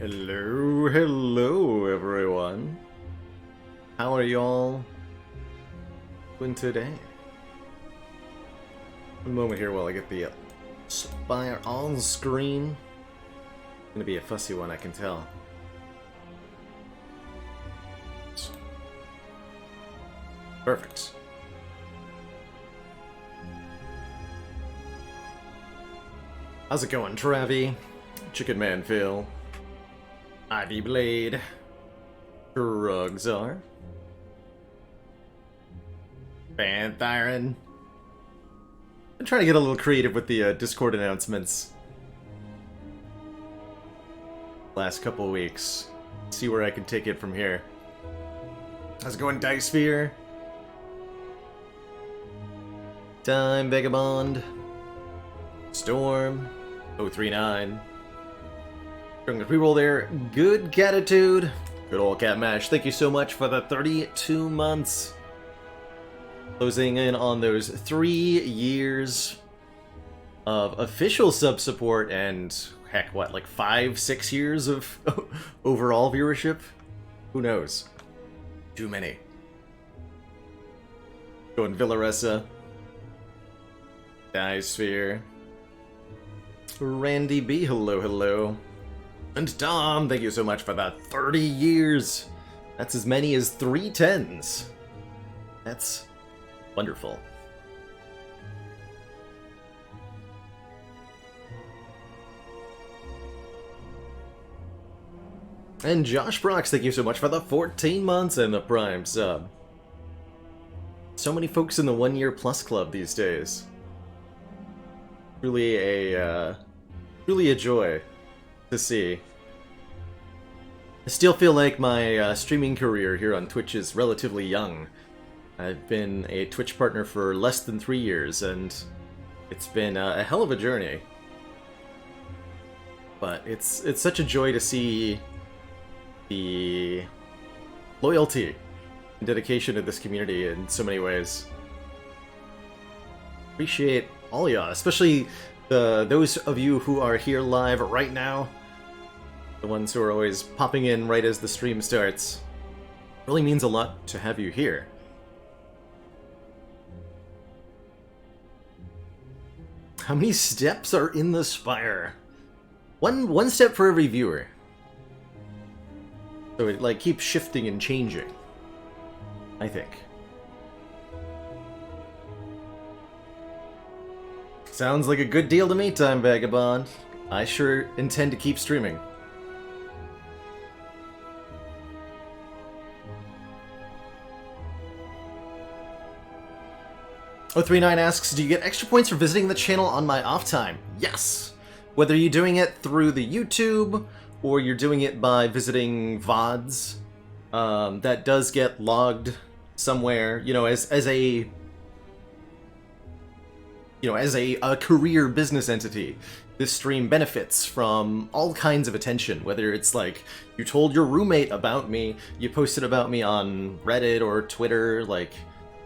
Hello, hello everyone. How are y'all doing today? One moment here while I get the Spire on screen. Gonna be a fussy one, I can tell. Perfect. How's it going, Travi? Chicken Man Phil? Ivy Blade? Drugzar? Panthyron? I'm trying to get a little creative with the Discord announcements. Last couple weeks. See where I can take it from here. How's it going, Dice Sphere? Time Vagabond? Storm? 039. During the pre-roll there, good catitude. Good old Cat Mash. Thank you so much for the 32 months. Closing in on those 3 years of official sub support and, heck, what, like 5-6 years of overall viewership? Who knows? Too many. Going Villaressa. Disphere. Randy B, hello, hello. And Tom, thank you so much for that 30 years. That's as many as 3 10s. That's wonderful. And Josh Brox, thank you so much for the 14 months and the Prime sub. So many folks in the 1 year plus club these days. Really a joy to see. I still feel like my streaming career here on Twitch is relatively young. I've been a Twitch partner for less than 3 years, and it's been a hell of a journey. But it's such a joy to see the loyalty and dedication to this community in so many ways. Appreciate all y'all, especially those of you who are here live right now. The ones who are always popping in right as the stream starts. Really means a lot to have you here. How many steps are in the Spire? One step for every viewer. So it like keeps shifting and changing, I think. Sounds like a good deal to me, Time Vagabond. I sure intend to keep streaming. O39 asks, do you get extra points for visiting the channel on my off time? Yes! Whether you're doing it through the YouTube, or you're doing it by visiting VODs, that does get logged somewhere, you know, as a career business entity. This stream benefits from all kinds of attention, whether it's like, you told your roommate about me, you posted about me on Reddit or Twitter, like,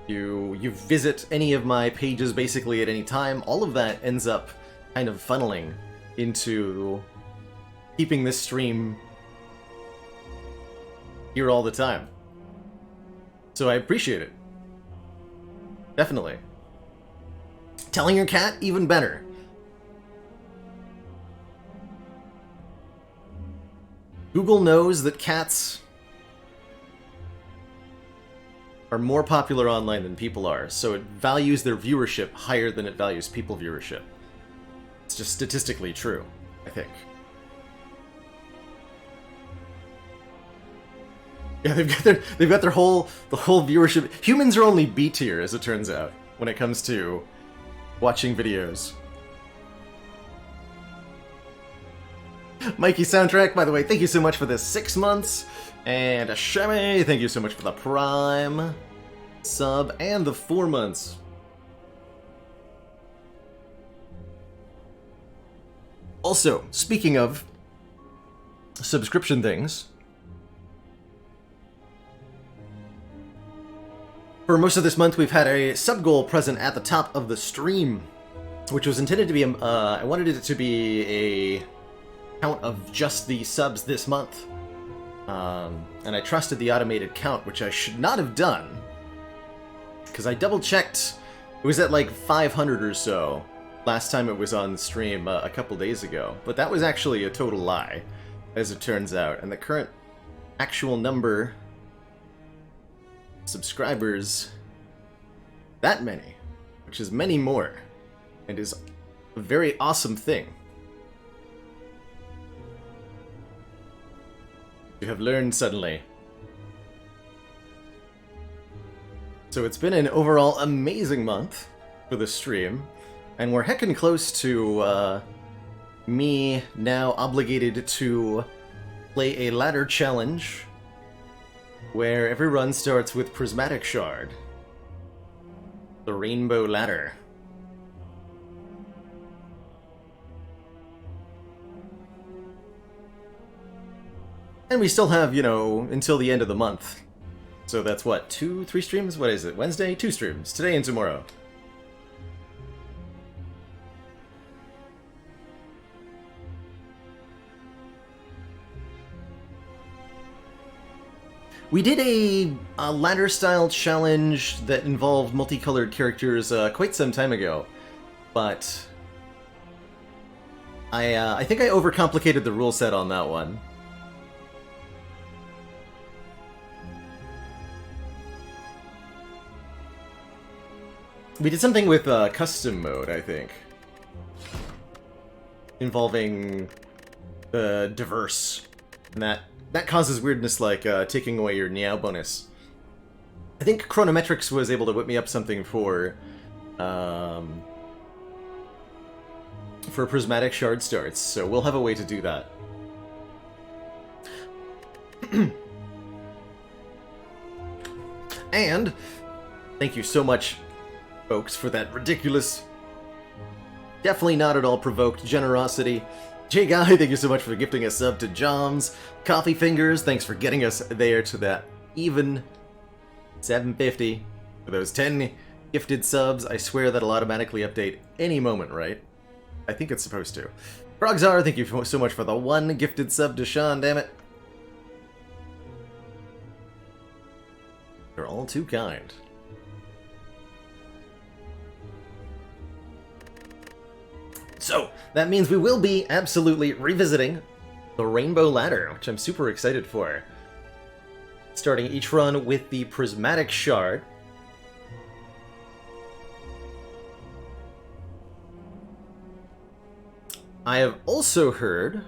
you visit any of my pages basically at any time. All of that ends up kind of funneling into keeping this stream here all the time. So I appreciate it. Definitely. Telling your cat, even better. Google knows that cats are more popular online than people are, so it values their viewership higher than it values people viewership. It's just statistically true, I think. Yeah, they've got the whole viewership. Humans are only B tier, as it turns out, when it comes to watching videos. Mikey Soundtrack, by the way, thank you so much for the 6 months. And Ashemi, thank you so much for the Prime sub and the 4 months. Also, speaking of subscription things, for most of this month we've had a sub goal present at the top of the stream, which was intended to be I wanted it to be a count of just the subs this month. And I trusted the automated count, which I should not have done. Because I double-checked, it was at like 500 or so last time it was on stream a couple days ago. But that was actually a total lie, as it turns out. And the current actual number of subscribers, that many, which is many more, and is a very awesome thing. You have learned suddenly. So it's been an overall amazing month for the stream, and we're heckin' close to me now obligated to play a ladder challenge where every run starts with Prismatic Shard. The Rainbow Ladder. And we still have, you know, until the end of the month. So that's what, 3 streams? What is it? Wednesday? 2 streams. Today and tomorrow. We did a ladder-style challenge that involved multicolored characters quite some time ago, but I think I overcomplicated the rule set on that one. We did something with custom mode, I think, involving diverse, and that causes weirdness like taking away your Niao bonus. I think Chronometrics was able to whip me up something for Prismatic Shard starts, so we'll have a way to do that. And thank you so much, folks, for that ridiculous, definitely not at all provoked generosity. Jay Guy, thank you so much for gifting a sub to Joms. Coffee Fingers, thanks for getting us there to that even $7.50 for those 10 gifted subs. I swear that'll automatically update any moment, right? I think it's supposed to. Frogzar, thank you so much for the 1 gifted sub to Sean, damn it. You're all too kind. So, that means we will be absolutely revisiting the Rainbow Ladder, which I'm super excited for. Starting each run with the Prismatic Shard. I have also heard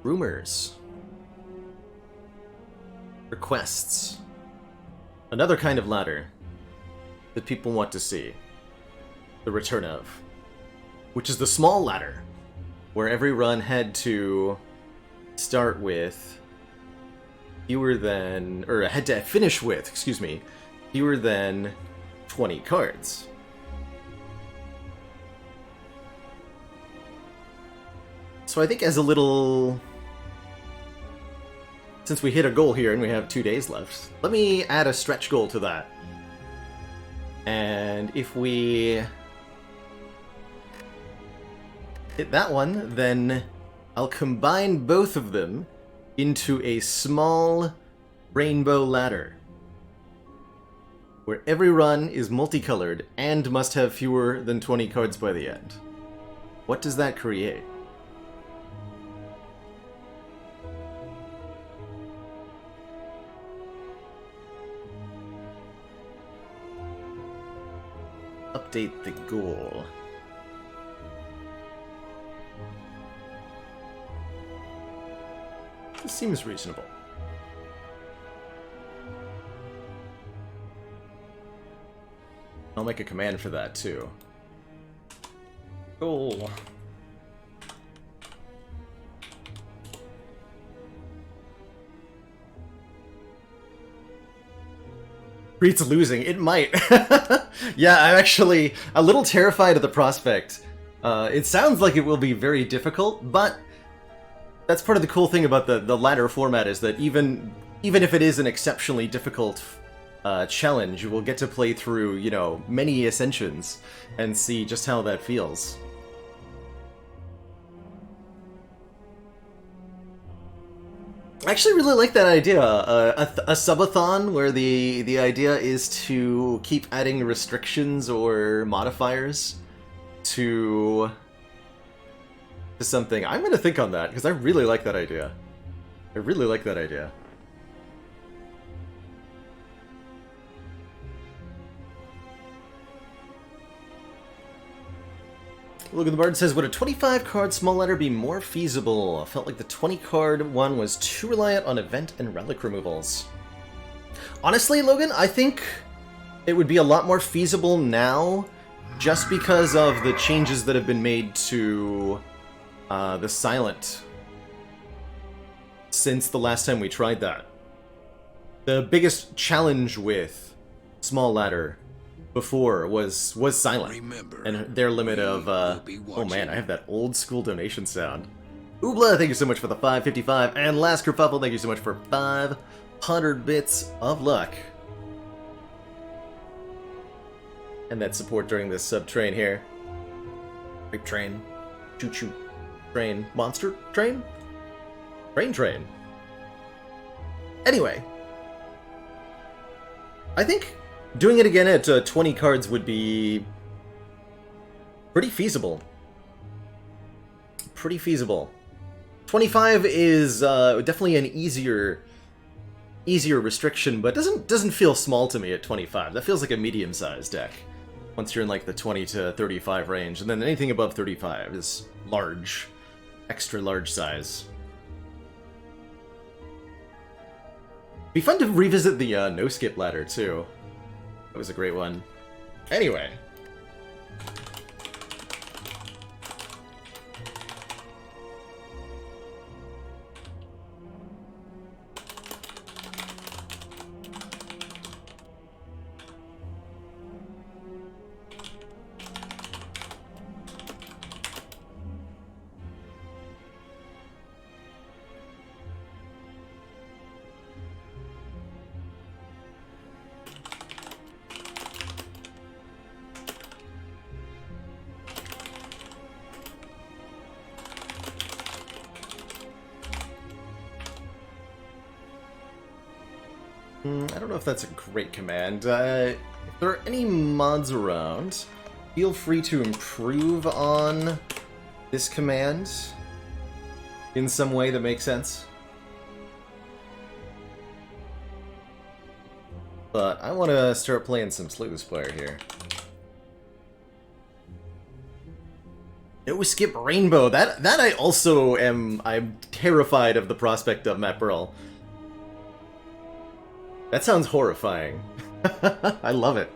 rumors, requests, another kind of ladder that people want to see the return of, which is the small ladder, where every run had to start with fewer than, or had to finish with, excuse me, fewer than 20 cards. So I think as a little, since we hit a goal here and we have 2 days left, let me add a stretch goal to that. And if we hit that one, then I'll combine both of them into a small rainbow ladder, where every run is multicolored and must have fewer than 20 cards by the end. What does that create? Update the goal. This seems reasonable. I'll make a command for that too. Goal. Reed's losing. It might. Yeah, I'm actually a little terrified of the prospect. It sounds like it will be very difficult, but that's part of the cool thing about the ladder format is that even if it is an exceptionally difficult challenge, you will get to play through, you know, many ascensions and see just how that feels. I actually really like that idea. A subathon where the idea is to keep adding restrictions or modifiers to something. I'm gonna think on that because I really like that idea. I really like that idea. Look at the Bard says, would a 25 card small letter be more feasible? I felt like the 20 card one was too reliant on event and relic removals. Honestly, Logan, I think it would be a lot more feasible now just because of the changes that have been made to the silent since the last time we tried that. The biggest challenge with small ladder before was silent. Remember, and their limit of oh man, I have that old school donation sound. Oobla, thank you so much for the 555, and Last Kerfuffle, thank you so much for 500 bits of luck. And that support during this sub train here. Rape train, choo choo train, monster train, train. Anyway, I think doing it again at 20 cards would be pretty feasible. Pretty feasible. 25 is definitely an easier restriction, but doesn't feel small to me at 25. That feels like a medium-sized deck once you're in like the 20 to 35 range, and then anything above 35 is large, extra large size. Be fun to revisit the no-skip ladder too. That was a great one. Anyway. I don't know if that's a great command. If there are any mods around, feel free to improve on this command in some way that makes sense. But I want to start playing some Spire here. No skip rainbow. That I also am. I'm terrified of the prospect of, Matt Burrell. That sounds horrifying. I love it.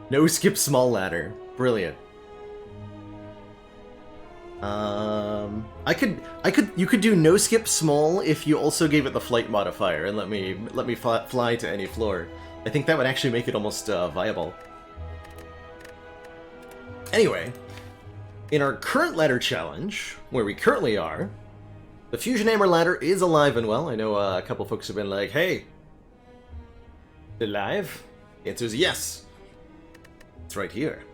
No skip small ladder. Brilliant. You could do no skip small if you also gave it the flight modifier and let me fly to any floor. I think that would actually make it almost viable. Anyway, in our current ladder challenge, where we currently are, the Fusion Hammer ladder is alive and well. I know a couple folks have been like, hey, alive? The answer is yes. It's right here.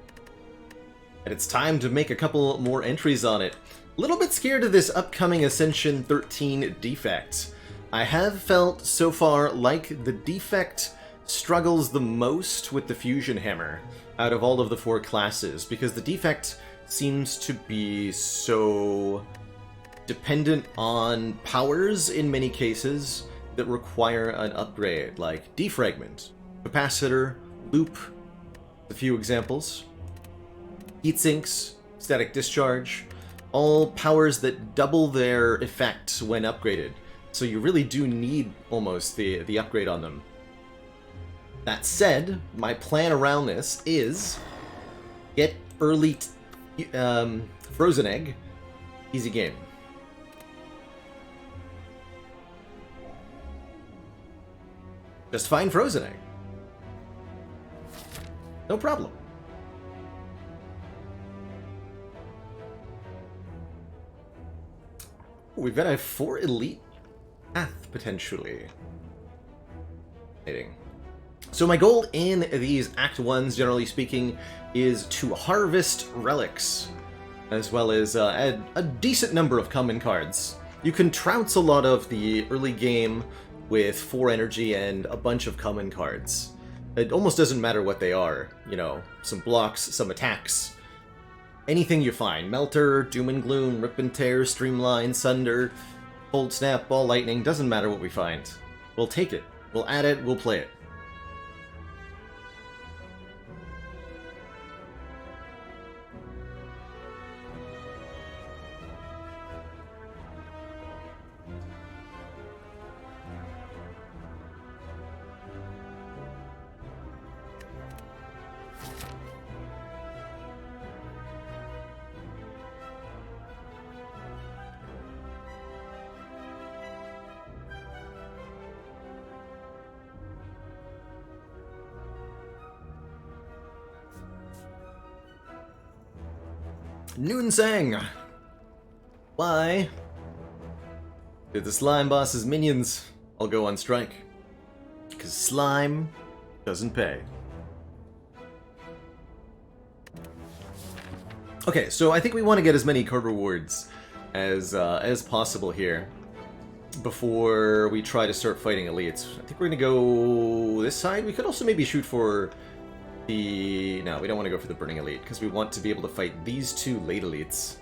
And it's time to make a couple more entries on it. A little bit scared of this upcoming Ascension 13 defect. I have felt so far like the defect struggles the most with the Fusion Hammer out of all of the 4 classes, because the defect seems to be so dependent on powers in many cases that require an upgrade, like defragment, capacitor, loop, a few examples, heat sinks, static discharge, all powers that double their effect when upgraded. So you really do need almost the upgrade on them. That said, my plan around this is get early Frozen Egg, easy game. Just find Frozen Egg. No problem. We've got a 4 elite path, potentially. So my goal in these Act 1s, generally speaking, is to harvest relics, as well as add a decent number of common cards. You can trounce a lot of the early game with 4 energy and a bunch of common cards. It almost doesn't matter what they are, you know, some blocks, some attacks. Anything you find. Melter, Doom and Gloom, Rip and Tear, Streamline, Sunder, Cold Snap, Ball Lightning, doesn't matter what we find. We'll take it. We'll add it, we'll play it. Noonsang! Why did the slime boss's minions all go on strike? Because slime doesn't pay. Okay, so I think we want to get as many card rewards as possible here before we try to start fighting elites. I think we're going to go this side. We could also maybe shoot for the... No, we don't want to go for the Burning Elite, because we want to be able to fight these 2 late elites.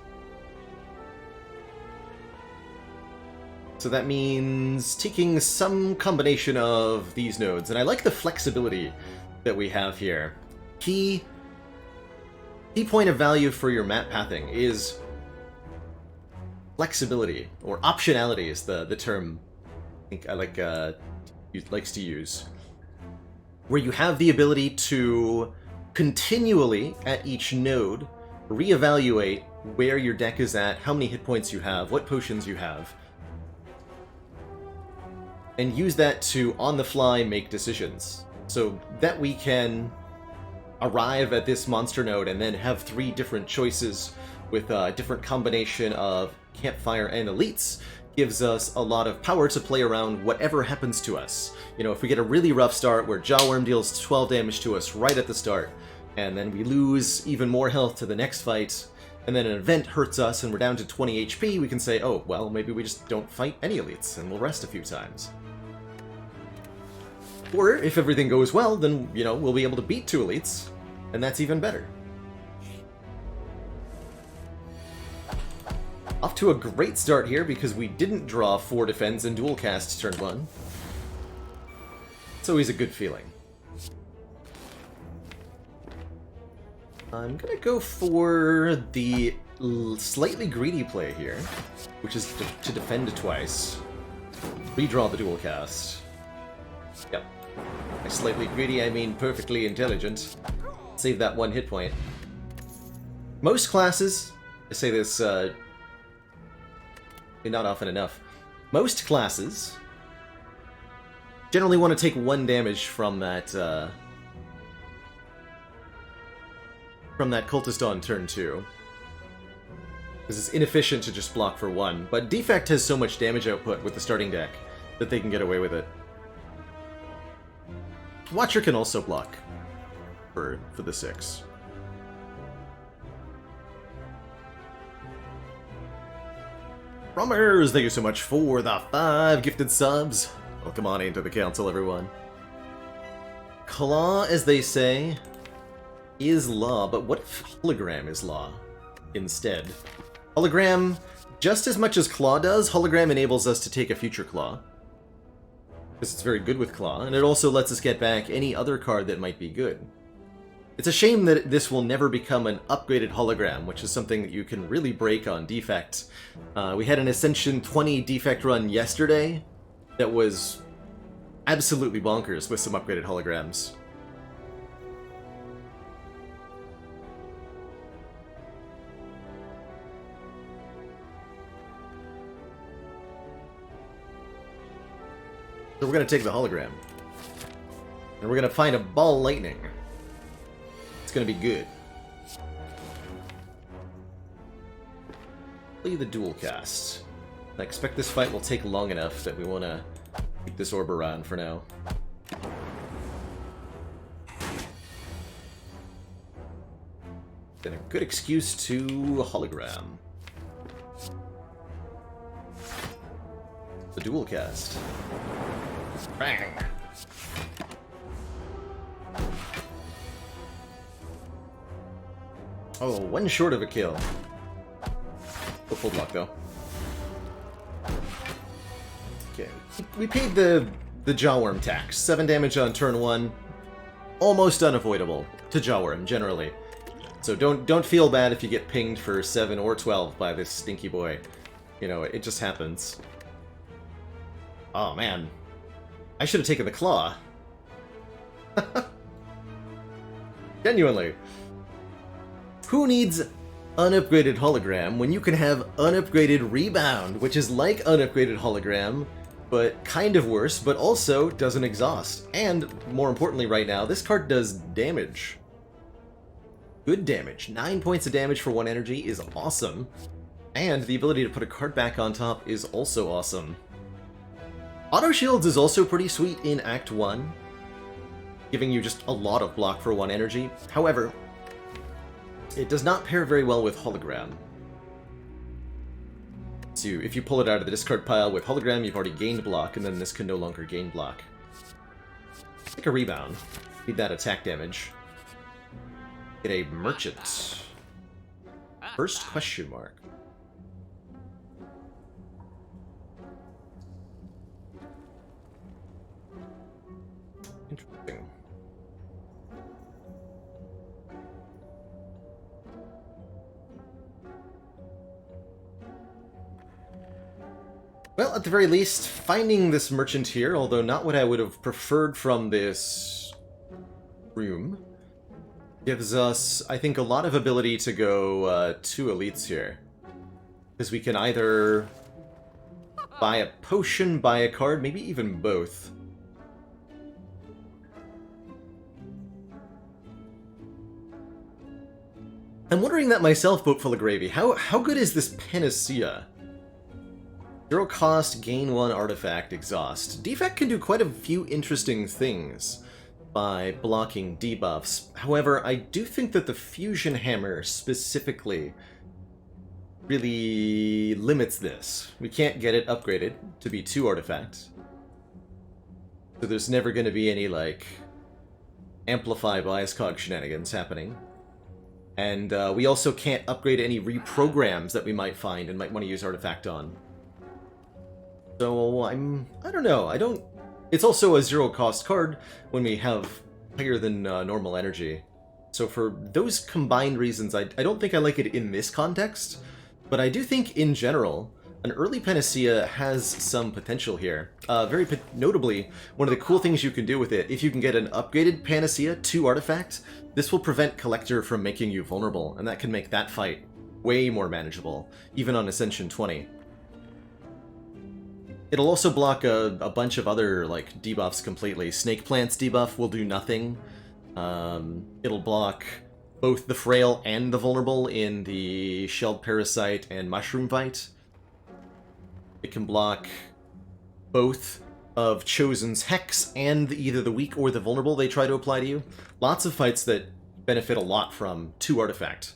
So that means taking some combination of these nodes, and I like the flexibility that we have here. Key point of value for your map pathing is flexibility, or optionality is the term I think I likes to use. Where you have the ability to continually, at each node, reevaluate where your deck is at, how many hit points you have, what potions you have, and use that to, on the fly, make decisions. So that we can arrive at this monster node and then have 3 different choices with a different combination of campfire and elites gives us a lot of power to play around whatever happens to us. You know, if we get a really rough start where Jawworm deals 12 damage to us right at the start, and then we lose even more health to the next fight, and then an event hurts us and we're down to 20 HP, we can say, oh, well, maybe we just don't fight any elites and we'll rest a few times. Or, if everything goes well, then, you know, we'll be able to beat 2 elites, and that's even better. Off to a great start here because we didn't draw 4 defense and dual cast turn 1. It's always a good feeling. I'm gonna go for the slightly greedy play here, which is to defend twice. Redraw the dual cast. Yep. By slightly greedy, I mean perfectly intelligent. Save that 1 hit point. Most classes, I say this not often enough, most classes generally want to take 1 damage from that cultist on turn 2. Because it's inefficient to just block for 1, but Defect has so much damage output with the starting deck that they can get away with it. Watcher can also block for the 6. Rummers, thank you so much for the 5 gifted subs. Welcome on into the council, everyone. Claw, as they say, is law, but what if hologram is law instead? Hologram, just as much as claw does, hologram enables us to take a future claw. Because it's very good with claw, and it also lets us get back any other card that might be good. It's a shame that this will never become an upgraded hologram, which is something that you can really break on Defect. We had an Ascension 20 Defect run yesterday that was absolutely bonkers with some upgraded holograms. So we're going to take the hologram. And we're going to find a Ball Lightning. It's going to be good. Play the dual cast. I expect this fight will take long enough that we want to keep this orb around for now. Then a good excuse to hologram. The dual cast. Bang! Oh, one short of a kill. Oh, full block though. Okay, we paid the Jawworm tax. 7 damage on turn 1. Almost unavoidable to Jawworm, generally. So don't feel bad if you get pinged for 7 or 12 by this stinky boy. You know, it just happens. Oh man. I should have taken the claw. Genuinely. Who needs unupgraded hologram when you can have unupgraded rebound, which is like unupgraded hologram, but kind of worse, but also doesn't exhaust. And more importantly right now, this card does damage. Good damage. 9 points of damage for 1 energy is awesome. And the ability to put a card back on top is also awesome. Auto Shields is also pretty sweet in Act 1, giving you just a lot of block for 1 energy. However, it does not pair very well with Hologram. So if you pull it out of the discard pile with Hologram, you've already gained block, and then this can no longer gain block. Take a rebound. Need that attack damage. Get a Merchant. First question mark. Interesting. Well, at the very least, finding this merchant here, although not what I would have preferred from this room, gives us, I think, a lot of ability to go 2 elites here. Because we can either buy a potion, buy a card, maybe even both. I'm wondering that myself, Boatful of Gravy. How good is this Panacea? 0 cost, gain 1 artifact, exhaust. Defect can do quite a few interesting things by blocking debuffs. However, I do think that the Fusion Hammer specifically really limits this. We can't get it upgraded to be 2 artifacts. So there's never going to be any, like, Amplify Biascog shenanigans happening. And we also can't upgrade any reprograms that we might find and might want to use Artifact on. So I don't know, it's also a 0 cost card when we have higher than normal energy. So for those combined reasons, I don't think I like it in this context, but I do think in general, an early Panacea has some potential here. Very notably, one of the cool things you can do with it, if you can get an upgraded Panacea to Artifact, this will prevent Collector from making you vulnerable, and that can make that fight way more manageable, even on Ascension 20. It'll also block a bunch of other, like, debuffs completely. Snake Plant's debuff will do nothing. It'll block both the Frail and the Vulnerable in the Shelled Parasite and Mushroom fight. It can block both of Chosen's Hex and either the Weak or the Vulnerable they try to apply to you. Lots of fights that benefit a lot from 2 Artifact.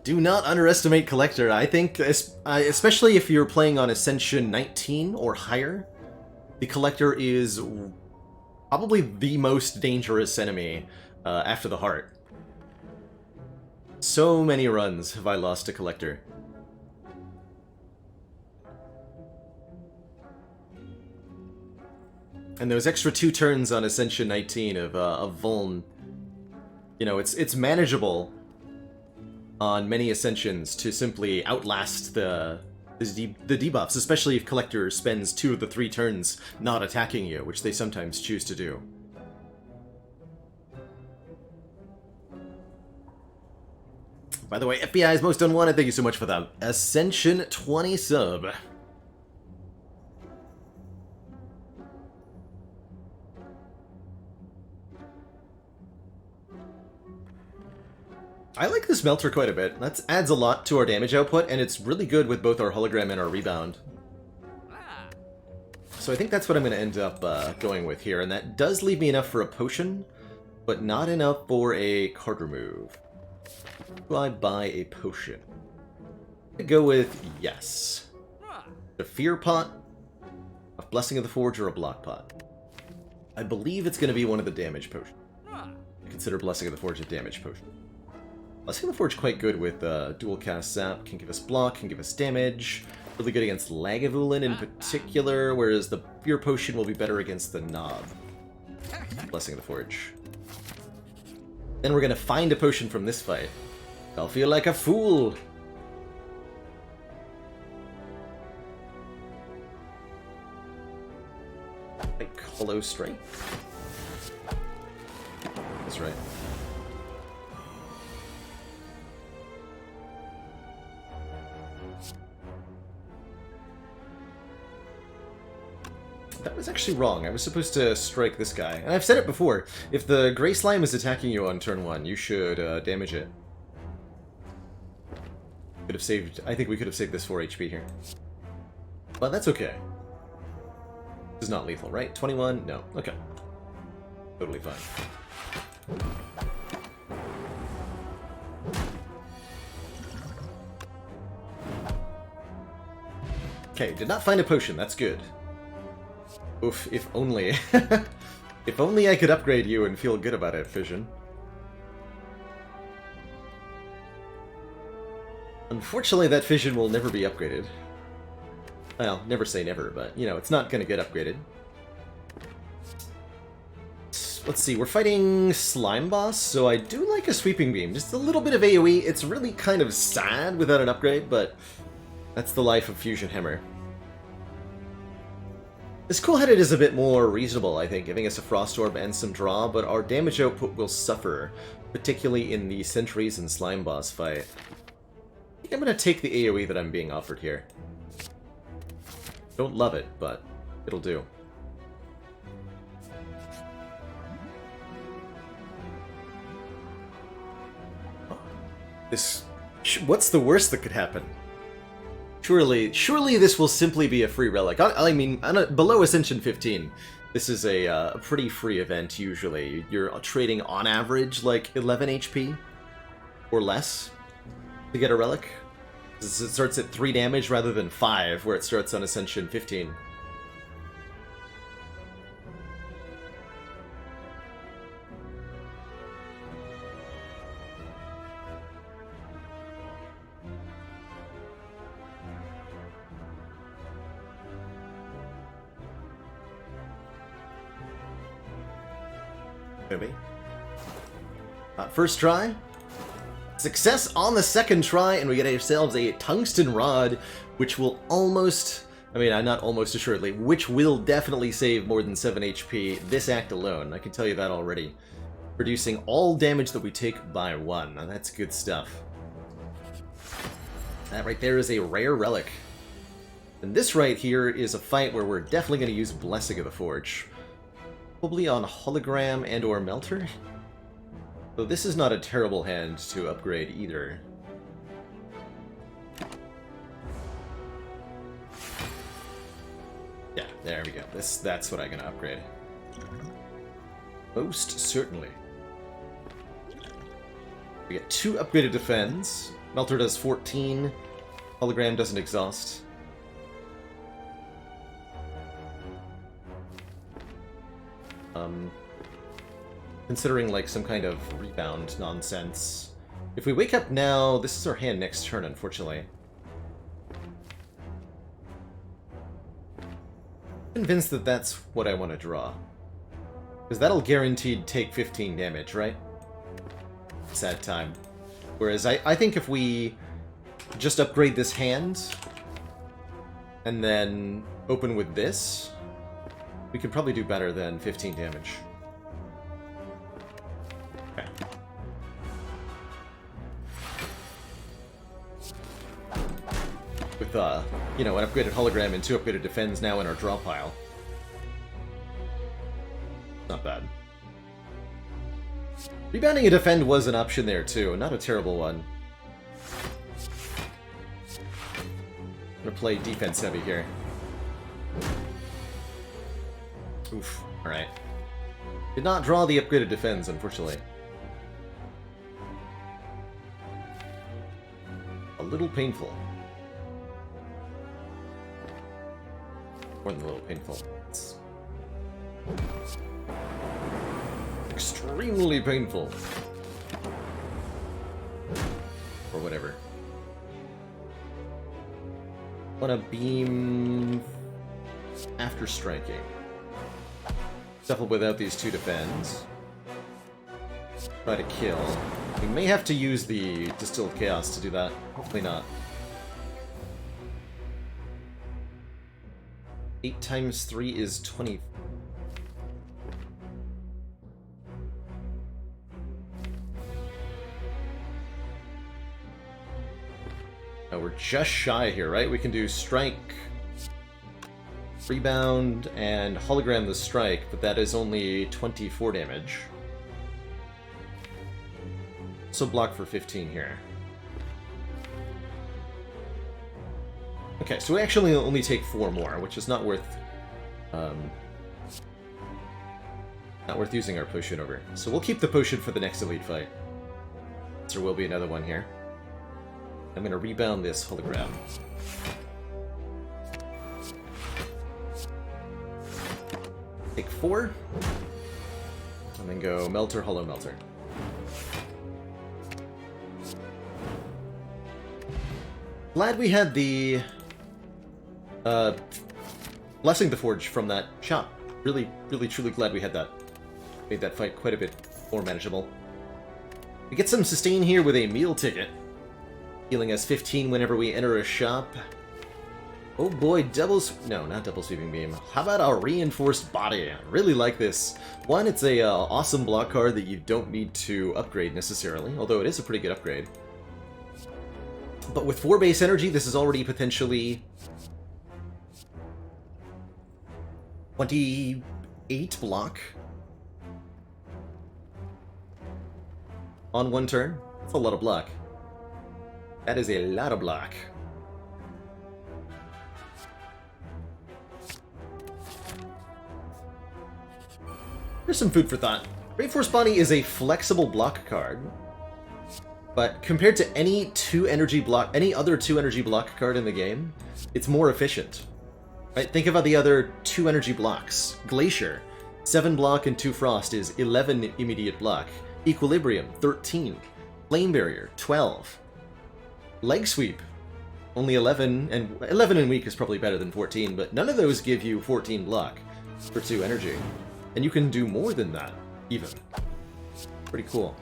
Do not underestimate Collector. I think, especially if you're playing on Ascension 19 or higher, the Collector is probably the most dangerous enemy after the Heart. So many runs have I lost to Collector. And those extra 2 turns on Ascension 19 of Vuln, you know, it's manageable on many Ascensions to simply outlast the debuffs, especially if Collector spends 2 of the 3 turns not attacking you, which they sometimes choose to do. By the way, FBI's Most Unwanted, thank you so much for that Ascension 20 sub. I like this Melter quite a bit. That adds a lot to our damage output, and it's really good with both our Hologram and our Rebound. So I think that's what I'm going to end up going with here, and that does leave me enough for a potion, but not enough for a card remove. Do I buy a potion? I go with yes. A Fear Pot, a Blessing of the Forge, or a Block Pot. I believe it's going to be one of the damage potions. I consider Blessing of the Forge a damage potion. Blessing of the Forge quite good with dual cast Zap, can give us block, can give us damage. Really good against Lagavulin in particular, whereas the Fear Potion will be better against the Knob. Blessing of the Forge. Then we're going to find a potion from this fight. I'll feel like a fool! Like Hollow Strike? That's right. That was actually wrong. I was supposed to strike this guy. And I've said it before. If the Grey Slime is attacking you on turn 1, you should damage it. Could have saved... I think we could have saved this 4 HP here. But that's okay. This is not lethal, right? 21? No. Okay. Totally fine. Okay, did not find a potion. That's good. Oof, if only. If only I could upgrade you and feel good about it, Fission. Unfortunately, that Fission will never be upgraded. Well, never say never, but, you know, it's not going to get upgraded. Let's see, we're fighting Slime Boss, so I do like a Sweeping Beam. Just a little bit of AoE. It's really kind of sad without an upgrade, but that's the life of Fusion Hammer. This Cool-Headed is a bit more reasonable, I think, giving us a Frost Orb and some draw, but our damage output will suffer, particularly in the Sentries and Slime Boss fight. I think I'm going to take the AoE that I'm being offered here. Don't love it, but it'll do. What's the worst that could happen? Surely this will simply be a free relic. I mean, below Ascension 15, this is a pretty free event, usually. You're trading, on average, like 11 HP or less to get a relic. It starts at 3 damage rather than 5, where it starts on Ascension 15. First try. Success on the second try, and we get ourselves a Tungsten Rod, which will almost... I mean, not almost assuredly, which will definitely save more than 7 HP this act alone. I can tell you that already. Reducing all damage that we take by 1. Now, that's good stuff. That right there is a rare relic. And this right here is a fight where we're definitely going to use Blessing of the Forge. Probably on Hologram and or Melter. So this is not a terrible hand to upgrade either. Yeah, there we go. That's what I'm gonna upgrade. Most certainly. We get 2 upgraded defense. Melter does 14. Hologram doesn't exhaust. Considering like some kind of rebound nonsense. If we wake up now, this is our hand next turn, unfortunately. Convinced that that's what I want to draw. Because that'll guaranteed take 15 damage, right? Sad time. Whereas I think if we just upgrade this hand, and then open with this, we could probably do better than 15 damage. Okay. With, you know, an upgraded hologram and 2 upgraded defends now in our draw pile. Not bad. Rebounding a defend was an option there, too. Not a terrible one. I'm gonna play defense heavy here. Oof. Alright. Did not draw the upgraded defense, unfortunately. little painful. More than a little painful. It's extremely painful. Or whatever. Want to beam after striking. Shuffle without these two defends. Try to kill. We may have to use the Distilled Chaos to do that. Hopefully not. 8 times 3 is 20. Oh, we're just shy here, right? We can do Strike, Rebound, and Hologram the Strike, but that is only 24 damage. So block for 15 here. Okay, so we actually only take 4 more, which is not worth using our potion over. So we'll keep the potion for the next elite fight. There will be another one here. I'm gonna rebound this hologram. Take 4. And then go Melter, Hollow Melter. Glad we had the Blessing the Forge from that shop. Really, truly glad we had that. Made that fight quite a bit more manageable. We get some sustain here with a meal ticket. Healing us 15 whenever we enter a shop. Oh boy, no, not double sweeping beam. How about our reinforced body? I really like this. One, it's a awesome block card that you don't need to upgrade necessarily, although it is a pretty good upgrade. But with 4 base energy, this is already potentially 28 block on 1 turn. That's a lot of block. That is a lot of block. Here's some food for thought. Reinforced Body is a flexible block card, but compared to any other 2 energy block card in the game, it's more efficient. Right? Think about the other 2 energy blocks. Glacier, 7 block and 2 frost is 11 immediate block. Equilibrium, 13. Flame Barrier, 12. Leg Sweep, only 11, and 11 and weak is probably better than 14, but none of those give you 14 block for 2 energy. And you can do more than that, even. Pretty cool.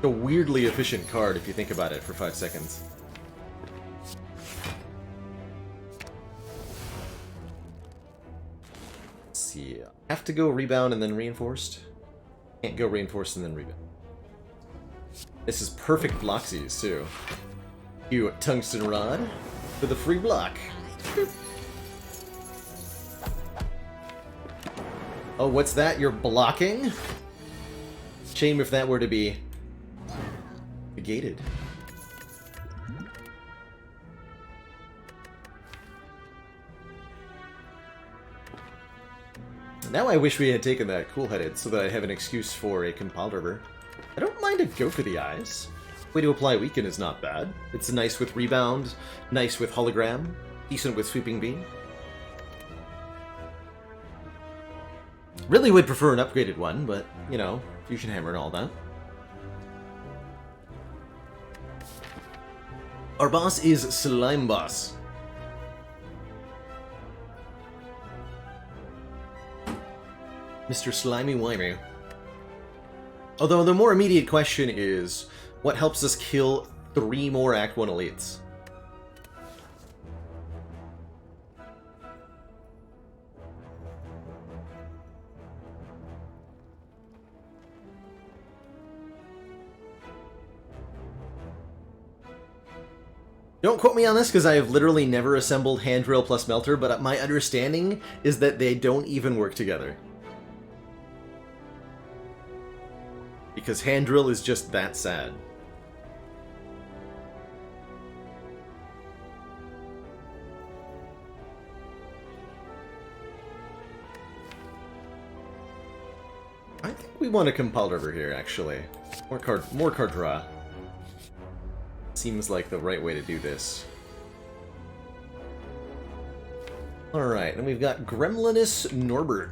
A weirdly efficient card if you think about it for 5 seconds. Let's see. Have to go rebound and then reinforced? Can't go reinforced and then rebound. This is perfect blocksies, too. You Tungsten Rod for the free block. Oh, what's that? You're blocking? Shame if that were to be negated. Now I wish we had taken that cool-headed so that I have an excuse for a compiled river. I don't mind a go for the eyes. Way to apply weaken is not bad. It's nice with rebound, nice with hologram, decent with sweeping beam. Really would prefer an upgraded one, but, you know, fusion hammer and all that. Our boss is Slime Boss. Mr. Slimy Wimey. Although the more immediate question is, what helps us kill 3 more Act 1 elites? Don't quote me on this because I have literally never assembled Hand Drill plus Melter, but my understanding is that they don't even work together. Because Hand Drill is just that sad. I think we want a compiled over here, actually. More card draw. Seems like the right way to do this. Alright, and we've got Gremlinus Norbert.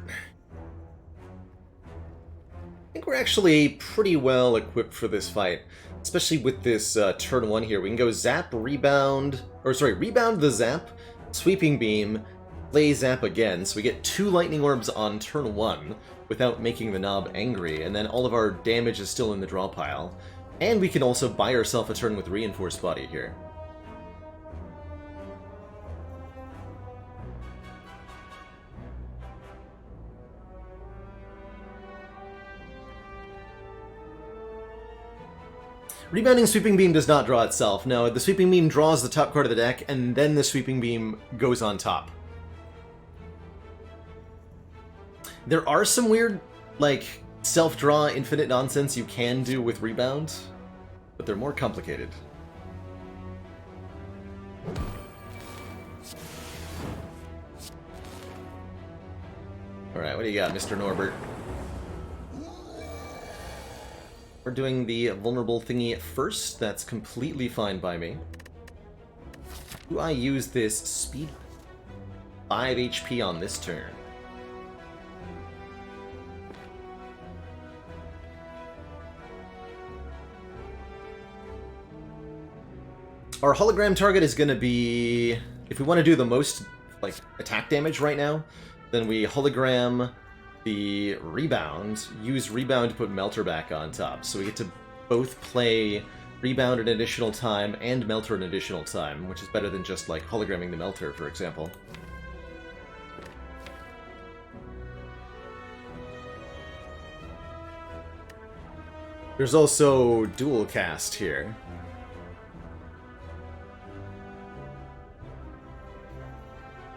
I think we're actually pretty well equipped for this fight, especially with this turn 1 here. We can go Zap, Rebound, Rebound the Zap, Sweeping Beam, play Zap again, so we get 2 Lightning Orbs on turn 1 without making the Knob angry, and then all of our damage is still in the draw pile. And we can also buy ourselves a turn with Reinforced Body here. Rebounding Sweeping Beam does not draw itself. No, the Sweeping Beam draws the top card of the deck, and then the Sweeping Beam goes on top. There are some weird, like, self-draw infinite nonsense you can do with Rebound, but they're more complicated. Alright, what do you got, Mr. Norbert? We're doing the vulnerable thingy first. That's completely fine by me. Do I use this speed? 5 HP on this turn. Our hologram target is going to be... If we want to do the most like attack damage right now, then we hologram the Rebound, use Rebound to put Melter back on top. So we get to both play Rebound an additional time and Melter an additional time, which is better than just, like, hologramming the Melter, for example. There's also Dual Cast here.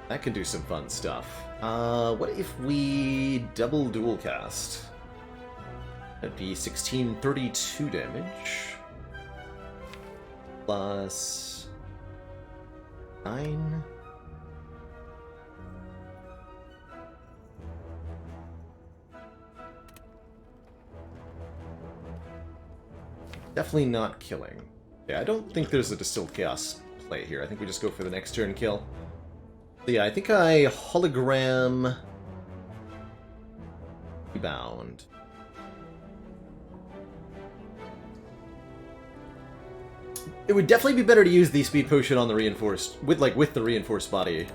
That can do some fun stuff. What if we double Dual Cast? That'd be 1632 damage. Plus 9. Definitely not killing. Yeah, I don't think there's a Distilled Chaos play here. I think we just go for the next turn kill. So yeah, I think I hologram Rebound. It would definitely be better to use the Speed Potion on the reinforced with the reinforced body.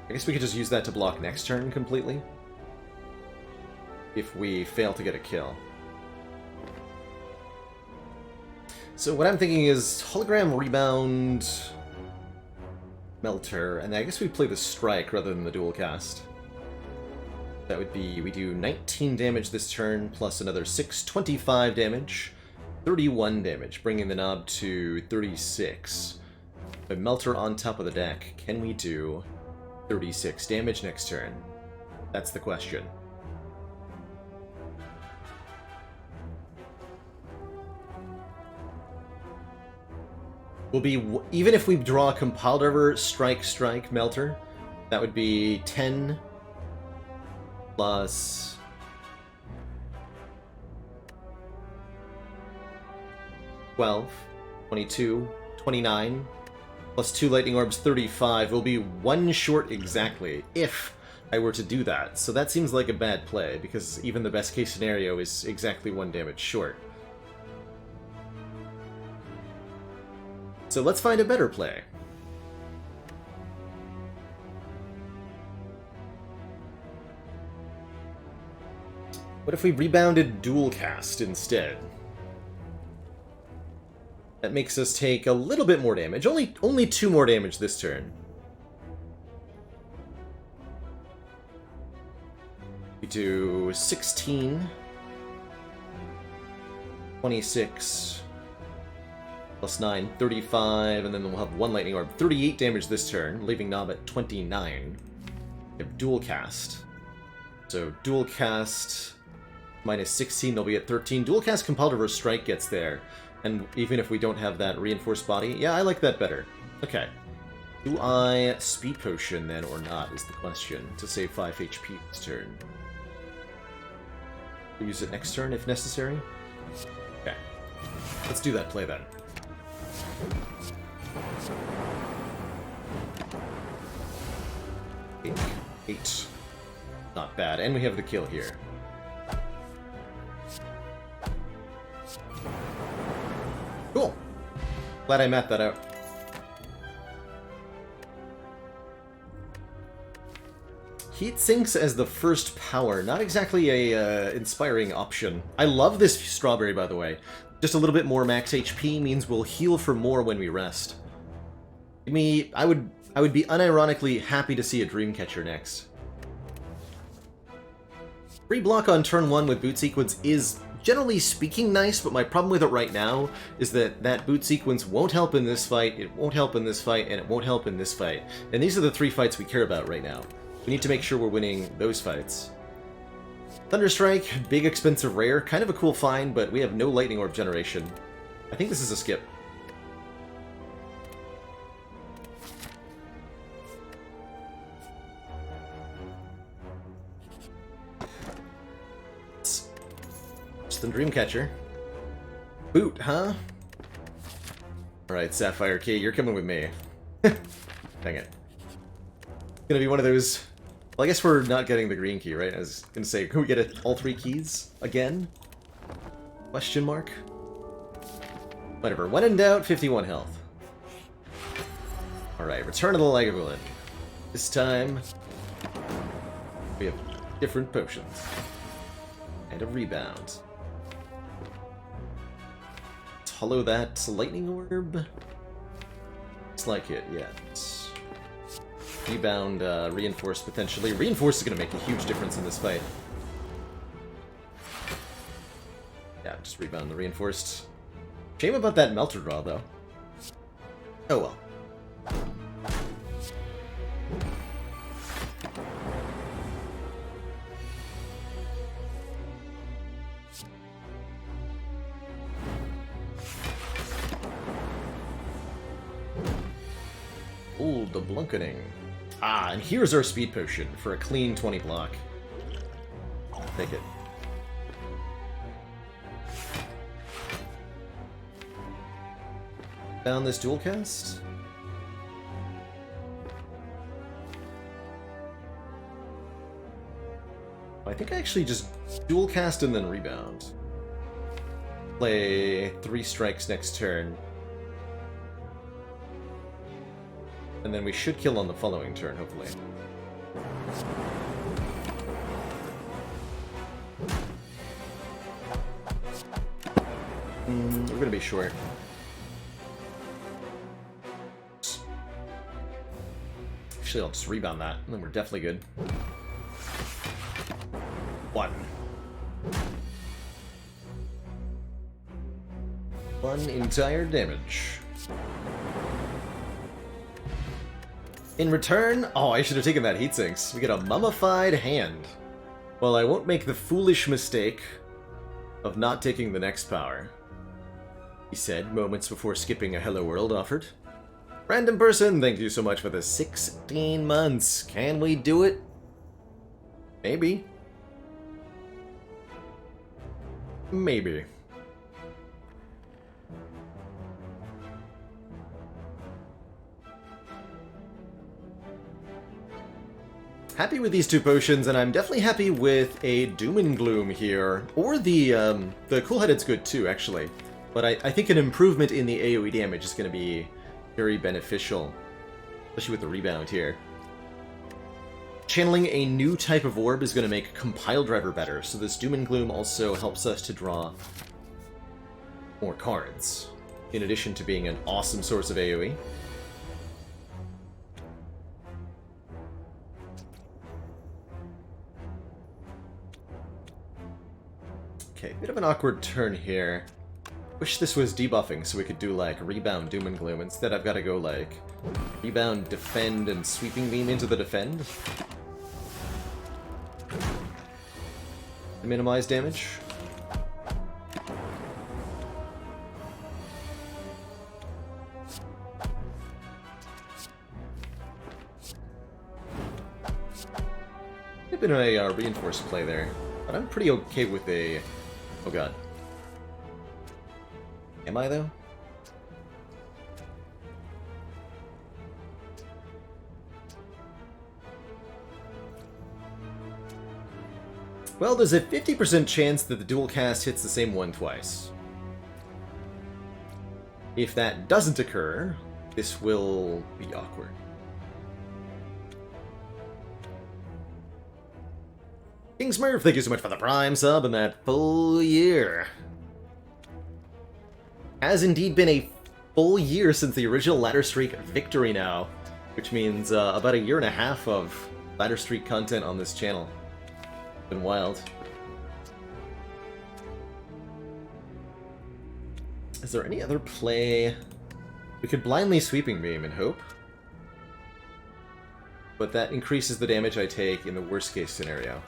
I guess we could just use that to block next turn completely if we fail to get a kill. So what I'm thinking is hologram Rebound, Melter, and I guess we play the Strike rather than the Dual Cast. That would be, we do 19 damage this turn, plus another 25 damage, 31 damage, bringing the knob to 36. But Melter on top of the deck, can we do 36 damage next turn? That's the question. Will be, even if we draw Compiled River, Strike, Melter, that would be 10 plus 12, 22, 29, plus 2 Lightning Orbs, 35. Will be 1 short exactly, if I were to do that. So that seems like a bad play, because even the best case scenario is exactly 1 damage short. So let's find a better play. What if we rebounded Dual Cast instead? That makes us take a little bit more damage. Only 2 more damage this turn. We do 16, 26, plus 9, 35, and then we'll have 1 Lightning Orb. 38 damage this turn, leaving Knob at 29. We have Dual Cast. So Dual Cast minus 16, they'll be at 13. Dual Cast Compiled River Strike gets there. And even if we don't have that Reinforced Body, yeah, I like that better. Okay. Do I Speed Potion then or not is the question, to save 5 HP this turn. We'll use it next turn if necessary. Okay. Let's do that play then. Eight. Not bad. And we have the kill here. Cool. Glad I mapped that out. Heat sinks as the first power. Not exactly a inspiring option. I love this strawberry, by the way. Just a little bit more max HP means we'll heal for more when we rest. I would be unironically happy to see a Dreamcatcher next. Free block on turn 1 with boot sequence is, generally speaking, nice, but my problem with it right now is that that boot sequence won't help in this fight, it won't help in this fight, and it won't help in this fight. And these are the 3 fights we care about right now. We need to make sure we're winning those fights. Thunderstrike, big expensive rare, kind of a cool find, but we have no Lightning Orb generation. I think this is a skip. Just the Dreamcatcher. Boot, huh? Alright, Sapphire Key, you're coming with me. Dang it. It's gonna be one of those... Well, I guess we're not getting the green key, right? I was gonna say, can we get all 3 keys again? Question mark? Whatever. When in doubt, 51 health. Alright, Return of the Lagavulin. This time, we have different potions. And a rebound. Let's hollow that Lightning Orb. Looks like it, yeah. Rebound, Reinforce potentially. Reinforce is going to make a huge difference in this fight. Yeah, just rebound the Reinforced. Shame about that Melter draw, though. Oh well. Ooh, the Blunkening. Ah, and here's our speed potion for a clean 20 block. Take it. Found this dual cast? I think I actually just dual cast and then rebound. Play 3 strikes next turn. And then we should kill on the following turn, hopefully. We're gonna be short. Actually, I'll just rebound that, and then we're definitely good. 1. 1 entire damage. In return, oh, I should have taken that heatsinks. We get a mummified hand. Well, I won't make the foolish mistake of not taking the next power, he said moments before skipping a Hello World offered. Random person, thank you so much for the 16 months. Can we do it? Maybe. Maybe. Happy with these 2 potions, and I'm definitely happy with a Doom and Gloom here. Or the Cool-Headed's good too, actually. But I think an improvement in the AoE damage is going to be very beneficial. Especially with the rebound here. Channeling a new type of orb is going to make Compile Driver better, so this Doom and Gloom also helps us to draw more cards, in addition to being an awesome source of AoE. Okay, bit of an awkward turn here. Wish this was debuffing so we could do like Rebound, Doom and Gloom. Instead I've got to go like Rebound, Defend, and Sweeping Beam into the Defend. To minimize damage. I've been a reinforced play there, but I'm pretty okay with a... Oh god. Am I, though? Well, there's a 50% chance that the dual cast hits the same one twice. If that doesn't occur, this will be awkward. King Smurf, thank you so much for the Prime sub and that full year. Has indeed been a full year since the original Ladder Streak victory now, which means about a year and a half of Ladder Streak content on this channel. Been wild. Is there any other play? We could blindly Sweeping Beam and hope. But that increases the damage I take in the worst case scenario.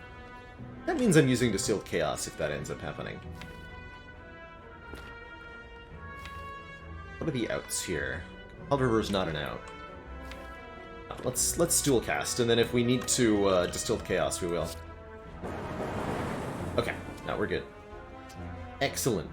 That means I'm using Distilled Chaos if that ends up happening. What are the outs here? River's not an out. Let's dual cast, and then if we need to Distilled Chaos, we will. Okay, now we're good. Excellent.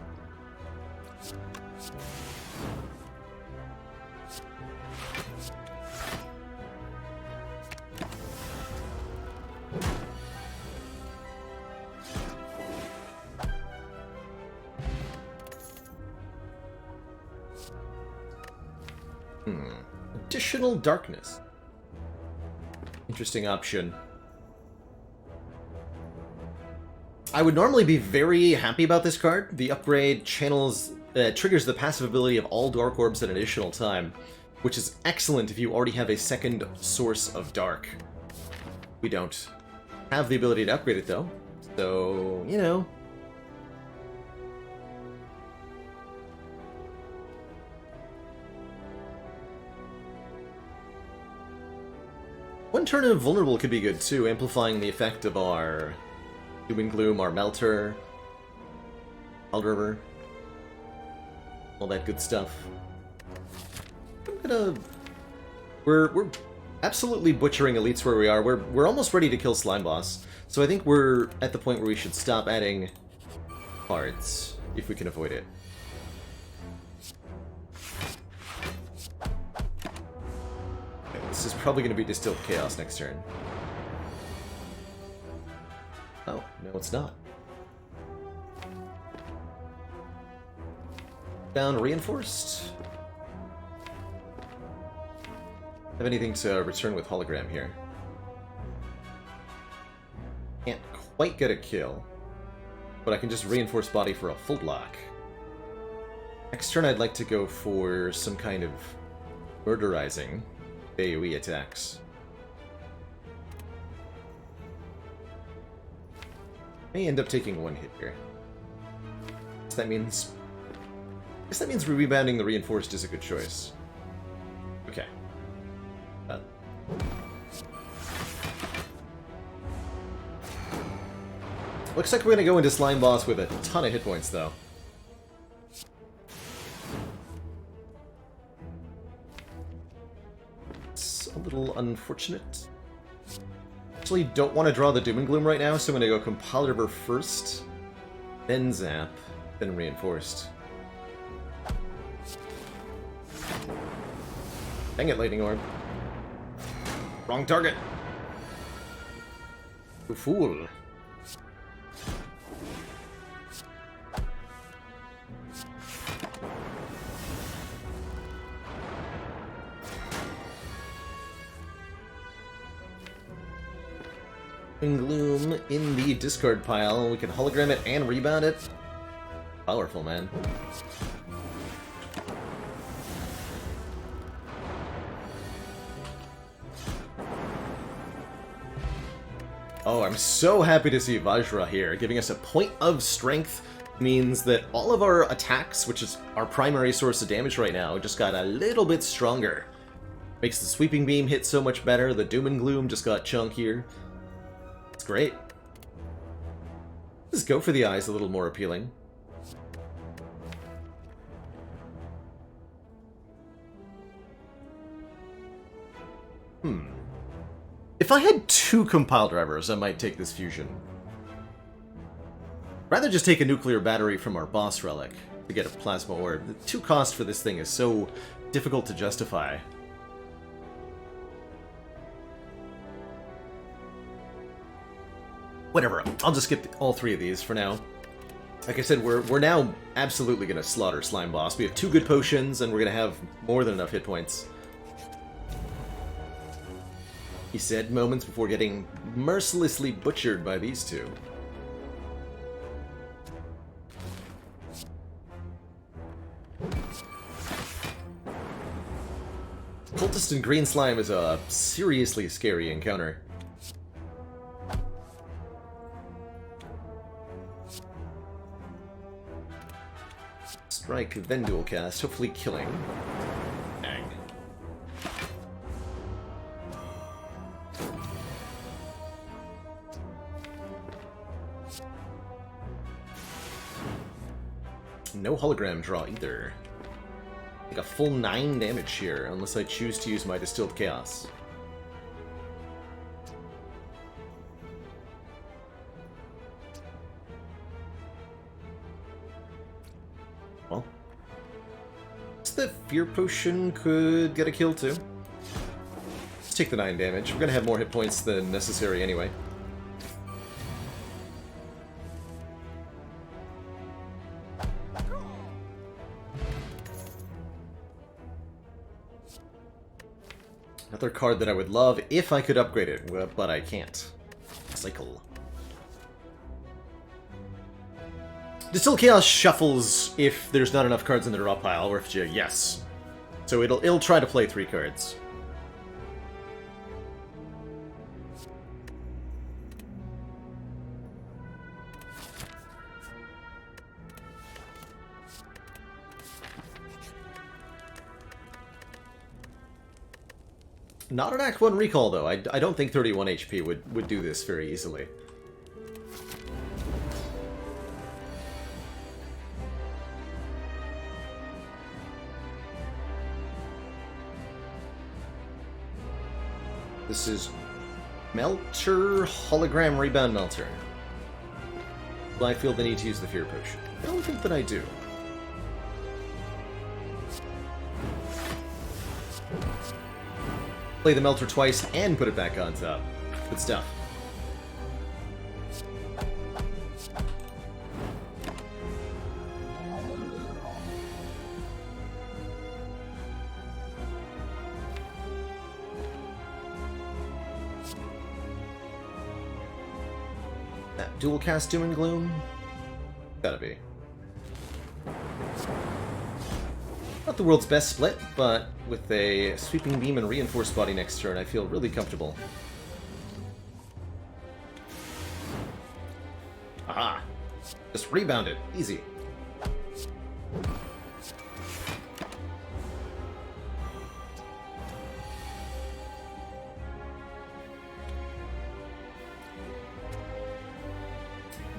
Additional Darkness. Interesting option. I would normally be very happy about this card. The upgrade triggers the passive ability of all Dark Orbs at an additional time, which is excellent if you already have a second source of Dark. We don't have the ability to upgrade it though, so, you know. One turn of Vulnerable could be good too, amplifying the effect of our Doom and Gloom, our Melter, Wild River, all that good stuff. We're absolutely butchering elites where we are. We're almost ready to kill Slime Boss, so I think we're at the point where we should stop adding cards if we can avoid it. This is probably going to be Distilled Chaos next turn. Oh, no it's not. Down Reinforced. Have anything to return with Hologram here? Can't quite get a kill, but I can just Reinforce Body for a full block. Next turn I'd like to go for some kind of murderizing AoE attacks. May end up taking one hit here. So that means... I guess that means rebounding the Reinforced is a good choice. Okay. Looks like we're gonna go into Slime Boss with a ton of hit points, though. It's a little unfortunate. Actually, don't want to draw the Doom and Gloom right now, so I'm gonna go Compile River first, then Zap, then Reinforced. Dang it, Lightning Orb. Wrong target. You fool. Gloom in the discard pile. We can hologram it and rebound it. Powerful, man. Oh, I'm so happy to see Vajra here. Giving us a point of strength means that all of our attacks, which is our primary source of damage right now, just got a little bit stronger. Makes the Sweeping Beam hit so much better. The Doom and Gloom just got chunkier. It's great. Just go for the eyes a little more appealing. If I had 2 Compile Drivers, I might take this fusion. Rather just take a nuclear battery from our boss relic to get a Plasma Orb. The 2 cost for this thing is so difficult to justify. Whatever, I'll just skip all 3 of these for now. Like I said, we're now absolutely going to slaughter Slime Boss. We have 2 good potions, and we're going to have more than enough hit points. He said moments before getting mercilessly butchered by these 2. Cultist and Green Slime is a seriously scary encounter. Strike, then dual cast, hopefully killing. Dang. No hologram draw either. Like a full 9 damage here, unless I choose to use my Distilled Chaos. Well, the Fear Potion could get a kill too. Let's take the 9 damage. We're gonna have more hit points than necessary anyway. Another card that I would love if I could upgrade it, but I can't. Cycle. Distilled Chaos shuffles if there's not enough cards in the draw pile, or if you... yes. So it'll try to play 3 cards. Not an Act 1 recall, though. I don't think 31 HP would do this very easily. This is Melter, Hologram Rebound Melter. Will I feel the need to use the Fear Potion? I don't think that I do. Play the Melter twice and put it back on top. Good stuff. That dual cast Doom and Gloom? Gotta be. Not the world's best split, but with a Sweeping Beam and Reinforced Body next turn, I feel really comfortable. Aha! Just rebound it. Easy.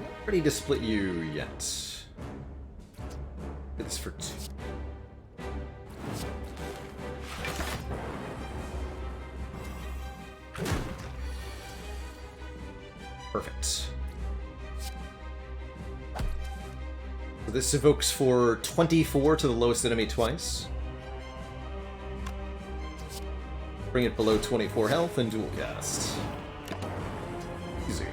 Not ready to split you yet. Get this for 2. Perfect. So this evokes for 24 to the lowest enemy twice. Bring it below 24 health and dual cast. Easy.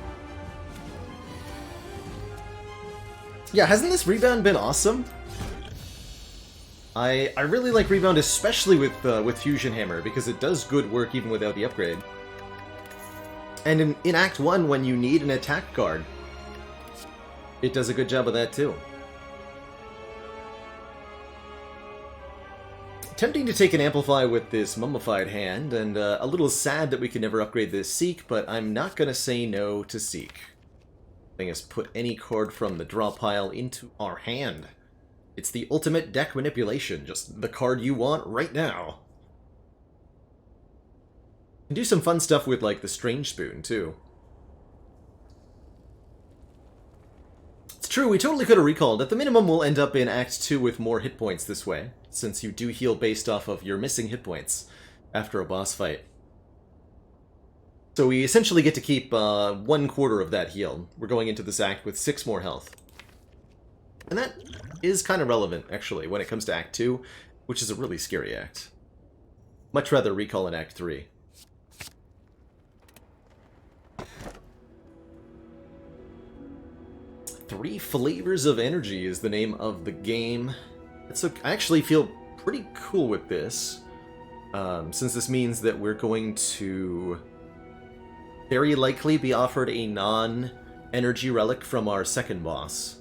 Yeah, hasn't this rebound been awesome? I really like rebound, especially with Fusion Hammer, because it does good work even without the upgrade. And in Act 1, when you need an attack card, it does a good job of that too. Tempting to take an Amplify with this Mummified hand, and a little sad that we can never upgrade this Seek, but I'm not going to say no to Seek. Letting us put any card from the draw pile into our hand. It's the ultimate deck manipulation, just the card you want right now. And do some fun stuff with, like, the Strange Spoon, too. It's true, we totally could have recalled. At the minimum, we'll end up in Act 2 with more hit points this way, since you do heal based off of your missing hit points after a boss fight. So we essentially get to keep 1/4 of that heal. We're going into this act with 6 more health. And that is kind of relevant, actually, when it comes to Act 2, which is a really scary act. Much rather recall in Act 3. Three Flavors of Energy is the name of the game. I actually feel pretty cool with this, since this means that we're going to very likely be offered a non-energy relic from our second boss.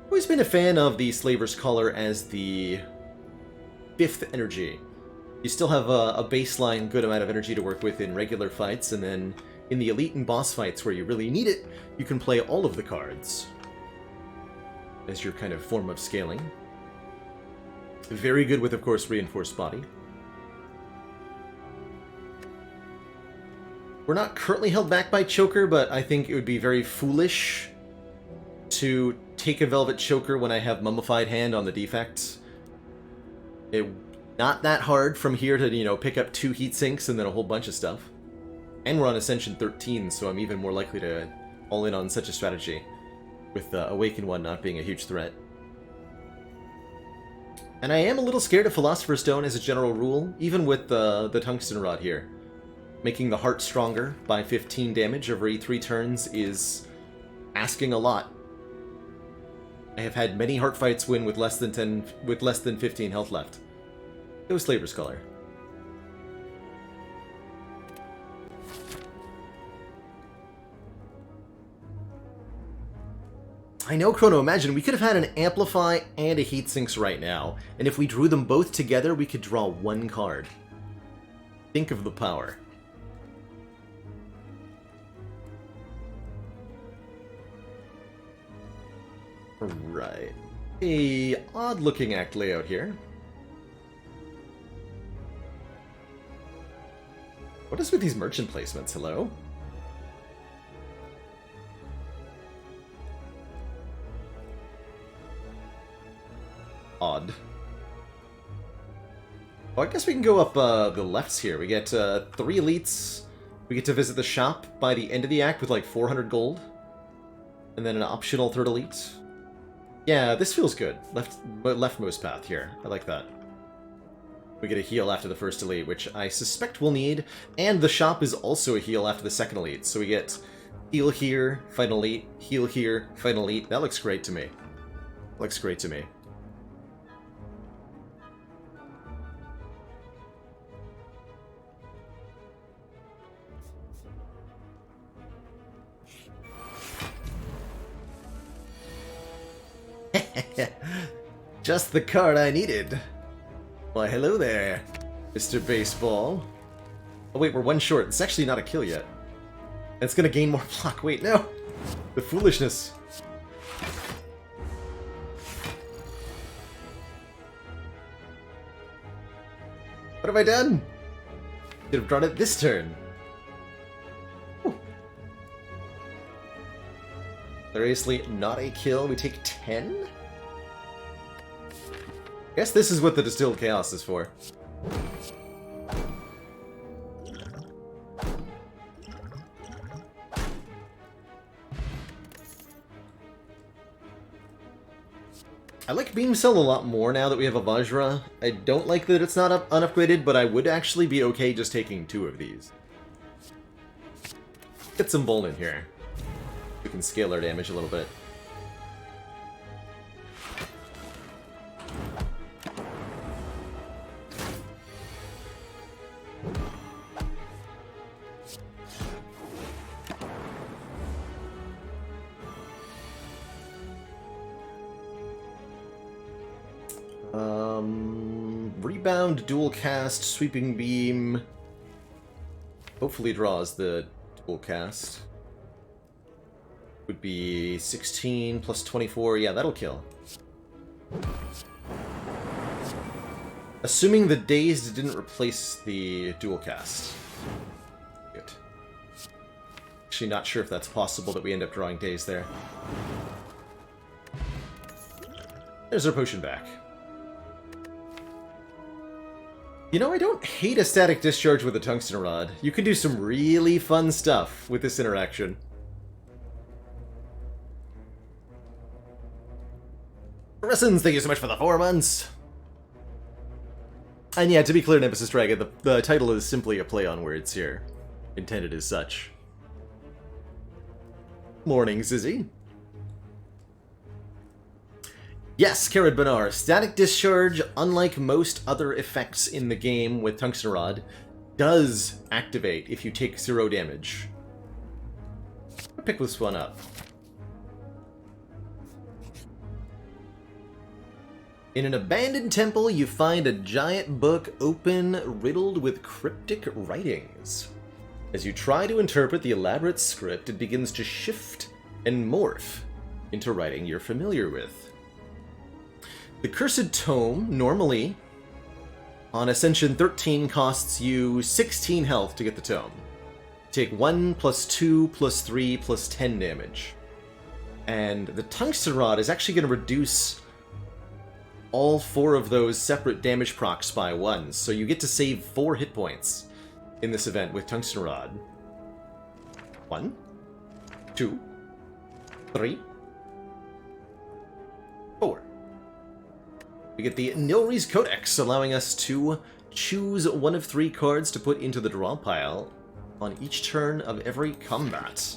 Always been a fan of the Slaver's Collar as the 5th energy. You still have a baseline good amount of energy to work with in regular fights, and then in the elite and boss fights where you really need it, you can play all of the cards as your kind of form of scaling. Very good with, of course, Reinforced Body. We're not currently held back by Choker, but I think it would be very foolish to take a Velvet Choker when I have Mummified Hand on the defect. Not that hard from here to, you know, pick up 2 heat sinks and then a whole bunch of stuff. And we're on Ascension 13, so I'm even more likely to all in on such a strategy, with Awakened One not being a huge threat. And I am a little scared of Philosopher's Stone as a general rule, even with the Tungsten Rod here. Making the heart stronger by 15 damage every 3 turns is asking a lot. I have had many heart fights win with less than 15 health left. Go Slaver's Collar. I know, Chrono, imagine, we could have had an Amplify and a Heatsinks right now, and if we drew them both together, we could draw 1 card. Think of the power. Right. A odd-looking act layout here. What is with these merchant placements, hello? Odd. Well, I guess we can go up the lefts here. We get 3 elites. We get to visit the shop by the end of the act with like 400 gold. And then an optional 3rd elite. Yeah, this feels good. Leftmost path here. I like that. We get a heal after the 1st elite, which I suspect we'll need. And the shop is also a heal after the 2nd elite. So we get heal here, fight elite, heal here, fight elite. That looks great to me. Looks great to me. Just the card I needed. Why, hello there, Mr. Baseball. Oh wait, we're 1 short. It's actually not a kill yet. It's gonna gain more block. Wait, no! The foolishness. What have I done? Should have drawn it this turn. Whew. Seriously, not a kill. We take 10? I guess this is what the Distilled Chaos is for. I like Beam Cell a lot more now that we have a Vajra. I don't like that it's not unupgraded, but I would actually be okay just taking 2 of these. Get some Bull in here. We can scale our damage a little bit. Rebound, dual cast, sweeping beam. Hopefully draws the dual cast. Would be 16 plus 24. Yeah, that'll kill. Assuming the Dazed didn't replace the dual cast. Good. Actually not sure if that's possible that we end up drawing Dazed there. There's our potion back. You know, I don't hate a static discharge with a tungsten rod. You can do some really fun stuff with this interaction. Ressens, thank you so much for the 4 months! And yeah, to be clear, Nemesis Dragon, the title is simply a play on words here. Intended as such. Morning, Zizzy. Yes, Carrot Banar. Static Discharge, unlike most other effects in the game with Tungsten Rod, does activate if you take 0 damage. I'll pick this one up. In an abandoned temple, you find a giant book open, riddled with cryptic writings. As you try to interpret the elaborate script, it begins to shift and morph into writing you're familiar with. The Cursed Tome, normally, on Ascension 13, costs you 16 health to get the tome. Take 1 plus 2 plus 3 plus 10 damage. And the Tungsten Rod is actually going to reduce all 4 of those separate damage procs by 1, so you get to save 4 hit points in this event with Tungsten Rod. 1, 2, 3, 4. We get the Nilri's Codex, allowing us to choose 1 of 3 cards to put into the draw pile on each turn of every combat.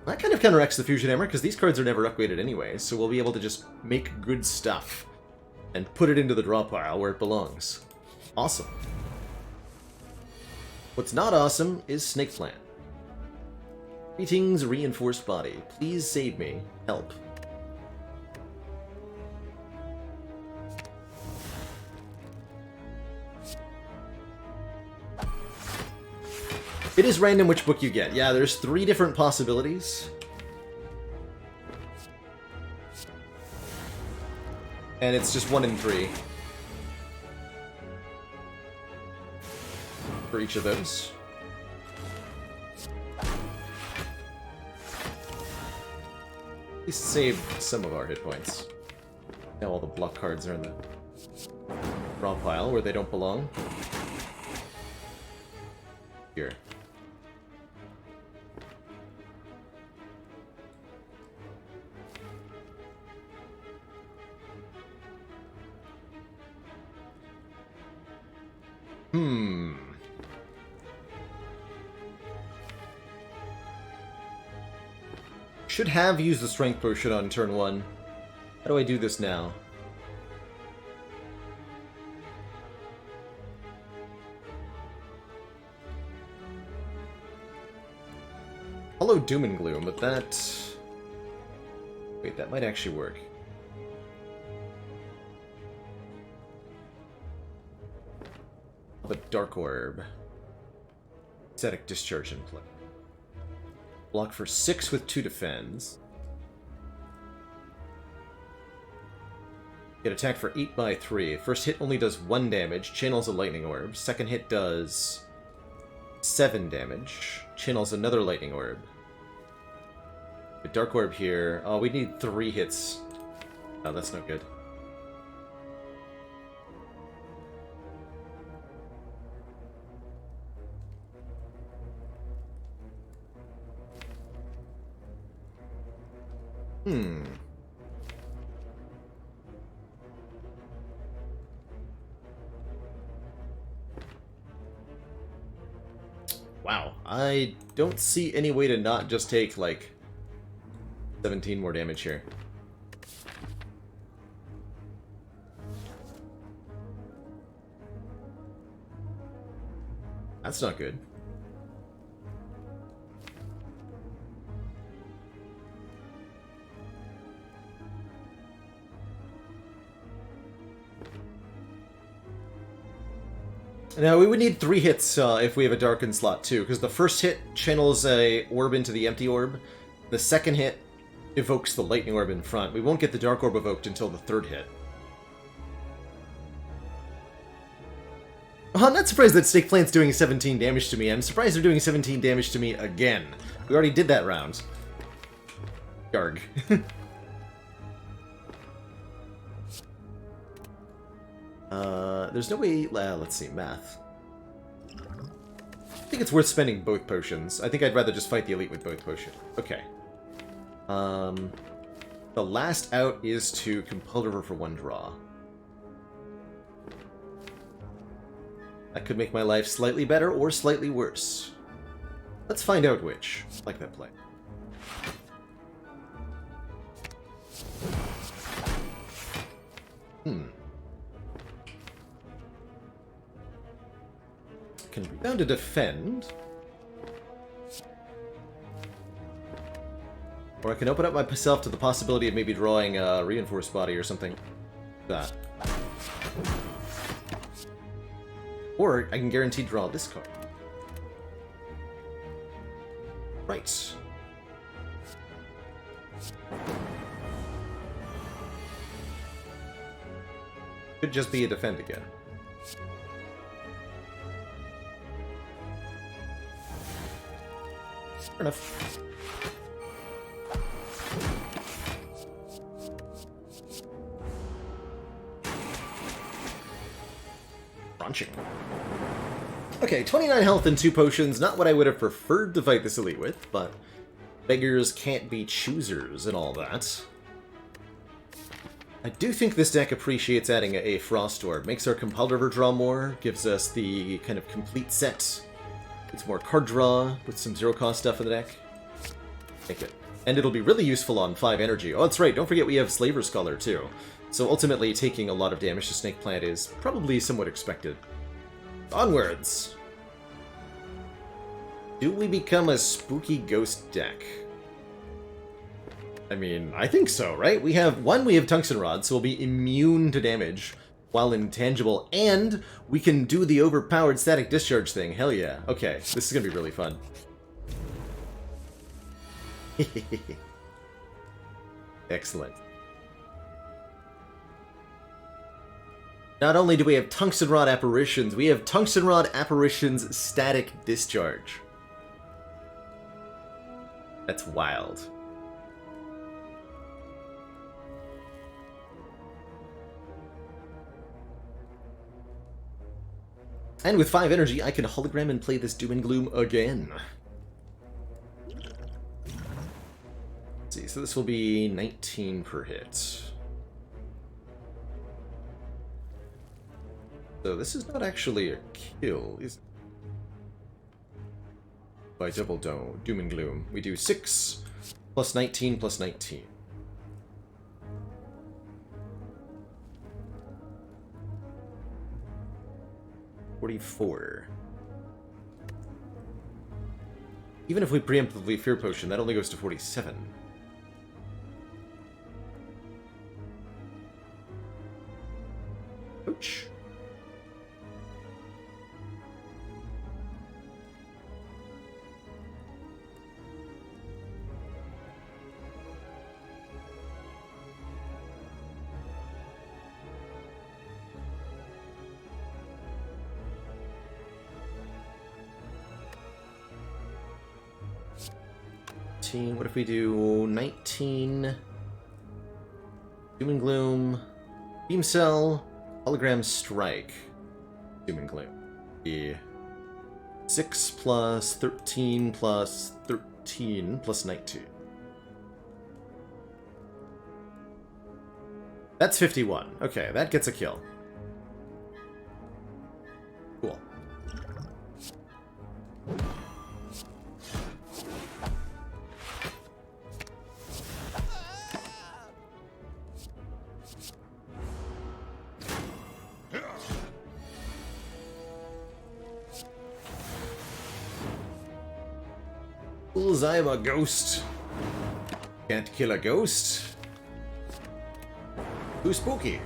That kind of counteracts the Fusion Hammer, because these cards are never upgraded anyway, so we'll be able to just make good stuff and put it into the draw pile where it belongs. Awesome. What's not awesome is Snake Plant. Greetings, Reinforced Body. Please save me. Help. It is random which book you get. Yeah, there's 3 different possibilities. And it's just 1 in 3. For each of those. At least save some of our hit points. Now all the block cards are in the draw pile where they don't belong. Here. Should have used the Strength Potion on turn 1. How do I do this now? Hello, Doom and Gloom, but that... Wait, that might actually work. The Dark Orb. Static Discharge in play. Block for 6 with 2 defends. Get attacked for 8 by 3. First hit only does 1 damage, channels a Lightning Orb. Second hit does 7 damage, channels another Lightning Orb. The Dark Orb here. Oh, we need 3 hits. Oh, that's no good. Wow, I don't see any way to not just take, like, 17 more damage here. That's not good. Now, we would need 3 hits if we have a Darkened slot, too, because the first hit channels a orb into the empty orb. The second hit evokes the Lightning Orb in front. We won't get the Dark Orb evoked until the 3rd hit. Well, I'm not surprised that Snake Plant's doing 17 damage to me. I'm surprised they're doing 17 damage to me again. We already did that round. Yarg. There's no way... let's see, math. I think it's worth spending both potions. I think I'd rather just fight the elite with both potions. Okay. The last out is to compel her for 1 draw. That could make my life slightly better or slightly worse. Let's find out which. I like that play. Can rebound to defend. Or I can open up myself to the possibility of maybe drawing a reinforced body or something. That. Or I can guarantee draw this card. Right. Could just be a defend again. Fair enough. Crunching. Okay, 29 health and 2 potions. Not what I would have preferred to fight this elite with, but beggars can't be choosers and all that. I do think this deck appreciates adding a Frost Orb. Makes our Compelled River draw more, gives us the kind of complete set. It's more card draw with some zero-cost stuff in the deck. Take it. And it'll be really useful on 5 energy. Oh, that's right, don't forget we have Slaver Scholar, too. So ultimately, taking a lot of damage to Snake Plant is probably somewhat expected. Onwards! Do we become a spooky ghost deck? I mean, I think so, right? We have Tungsten Rod, so we'll be immune to damage while intangible, and we can do the overpowered static discharge thing. Hell yeah. Okay, this is gonna be really fun. Excellent. Not only do we have Tungsten Rod Apparitions, we have Tungsten Rod Apparitions Static Discharge. That's wild. And with 5 energy, I can hologram and play this Doom and Gloom again. Let's see, so this will be 19 per hit. So this is not actually a kill, is it? By double Doom and Gloom. We do 6 plus 19 plus 19. $44. Even if we preemptively Fear Potion, that only goes to 47. Ouch. What if we do 19, Doom and Gloom, Beam Cell, Hologram Strike, Doom and Gloom. The 6 plus 13 plus 13 plus 19. That's 51. Okay, that gets a kill. Cool. I'm a ghost. Can't kill a ghost. Too spooky.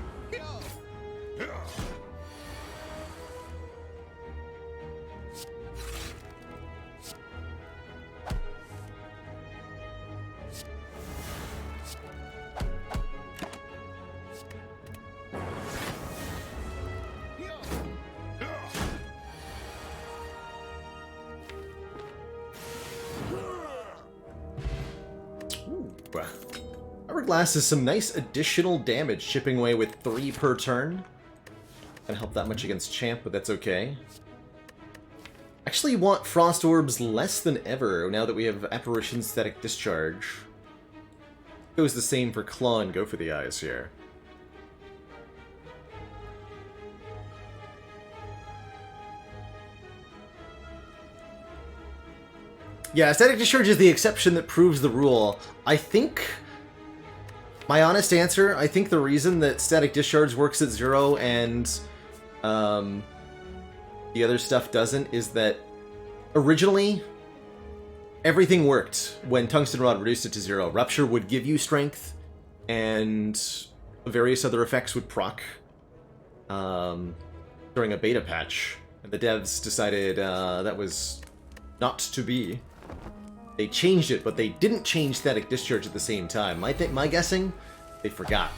Hourglass is some nice additional damage, chipping away with 3 per turn. Gonna help that much against Champ, but that's okay. Actually want Frost Orbs less than ever now that we have Apparition Static Discharge. Goes the same for Claw and Go for the Eyes here. Yeah, Static Discharge is the exception that proves the rule. I think My honest answer, I think the reason that Static Discharge works at 0 and the other stuff doesn't is that originally everything worked when Tungsten Rod reduced it to 0. Rupture would give you strength, and various other effects would proc during a beta patch. And the devs decided that was not to be. They changed it, but they didn't change Static Discharge at the same time. My guessing, they forgot.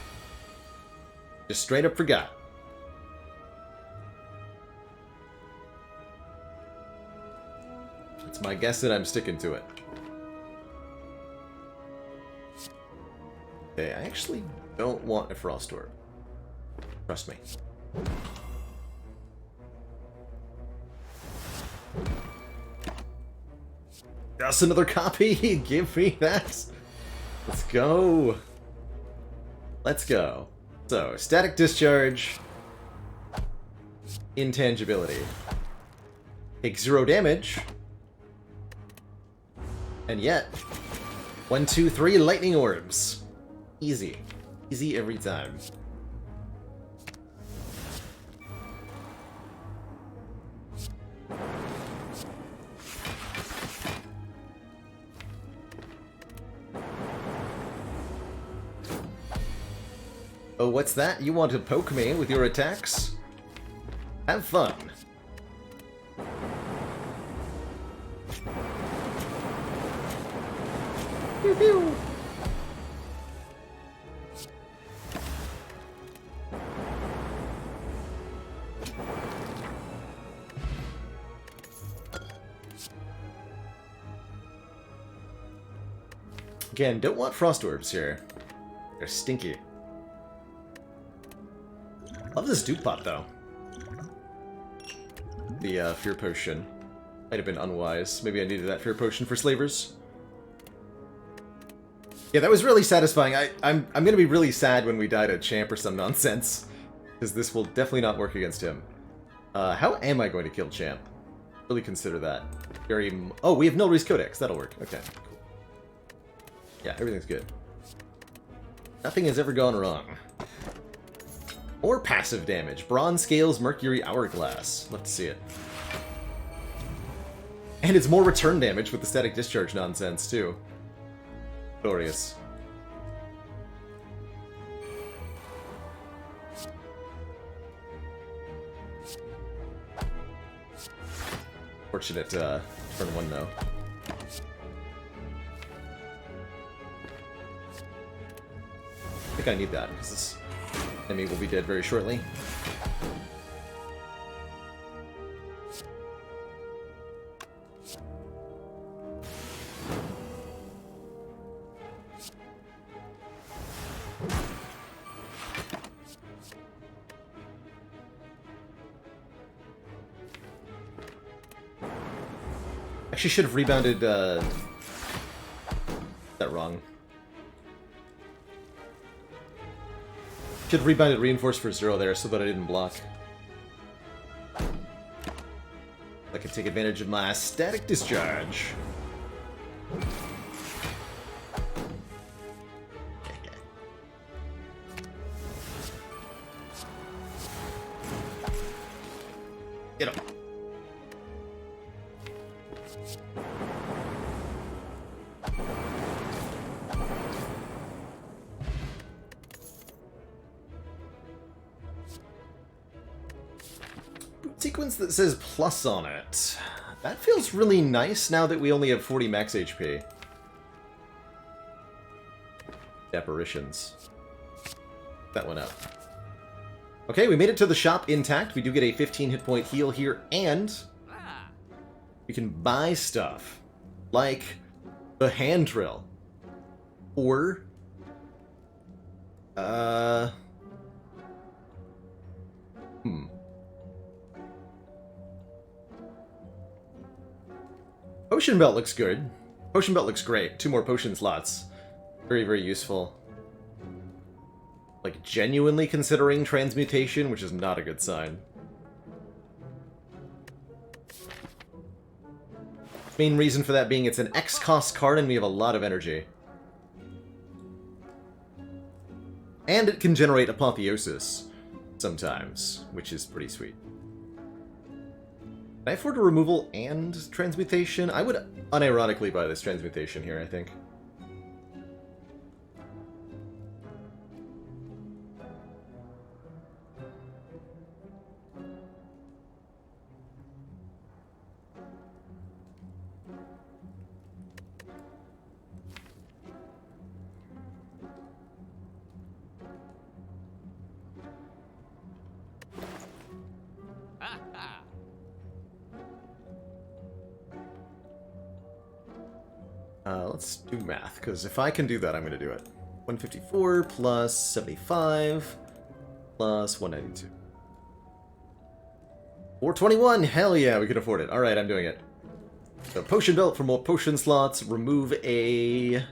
Just straight up forgot. It's my guess that I'm sticking to it. Okay, I actually don't want a Frost Orb. Trust me. Just another copy! Give me that! Let's go! Let's go. So, Static Discharge. Intangibility. Take 0 damage. And yet, 1, 2, 3 lightning orbs. Easy. Easy every time. Oh, what's that? You want to poke me with your attacks? Have fun. Pew pew. Again, don't want Frost Orbs here. They're stinky. Love this Duke Pot, though. The Fear Potion. Might have been unwise. Maybe I needed that Fear Potion for Slavers. Yeah, that was really satisfying. I'm gonna be really sad when we die to Champ or some nonsense. Because this will definitely not work against him. How am I going to kill Champ? Really consider that. Oh, we have Nilry's Codex. That'll work. Okay, cool. Yeah, everything's good. Nothing has ever gone wrong. Or passive damage. Bronze Scales, Mercury Hourglass. Love to see it. And it's more return damage with the Static Discharge nonsense, too. Glorious. Fortunate turn 1, though. I think I need that, because this enemy will be dead very shortly. Actually should have rebounded, that wrong. Should have rebounded Reinforced for 0 there so that I didn't block. I can take advantage of my Static Discharge. Get him. Sequence that says plus on it. That feels really nice now that we only have 40 max HP. Apparitions. That one up. Okay, we made it to the shop intact. We do get a 15 hit point heal here, and we can buy stuff like the hand drill. Or Potion Belt looks good. Potion Belt looks great. 2 more potion slots. Very, very useful. Like, genuinely considering transmutation, which is not a good sign. Main reason for that being it's an X-cost card and we have a lot of energy. And it can generate Apotheosis sometimes, which is pretty sweet. Can I afford a removal and transmutation? I would unironically buy this transmutation here, I think. Let's do math, because if I can do that, I'm going to do it. 154 plus 75 plus 192. 421! Hell yeah, we can afford it. Alright, I'm doing it. So, potion belt for more potion slots. Remove a...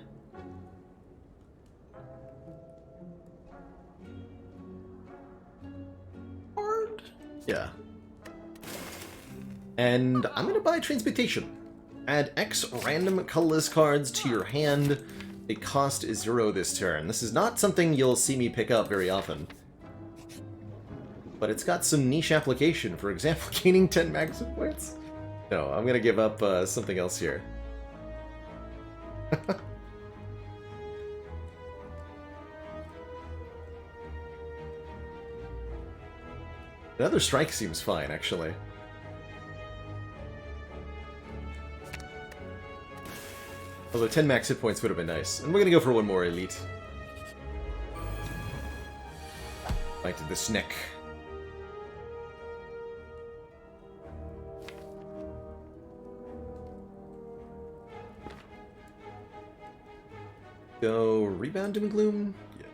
card? Yeah. And I'm going to buy transmutation. Add X random colorless cards to your hand. The cost is 0 this turn. This is not something you'll see me pick up very often. But it's got some niche application. For example, gaining 10 max hit points. No, I'm gonna give up something else here. Another strike seems fine, actually. Although 10 max hit points would have been nice. And we're gonna go for one more elite. Bite to the sneck. Go Rebound and Gloom? Yeah.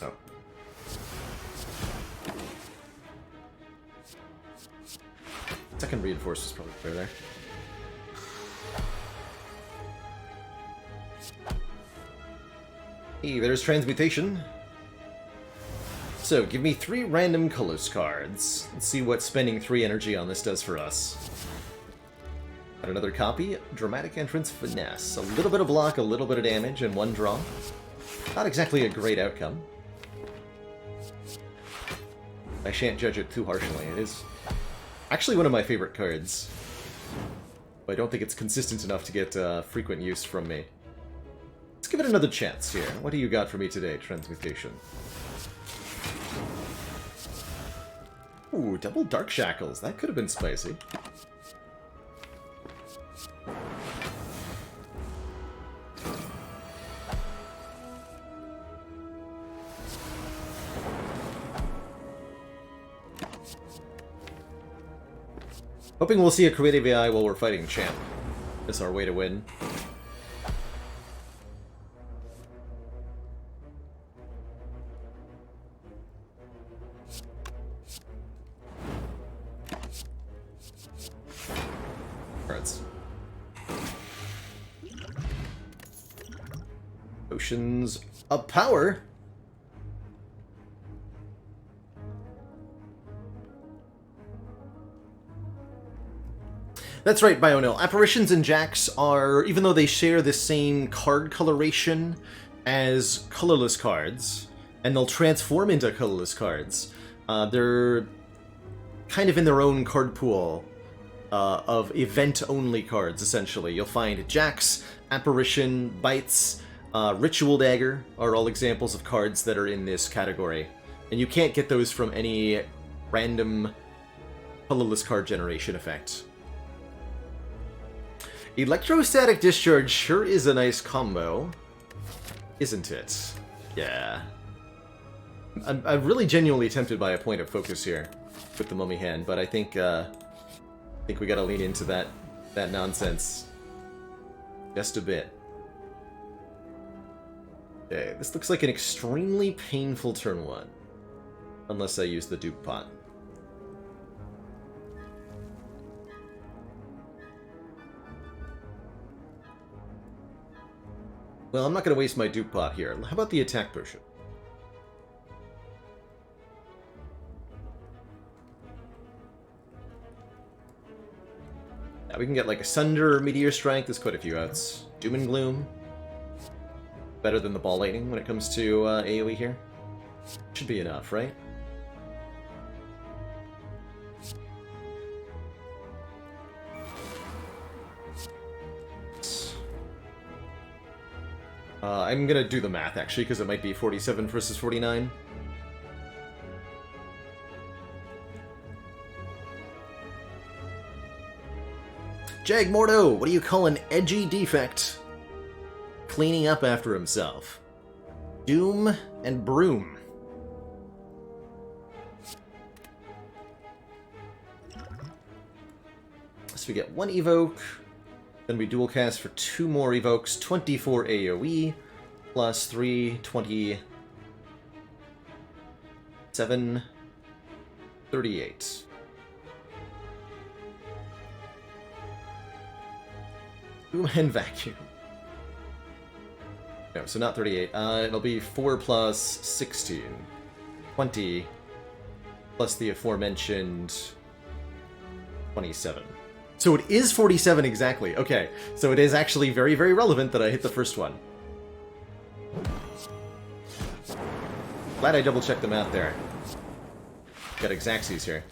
Oh. Second reinforce is probably clear there. Hey, there's transmutation. So, give me 3 random colors cards. Let's see what spending 3 energy on this does for us. Got another copy. Dramatic Entrance Finesse. A little bit of block, a little bit of damage, and 1 draw. Not exactly a great outcome. I shan't judge it too harshly. It is actually one of my favorite cards. But I don't think it's consistent enough to get frequent use from me. Let's give it another chance here. What do you got for me today, Transmutation? Ooh, double Dark Shackles. That could have been spicy. Hoping we'll see a creative AI while we're fighting Champ. That's our way to win. Cards. Potions of Power. That's right, Bionil. Apparitions and Jacks are, even though they share the same card coloration as colorless cards, and they'll transform into colorless cards, they're kind of in their own card pool of event-only cards, essentially. You'll find Jacks, Apparition, Bites, Ritual Dagger are all examples of cards that are in this category. And you can't get those from any random colorless card generation effect. Electrostatic Discharge sure is a nice combo, isn't it? Yeah. I'm really genuinely tempted by a point of focus here with the Mummy hand, but I think we gotta lean into that nonsense just a bit. Okay, this looks like an extremely painful turn 1, unless I use the dupe pot. Well, I'm not going to waste my dupe pot here. How about the attack potion? Yeah, we can get like a Sunder, Meteor Strike. There's quite a few outs. Doom and Gloom. Better than the Ball Lightning when it comes to AoE here. Should be enough, right? I'm gonna do the math, actually, because it might be 47 versus 49. Jagmordo, what do you call an edgy defect? Cleaning up after himself. Doom and Broom. So we get 1 evoke, then we dual cast for 2 more evokes, 24 AoE, plus 3, 27, 38. Boom and Vacuum. No, so not 38. It'll be 4 plus 16. 20, plus the aforementioned 27. So it is 47 exactly. Okay, so it is actually very, very relevant that I hit the first one. Glad I double-checked the math there. Got Xaxes here.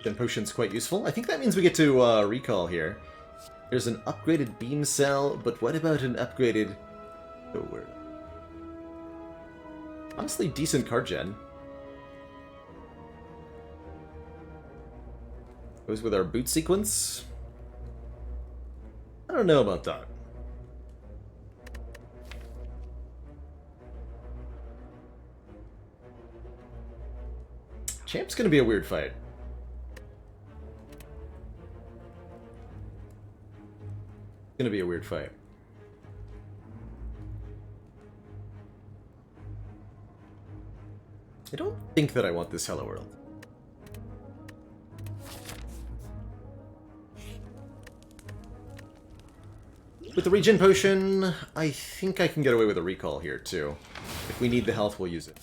Gen Potion's quite useful. I think that means we get to recall here. There's an upgraded beam cell, but what about an upgraded... Oh, where? Honestly, decent card gen. Goes with our boot sequence. I don't know about that. Champ's gonna be a weird fight. Gonna be a weird fight. I don't think that I want this Hello World. With the regen potion, I think I can get away with a recall here too. If we need the health, we'll use it.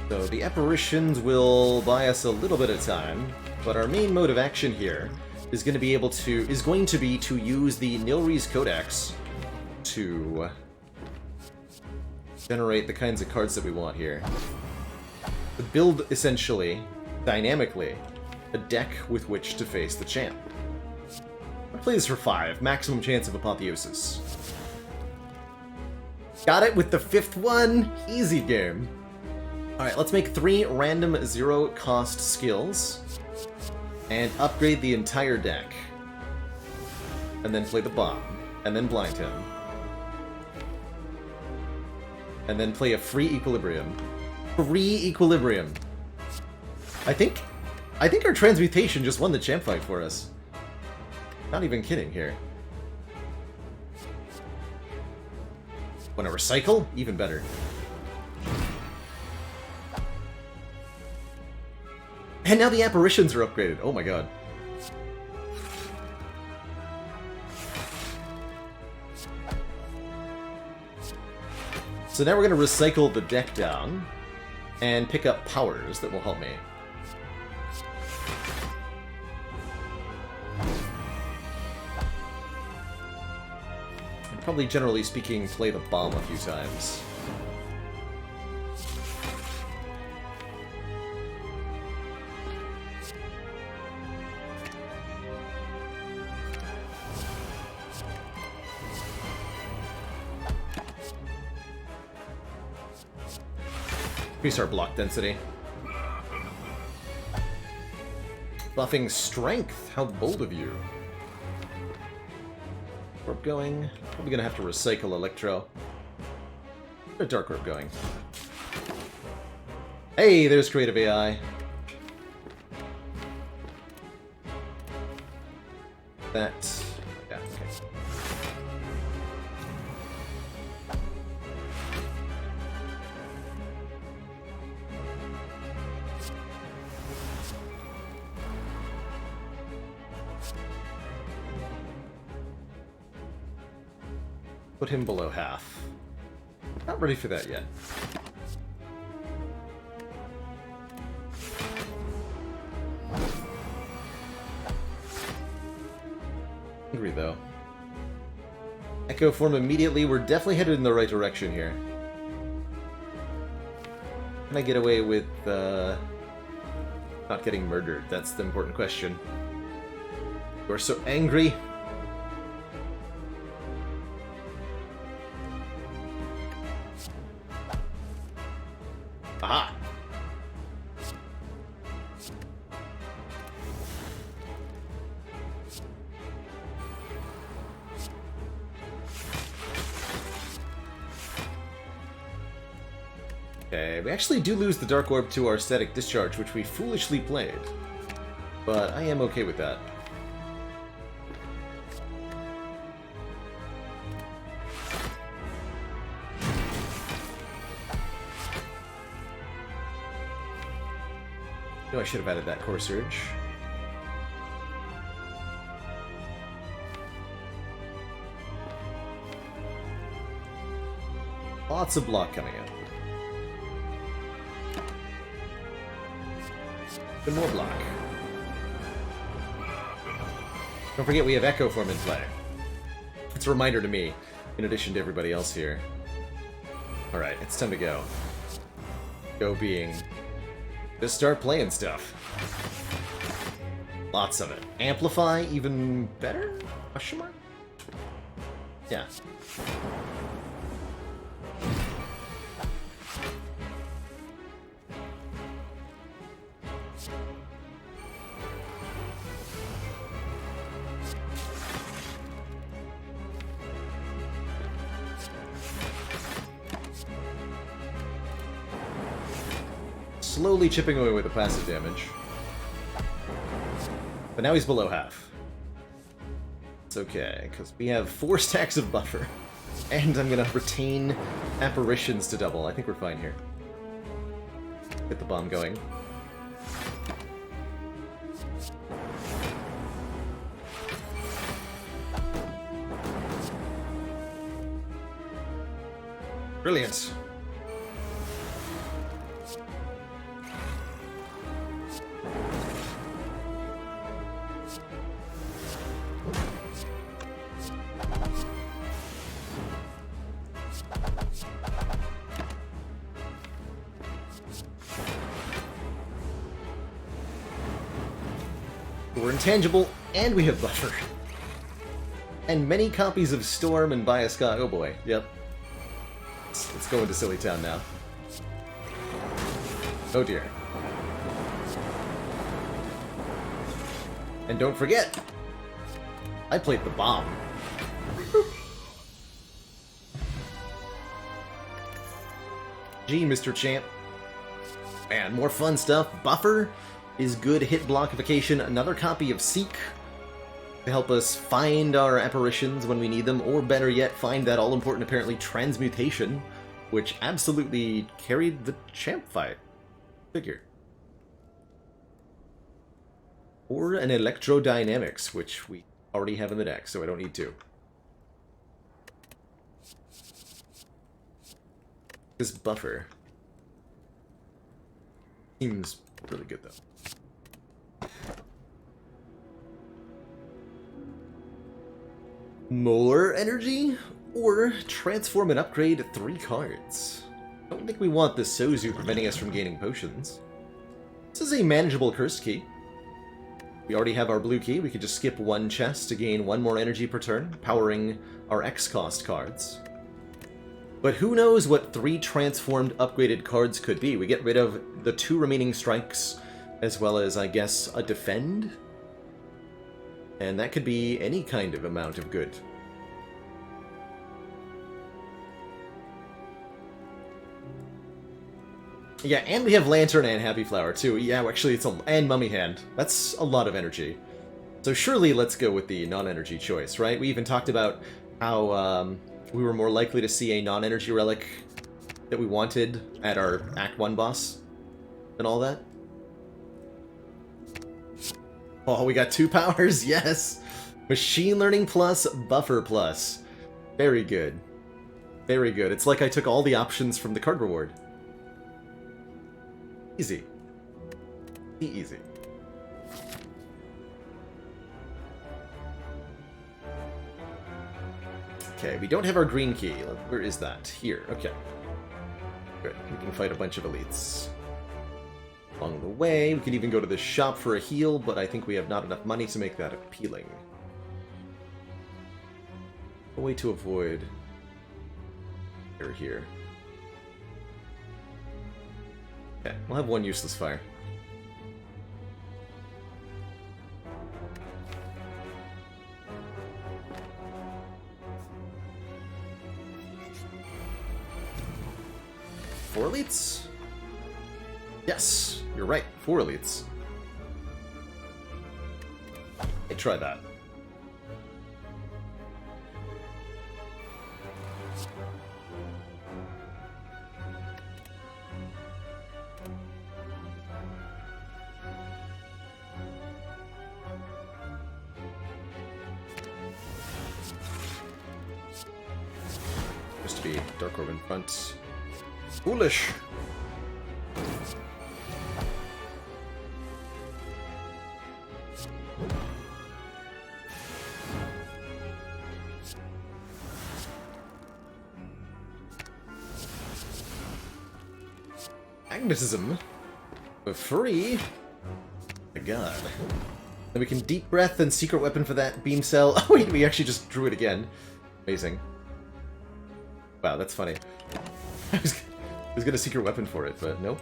So the apparitions will buy us a little bit of time. But our main mode of action here is going to be to use the Nilri's Codex to generate the kinds of cards that we want here. To build, essentially, dynamically, a deck with which to face the champ. I'll play this for 5, maximum chance of apotheosis. Got it with the 5th one! Easy game. Alright, let's make 3 random 0-cost skills. And upgrade the entire deck. And then play the bomb. And then blind him. And then play a free Equilibrium. Free Equilibrium! I think our transmutation just won the champ fight for us. Not even kidding here. Wanna recycle? Even better. And now the apparitions are upgraded. Oh my god. So now we're going to recycle the deck down and pick up powers that will help me. And probably, generally speaking, play the bomb a few times. Increase our block density. Buffing strength. How bold of you. Orb going. Probably gonna have to recycle Electro. Where's Dark Orb going? Hey, there's creative AI. That. Yeah, okay. Put him below half. Not ready for that yet. Hungry though. Echo form immediately. We're definitely headed in the right direction here. Can I get away with not getting murdered? That's the important question. We're so angry. Aha! Okay, we actually do lose the Dark Orb to our Static Discharge, which we foolishly played. But I am okay with that. I should have added that Core Surge. Lots of block coming in. And more block. Don't forget we have Echo Form in play. It's a reminder to me, in addition to everybody else here. Alright, it's time to go. Go being... just start playing stuff. Lots of it. Amplify, even better? Question mark? Yeah. Slowly chipping away with the passive damage. But now he's below half. It's okay, because we have 4 stacks of buffer. And I'm going to retain apparitions to double. I think we're fine here. Get the bomb going. Brilliant. We're intangible, and we have buffer. And many copies of Storm and Bioscott. Oh boy, yep. Let's go into Silly Town now. Oh dear. And don't forget, I played the bomb. Gee, Mr. Champ. Man, more fun stuff. Buffer is good hit blockification. Another copy of Seek to help us find our apparitions when we need them, or better yet, find that all-important, apparently, transmutation, which absolutely carried the champ fight. Figure. Or an electrodynamics, which we already have in the deck, so I don't need to. This buffer seems really good, though. More energy? Or transform and upgrade 3 cards. I don't think we want the Sozu preventing us from gaining potions. This is a manageable curse key. We already have our blue key. We could just skip 1 chest to gain 1 more energy per turn, powering our X-cost cards. But who knows what 3 transformed upgraded cards could be. We get rid of the 2 remaining strikes, as well as, I guess, a defend? And that could be any kind of amount of good. Yeah, and we have Lantern and Happy Flower, too. Yeah, actually, and Mummy Hand. That's a lot of energy. So surely let's go with the non-energy choice, right? We even talked about how we were more likely to see a non-energy relic that we wanted at our Act 1 boss and all that. Oh, we got 2 powers, yes! Machine Learning plus, Buffer plus. Very good. Very good. It's like I took all the options from the card reward. Easy. Easy. Okay, we don't have our green key. Where is that? Here. Okay. Good. We can fight a bunch of elites. Along the way, we can even go to the shop for a heal, but I think we have not enough money to make that appealing. A way to avoid... here. Okay, we'll have one useless fire. Four elites? Yes, you're right. 4 elites. Hey, try that. Used to be Dark Orb in front. Foolish! Magnetism for free. My God. Then we can deep breath and secret weapon for that beam cell. Oh wait, we actually just drew it again. Amazing. Wow, that's funny. I was gonna secret weapon for it, but nope.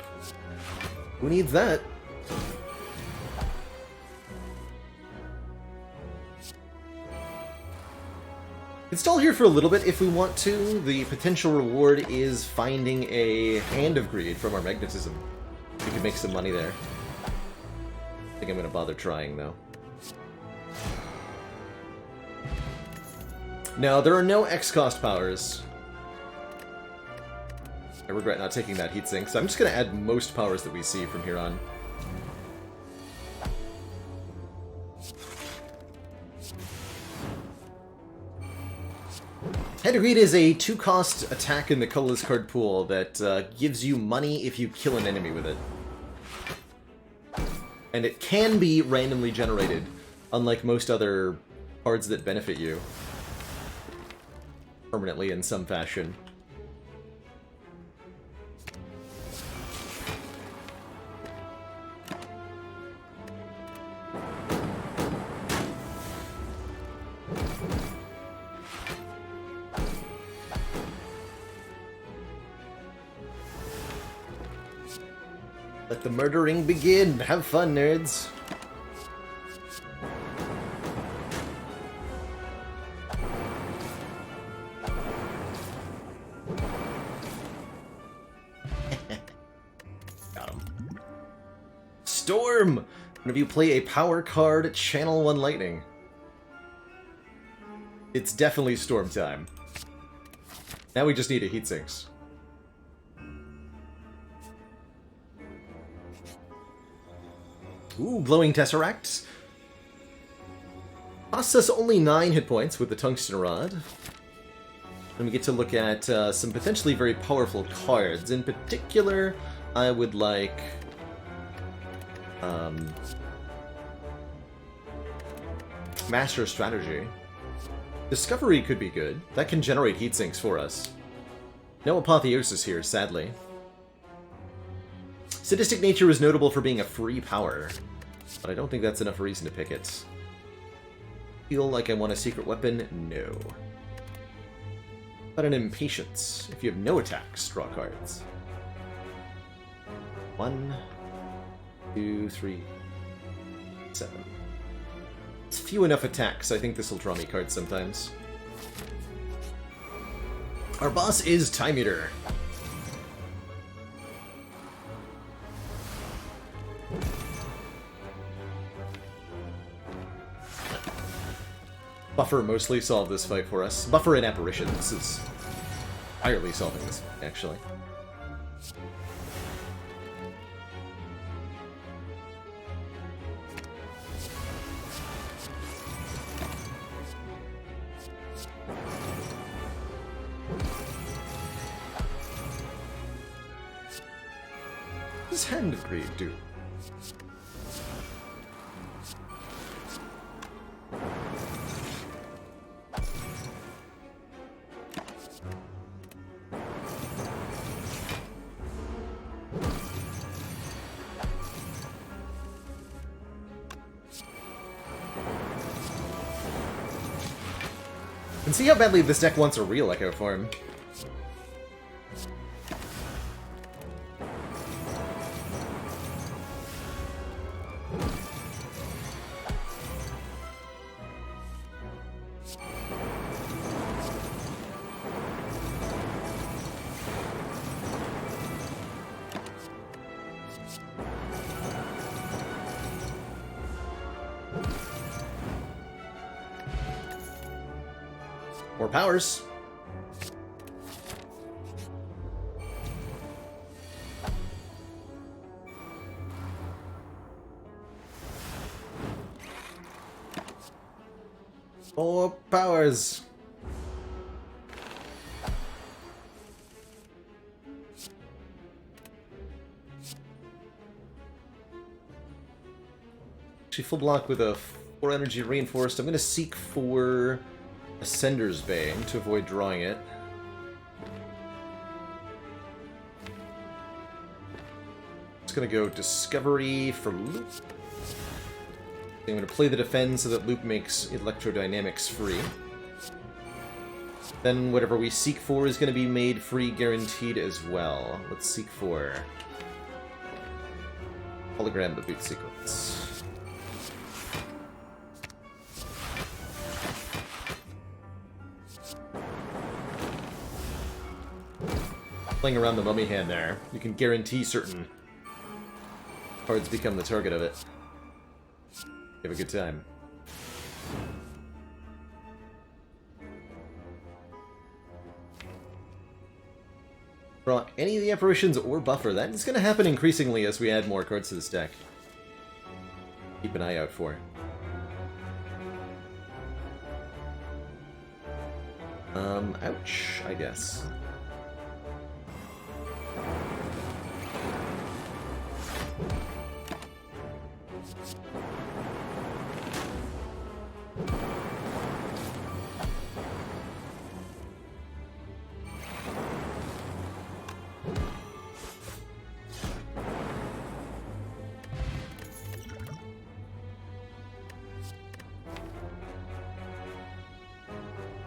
Who needs that? It's still here for a little bit if we want to. The potential reward is finding a Hand of Greed from our magnetism. We could make some money there. I think I'm gonna bother trying, though. No, there are no X-cost powers. I regret not taking that heatsink, so I'm just gonna add most powers that we see from here on. Hand of Greed is a 2-cost attack in the colorless card pool that gives you money if you kill an enemy with it. And it can be randomly generated, unlike most other cards that benefit you permanently in some fashion. Let the murdering begin! Have fun, nerds! Got him. Storm! Whenever you play a power card, channel 1 lightning. It's definitely storm time. Now we just need a heatsinks. Ooh, glowing tesseracts. Costs us only 9 hit points with the tungsten rod. And we get to look at some potentially very powerful cards. In particular, I would like... Master of Strategy. Discovery could be good. That can generate heatsinks for us. No Apotheosis here, sadly. Sadistic Nature is notable for being a free power, but I don't think that's enough reason to pick it. Feel like I want a secret weapon? No. But an Impatience. If you have no attacks, draw cards. 1, 2, 3, 7. It's few enough attacks. I think this will draw me cards sometimes. Our boss is Time Eater. Buffer mostly solved this fight for us. Buffer and Apparitions is entirely solving this fight, actually. What does Hand Breed do? And see how badly this deck wants a real Echo form. More powers. More powers. Actually, full block with a 4 energy reinforced. I'm going to seek for Ascender's Bane to avoid drawing it. Just gonna go Discovery for Loop. I'm gonna play the Defend so that Loop makes Electrodynamics free. Then whatever we seek for is gonna be made free guaranteed as well. Let's seek for Hologram the Boot Sequence. Playing around the mummy hand there, you can guarantee certain cards become the target of it. Have a good time. Draw any of the apparitions or buffer. That is going to happen increasingly as we add more cards to this deck. Keep an eye out for. Ouch, I guess.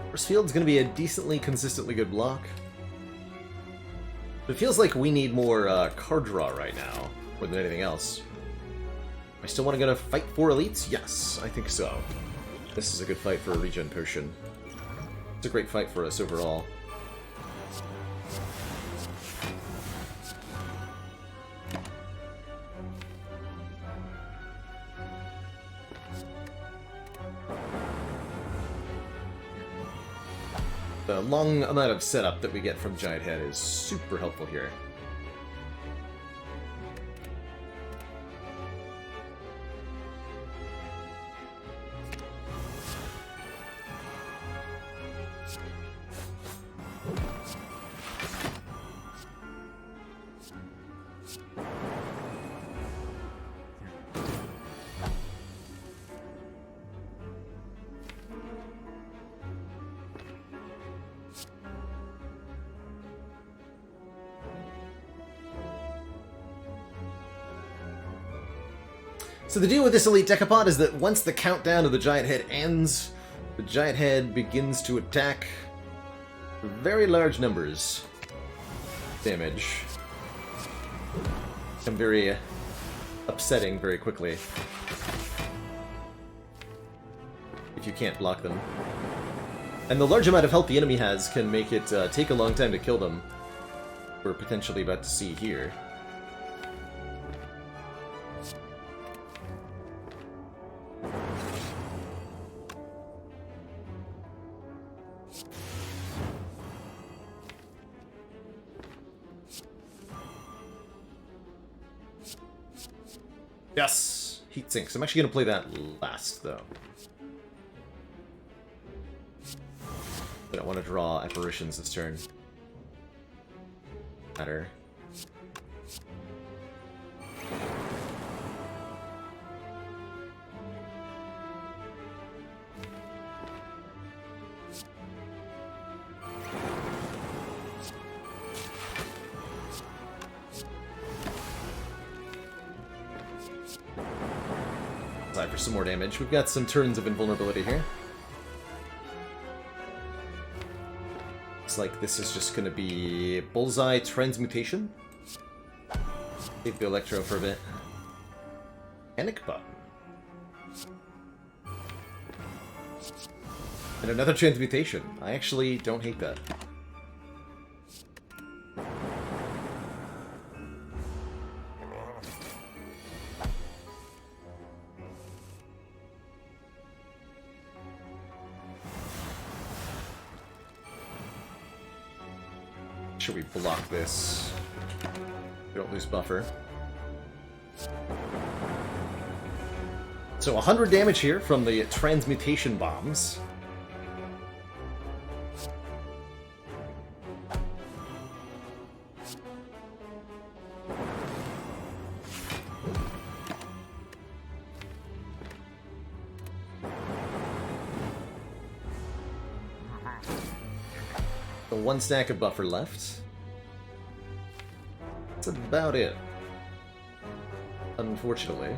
Force Field's going to be a decently, consistently good block. But it feels like we need more card draw right now, more than anything else. I still want to go to fight for elites? Yes, I think so. This is a good fight for a regen potion. It's a great fight for us overall. The long amount of setup that we get from Giant Head is super helpful here. So the deal with this Elite Decapod is that once the countdown of the Giant Head ends, the Giant Head begins to attack very large numbers. Damage. Become very upsetting very quickly. If you can't block them. And the large amount of health the enemy has can make it take a long time to kill them. We're potentially about to see here. Yes! Heat sinks. I'm actually going to play that last, though. I don't want to draw apparitions this turn. Matter. for some more damage. We've got some turns of invulnerability here. Looks like this is just going to be Bullseye Transmutation. Save the Electro for a bit. Panic Button. And another Transmutation. I actually don't hate that. Should we block this? We don't lose buffer. So 100 damage here from the transmutation bombs. So one stack of buffer left. That's about it. Unfortunately.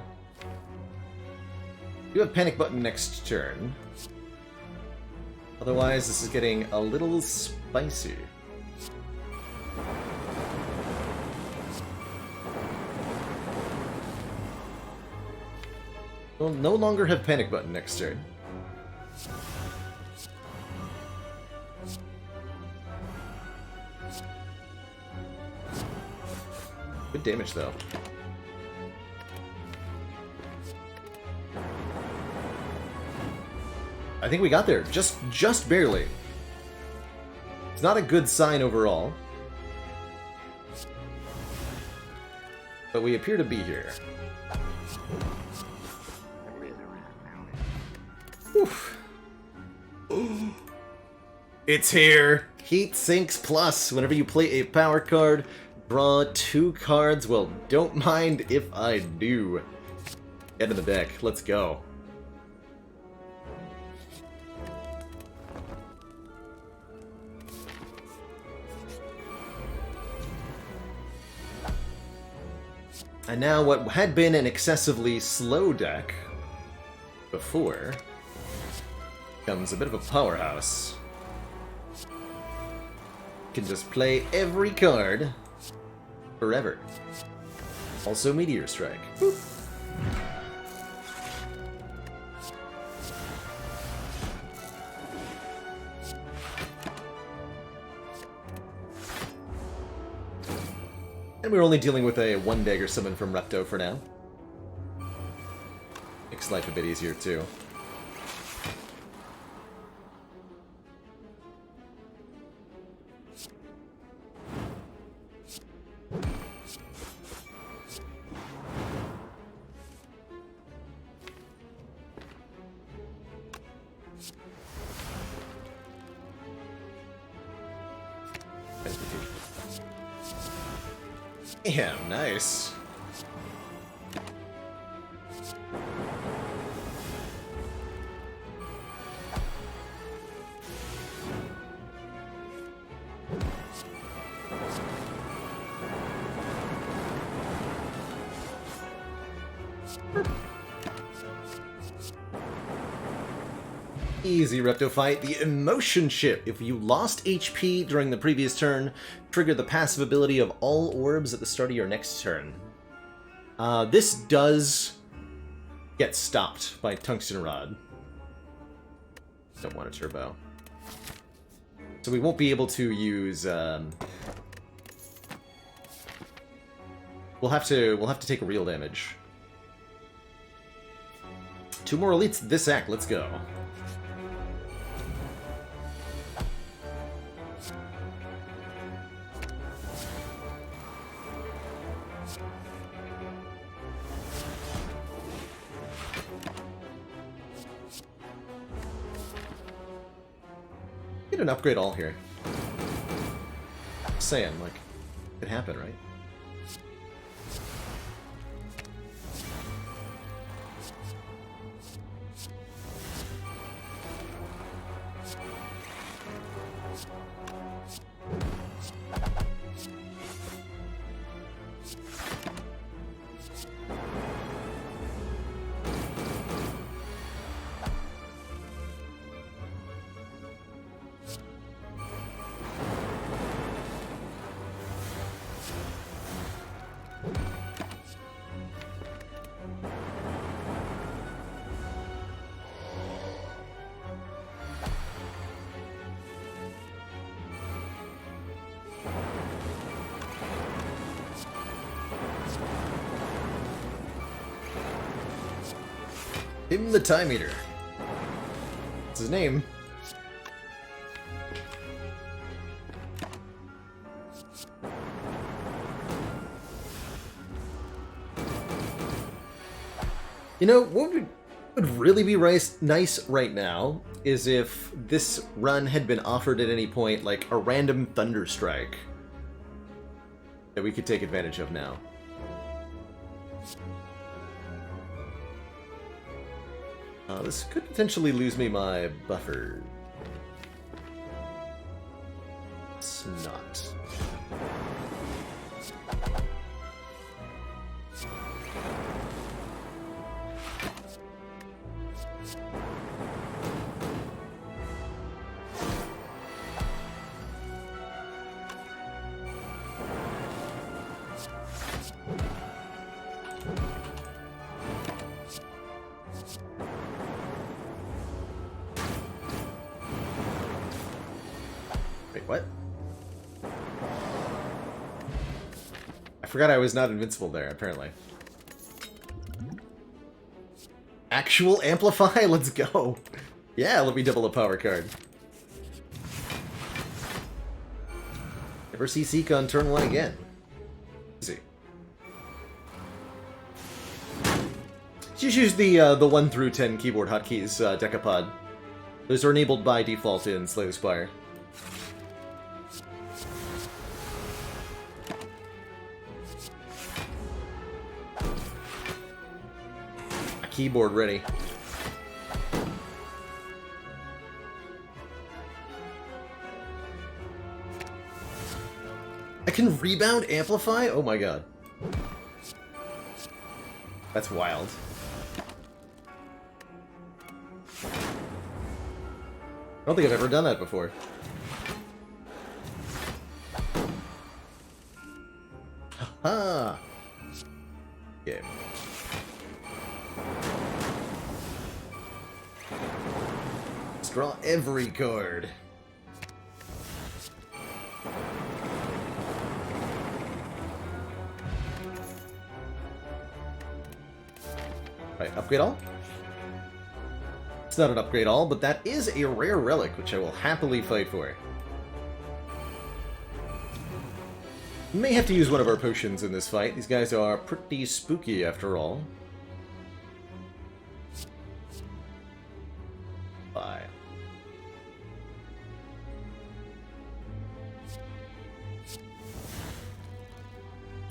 You have Panic Button next turn. Otherwise, this is getting a little spicy. We'll no longer have Panic Button next turn. Good damage, though. I think we got there, just barely. It's not a good sign overall. But we appear to be here. Oof. It's here! Heat Sinks Plus. Whenever you play a power card, draw 2 cards. Well, don't mind if I do. Get in the deck. Let's go. And now what had been an excessively slow deck before becomes a bit of a powerhouse. Can just play every card forever. Also Meteor Strike. Boop. And we're only dealing with a 1-dagger summon from Repto for now. Makes life a bit easier too. Yeah, nice. Easy Repto fight. The Emotion Chip. If you lost HP during the previous turn, trigger the passive ability of all orbs at the start of your next turn. This does get stopped by Tungsten Rod. Don't want a turbo. So we won't be able to use. We'll have to take real damage. 2 more elites this act. Let's go. Get an upgrade all here. Just saying, like, it could happen, right? Him the Time Eater. That's his name. You know, what would really be nice right now is if this run had been offered at any point, like, a random Thunder Strike that we could take advantage of now. This could potentially lose me my buffer. It's not. Wait, what? I forgot I was not invincible there, apparently. Actual Amplify? Let's go! Yeah, let me double a power card. Never see Seek on turn 1 again. Easy. Just use the 1 through 10 keyboard hotkeys, Decapod. Those are enabled by default in Slay the Spire. Keyboard ready. I can rebound Amplify? Oh my god. That's wild. I don't think I've ever done that before. Haha! Yeah. Draw every card. Right, upgrade all? It's not an upgrade all, but that is a rare relic, which I will happily fight for. May have to use one of our potions in this fight. These guys are pretty spooky after all. Bye.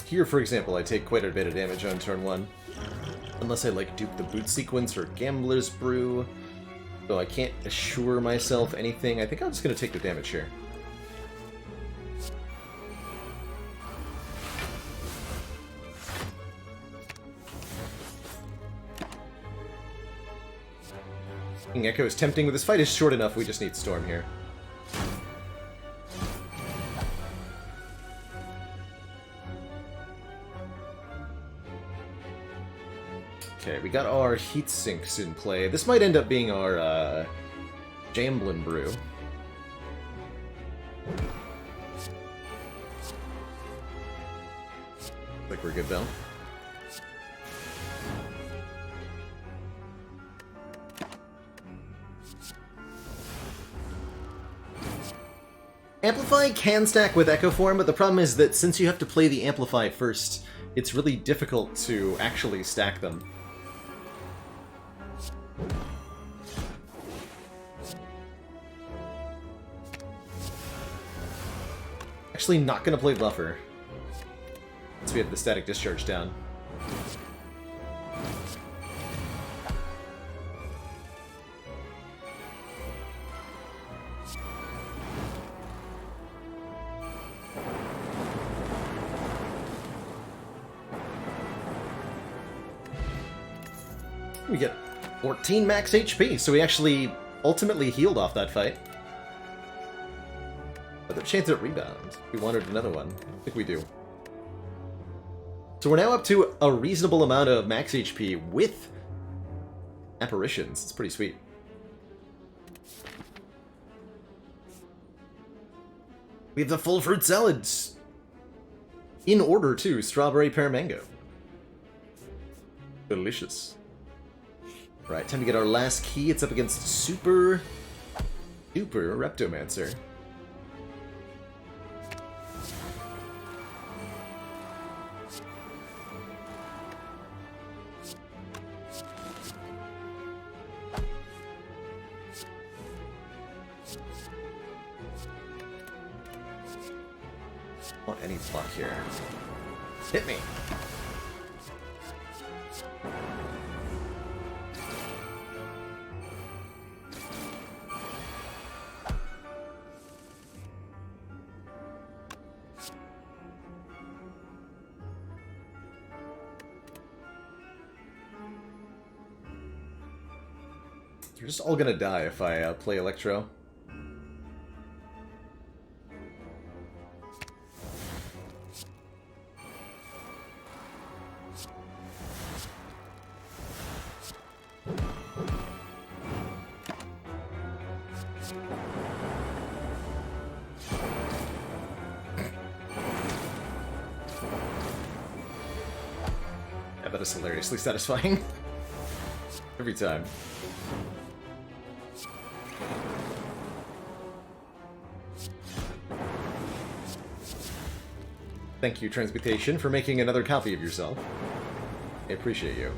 Here, for example, I take quite a bit of damage on turn 1. Unless I, like, dupe the boot sequence or Gambler's Brew. So I can't assure myself anything. I think I'm just going to take the damage here. King Echo is tempting, but this fight is short enough, we just need Storm here. Okay, we got our heat sinks in play. This might end up being our Jamblin' Brew. Like we're good though. Amplify can stack with Echo Form, but the problem is that since you have to play the Amplify first, it's really difficult to actually stack them. Actually not gonna play Buffer. Once we have the Static Discharge down. We get 14 max HP, so we actually ultimately healed off that fight. But the chance at rebound. We wanted another one. I think we do. So we're now up to a reasonable amount of max HP with apparitions. It's pretty sweet. We have the full fruit salads. In order, too. Strawberry, pear, mango. Delicious. Right, time to get our last key. It's up against Super Reptomancer. I want any block here. Hit me! You're just all gonna die if I play Electro. Yeah, that is hilariously satisfying. Every time. Thank you, Transmutation, for making another copy of yourself. I appreciate you.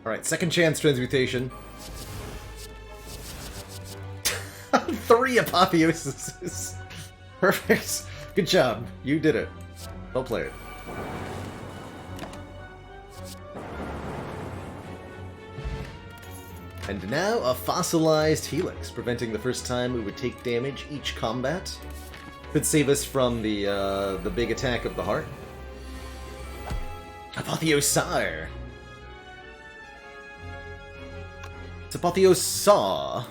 Alright, second chance Transmutation. 3 apotheoses. Perfect. Good job. You did it. Well played. And now a fossilized helix, preventing the first time we would take damage each combat. Could save us from the big attack of the heart. Apotheosire. It's Apotheosaw.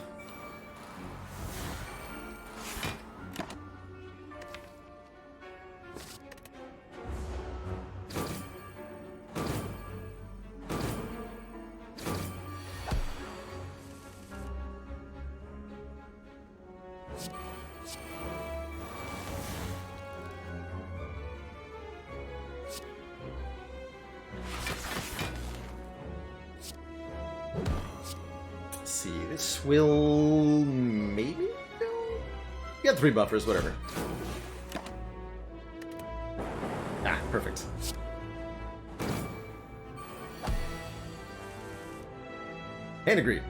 See, this will maybe go? You got 3 buffers, whatever. Ah, perfect. And agreed.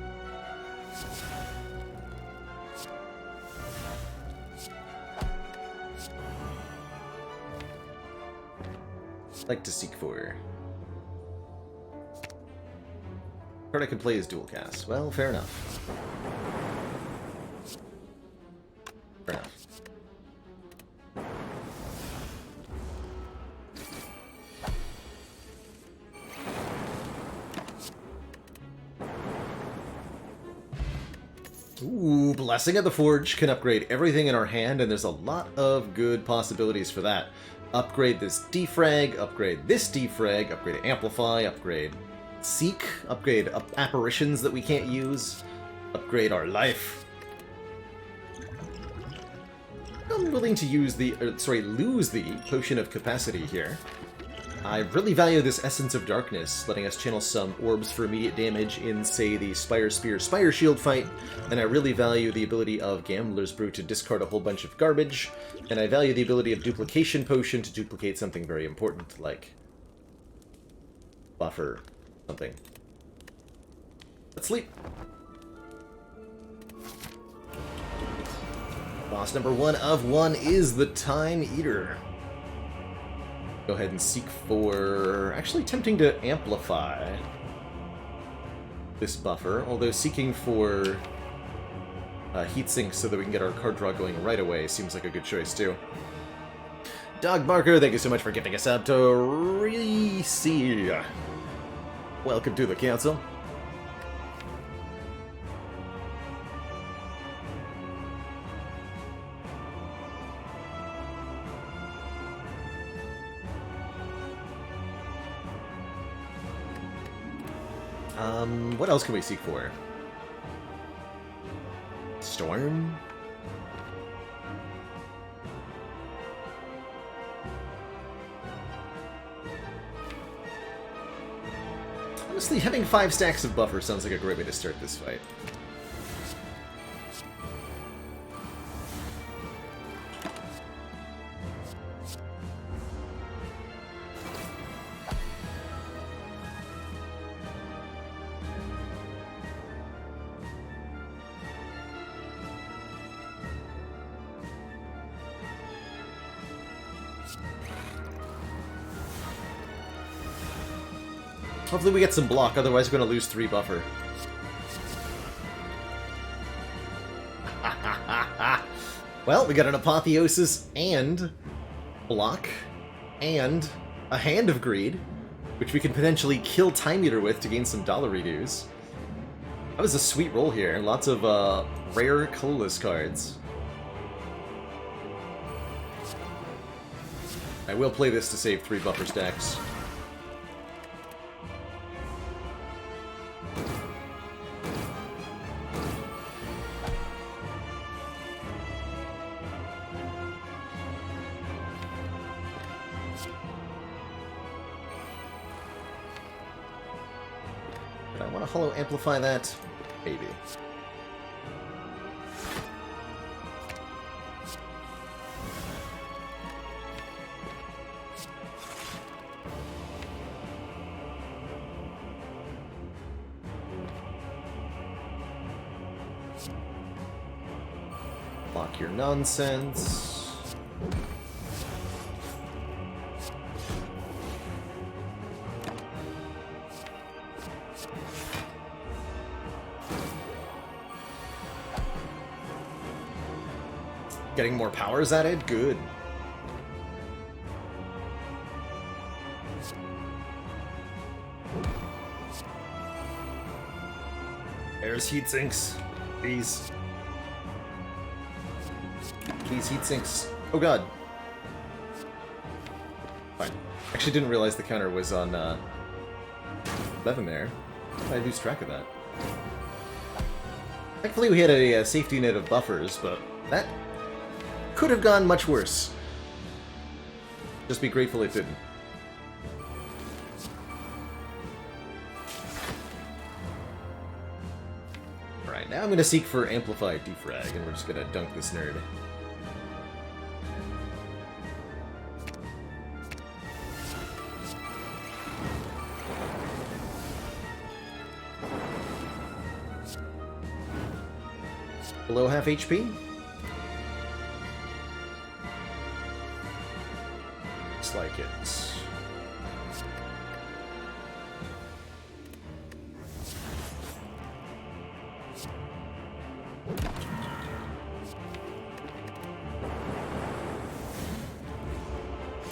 Like to seek for. Card I can play is dual cast. Well, fair enough. Fair enough. Ooh, Blessing of the Forge can upgrade everything in our hand, and there's a lot of good possibilities for that. Upgrade this defrag, upgrade this defrag, upgrade Amplify, upgrade Seek, upgrade apparitions that we can't use, upgrade our life. I'm willing to use the, lose the Potion of Capacity here. I really value this Essence of Darkness, letting us channel some orbs for immediate damage in, say, the Spire Spear, Spire Shield fight, and I really value the ability of Gambler's Brew to discard a whole bunch of garbage, and I value the ability of Duplication Potion to duplicate something very important, like buffer something. Let's sleep. Boss number 1 of 1 is the Time Eater. Go ahead and seek for... Actually tempting to amplify this buffer, although seeking for heat sinks so that we can get our card draw going right away seems like a good choice too. Dog Barker, thank you so much for giving us up to Reese. Welcome to the council. What else can we seek for? Storm? Honestly, having 5 stacks of buffer sounds like a great way to start this fight. Hopefully we get some block, otherwise we're going to lose 3 buffer. Well, we got an Apotheosis and block and a Hand of Greed, which we can potentially kill Time Eater with to gain some dollar reduce. That was a sweet roll here. Lots of rare, colorless cards. I will play this to save 3 buffer stacks. I want to hollow amplify that? Maybe. Block your nonsense. Getting more powers added? Good. There's heat sinks. Please. Please, heat sinks. Oh god. Fine. Actually didn't realize the counter was on 11 there. How did I lose track of that? Thankfully we had a safety net of buffers, but that could have gone much worse. Just be grateful it didn't. Alright, now I'm going to seek for Amplified Defrag, and we're just going to dunk this nerd. Below half HP? Looks like it.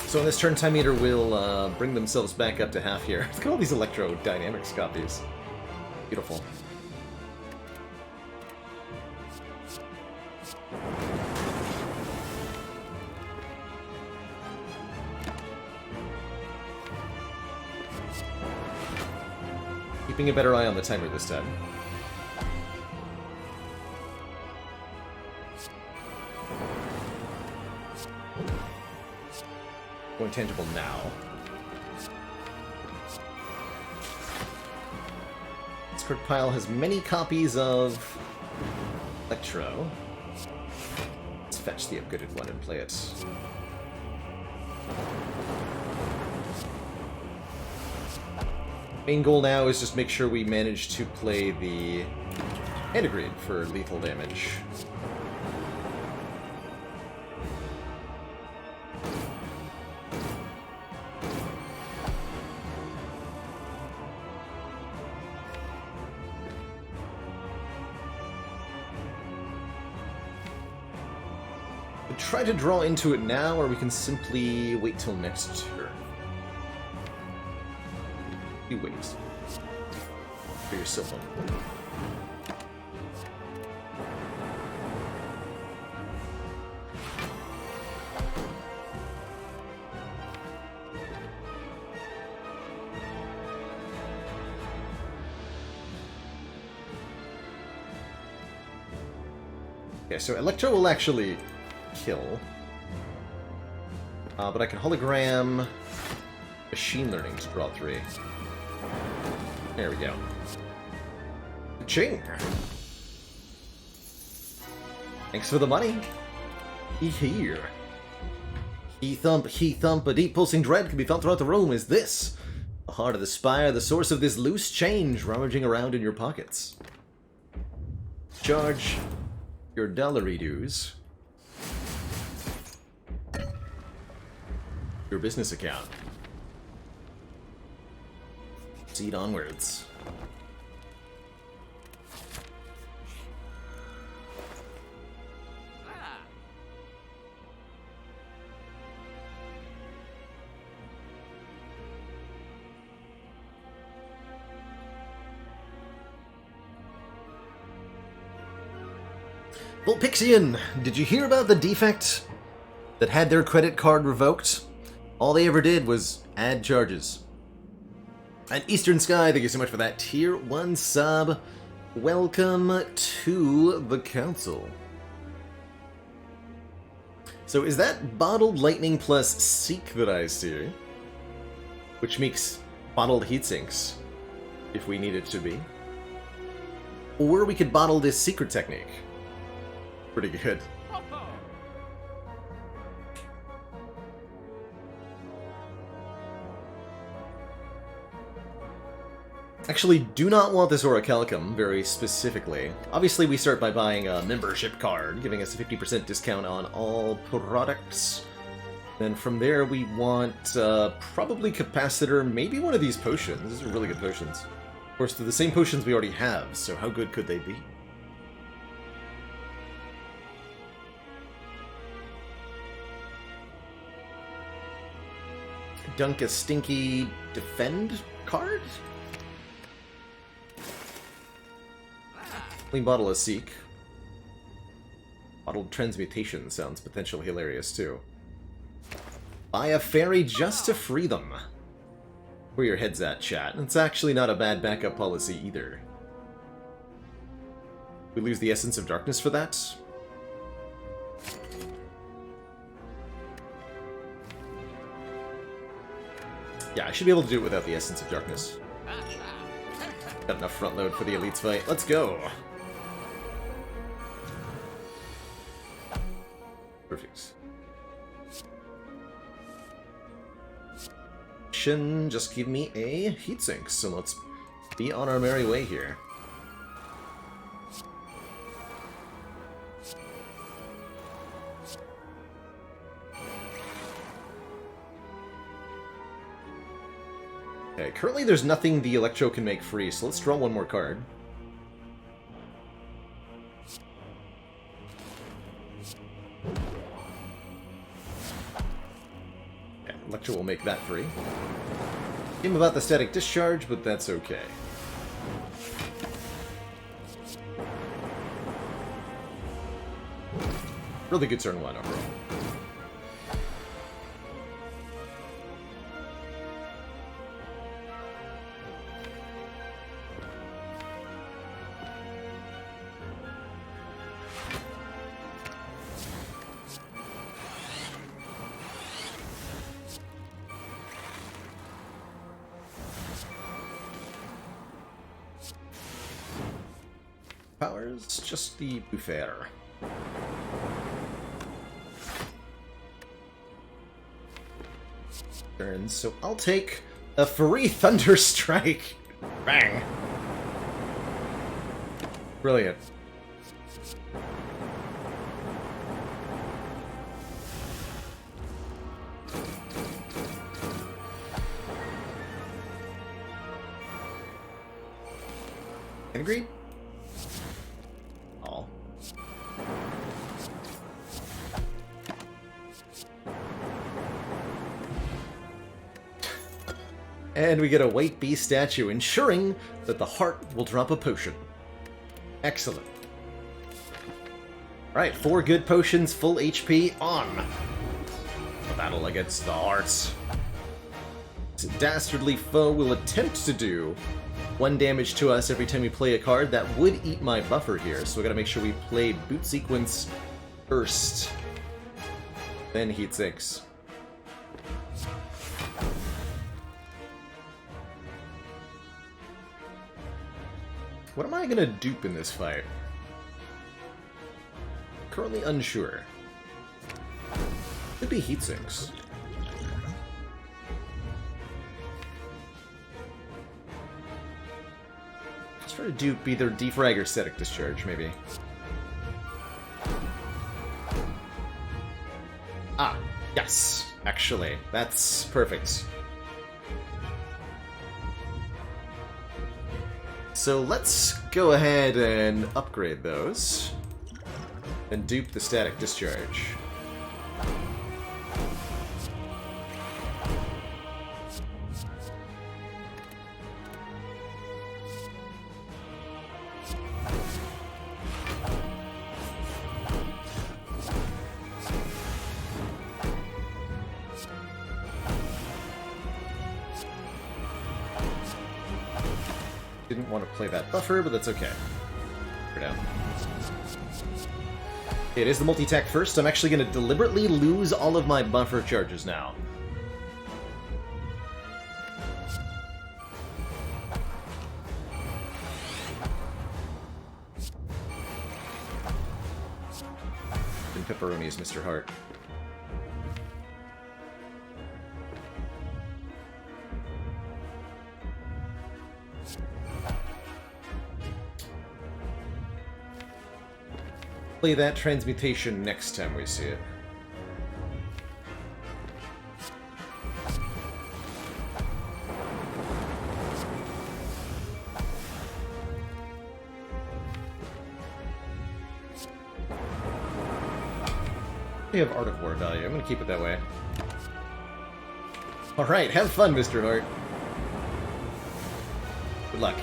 So on this turn, Time Eater will bring themselves back up to half here. Look at all these Electro-Dynamics copies. Beautiful. Keeping a better eye on the timer this time. Going tangible now. This card pile has many copies of Electro. Let's fetch the upgraded one and play it. Main goal now is just make sure we manage to play the Antigrid for lethal damage. We try to draw into it now, or we can simply wait till next turn. You wait. For your Sylvan. Okay, so Electro will actually kill. But I can hologram Machine Learning to draw 3. There we go. Ching! Thanks for the money. Here. He thump, a deep pulsing dread can be felt throughout the room. Is this the heart of the Spire, the source of this loose change rummaging around in your pockets? Charge your dollary-doos. Your business account. Proceed onwards. Volpixian, did you hear about the defect that had their credit card revoked? All they ever did was add charges. And Eastern Sky, thank you so much for that tier 1 sub. Welcome to the council. So is that Bottled Lightning plus Seek that I see? Which makes bottled heatsinks, if we need it to be. Or we could bottle this secret technique. Pretty good. Actually, do not want this Orichalcum, very specifically. Obviously, we start by buying a membership card, giving us a 50% discount on all products. Then from there, we want probably Capacitor, maybe one of these potions. These are really good potions. Of course, they're the same potions we already have, so how good could they be? Dunk a stinky defend card? Clean bottle of Seek. Bottled transmutation sounds potentially hilarious too. Buy a fairy just to free them. Where your head's at, chat. It's actually not a bad backup policy either. We lose the Essence of Darkness for that? Yeah, I should be able to do it without the Essence of Darkness. Got enough front load for the Elites fight. Let's go! Perfect. Just give me a heatsink, so let's be on our merry way here. Okay, currently there's nothing the Electro can make free, so let's draw one more card. Okay, Electro will make that free. Game about the static discharge, but that's okay. Really good turn one overall. Powers, just the Buffair. Turn, so I'll take a free Thunder Strike. Bang! Brilliant. Agree? And we get a White Bee statue, ensuring that the heart will drop a potion. Excellent. Alright, 4 good potions, full HP, on! The battle against the hearts. This dastardly foe will attempt to do 1 damage to us every time we play a card. That would eat my buffer here, so we gotta make sure we play Boot Sequence first, then Heat Sinks. What am I gonna dupe in this fight? Currently unsure. Could be Heat Sinks. Let's try to dupe either Defrag or Static Discharge, maybe. Ah, yes, actually. That's perfect. So let's go ahead and upgrade those. And dupe the Static Discharge. Didn't want to play that buffer, but that's okay. For now. It is the multi-attack first. I'm actually going to deliberately lose all of my buffer charges now. And pepperonis, Mr. Hart. Play that transmutation next time we see it. We have Art of War value. I'm going to keep it that way. Alright, have fun, Mr. Hart. Good luck.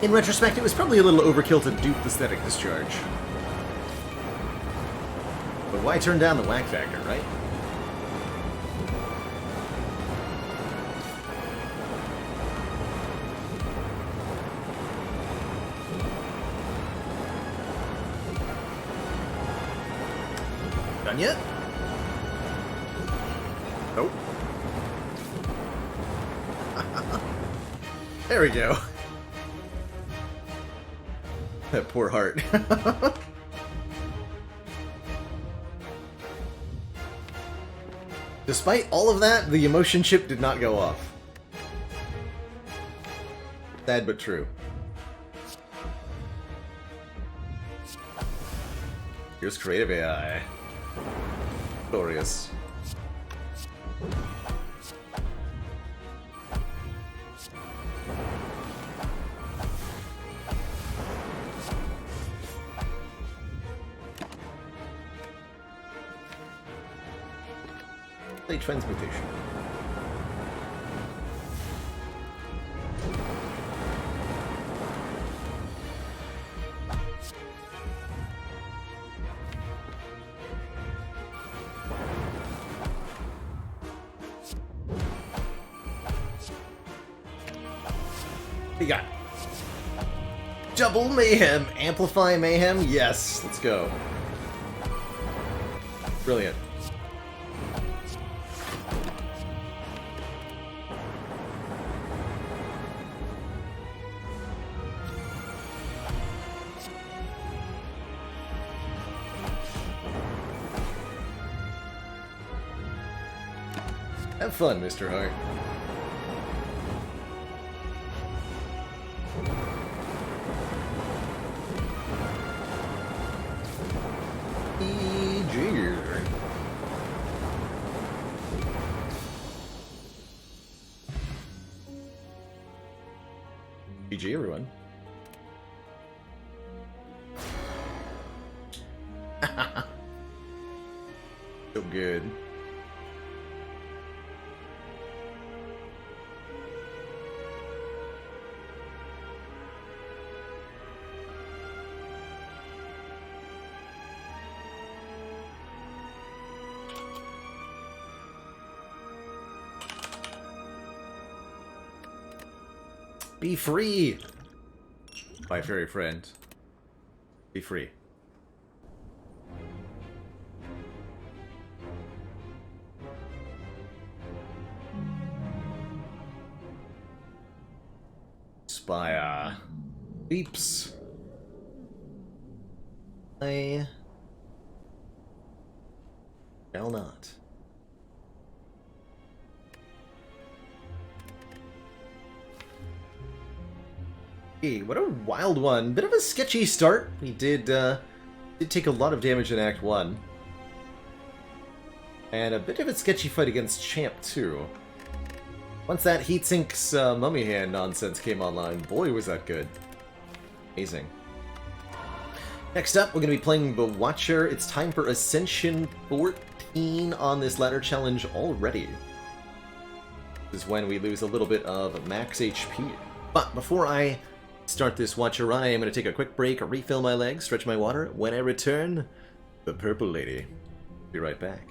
In retrospect, it was probably a little overkill to dupe the Static Discharge. But why turn down the whack factor, right? Done yet? Nope. There we go. That poor heart. Despite all of that, the emotion chip did not go off. Sad but true. Here's creative AI. Glorious. Play transmutation. We got double mayhem, amplify mayhem. Yes, let's go. Brilliant. Have fun, Mr. Hart. GG, everyone. So good. Be free! My fairy friend. Be free. Spire. Beeps. I shall not. Hey, what a wild one. Bit of a sketchy start. We did take a lot of damage in Act 1. And a bit of a sketchy fight against Champ, too. Once that Heatsink's Mummy Hand nonsense came online, boy was that good. Amazing. Next up, we're going to be playing the Watcher. It's time for Ascension 14 on this ladder challenge already. This is when we lose a little bit of max HP. But before I start this Watcher, I am going to take a quick break, refill my legs, stretch my water. When I return, the Purple Lady. Be right back.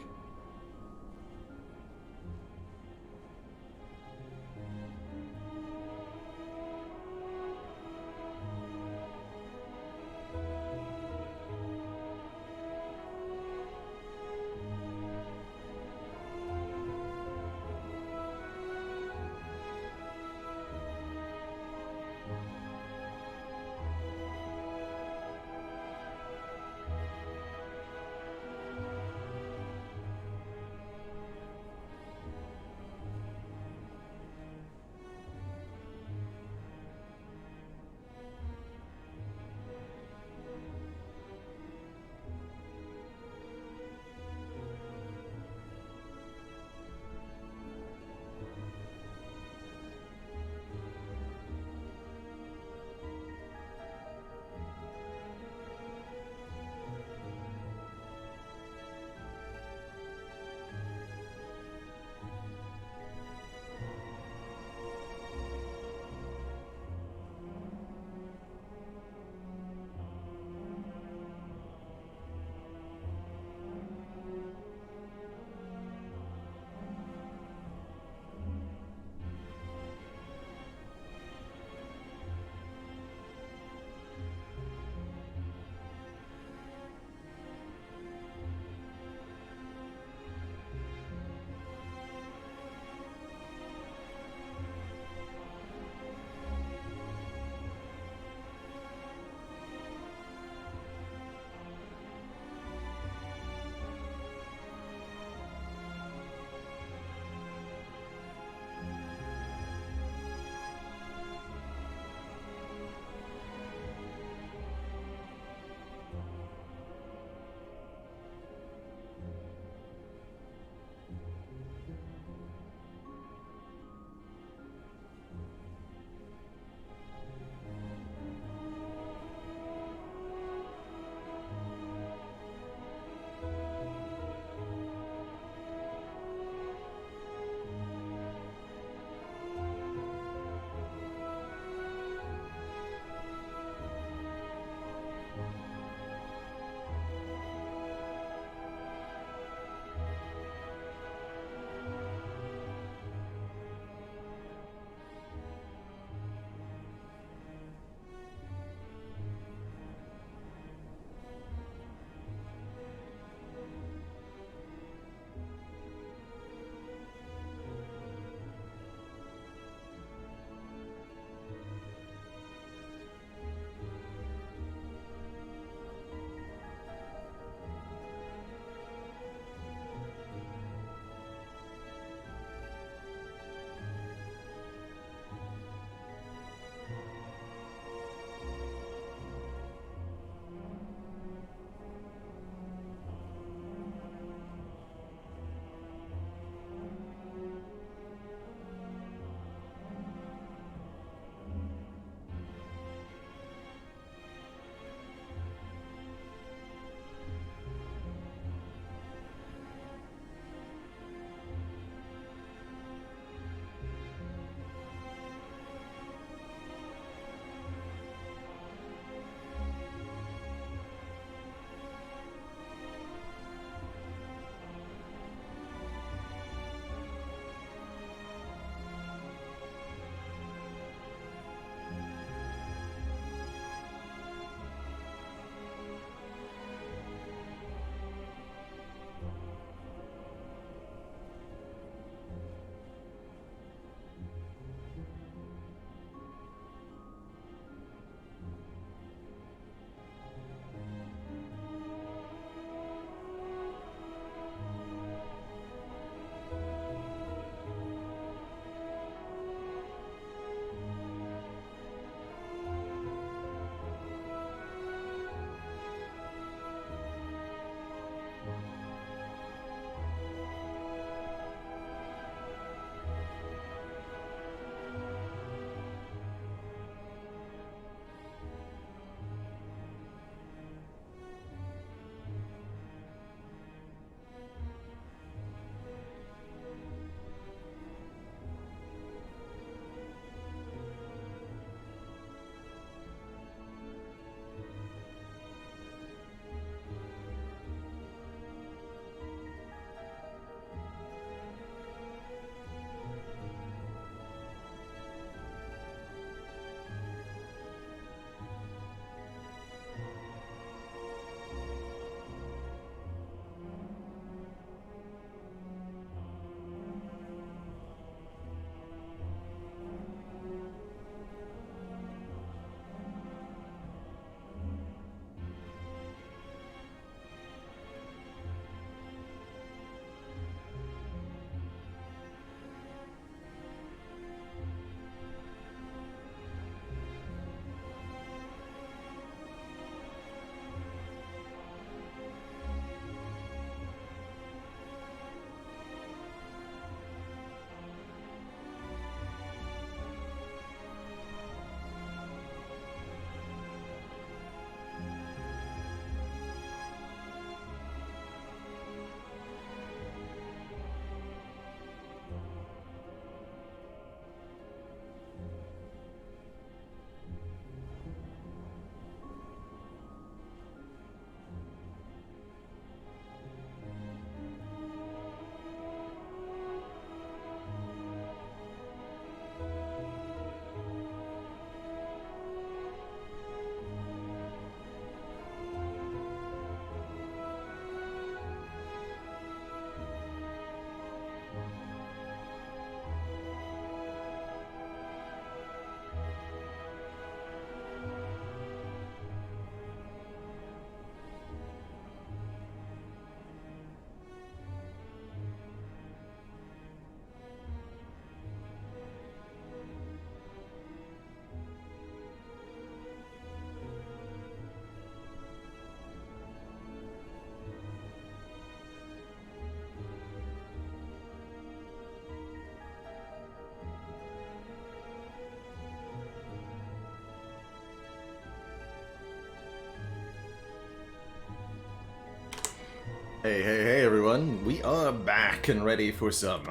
Hey everyone, we are back and ready for some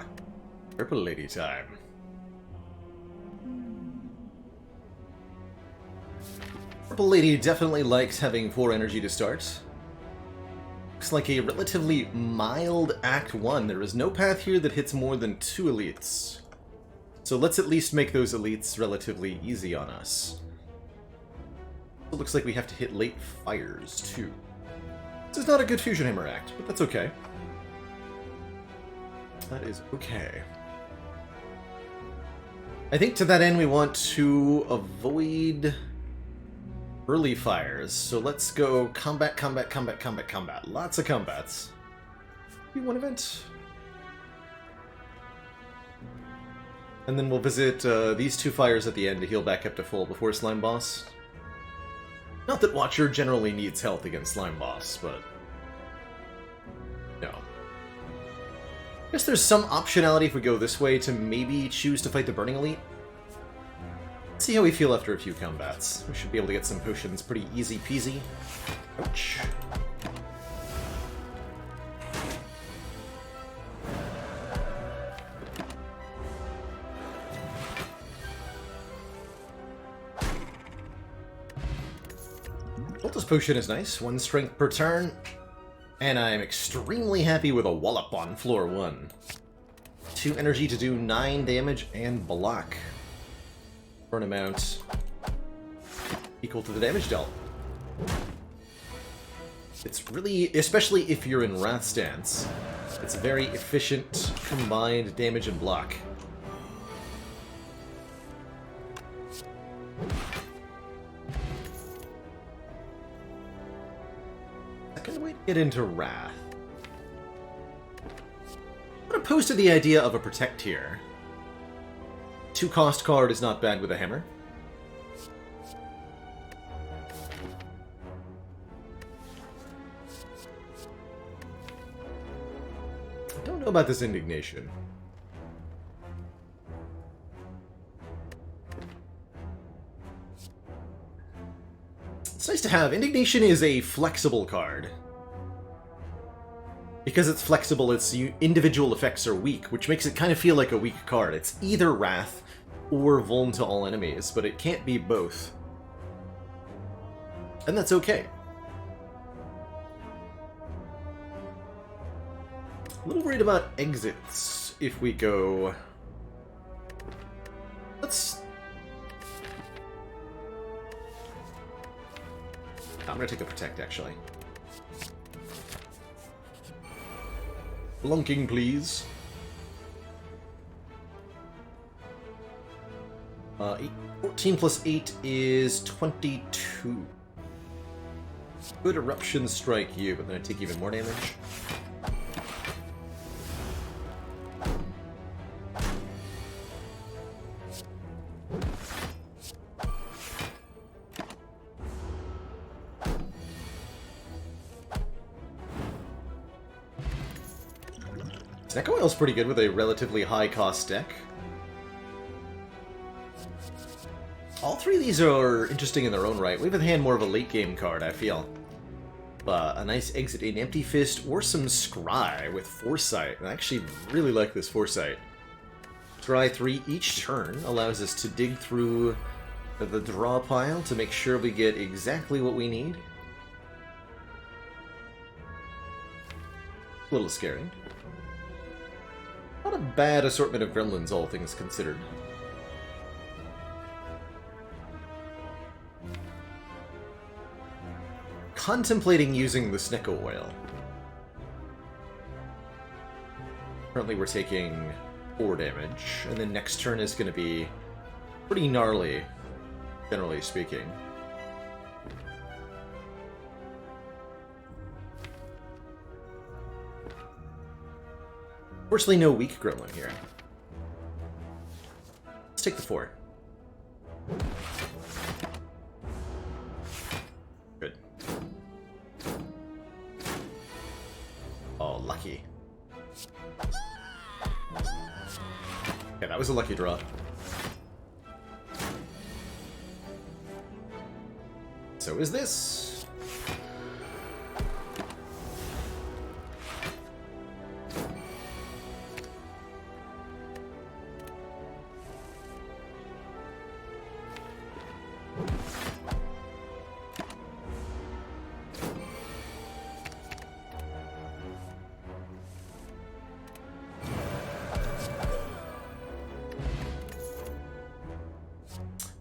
Purple Lady time. Purple Lady definitely likes having 4 energy to start. Looks like a relatively mild Act 1. There is no path here that hits more than 2 elites. So let's at least make those elites relatively easy on us. It looks like we have to hit late fires too. This is not a good Fusion Hammer act, but that's okay. That is okay. I think to that end we want to avoid early fires, so let's go combat. Lots of combats. Maybe one event. And then we'll visit these 2 fires at the end to heal back up to full before Slime Boss. Not that Watcher generally needs health against Slime Boss, but... no. I guess there's some optionality if we go this way to maybe choose to fight the Burning Elite. Let's see how we feel after a few combats. We should be able to get some potions pretty easy peasy. Ouch. This potion is nice. 1 strength per turn. And I'm extremely happy with a wallop on floor 1. 2 energy to do 9 damage and block. For an amount equal to the damage dealt. It's really, especially if you're in Wrath stance, it's very efficient combined damage and block. Second way to get into Wrath. I'm not opposed to the idea of a Protect here. 2 cost card is not bad with a hammer. I don't know about this Indignation. It's nice to have. Indignation is a flexible card. Because it's flexible, its individual effects are weak, which makes it kind of feel like a weak card. It's either Wrath or Vuln to all enemies, but it can't be both. And that's okay. A little worried about exits if we go... Let's... I'm gonna take the Protect, actually. Blunking, please. 14 plus 8 is 22. Good Eruption strike you, but then I take even more damage. Snecko Oil's pretty good with a relatively high cost deck. All 3 of these are interesting in their own right. We have in hand more of a late game card, I feel. A nice exit in Empty Fist or some Scry with Foresight. I actually really like this Foresight. Scry 3 each turn allows us to dig through the draw pile to make sure we get exactly what we need. A little scary. Not a bad assortment of gremlins, all things considered. Contemplating using the Snecko Oil. Currently we're taking 4 damage, and then next turn is going to be pretty gnarly, generally speaking. Fortunately, no weak gremlin here. Let's take the 4. Good. Oh, lucky. Okay, that was a lucky draw. So is this.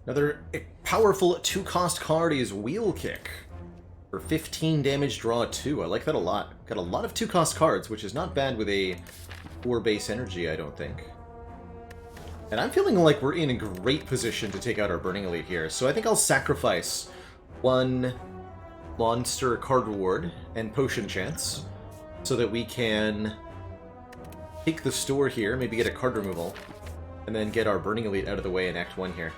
Another powerful 2-cost card is Wheel Kick. For 15 damage, draw 2. I like that a lot. Got a lot of 2-cost cards, which is not bad with a 4 base energy, I don't think. And I'm feeling like we're in a great position to take out our Burning Elite here, so I think I'll sacrifice 1 monster card reward and potion chance so that we can take the store here, maybe get a card removal, and then get our Burning Elite out of the way in Act 1 here.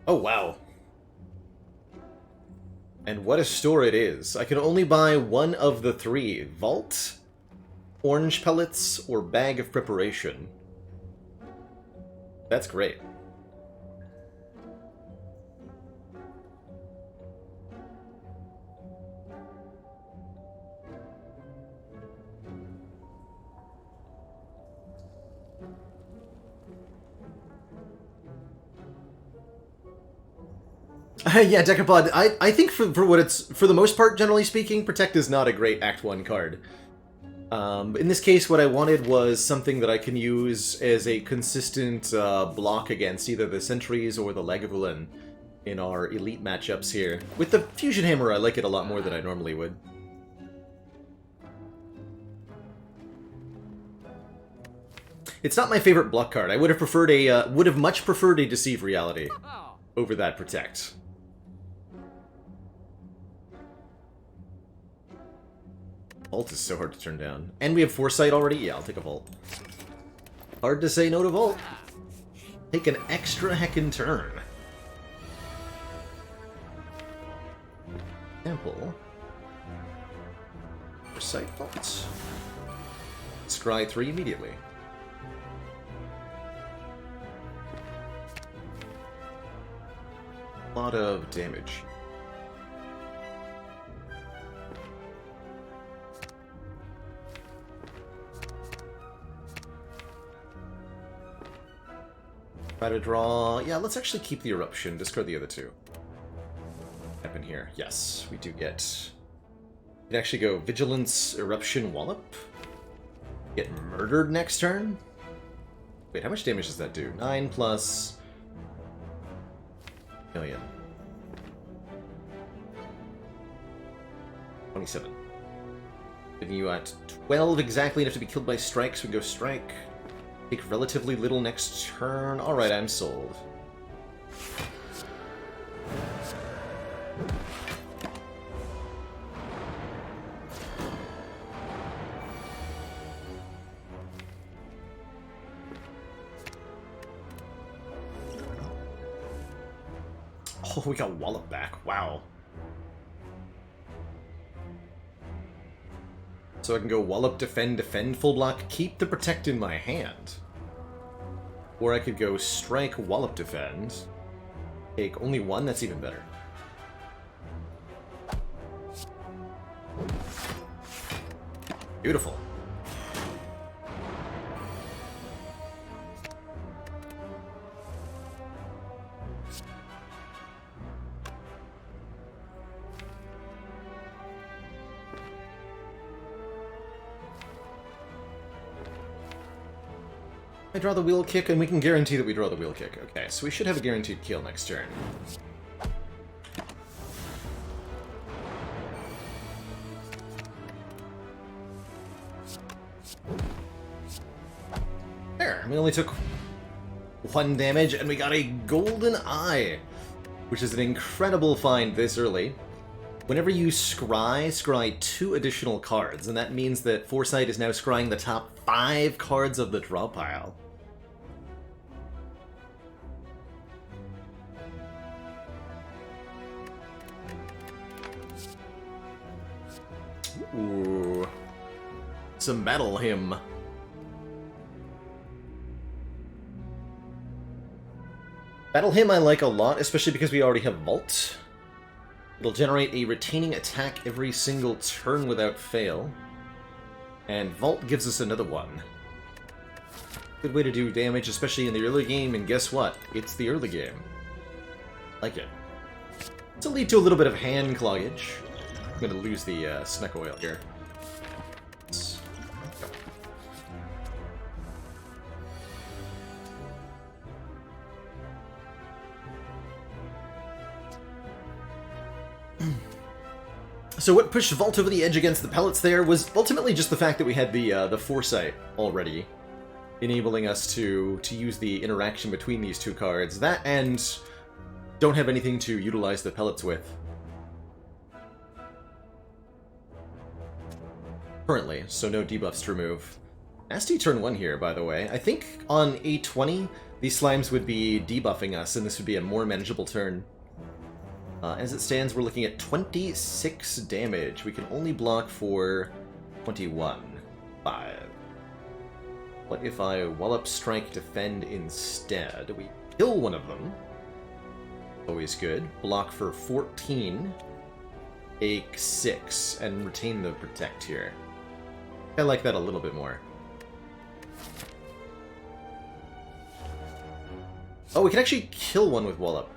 Oh, wow. And what a store it is. I can only buy one of the 3. Vault, Orange Pellets, or Bag of Preparation. That's great. Yeah, Decapod, I think for what it's, for the most part, generally speaking, Protect is not a great Act 1 card. In this case, what I wanted was something that I can use as a consistent block against either the Sentries or the Lagavulin in our Elite matchups here. With the Fusion Hammer, I like it a lot more than I normally would. It's not my favorite block card. I would have preferred a, would have much preferred a Deceive Reality over that Protect. Vault is so hard to turn down. And we have Foresight already? Yeah, I'll take a Vault. Hard to say no to Vault. Take an extra heckin' turn. Example. Foresight Vault. Scry 3 immediately. A lot of damage. Try to draw... Yeah, let's actually keep the Eruption. Discard the other 2. Happen here. Yes, we do get... We can actually go Vigilance, Eruption, Wallop. Get murdered next turn? Wait, how much damage does that do? 9 plus... million. 27. Giving you at 12 exactly enough to be killed by strikes. We go Strike. Take relatively little next turn. Alright, I'm sold. Oh, we got Wallop back. Wow. So I can go Wallop, Defend, Defend, full block, keep the Protect in my hand. Or I could go Strike, Wallop, Defend. Take only 1, that's even better. Beautiful. I draw the Wheel Kick, and we can guarantee that we draw the Wheel Kick. Okay, so we should have a guaranteed kill next turn. There, we only took 1 damage, and we got a Golden Eye, which is an incredible find this early. Whenever you scry 2 additional cards, and that means that Foresight is now scrying the top 5 cards of the draw pile. Ooh. Some Battle Hymn. Battle Hymn I like a lot, especially because we already have Vault. It'll generate a retaining attack every single turn without fail. And Vault gives us another one. Good way to do damage, especially in the early game, and guess what? It's the early game. Like it. This will lead to a little bit of hand cloggage. I'm going to lose the Snuck Oil here. Let's go. So what pushed Vault over the edge against the pellets there was ultimately just the fact that we had the foresight already, enabling us to use the interaction between these two cards. That and don't have anything to utilize the pellets with currently, so no debuffs to remove. Nasty turn 1 here, by the way. I think on A20, these slimes would be debuffing us, and this would be a more manageable turn. As it stands, we're looking at 26 damage. We can only block for 21. 5. What if I Wallop, Strike, Defend instead? We kill one of them. Always good. Block for 14. Take 6, and retain the Protect here. I like that a little bit more. Oh, we can actually kill one with Wallop.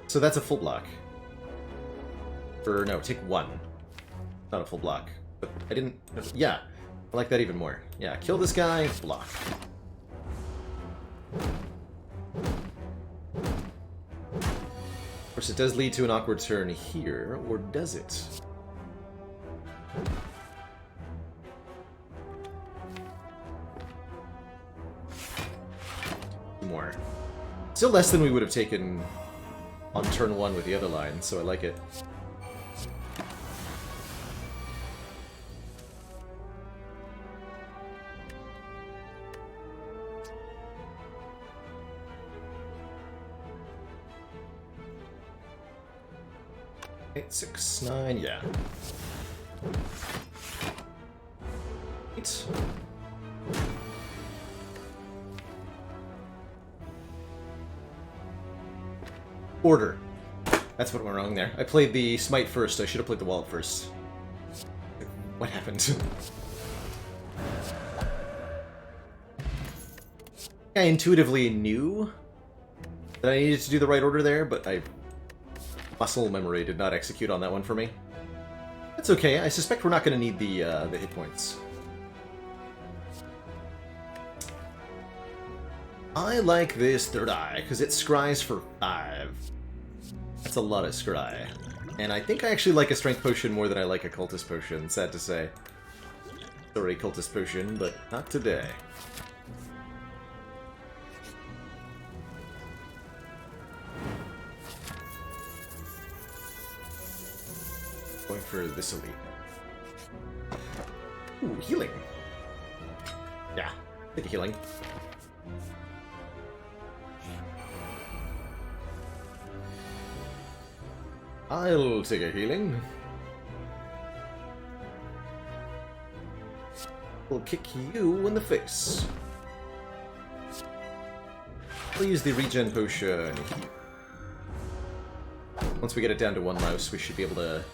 So that's a full block. Or no, take 1. Not a full block. But I didn't... Yeah, I like that even more. Yeah, kill this guy, block. Of course, it does lead to an awkward turn here, or does it? More. Still less than we would have taken on turn 1 with the other line, so I like it. Eight, 6, 9, yeah. 8. Order. That's what went wrong there. I played the Smite first. I should have played the Wallop first. What happened? I intuitively knew that I needed to do the right order there, but muscle memory did not execute on that one for me. That's okay. I suspect we're not going to need the hit points. I like this third eye, because it scries for 5. That's a lot of scry. And I think I actually like a strength potion more than I like a cultist potion, sad to say. Sorry, cultist potion, but not today. Going for this elite. Ooh, healing. Yeah, take a healing. I'll take a healing. We'll kick you in the face. I'll use the regen potion. Once we get it down to 1 mouse, we should be able to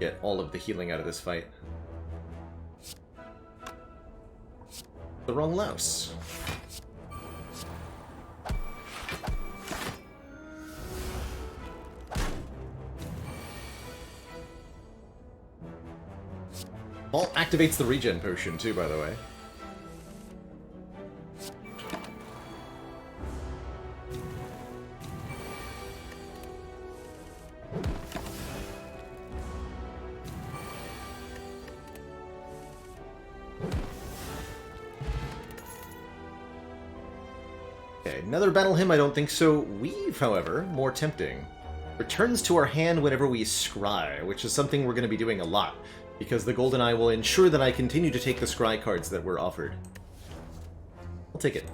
get all of the healing out of this fight. The wrong louse. Vault activates the regen potion too, by the way. Okay, another battle hymn, I don't think so. Weave, however, more tempting. Returns to our hand whenever we scry, which is something we're going to be doing a lot, because the Golden Eye will ensure that I continue to take the scry cards that were offered. I'll take it.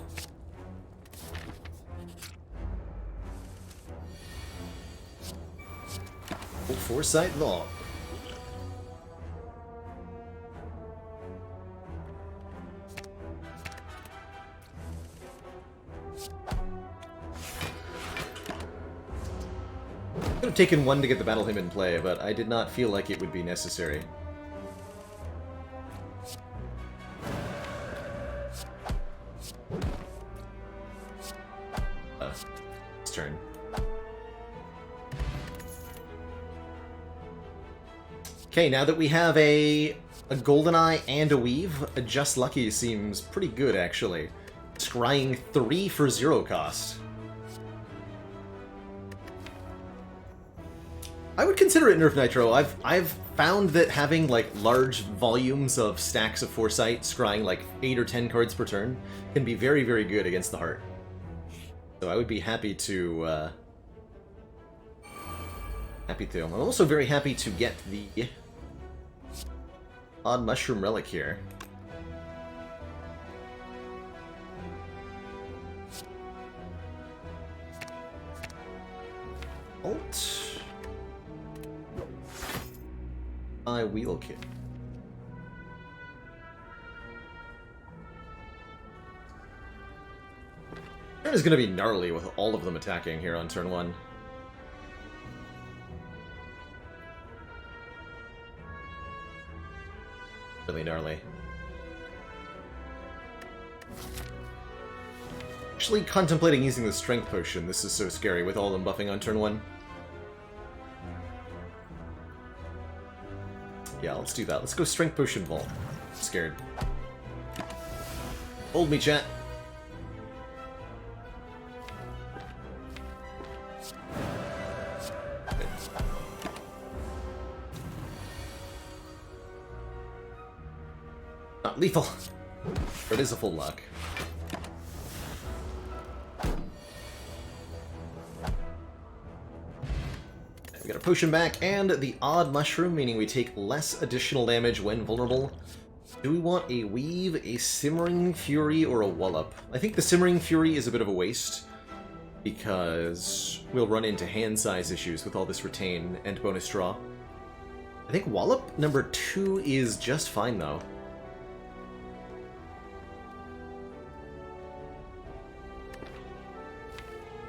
Old Foresight Vault. Could have taken 1 to get the battle hymn in play, but I did not feel like it would be necessary. Turn. Okay, now that we have a Golden Eye and a Weave, a Just Lucky seems pretty good, actually. Scrying 3 for 0 cost. I would consider it Nerf Nitro. I've found that having like large volumes of stacks of Foresight, scrying like 8 or 10 cards per turn, can be very, very good against the heart. So I would be happy to I'm also very happy to get the Odd Mushroom Relic here. Alt. I wheel kit. Turn is going to be gnarly with all of them attacking here on turn 1. Really gnarly. Actually contemplating using the Strength Potion. This is so scary with all of them buffing on turn 1. Yeah, let's do that. Let's go Strength Potion Vault. I'm scared. Hold me, chat. Not lethal. But it is a full lock. We got a potion back, and the Odd Mushroom, meaning we take less additional damage when vulnerable. Do we want a Weave, a Simmering Fury, or a Wallop? I think the Simmering Fury is a bit of a waste, because we'll run into hand size issues with all this Retain and bonus draw. I think Wallop number 2 is just fine, though.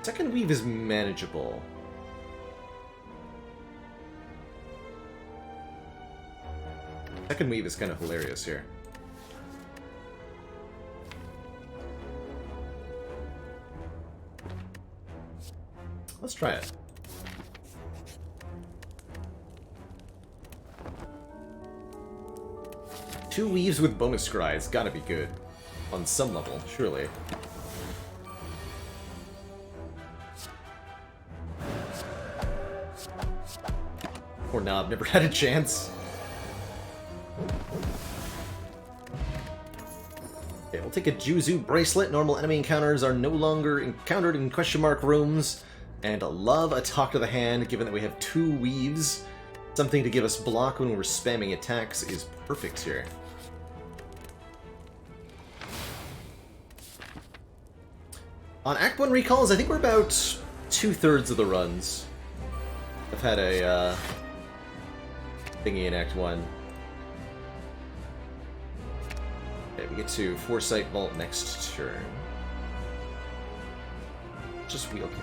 Second Weave is manageable. Second Weave is kind of hilarious here. Let's try it. Two Weaves with bonus scry has gotta be good. On some level, surely. Poor Knob, never had a chance. Okay, we'll take a Juzu Bracelet. Normal enemy encounters are no longer encountered in question mark rooms. And love a Talk to the Hand, given that we have 2 Weaves. Something to give us block when we're spamming attacks is perfect here. On Act 1 recalls, I think we're about 2/3 of the runs. I've had a thingy in Act 1. Okay, we get to Foresight Vault next turn. Just wheel kick.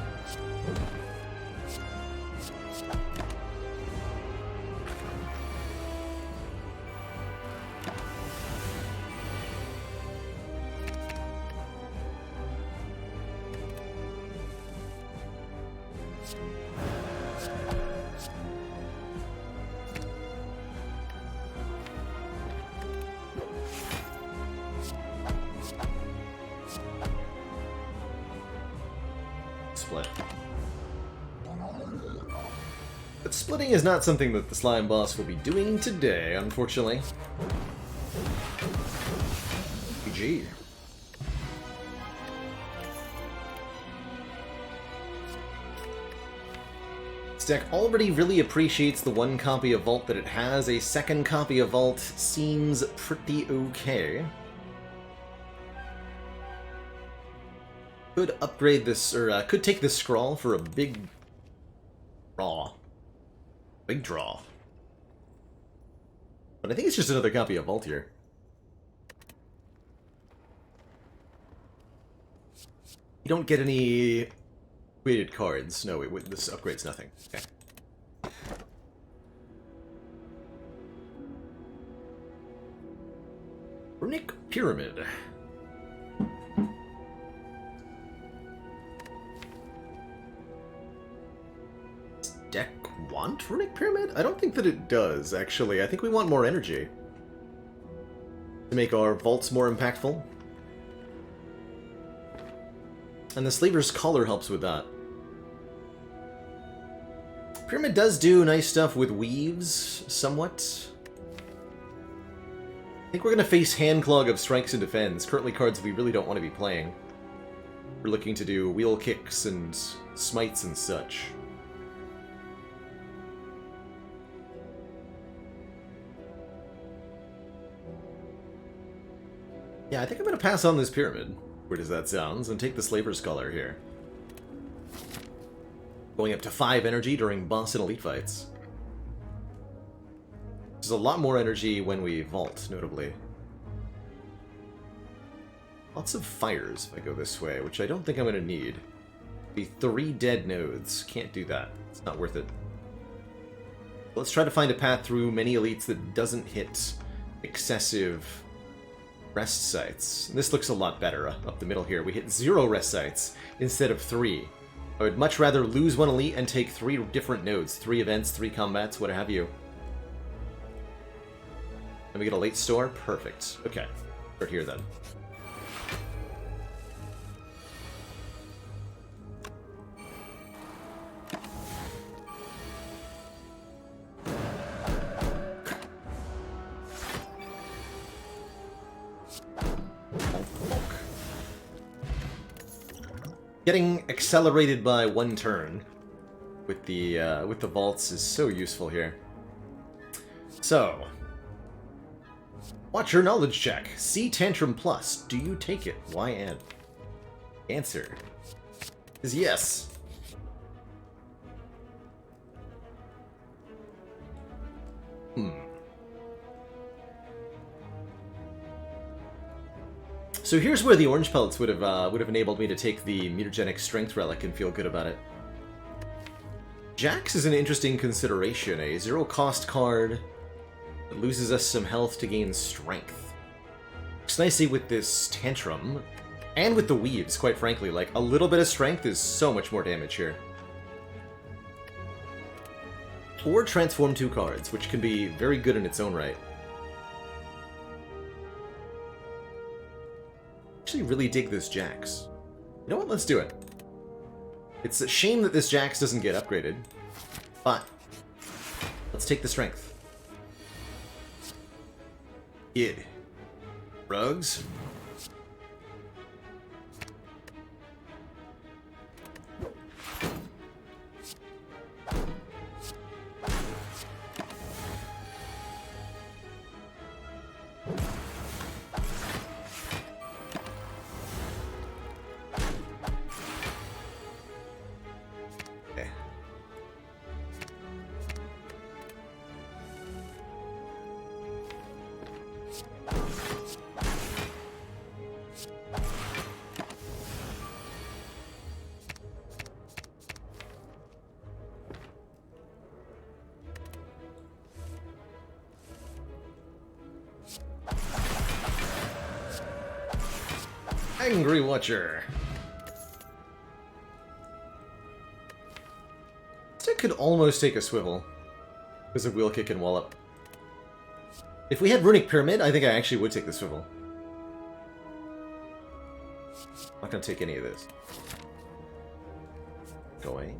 Split. But splitting is not something that the slime boss will be doing today, unfortunately. GG. This deck already really appreciates the 1 copy of Vault that it has. A 2nd copy of Vault seems pretty okay. Could upgrade this, or could take this scrawl for a big draw. Big draw. But I think it's just another copy of Vault here. You don't get any created cards. No, this upgrades nothing. Okay. Runic Pyramid. Deck want Runic Pyramid? I don't think that it does, actually. I think we want more energy to make our vaults more impactful. And the Slaver's Collar helps with that. Pyramid does do nice stuff with weaves, somewhat. I think we're going to face Handclog of Strikes and Defends, currently cards we really don't want to be playing. We're looking to do wheel kicks and smites and such. Yeah, I think I'm going to pass on this Pyramid, weird as that sounds, and take the Slaver's Scholar here. Going up to 5 energy during boss and elite fights. There's a lot more energy when we vault, notably. Lots of fires if I go this way, which I don't think I'm going to need. Be 3 dead nodes. Can't do that. It's not worth it. Let's try to find a path through many elites that doesn't hit excessive rest sites. And this looks a lot better up the middle here. We hit 0 rest sites instead of 3. I would much rather lose 1 elite and take 3 different nodes. 3 events, 3 combats, what have you. And we get a late store? Perfect. Okay. Start here then. Getting accelerated by 1 turn with the vaults is so useful here. So, watch your knowledge check. See Tantrum Plus. Do you take it? Why add? Answer is yes. So here's where the orange pellets would have enabled me to take the mutagenic strength relic and feel good about it. Jax is an interesting consideration, a 0-cost card that loses us some health to gain strength. Looks nicely with this Tantrum, and with the weaves, quite frankly. Like, a little bit of strength is so much more damage here. Or transform 2 cards, which can be very good in its own right. Actually really dig this Jax. You know what? Let's do it. It's a shame that this Jax doesn't get upgraded, but let's take the strength. Id. Rugs. Angry Watcher. This could almost take a swivel because of wheel kick and wallop. If we had Runic Pyramid, I think I actually would take the swivel. Not gonna take any of this. Go away.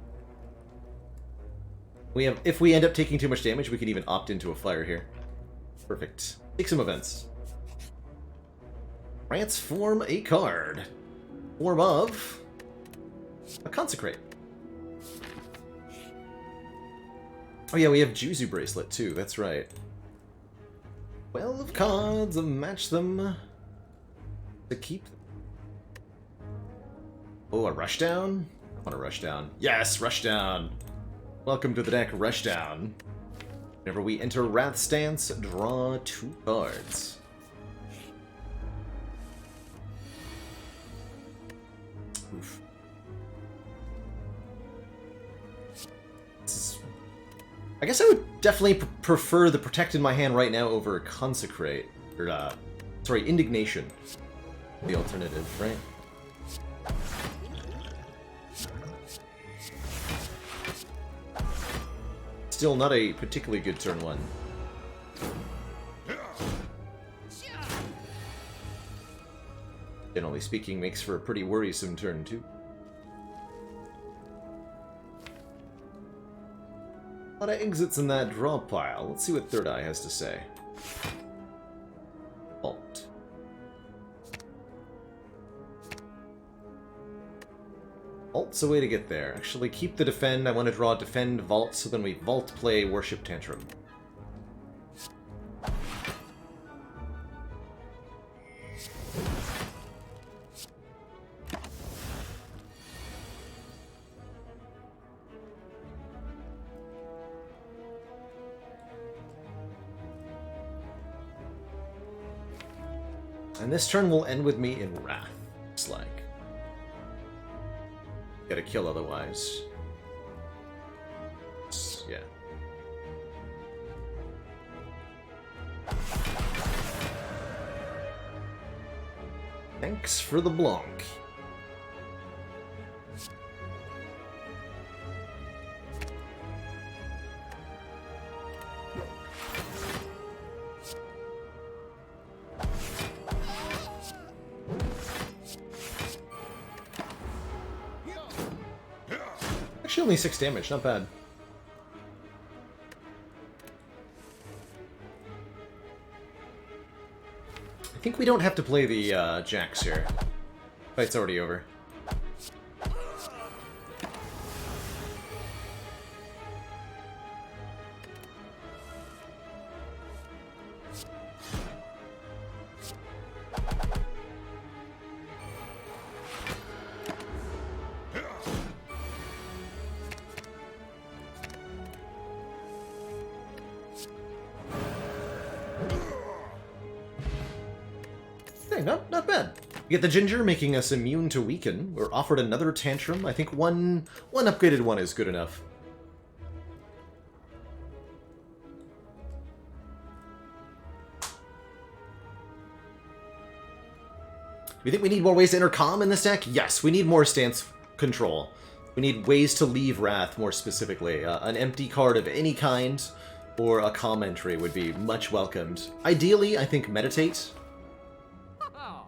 If we end up taking too much damage, we could even opt into a fire here. Perfect. Take some events. Transform a card. Form of a Consecrate. Oh yeah, we have Juzu Bracelet too, that's right. 12 cards and match them to keep them. Oh, a Rushdown? I want a Rushdown. Yes, Rushdown! Welcome to the deck, Rushdown. Whenever we enter Wrath Stance, draw 2 cards. Oof. I guess I would definitely prefer the Protect in my hand right now over Consecrate. Or, sorry, Indignation. The alternative, right? Still not a particularly good turn 1. Generally speaking, makes for a pretty worrisome turn 2. A lot of exits in that draw pile. Let's see what Third Eye has to say. Vault. Vault's a way to get there. Actually, keep the defend. I want to draw defend, vault, so then we vault play Worship Tantrum. And this turn will end with me in Wrath, looks like. Gotta kill otherwise. Yeah. Thanks for the Blanc. Actually, only 6 damage, not bad. I think we don't have to play the jacks here. Fight's already over. Hey, not bad. We get the Ginger, making us immune to weaken. We're offered another Tantrum. I think one upgraded one is good enough. We think we need more ways to intercom in this deck? Yes, we need more stance control. We need ways to leave Wrath, more specifically. An empty card of any kind, or a calm entry would be much welcomed. Ideally, I think Meditate.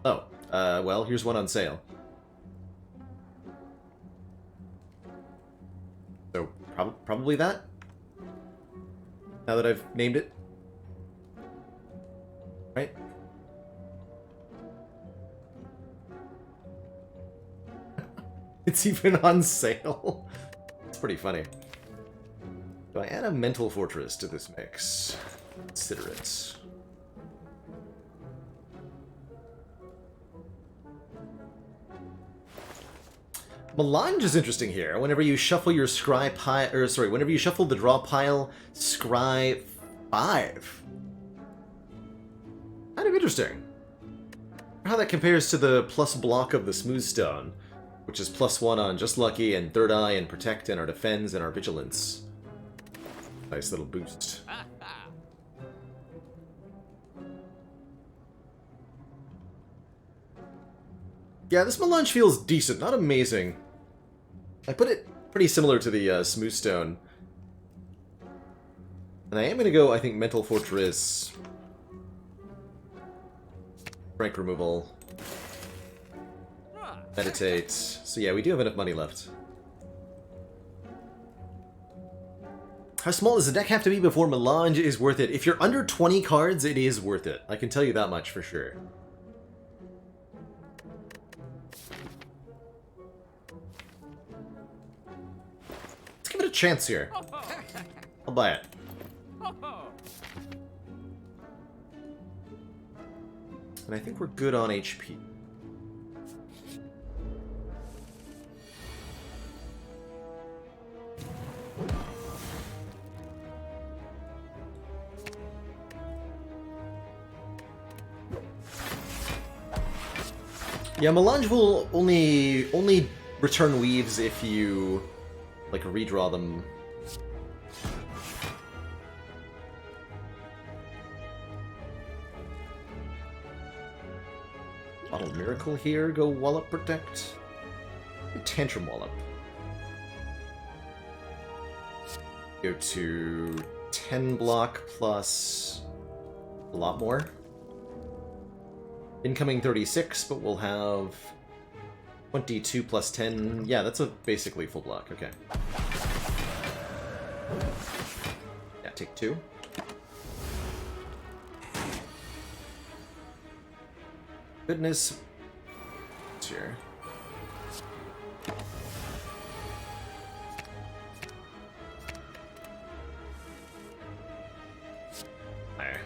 Oh, well, here's one on sale. So, probably that? Now that I've named it? Right? It's even on sale. It's pretty funny. Do I add a Mental Fortress to this mix? Consider it. Melange is interesting here. Whenever you shuffle your scry pile, or sorry, whenever you shuffle the draw pile, scry 5. Kind of interesting. How that compares to the plus block of the Smooth Stone, which is +1 on Just Lucky and Third Eye and Protect and our Defense and our Vigilance. Nice little boost. Yeah, this Melange feels decent, not amazing. I put it pretty similar to the Smooth Stone. And I am going to go, I think, Mental Fortress, Rank Removal, Meditate. So yeah, we do have enough money left. How small does the deck have to be before Melange is worth it? If you're under 20 cards, it is worth it. I can tell you that much for sure. Let's give it a chance here. I'll buy it. And I think we're good on HP. Yeah, Melange will only return weaves if you like redraw them. Bottle Miracle here, go Wallop Protect. Tantrum Wallop. Go to 10 block plus a lot more. Incoming 36, but we'll have 22 plus 10. Yeah, that's a basically full block. Okay. take 2. Goodness. Sure. There.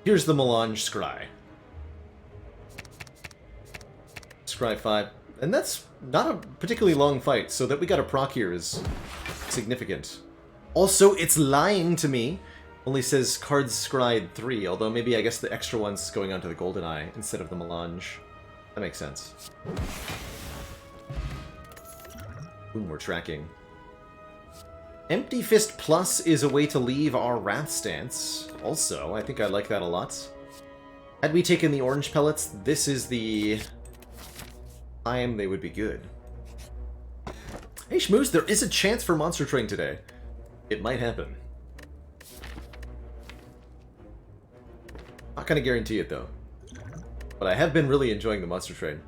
Here's the Melange Scry. Scry 5. And that's not a particularly long fight, so that we got a proc here is significant. Also, it's lying to me. Only says cards scryed 3, although maybe I guess the extra one's going onto the Goldeneye instead of the Melange. That makes sense. Boom, we're tracking. Empty Fist Plus is a way to leave our Wrath stance. Also, I think I like that a lot. Had we taken the orange pellets, this is the time they would be good. Hey Schmooze, there is a chance for Monster Train today. It might happen. Not gonna guarantee it though. But I have been really enjoying the Monster Train.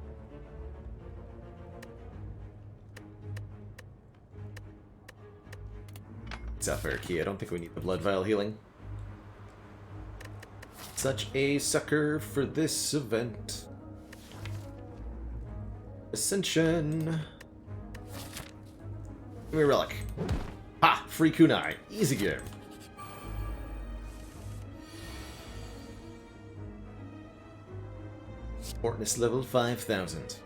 Sapphire Key, I don't think we need the Blood Vial healing. Such a sucker for this event. Ascension. Give me a relic. Ha! Free kunai. Easy game. Sportness level 5000.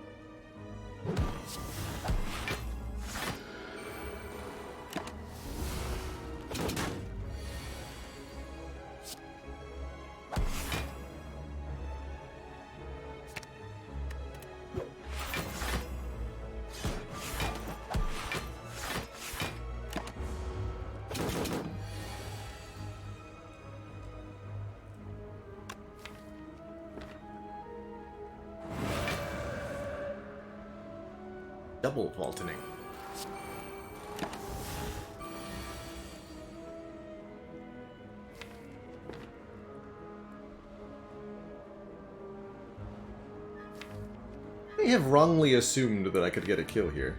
Double vaulting. I have wrongly assumed that I could get a kill here.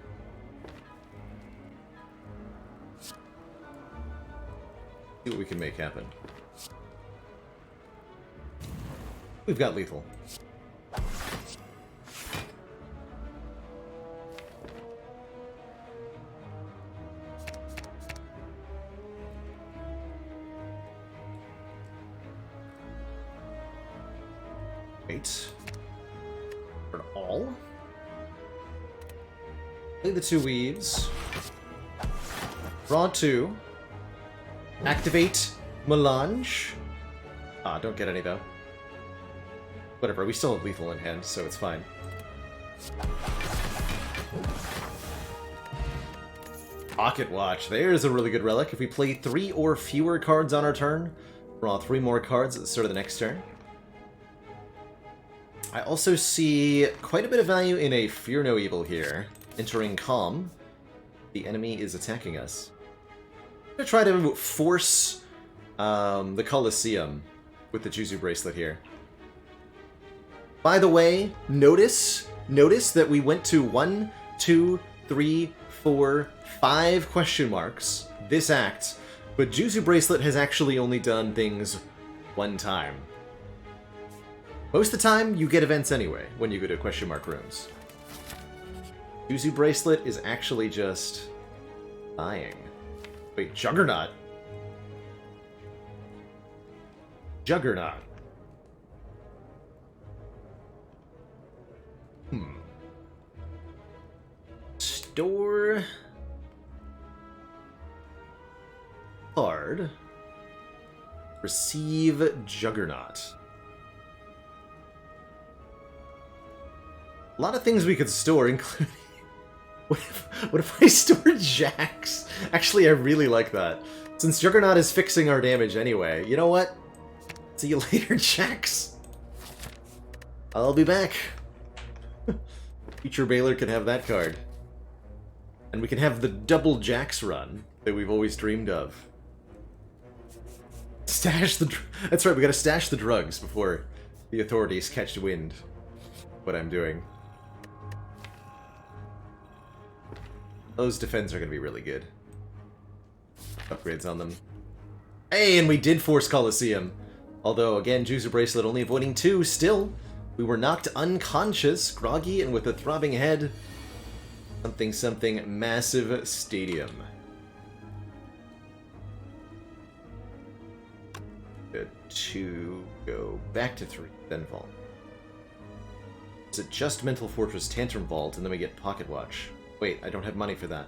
See what we can make happen. We've got lethal. For all. Play the 2 weaves. Draw 2. Activate Melange. Ah, don't get any though. Whatever, we still have lethal in hand, so it's fine. Pocket Watch. There's a really good relic. If we play 3 or fewer cards on our turn, draw 3 more cards at the start of the next turn. I also see quite a bit of value in a Fear No Evil here. Entering Calm. The enemy is attacking us. I'm going to try to force the Colosseum with the Juzu Bracelet here. By the way, notice that we went to 1, 2, 3, 4, 5 question marks this act, but Juzu Bracelet has actually only done things 1 time. Most of the time, you get events anyway when you go to question mark rooms. Juzu Bracelet is actually just dying. Wait, Juggernaut? Juggernaut. Store card. Receive Juggernaut. A lot of things we could store, including... What if I store Jax? Actually, I really like that. Since Juggernaut is fixing our damage anyway. You know what? See you later, Jax. I'll be back. Future Baylor can have that card. And we can have the double Jax run that we've always dreamed of. Stash the... That's right, we gotta stash the drugs before the authorities catch wind. What I'm doing. Those defense are gonna be really good. Upgrades on them. Hey, and we did force Coliseum. Although, again, Juicer Bracelet only avoiding 2, still, we were knocked unconscious, groggy, and with a throbbing head. Something massive stadium. Good. 2, go back to 3, then Vault. Is it just Mental Fortress Tantrum Vault, and then we get Pocket Watch? Wait, I don't have money for that.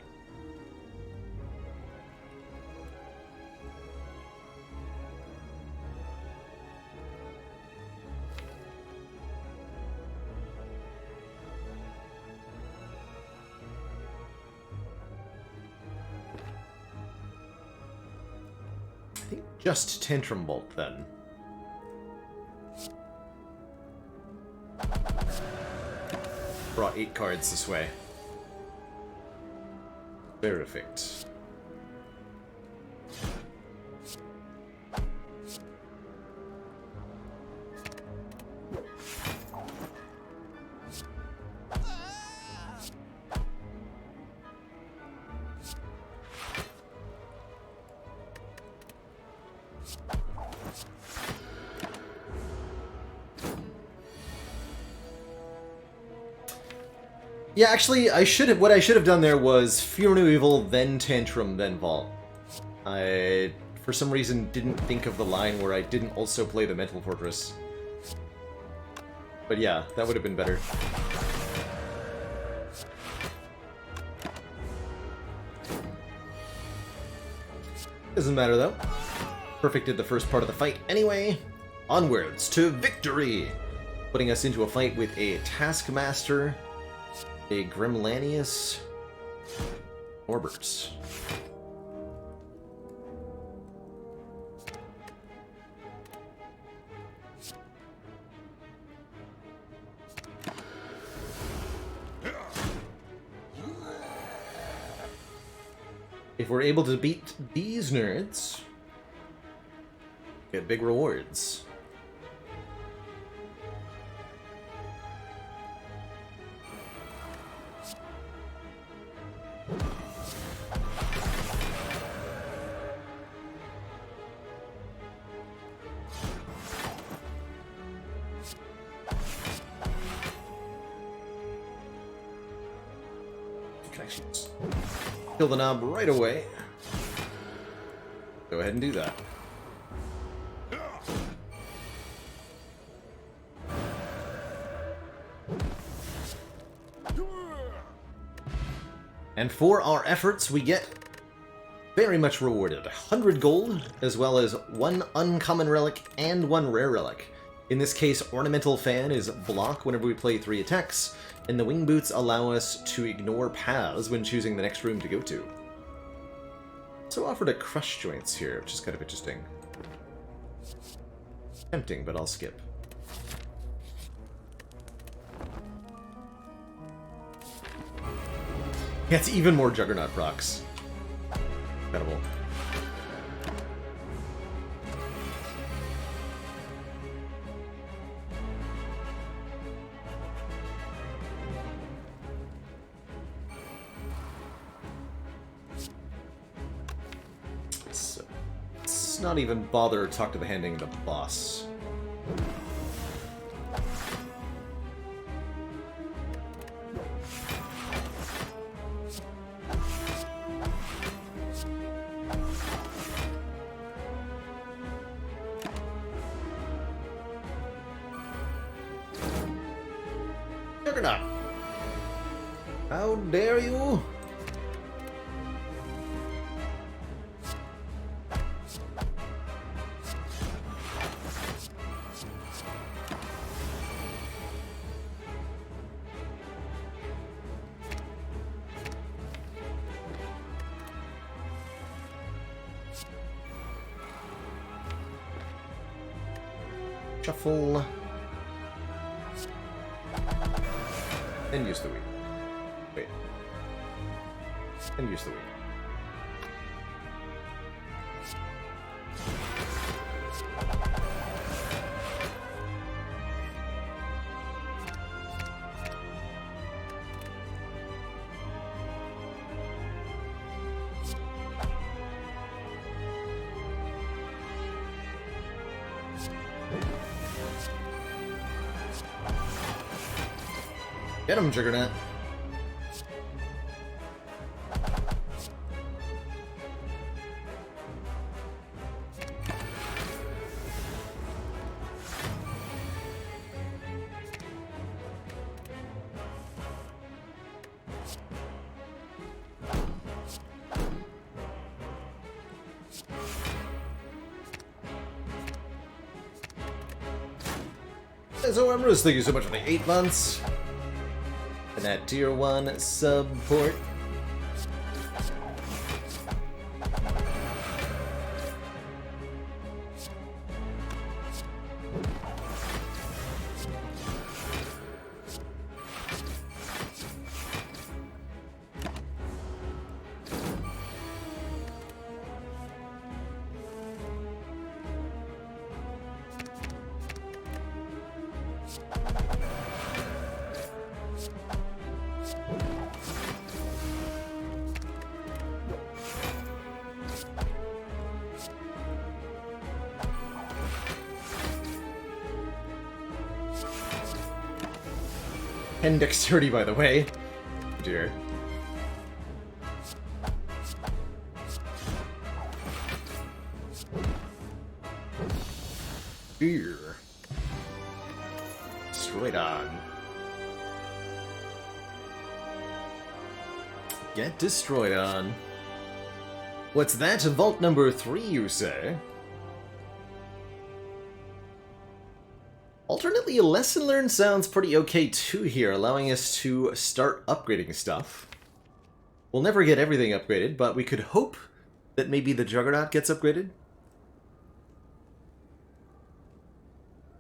I think just Tantrum Bolt, then. Brought 8 cards this way. Perfect. Yeah, actually, what I should have done there was Fear No Evil, then Tantrum, then Vault. I, for some reason, didn't think of the line where I didn't also play the Mental Fortress. But yeah, that would have been better. Doesn't matter, though. Perfected the first part of the fight anyway. Onwards to victory! Putting us into a fight with a Taskmaster, a Grimlanius, Orbers. If we're able to beat these nerds, get big rewards. Connections. Kill the knob right away. Go ahead and do that. And for our efforts, we get very much rewarded. 100 gold, as well as 1 uncommon relic and 1 rare relic. In this case, Ornamental Fan is block whenever we play 3 attacks, and the Wing Boots allow us to ignore paths when choosing the next room to go to. So offered a Crush Joints here, which is kind of interesting. Tempting, but I'll skip. Yeah, it's even more Juggernaut procs. Incredible. So, let's not even bother to talk to the handing the boss. Juggernaut! How dare you! Shuffle. And use the Wii. Wait. And use the Wii. Get him, Juggernaut. So Emrys, thank you so much for the 8 months. And that tier 1 support. And dexterity, by the way. Oh dear. Here. Destroyed on. Get destroyed on. What's that? Vault number 3, you say? Alternately, lesson learned sounds pretty okay too here, allowing us to start upgrading stuff. We'll never get everything upgraded, but we could hope that maybe the Juggernaut gets upgraded.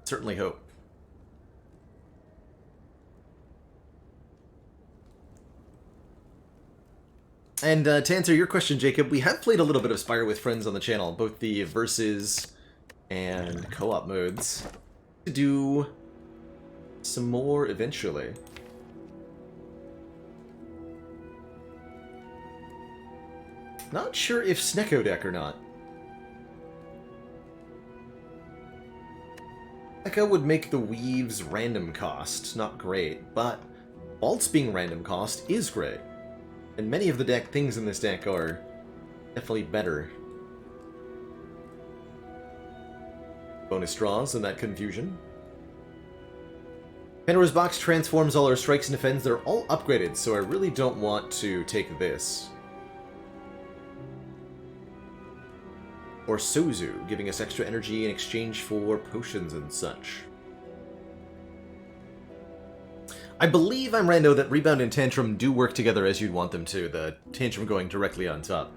Certainly hope. And to answer your question, Jacob, we have played a little bit of Spire with friends on the channel, both the versus and co-op modes. To do some more eventually. Not sure if Snecko deck or not. Snecko would make the Weave's random cost not great, but Vault's being random cost is great. And many of the deck things in this deck are definitely better. Bonus draws and that confusion. Pandora's Box transforms all our strikes and defends. They're all upgraded, so I really don't want to take this. Or Sozu, giving us extra energy in exchange for potions and such. I believe I'm rando that Rebound and Tantrum do work together as you'd want them to, the Tantrum going directly on top.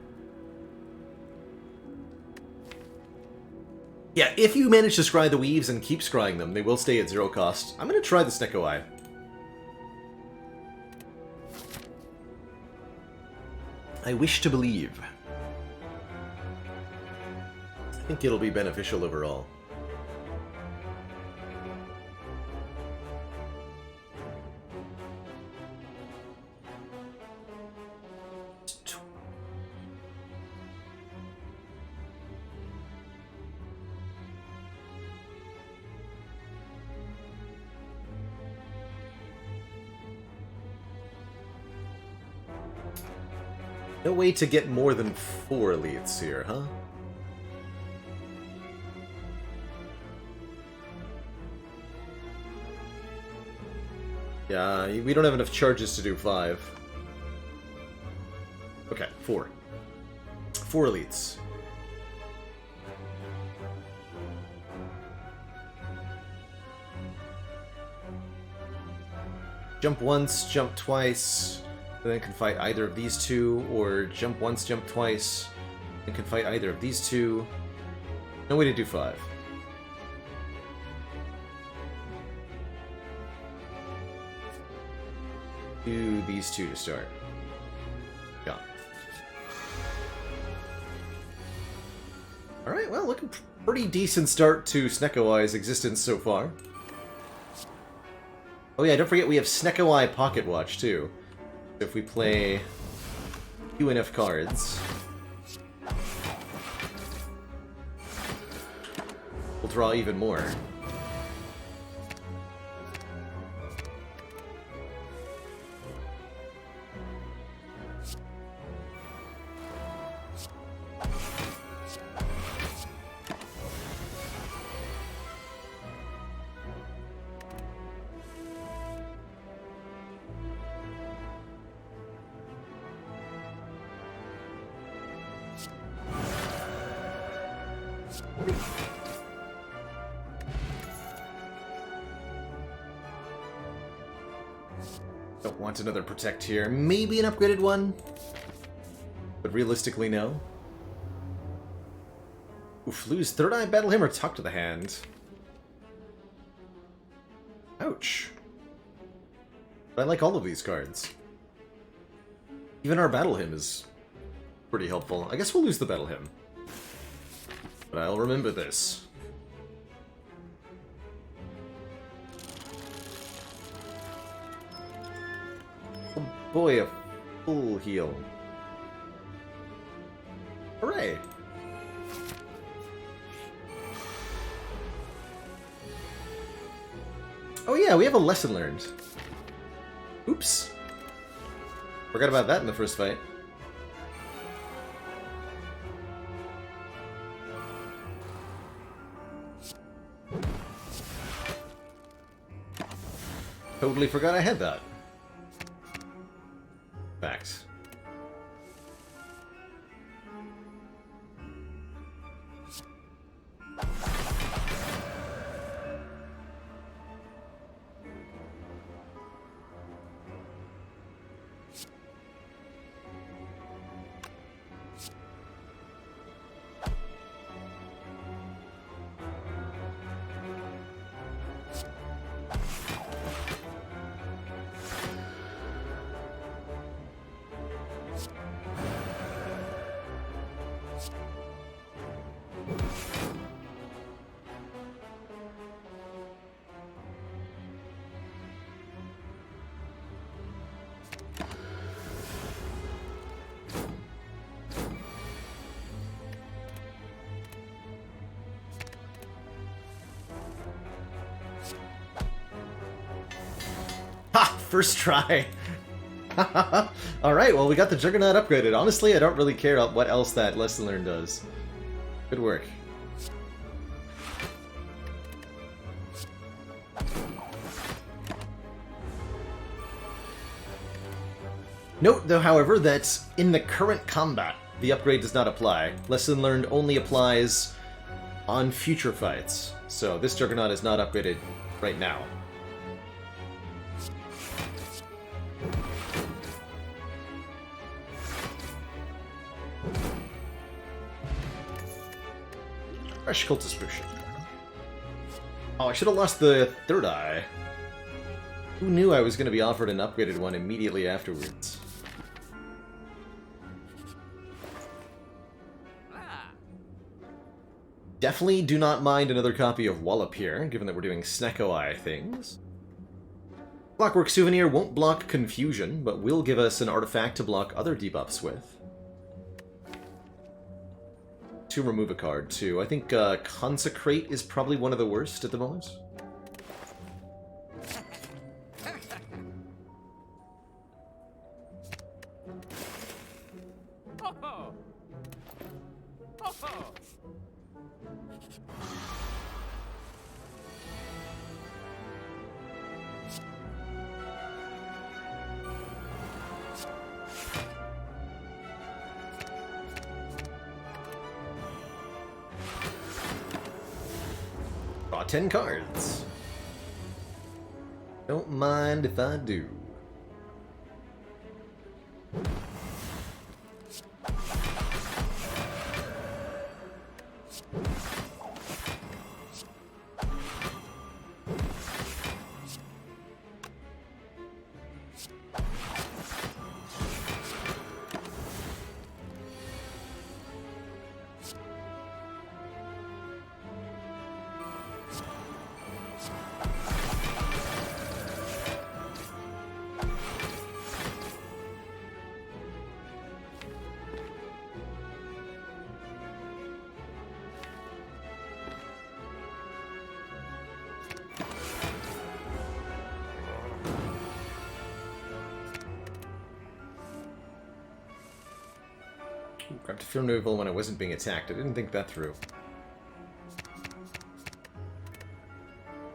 Yeah, if you manage to scry the Weaves and keep scrying them, they will stay at 0 cost. I'm going to try the Snecko Eye. I wish to believe. I think it'll be beneficial overall. No way to get more than 4 elites here, huh? Yeah, we don't have enough charges to do 5. Okay, 4. 4 elites. Jump once, jump twice, and then can fight either of these two, or jump once, jump twice, and can fight either of these two. No way to do 5. Do these two to start. Yeah. Alright, well, looking pretty decent start to Snecko Eye's existence so far. Oh yeah, don't forget we have Snecko Eye Pocket Watch, too. If we play few enough cards, we'll draw even more. Don't want another protect here. Maybe an upgraded one? But realistically, no. Oof, lose Third Eye, Battle Him, or Talk to the Hand. Ouch. But I like all of these cards. Even our Battle Hymn is pretty helpful. I guess we'll lose the Battle Hymn. But I'll remember this. Oh boy, a full heal. Hooray! Oh yeah, we have a lesson learned. Oops. Forgot about that in the first fight. Totally forgot I had that. Fact. First try. Alright, well we got the Juggernaut upgraded. Honestly, I don't really care what else that lesson learned does. Good work. Note, though, however, that in the current combat, the upgrade does not apply. Lesson learned only applies on future fights. So this Juggernaut is not upgraded right now. Fresh Cultist Potion. Oh, I should have lost the Third Eye. Who knew I was going to be offered an upgraded one immediately afterwards? Definitely do not mind another copy of Wallop here, given that we're doing Snecko Eye things. Clockwork Souvenir won't block Confusion, but will give us an artifact to block other debuffs with. To remove a card, too. I think Consecrate is probably one of the worst at the moment. Draw 10 cards. Don't mind if I do. Grabbed Fear Removal when I wasn't being attacked. I didn't think that through.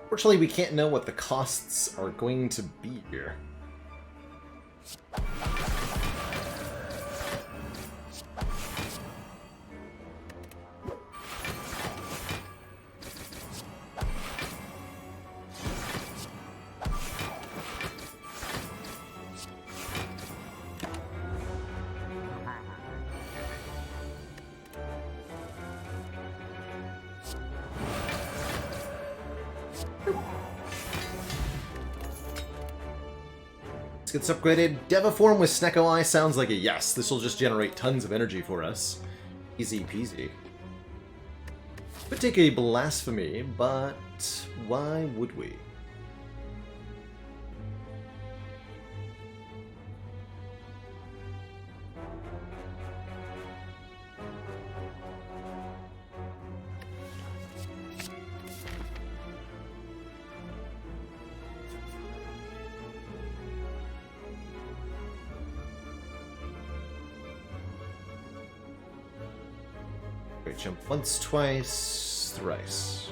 Fortunately, we can't know what the costs are going to be here. Let's get this upgraded. Deviform with Snecko Eye sounds like a yes. This will just generate tons of energy for us. Easy peasy. Could take a Blasphemy, but why would we? Wait, jump once, twice, thrice.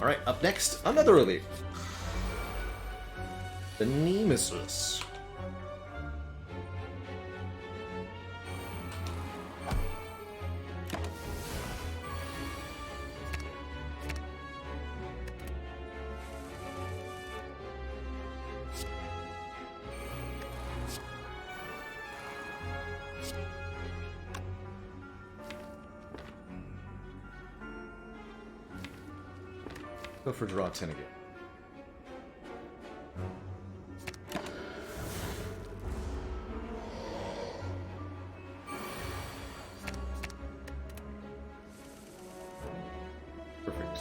Alright, up next, another elite. The Nemesis. Go for draw 10 again. Perfect.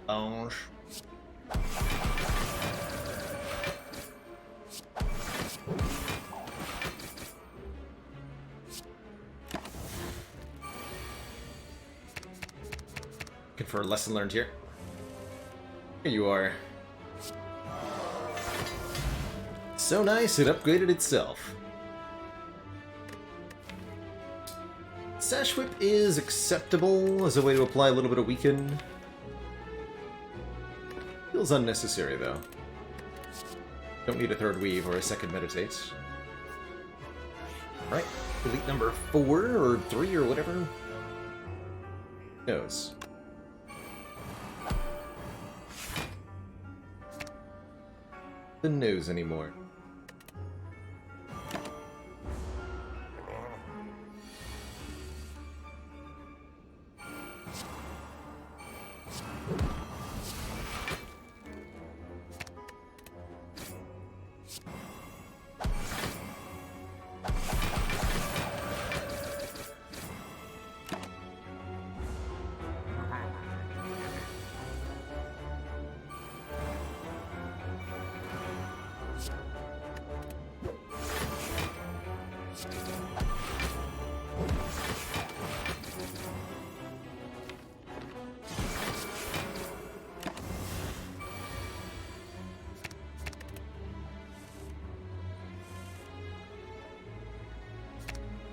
Orange. Looking for a lesson learned here. Here you are. So nice, it upgraded itself. Sash Whip is acceptable as a way to apply a little bit of weaken. Feels unnecessary, though. Don't need a third weave or a second meditate. Alright, elite number 4 or 3 or whatever. Knows. The nose anymore.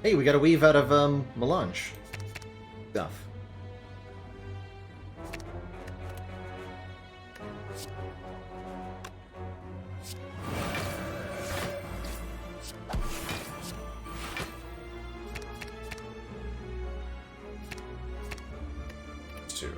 Hey, we got a weave out of, melange stuff. Two.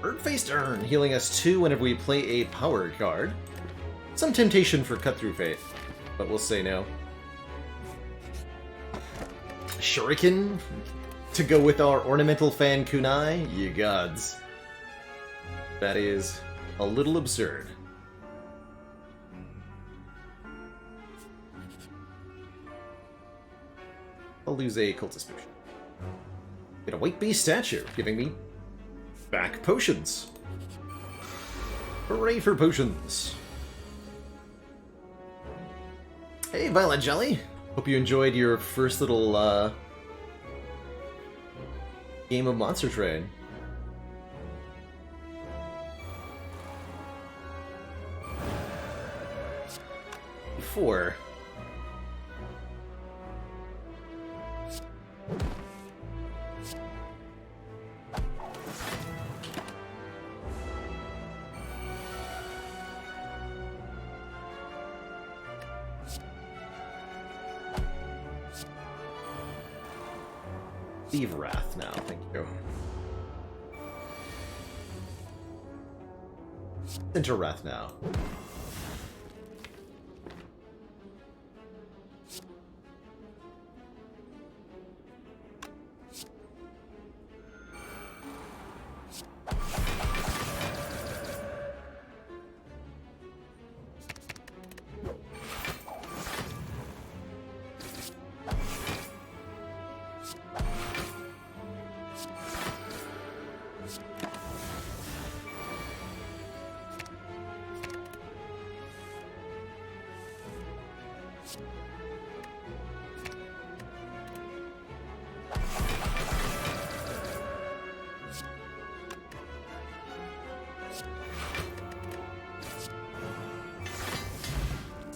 Bird-faced Urn, healing us 2 whenever we play a power card. Some temptation for Cut Through Fate, but we'll say no. Shuriken to go with our Ornamental Fan Kunai? Ye gods. That is a little absurd. I'll lose a Cultist Potion. Get a White Beast statue, giving me back potions. Hooray for potions! Hey, Violet Jelly! Hope you enjoyed your first little, game of Monster Train. Four. Leave Wrath now, thank you. Enter Wrath now.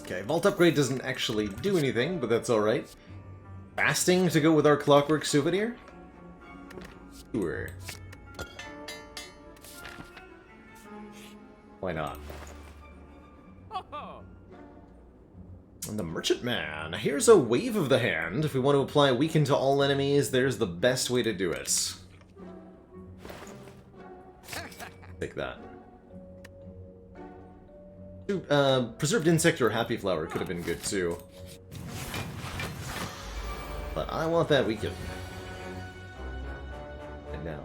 Okay, Vault Upgrade doesn't actually do anything, but that's alright. Fasting to go with our Clockwork Souvenir? Sure. Why not? And the Merchant Man. Here's a Wave of the Hand. If we want to apply Weaken to all enemies, there's the best way to do it. Take that. Preserved Insect or Happy Flower could have been good too. But I want that Weaken. And now.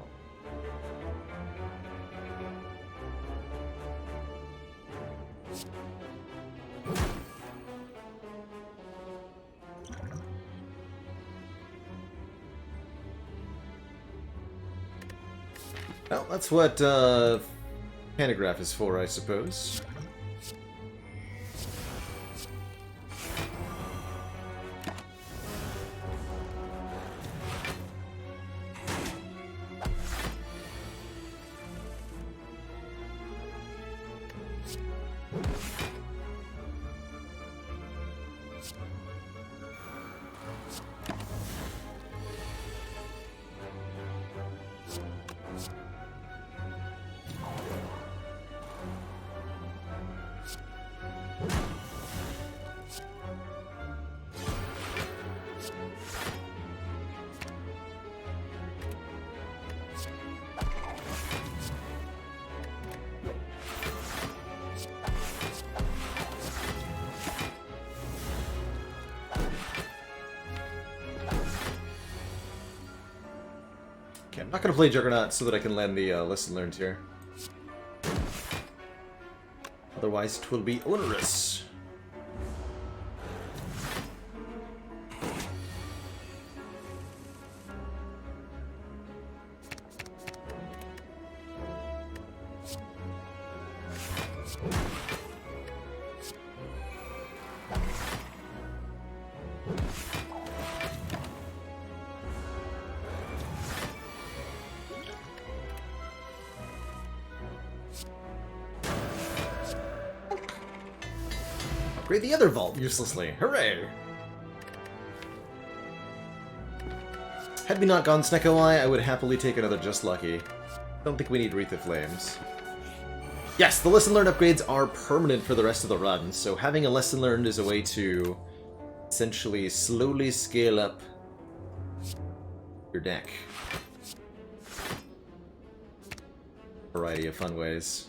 Well, that's what Pantograph is for, I suppose. Okay, I'm not going to play Juggernaut so that I can land the lesson learned here. Otherwise, it will be onerous. Upgrade the other vault uselessly. Hooray! Had we not gone Snecko Eye, I would happily take another Just Lucky. Don't think we need Wreath of Flames. Yes, the lesson learned upgrades are permanent for the rest of the run, so having a lesson learned is a way to essentially slowly scale up your deck. Variety of fun ways.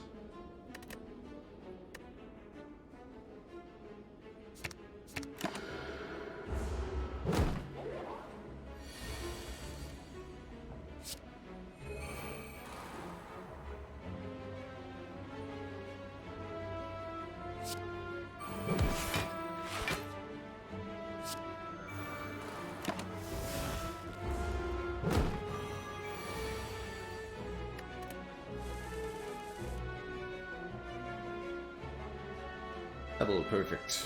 Double perfect.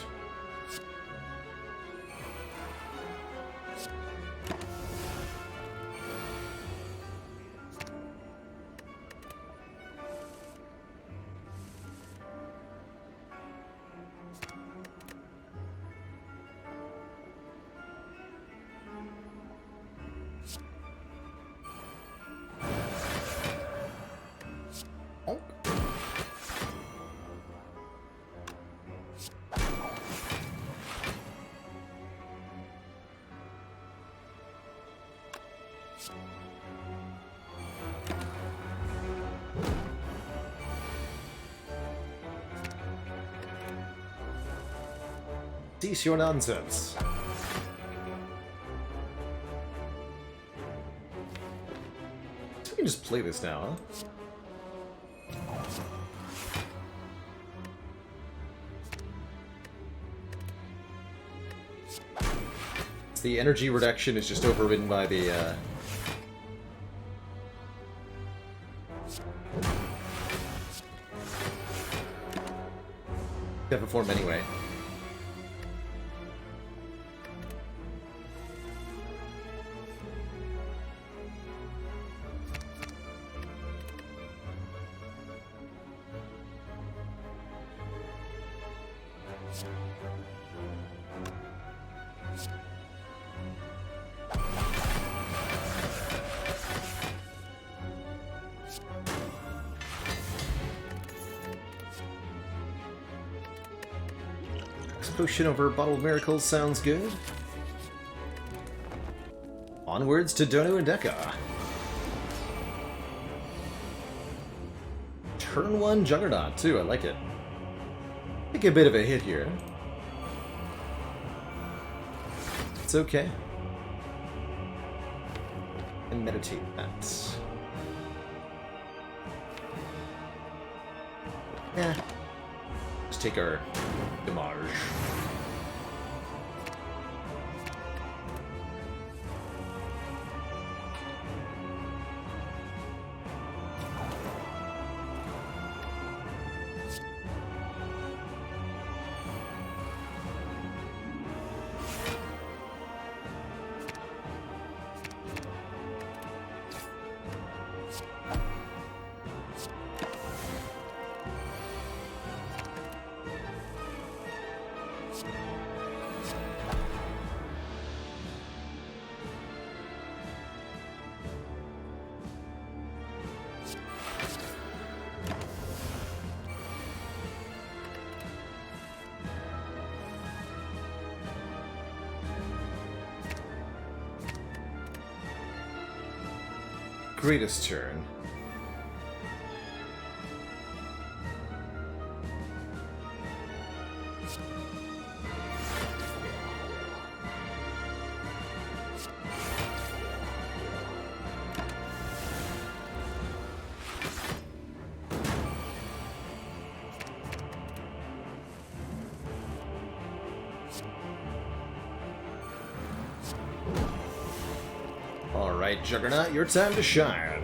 Cease your nonsense. So we can just play this now, huh? The energy reduction is just overridden by the, Death form anyway. Potion over Bottle of Miracles sounds good. Onwards to Donu and Deka. Turn 1 Juggernaut, too, I like it. Take a bit of a hit here. It's okay. And meditate that. Yeah. Just take our damage. Greatest turn. Alright, Juggernaut, your time to shine.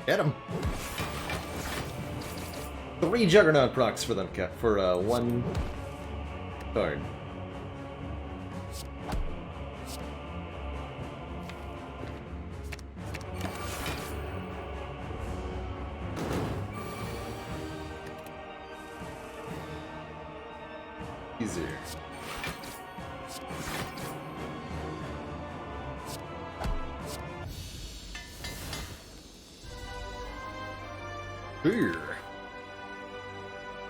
Get him! 3 Juggernaut procs for them, for 1 card. Easier.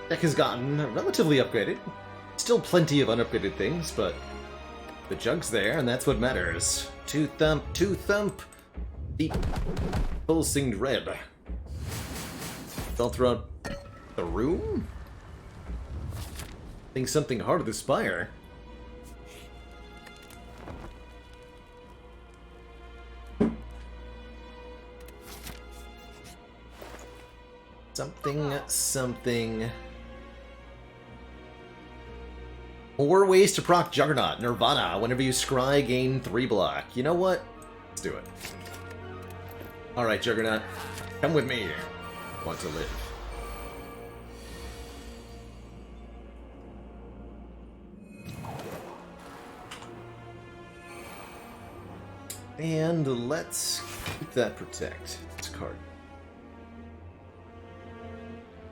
Deck has gotten relatively upgraded. Still plenty of unupgraded things, but the jug's there, and that's what matters. Two thump, deep, pulsing red. Fell throughout the room? I think something hard with the Spire. Something. More ways to proc Juggernaut. Nirvana. Whenever you scry, gain 3 block. You know what? Let's do it. Alright, Juggernaut. Come with me. Want to live. And let's keep that protect. This card.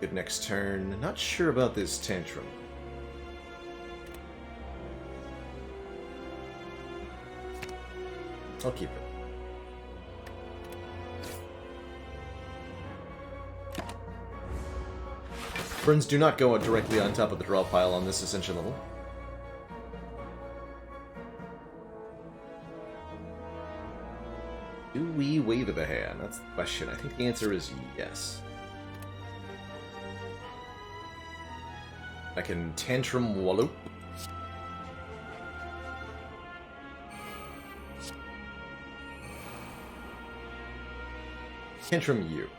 Good next turn. Not sure about this Tantrum. I'll keep it. Burns do not go directly on top of the draw pile on this Ascension level. Do we wave the hand? That's the question. I think the answer is yes. I can Tantrum Walloop. Tantrum you.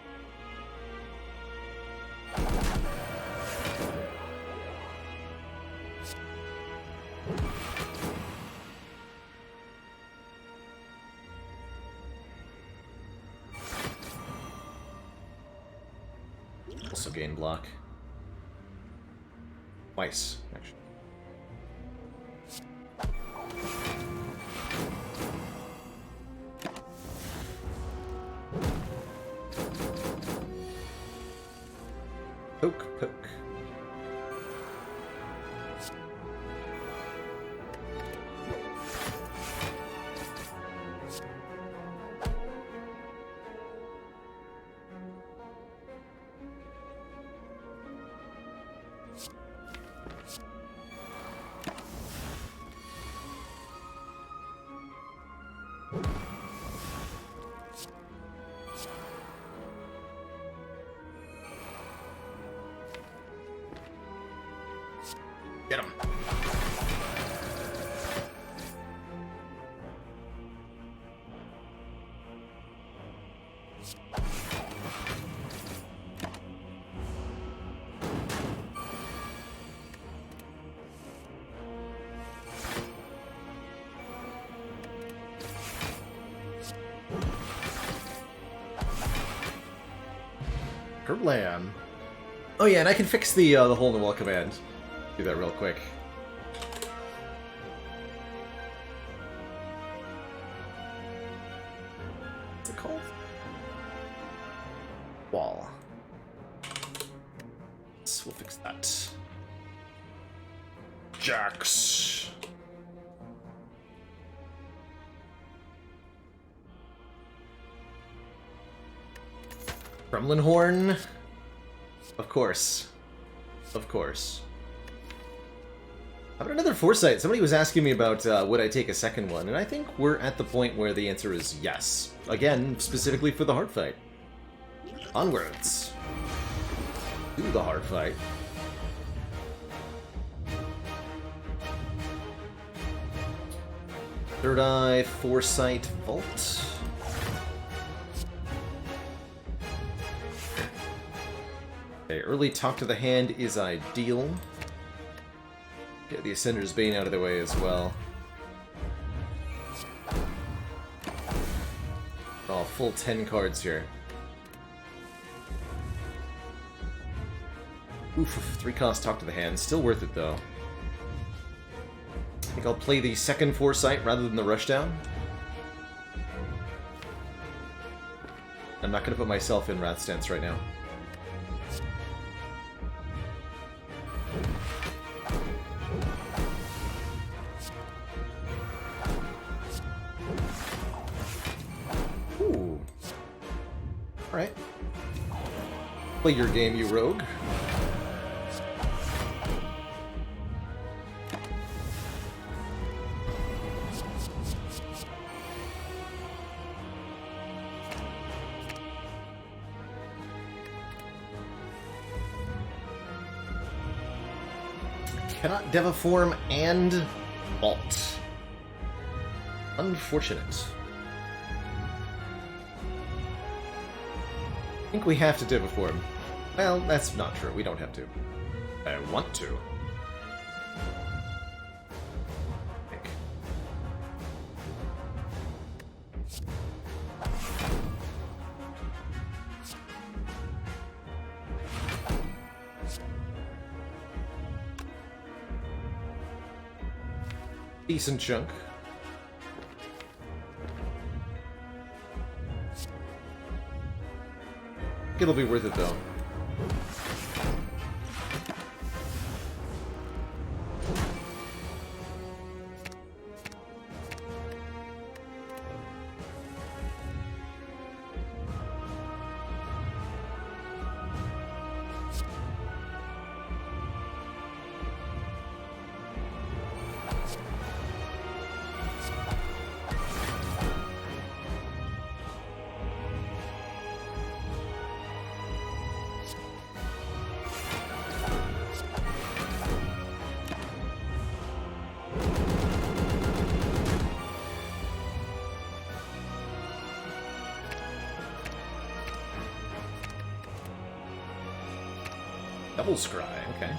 Also gain block. Twice, actually. Poke, poke. Get him. Kerlam. Oh yeah, and I can fix the hole in the wall command. Do that real quick. What's it called? Wall. So we'll fix that. Jax. Gremlin Horn. Of course. Of course. How about another Foresight? Somebody was asking me about would I take a second one, and I think we're at the point where the answer is yes. Again, specifically for the hard fight. Onwards. To the hard fight. Third Eye, Foresight, Vault. Okay, early talk to the hand is ideal. Get the Ascender's Bane out of the way as well. Oh, full 10 cards here. Oof, 3 cost talk to the hand. Still worth it though. I think I'll play the second Foresight rather than the Rushdown. I'm not going to put myself in Wrath stance right now. Ooh. Alright. Play your game, you rogue. Cannot Deviform and Vault. Unfortunate. I think we have to Deviform. Well, that's not true. We don't have to. I want to. Decent chunk. It'll be worth it though. Double Scry, okay.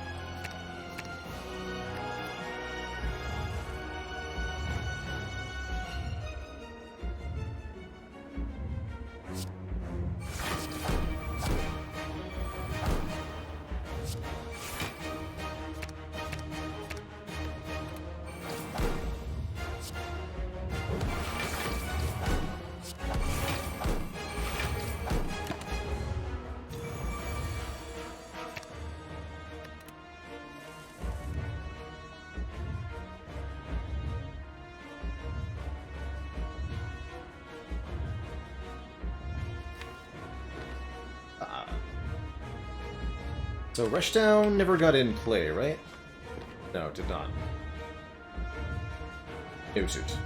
So Rushdown never got in play, right? No, it did not. No suit.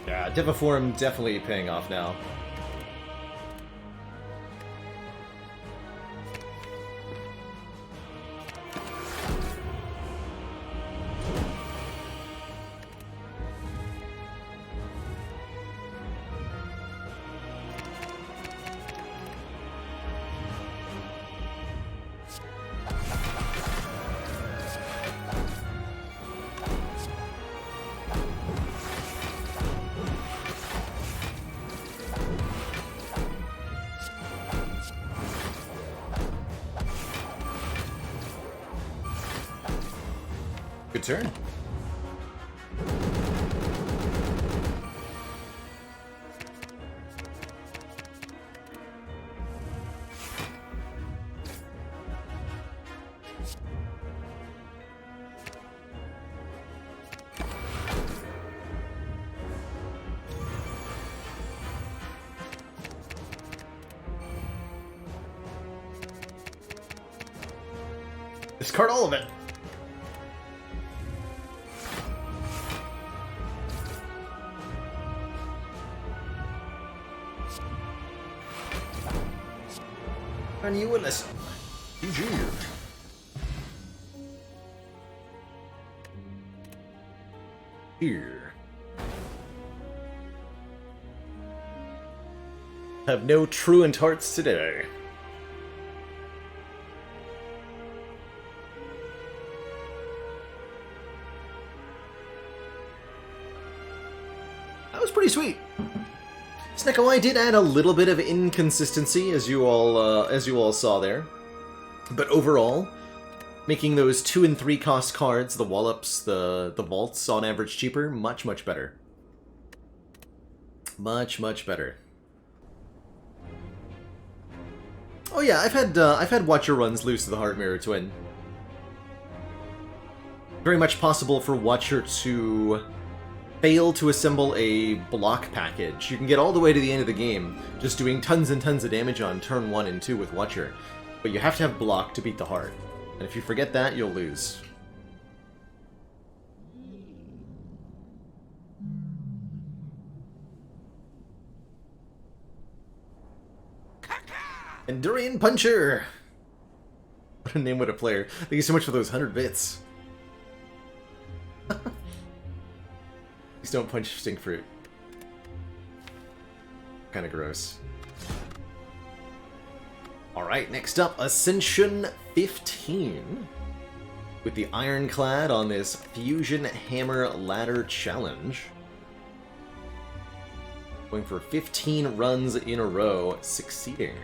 Yeah, Deviform definitely paying off now. Good turn. Discard all of it. And you will listen. GG. Here. Have no truant hearts today. That was pretty sweet. Snecko did add a little bit of inconsistency, as you all saw there, but overall, making those 2 and 3 cost cards, the Wallops, the Vaults, on average cheaper, much better. Much better. Oh yeah, I've had Watcher runs loose to the Heart Mirror Twin. Very much possible for Watcher to fail to assemble a block package, you can get all the way to the end of the game just doing tons and tons of damage on turn 1 and 2 with Watcher. But you have to have block to beat the heart. And if you forget that, you'll lose. Endurian Puncher! What a name, what a player. Thank you so much for those 100 bits. Please don't punch stink fruit. Kinda gross. Alright, next up, Ascension 15. With the Ironclad on this Fusion Hammer Ladder Challenge. Going for 15 runs in a row, succeeding.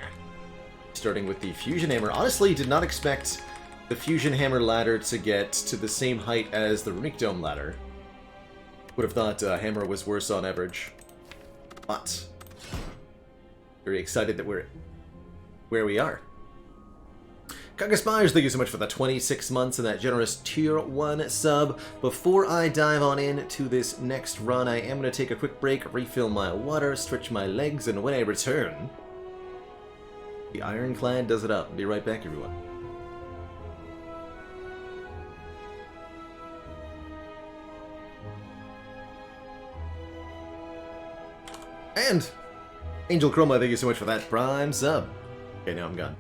Starting with the Fusion Hammer. Honestly, did not expect the Fusion Hammer ladder to get to the same height as the Runic Dome ladder. Would have thought Hammer was worse on average. But very excited that we're where we are. Kaga Spires, thank you so much for the 26 months and that generous tier 1 sub. Before I dive on in to this next run, I am going to take a quick break, refill my water, stretch my legs, and when I return, the Ironclad does it up. Be right back, everyone. And Angel Chroma, thank you so much for that prime sub. Okay, now I'm gone.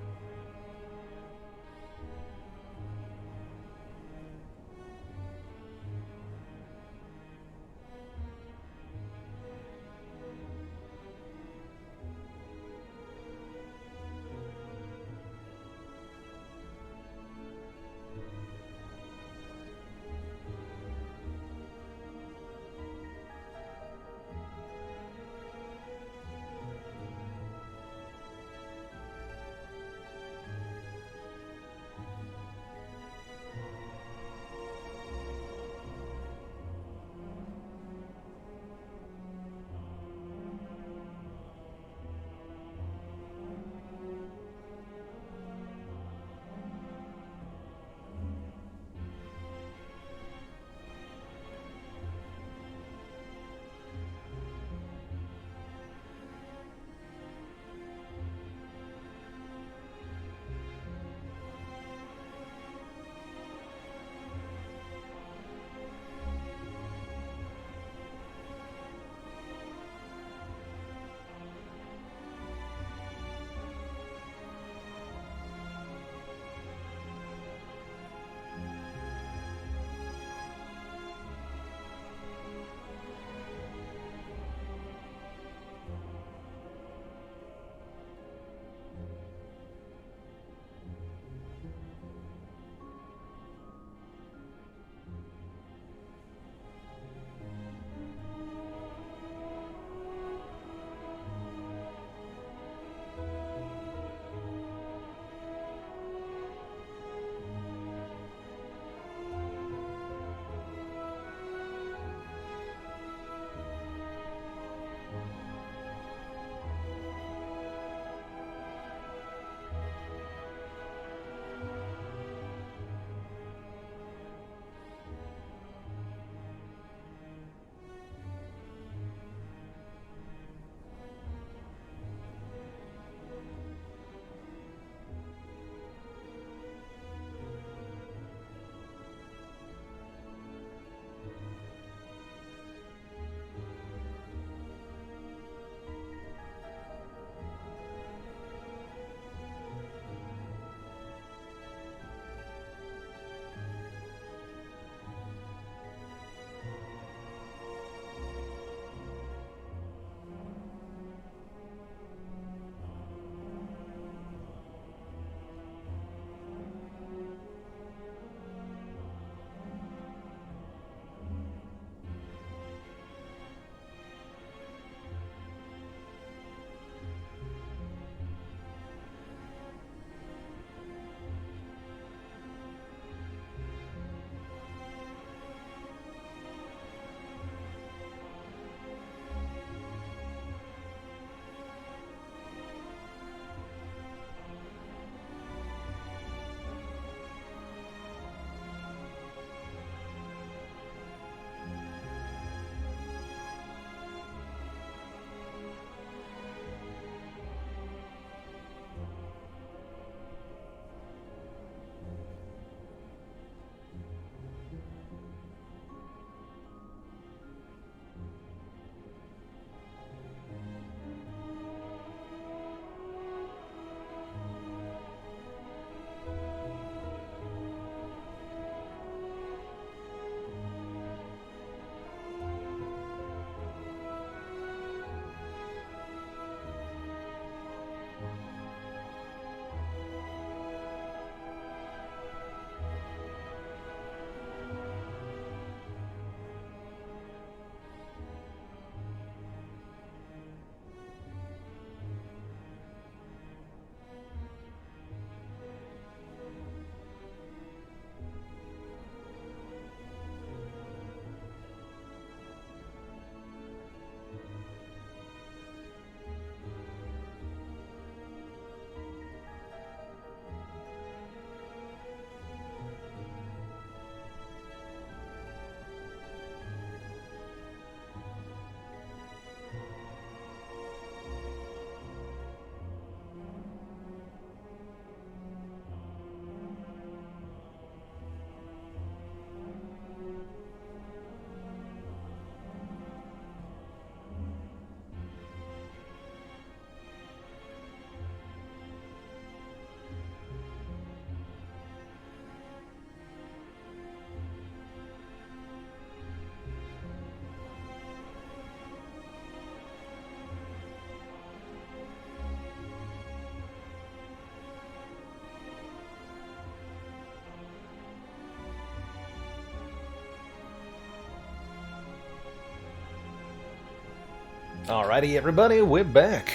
Alrighty, everybody, we're back.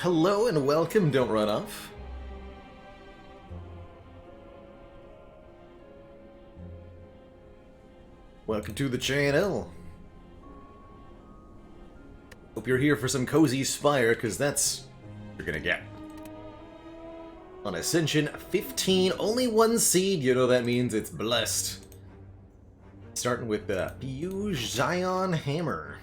Hello and welcome, don't run off. Welcome to the channel. Hope you're here for some cozy Spire, because that's what you're gonna get. On Ascension 15, only one seed, you know that means it's blessed. Starting with the Fusion Hammer.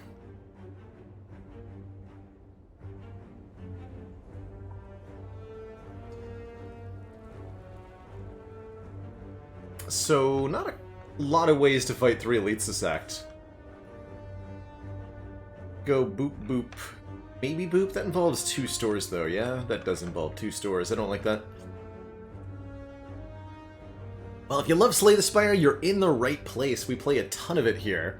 So, not a lot of ways to fight 3 elites this act. Go boop boop. Maybe boop? That involves 2 stores though, yeah? That does involve 2 stores, I don't like that. Well, if you love Slay the Spire, you're in the right place. We play a ton of it here.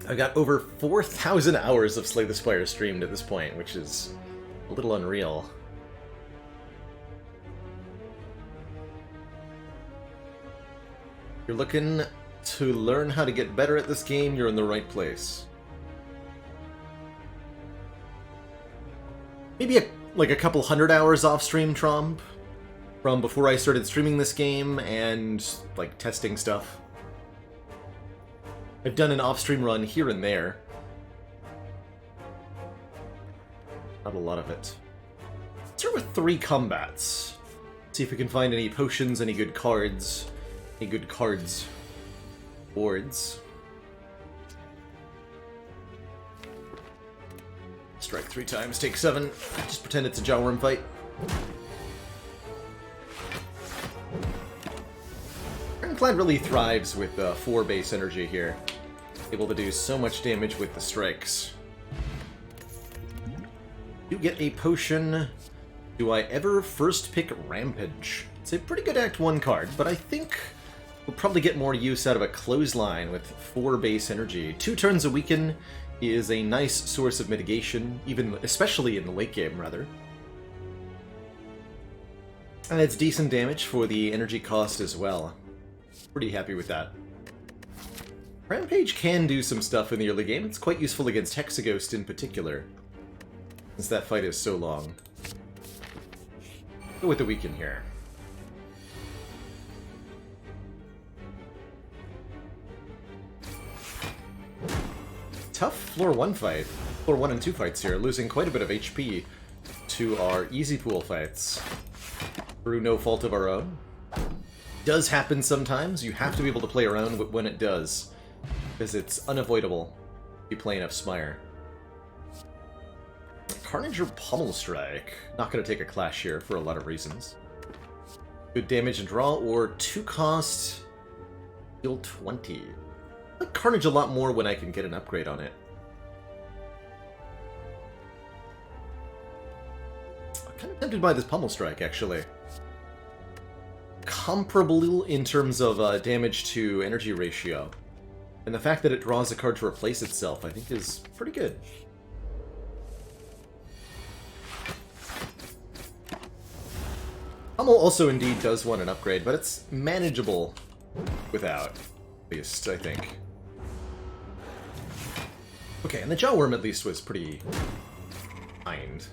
I've got over 4,000 hours of Slay the Spire streamed at this point, which is a little unreal. You're looking to learn how to get better at this game, you're in the right place. Maybe like a couple hundred hours off stream, Trump, from before I started streaming this game and like testing stuff. I've done an off-stream run here and there. Not a lot of it. Let's start with 3 combats. See if we can find any potions, any good cards. Any good cards. Boards. Strike 3 times, take 7. Just pretend it's a jawworm fight. Ironclad really thrives with 4 base energy here. Able to do so much damage with the strikes. You get a potion. Do I ever first pick Rampage? It's a pretty good Act 1 card, but I think we'll probably get more use out of a Clothesline with 4 base energy. 2 turns a weaken is a nice source of mitigation, especially in the late game, rather. And it's decent damage for the energy cost as well. Pretty happy with that. Rampage can do some stuff in the early game. It's quite useful against Hexaghost in particular, since that fight is so long. Go with the weaken here. Tough floor 1 fight. Floor 1 and 2 fights here, losing quite a bit of HP to our easy pool fights. Through no fault of our own. Does happen sometimes. You have to be able to play around when it does, because it's unavoidable if you play enough Spire. Carnage or Pummel Strike. Not going to take a clash here for a lot of reasons. Good damage and draw, or 2 cost, deal 20. I like Carnage a lot more when I can get an upgrade on it. I'm kind of tempted by this Pummel Strike, actually. Comparable in terms of damage to energy ratio. And the fact that it draws a card to replace itself, I think, is pretty good. Pummel also indeed does want an upgrade, but it's manageable without, at least, I think. Okay, and the Jawworm at least was pretty kind.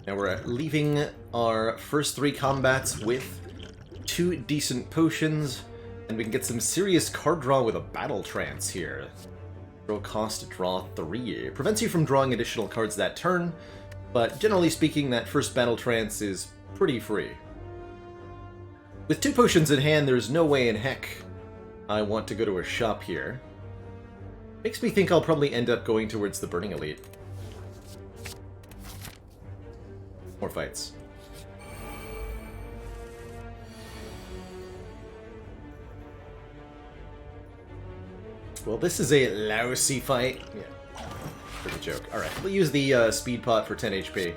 Now we're leaving our first 3 combats with 2 decent potions, and we can get some serious card draw with a Battle Trance here. Draw cost, draw 3. It prevents you from drawing additional cards that turn, but generally speaking, that first Battle Trance is pretty free. With 2 potions in hand, there's no way in heck I want to go to a shop here. Makes me think I'll probably end up going towards the Burning Elite. More fights. Well, this is a lousy fight. Yeah, for the joke. Alright, we'll use the speed pot for 10 HP.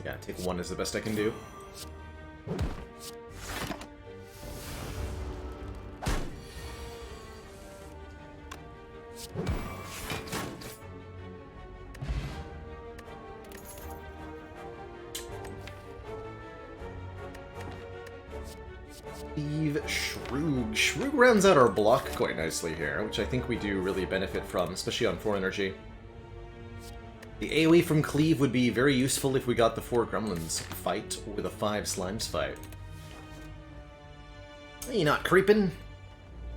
Yeah, take 1 is the best I can do. Shrug rounds out our block quite nicely here, which I think we do really benefit from, especially on 4 energy. The AoE from Cleave would be very useful if we got the 4 Gremlins fight or the 5 Slimes fight. You're not creeping.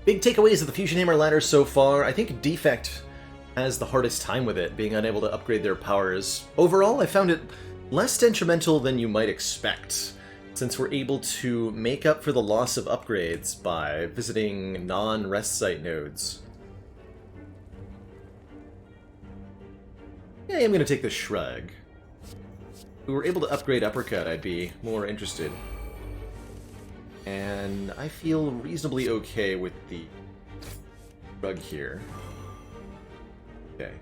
Big takeaways of the Fusion Hammer ladder so far. I think Defect has the hardest time with it, being unable to upgrade their powers. Overall, I found it less detrimental than you might expect, since we're able to make up for the loss of upgrades by visiting non-rest site nodes. Yeah, I'm gonna take the Shrug. If we were able to upgrade Uppercut, I'd be more interested. And I feel reasonably okay with the Shrug here. Okay.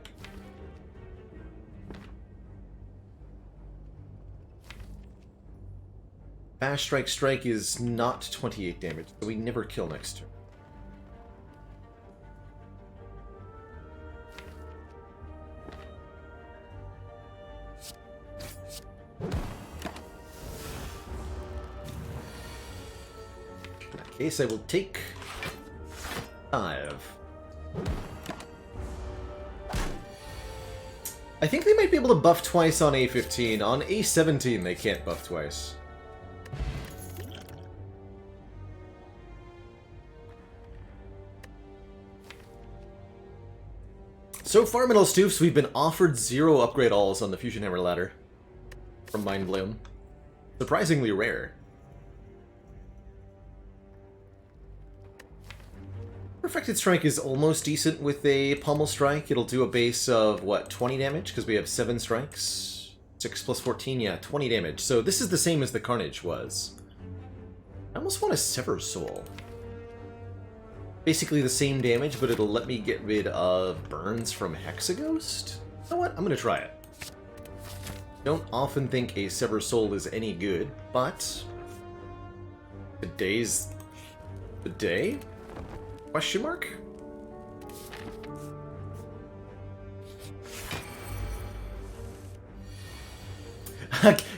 Bash Strike is not 28 damage, so we never kill next turn. In that case, I will take 5. I think they might be able to buff twice on A15. On A17, they can't buff twice. So far, Metal Stoofs, we've been offered 0 upgrade alls on the Fusion Hammer ladder from Mind Bloom. Surprisingly rare. Perfected Strike is almost decent with a Pommel Strike. It'll do a base of, what, 20 damage? Because we have 7 strikes. 6 plus 14, yeah, 20 damage. So this is the same as the Carnage was. I almost want a Sever Soul. Basically the same damage, but it'll let me get rid of burns from Hexaghost? You know what? I'm gonna try it. Don't often think a Sever Soul is any good, but today's the day? Question mark?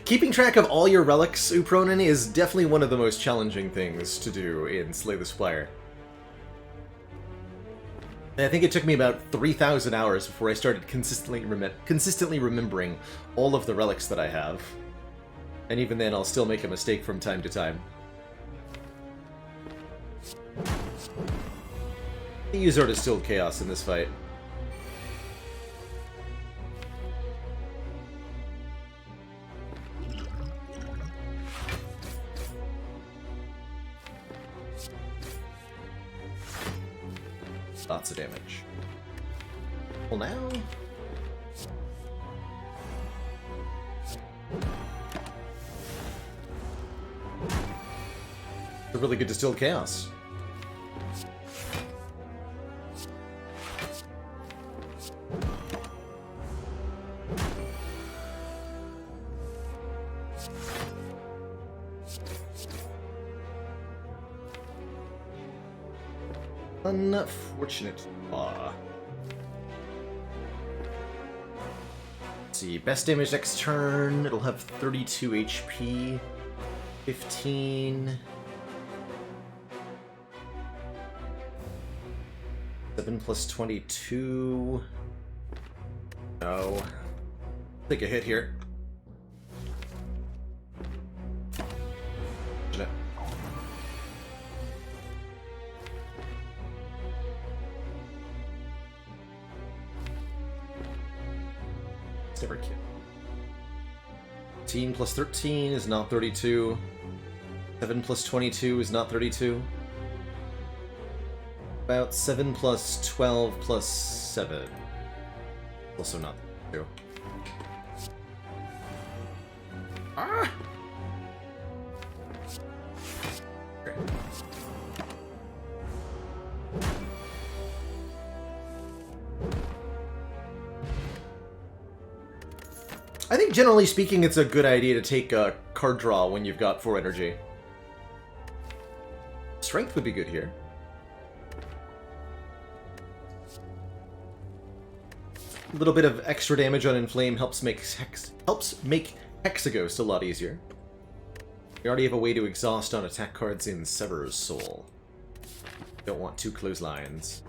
Keeping track of all your relics, Upronin, is definitely one of the most challenging things to do in Slay the Spire. I think it took me about 3,000 hours before I started consistently remembering all of the relics that I have. And even then, I'll still make a mistake from time to time. The use Art Distilled Chaos in this fight. Lots of damage. Well, now... a really good Distilled Chaos. Unfortunate. Let's see, best damage next turn. It'll have 32 HP. 15. 7 plus 22. No. Take a hit here. Never kill. 13 plus 13 is not 32. 7 plus 22 is not 32. About 7 plus 12 plus 7. Also not 32. Ah! Okay. I think generally speaking it's a good idea to take card draw when you've got 4 energy. Strength would be good here. A little bit of extra damage on Inflame helps make Hexaghost a lot easier. We already have a way to exhaust on attack cards in Sever's Soul. Don't want 2 clotheslines.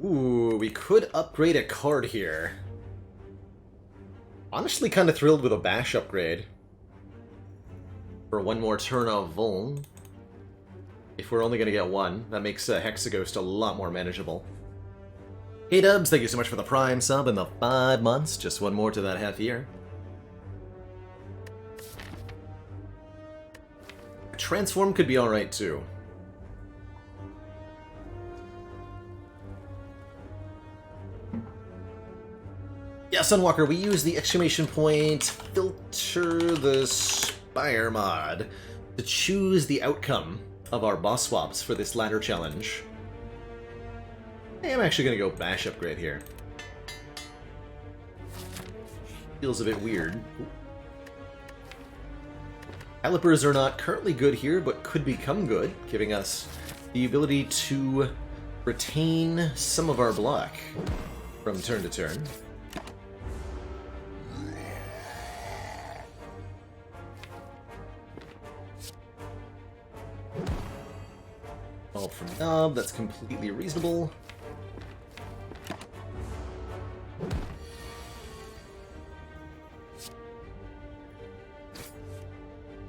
Ooh, we could upgrade a card here. Honestly, kind of thrilled with a Bash upgrade. For 1 more turn of Vuln. If we're only going to get 1, that makes Hexaghost a lot more manageable. Hey Dubs, thank you so much for the Prime sub and the 5 months. Just 1 more to that half year. Transform could be alright too. Yeah, Sunwalker, we use the exclamation point filter the Spire mod to choose the outcome of our boss swaps for this ladder challenge. Hey, I'm actually going to go Bash upgrade here. Feels a bit weird. Calipers are not currently good here, but could become good, giving us the ability to retain some of our block from turn to turn. All from Knob, that's completely reasonable.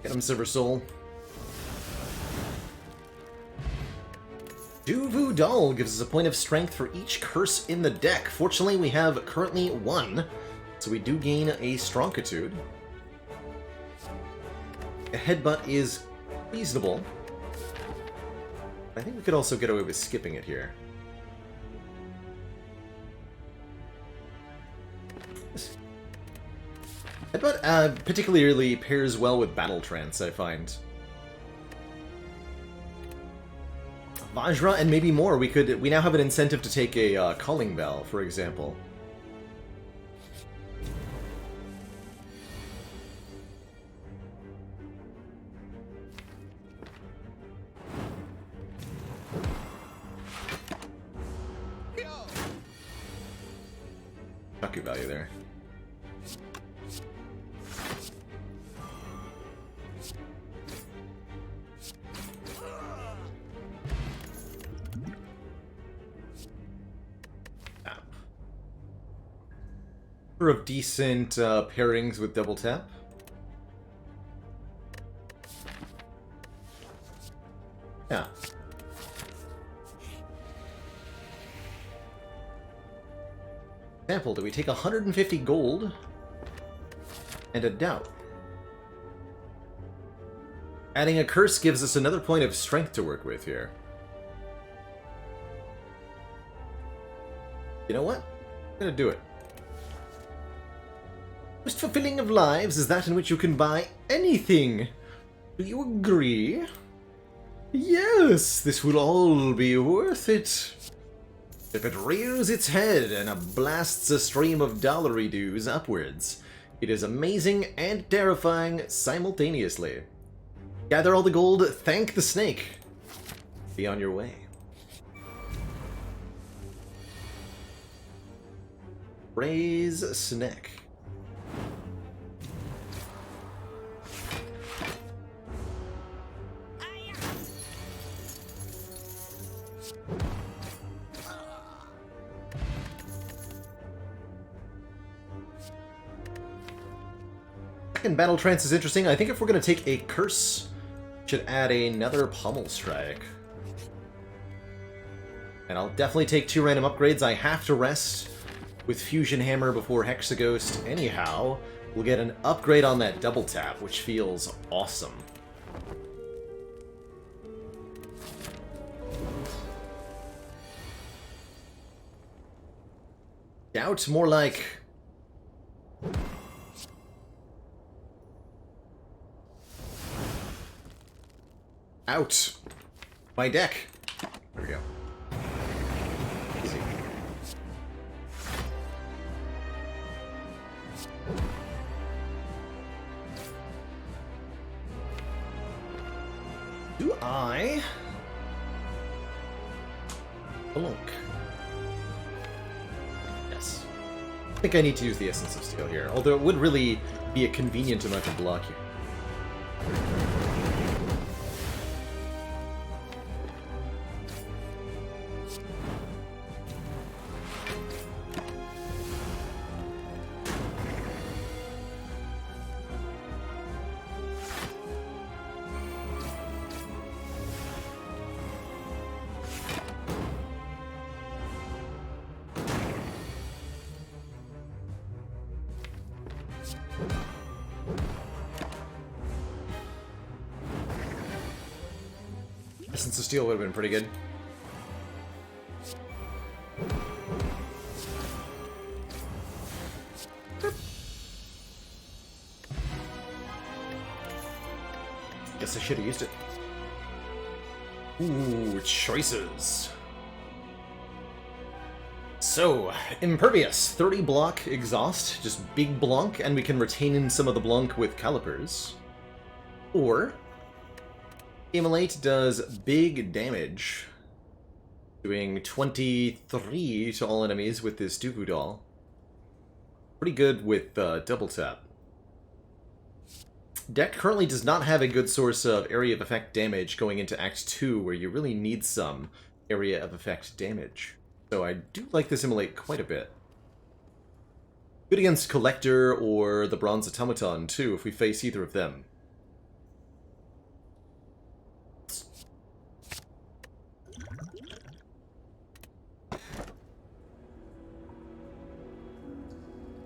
Get him, Silver Soul. Duvu Doll gives us a point of strength for each curse in the deck. Fortunately, we have currently 1, so we do gain a Strongitude. A Headbutt is reasonable. I think we could also get away with skipping it here. Headbutt particularly pairs well with Battle Trance, I find. Vajra and maybe more. We now have an incentive to take a Calling Bell, for example. Shaku value there. Of decent pairings with double tap. Yeah. Example, do we take 150 gold and a doubt? Adding a curse gives us another point of strength to work with here. You know what? I'm gonna do it. Most fulfilling of lives is that in which you can buy anything. Do you agree? Yes, this will all be worth it. If it rears its head and blasts a stream of dollary dues upwards, it is amazing and terrifying simultaneously. Gather all the gold, thank the snake. Be on your way. Raise Snake. Second Battle Trance is interesting. I think if we're going to take a curse, we should add another Pummel Strike. And I'll definitely take 2 random upgrades. I have to rest with Fusion Hammer before Hexaghost anyhow. We'll get an upgrade on that double tap, which feels awesome. Doubt, more like... out. My deck. There we go. Easy. Do I? Look. Yes. I think I need to use the Essence of Steel here, although it would really be a convenient amount of block here. Essence of Steel would have been pretty good. Guess I should have used it. Ooh, choices. So, Impervious, 30 block exhaust, just big blonk, and we can retain in some of the blonk with calipers. Or Immolate does big damage, doing 23 to all enemies with this Dooku doll. Pretty good with double tap. Deck currently does not have a good source of area of effect damage going into Act 2, where you really need some area of effect damage. So I do like this Immolate quite a bit. Good against Collector or the Bronze Automaton, too, if we face either of them.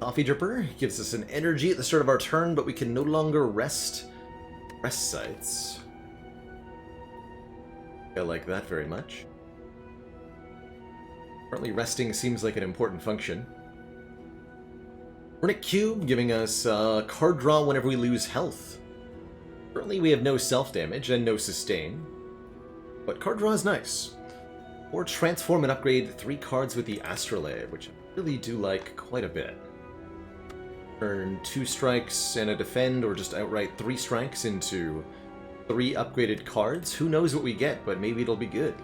Coffee Dripper gives us an energy at the start of our turn, but we can no longer rest sites. I like that very much. Currently resting seems like an important function. Runic Cube giving us card draw whenever we lose health. Currently we have no self-damage and no sustain, but card draw is nice. Or transform and upgrade 3 cards with the Astrolabe, which I really do like quite a bit. Turn 2 strikes and a defend, or just outright 3 strikes into 3 upgraded cards. Who knows what we get, but maybe it'll be good.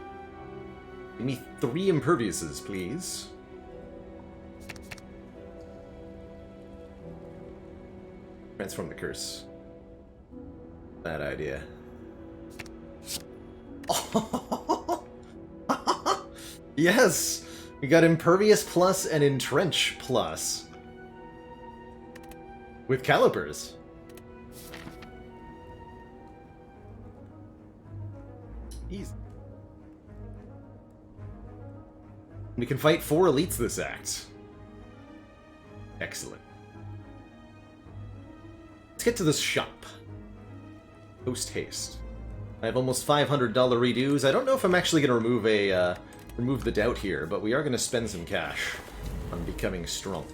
Give me 3 Imperviouses, please. Transform the curse. Bad idea. Yes! We got Impervious plus and Entrench plus. With calipers. Easy. We can fight 4 elites this act. Excellent. Let's get to this shop. Post haste. I have almost $500 redos. I don't know if I'm actually going to remove the doubt here, but we are going to spend some cash on becoming strong.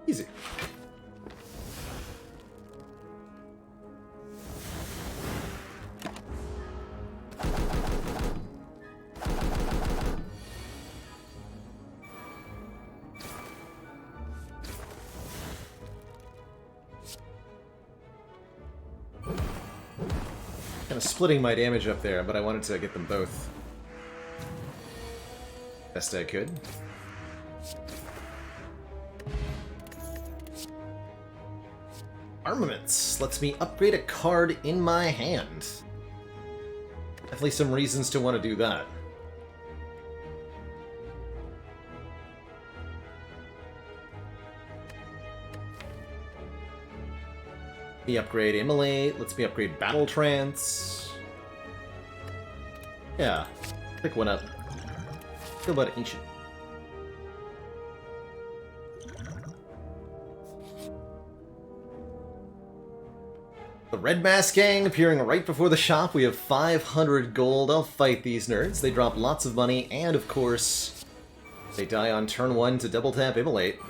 Easy. Kind of splitting my damage up there, but I wanted to get them both. Best I could. Armaments lets me upgrade a card in my hand. Definitely some reasons to want to do that. Let me upgrade Immolate, lets me upgrade Battle Trance. Yeah, pick one up. Feel about Ancient. The Red Mask Gang appearing right before the shop. We have 500 gold. I'll fight these nerds. They drop lots of money, and of course, they die on turn 1 to double tap Immolate.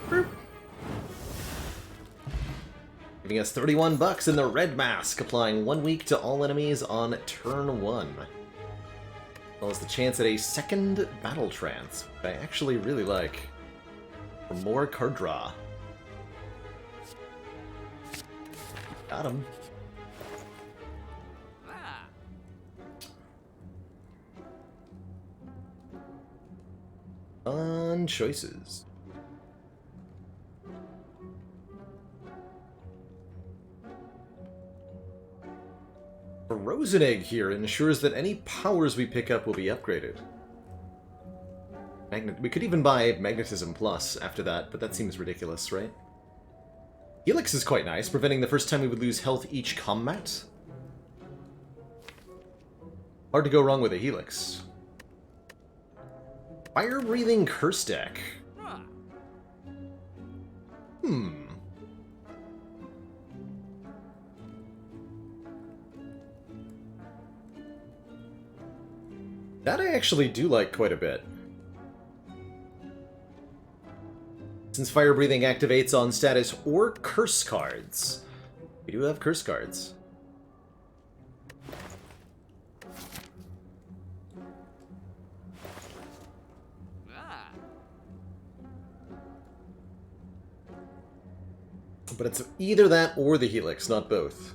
Giving us 31 bucks in the Red Mask, applying 1 week to all enemies on turn 1. As well as the chance at a second Battle Trance, which I actually really like. For more card draw. Got him. Fun choices. A Frozen Egg here ensures that any powers we pick up will be upgraded. We could even buy Magnetism Plus after that, but that seems ridiculous, right? Helix is quite nice, preventing the first time we would lose health each combat. Hard to go wrong with a Helix. Fire-breathing Curse Deck. That I actually do like quite a bit. Since Fire-breathing activates on status or curse cards. We do have curse cards. But it's either that or the Helix, not both.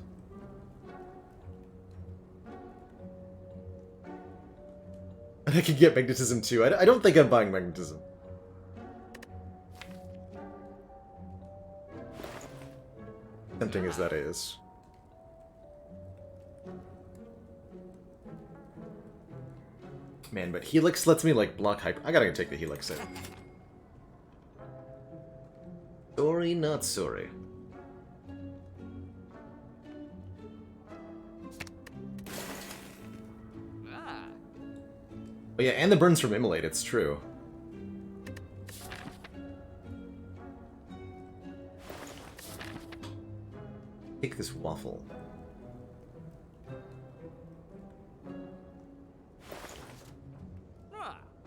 And I could get Magnetism too. I don't think I'm buying Magnetism. Tempting as that is. Man, but Helix lets me, like, block hyper. I gotta take the Helix in. Sorry, not sorry. Oh yeah, and the burns from Immolate, it's true. Take this waffle.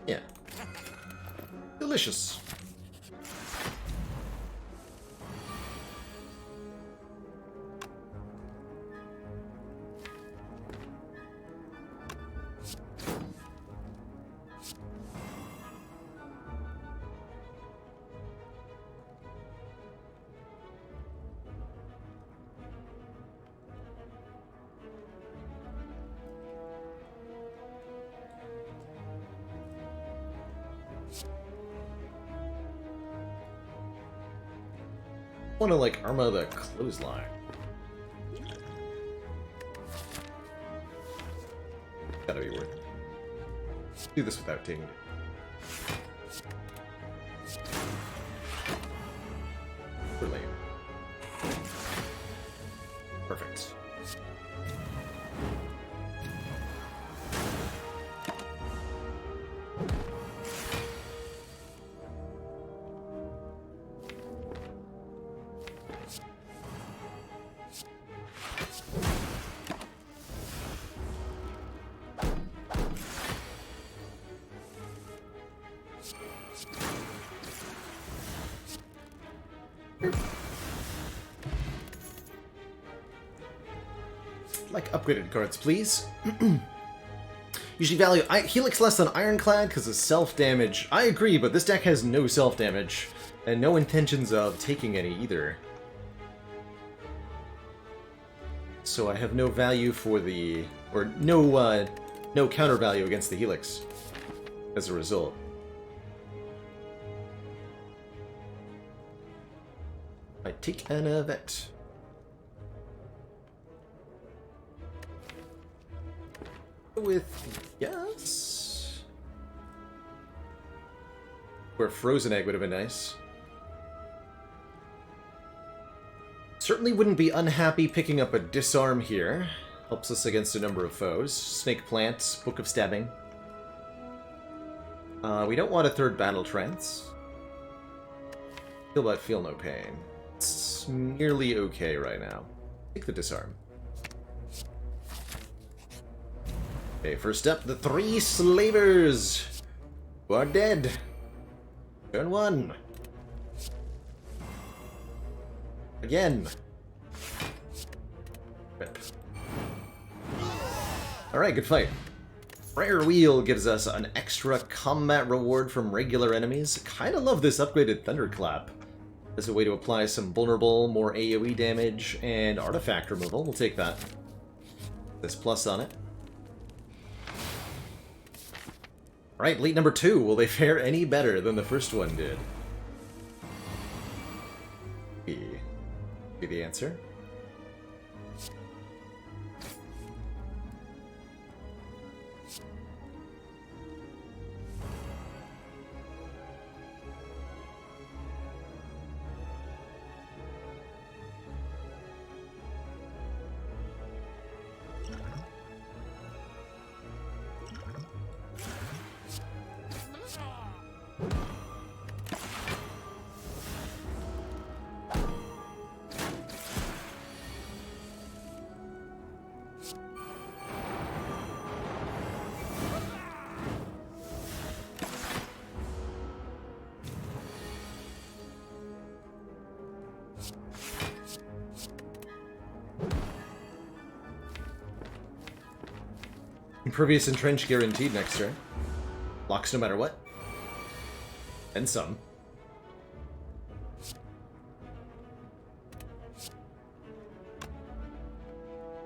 Yeah. Delicious. I want to, like, armor the clothesline. Gotta be worth it. Do this without taking it. Brilliant. Perfect. Like upgraded cards, please. Usually value Helix less than Ironclad because of self-damage. I agree, but this deck has no self-damage and no intentions of taking any either. So I have no value for the... or no counter value against the Helix as a result. I take an event. With yes, where Frozen Egg would have been nice. Certainly wouldn't be unhappy picking up a Disarm here. Helps us against a number of foes. Snake Plant, Book of Stabbing. We don't want a third Battle Trance. Feel but feel no pain. It's nearly okay right now. Take the Disarm. Okay, first up, the 3 slavers who are dead. Turn 1. Again. Rip. Alright, good fight. Rare Wheel gives us an extra combat reward from regular enemies. Kinda love this upgraded Thunderclap. As a way to apply some vulnerable, more AoE damage, and artifact removal. We'll take that. This plus on it. Alright, lead number 2. Will they fare any better than the first one did? Be the answer. Impervious and Trench guaranteed next turn. Locks no matter what. And some.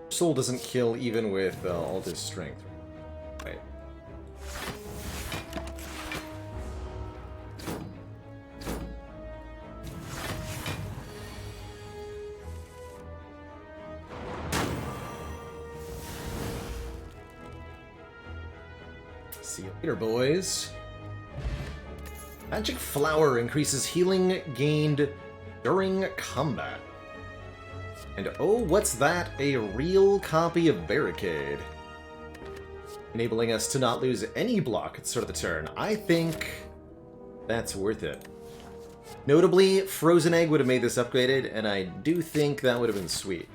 Soul doesn't kill even with all this strength. Right. See you later, boys. Magic Flower increases healing gained during combat. And oh, what's that? A real copy of Barricade. Enabling us to not lose any block at the start of the turn. I think that's worth it. Notably, Frozen Egg would have made this upgraded, and I do think that would have been sweet.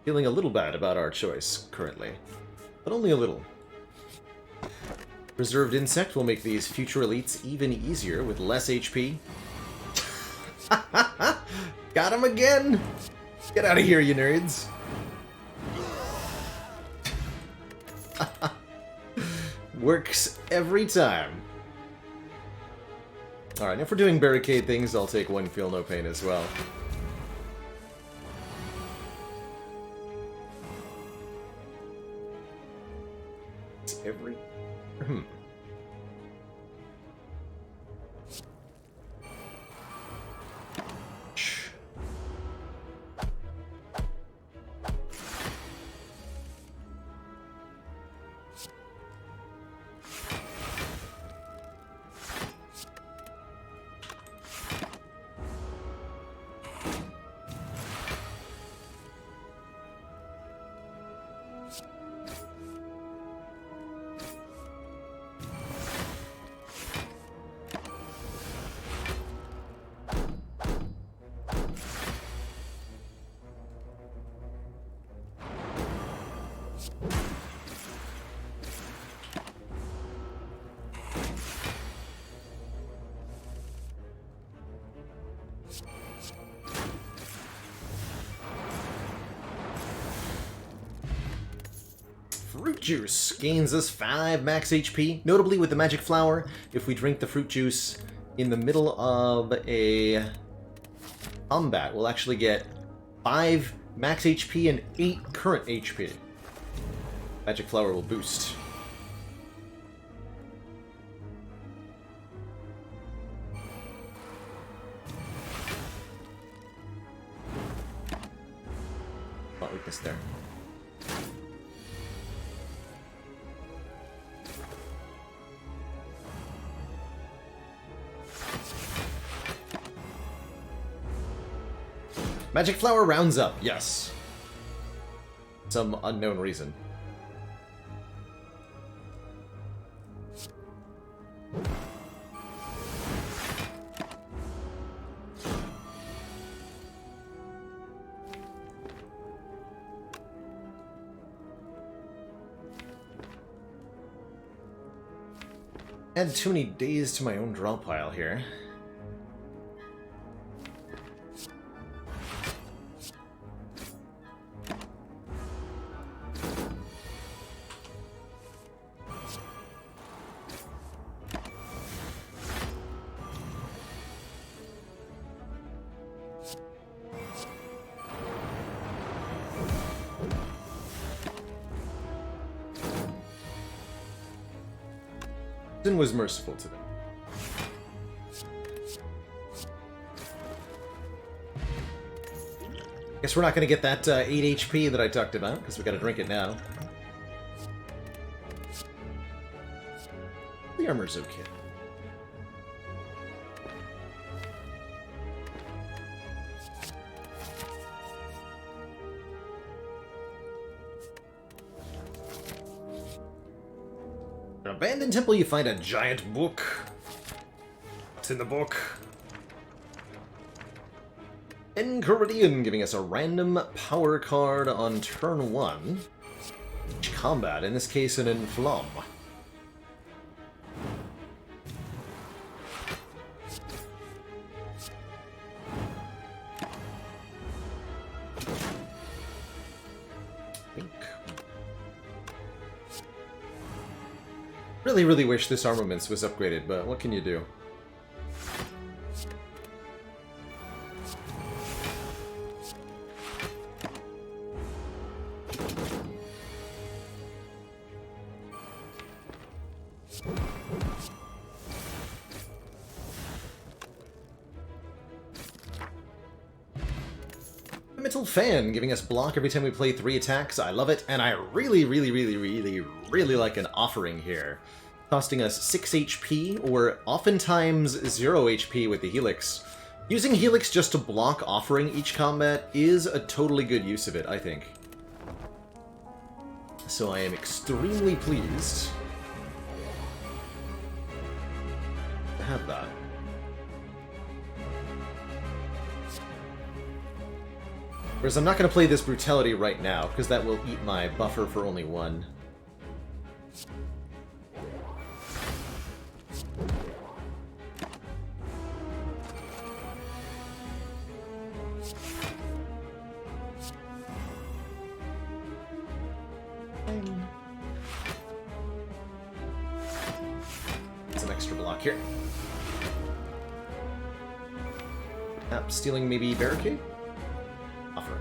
Feeling a little bad about our choice, currently. But only a little. Reserved Insect will make these future elites even easier with less HP. Got him again! Get out of here, you nerds! Works every time. Alright, if we're doing barricade things, I'll take one Feel No Pain as well. It's every... Fruit Juice gains us 5 max HP. Notably with the Magic Flower, if we drink the Fruit Juice in the middle of a combat, we'll actually get 5 max HP and 8 current HP. Magic Flower will boost. Not weakness there. Magic Flower rounds up, yes. Some unknown reason. Add too many days to my own draw pile here. Was merciful to them. Guess we're not going to get that 8 HP that I talked about, because we got to drink it now. The armor's okay. An abandoned temple, you find a giant book. What's in the book? Enchiridion, giving us a random power card on turn 1. Each combat, in this case an Inflam. Really wish this armaments was upgraded, but what can you do? Metal Fan, giving us block every time we play 3 attacks. I love it, and I really like an offering here. Costing us 6 HP, or oftentimes 0 HP with the Helix. Using Helix just to block offering each combat is a totally good use of it, I think. So I am extremely pleased to have that. Whereas I'm not going to play this Brutality right now, because that will eat my buffer for only 1. It's an extra block here. Stealing maybe Barricade? Offer.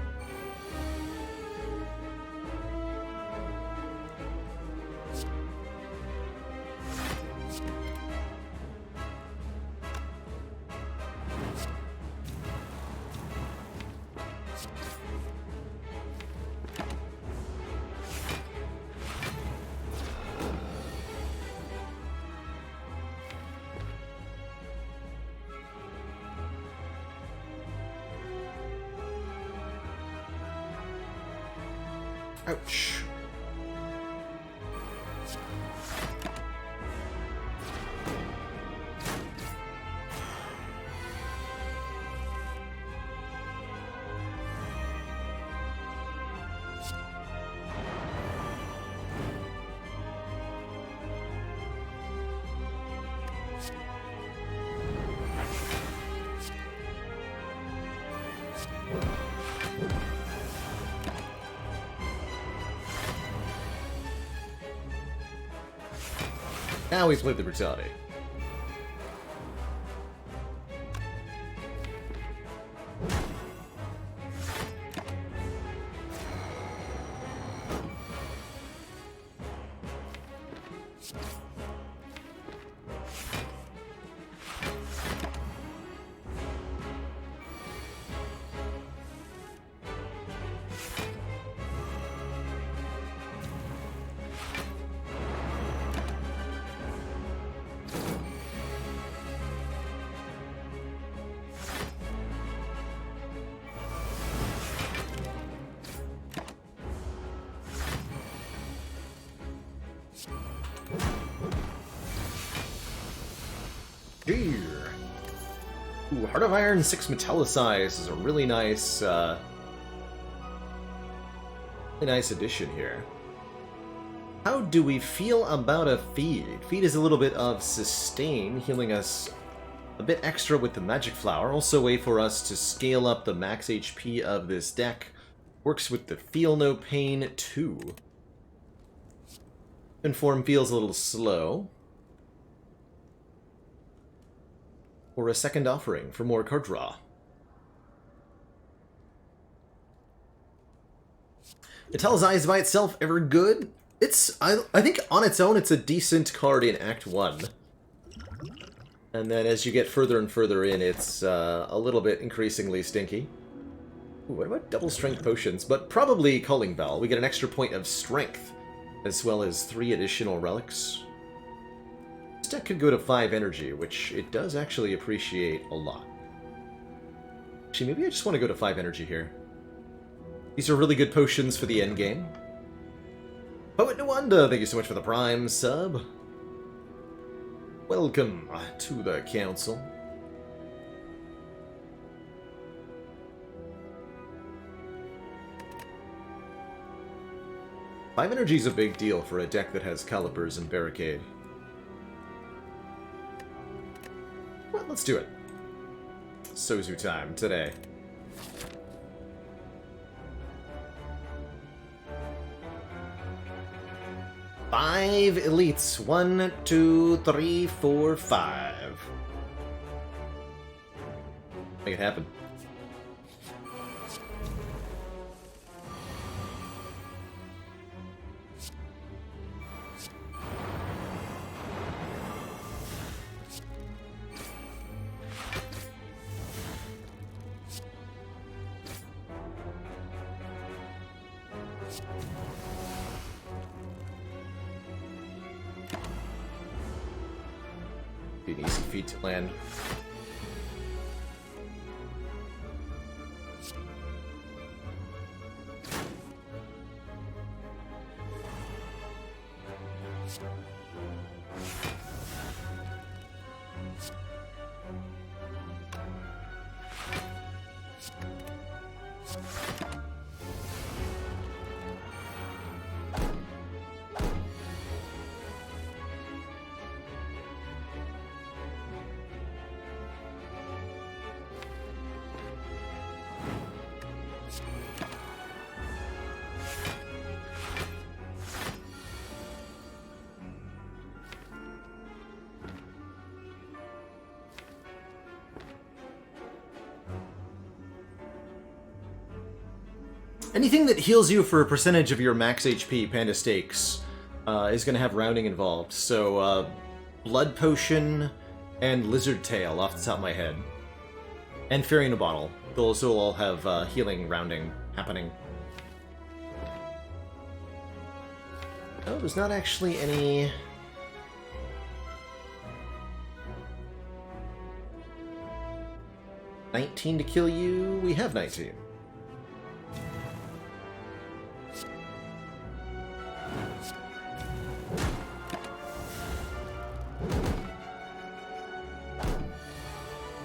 Ouch. Now we played the Brutality. Here. Ooh, Heart of Iron 6 Metallicize is a really nice addition here. How do we feel about a feed? Feed is a little bit of sustain, healing us a bit extra with the magic flower. Also a way for us to scale up the max HP of this deck. Works with the feel no pain too. Inform feels a little slow. Or a second offering for more card draw. Ital's Eyes by itself ever good? It's I think on its own it's a decent card in Act 1. And then as you get further and further in, it's a little bit increasingly stinky. Ooh, what about double strength potions? But probably Calling Bell. We get an extra point of strength, as well as 3 additional relics. This deck could go to 5 energy, which it does actually appreciate a lot. Actually, maybe I just want to go to 5 energy here. These are really good potions for the endgame. Poet Nwanda, thank you so much for the Prime sub. Welcome to the council. Five energy is a big deal for a deck that has Calipers and Barricade. Well, let's do it. Sozu time today. Five elites. 1, 2, 3, 4, 5. Make it happen. Be an easy feat to land. Anything that heals you for a percentage of your max HP, Panda Stakes, is going to have rounding involved. So, Blood Potion and Lizard Tail off the top of my head. And Fairy in a Bottle. Those will all have healing rounding happening. Oh, there's not actually any... $19 to kill you? We have 19.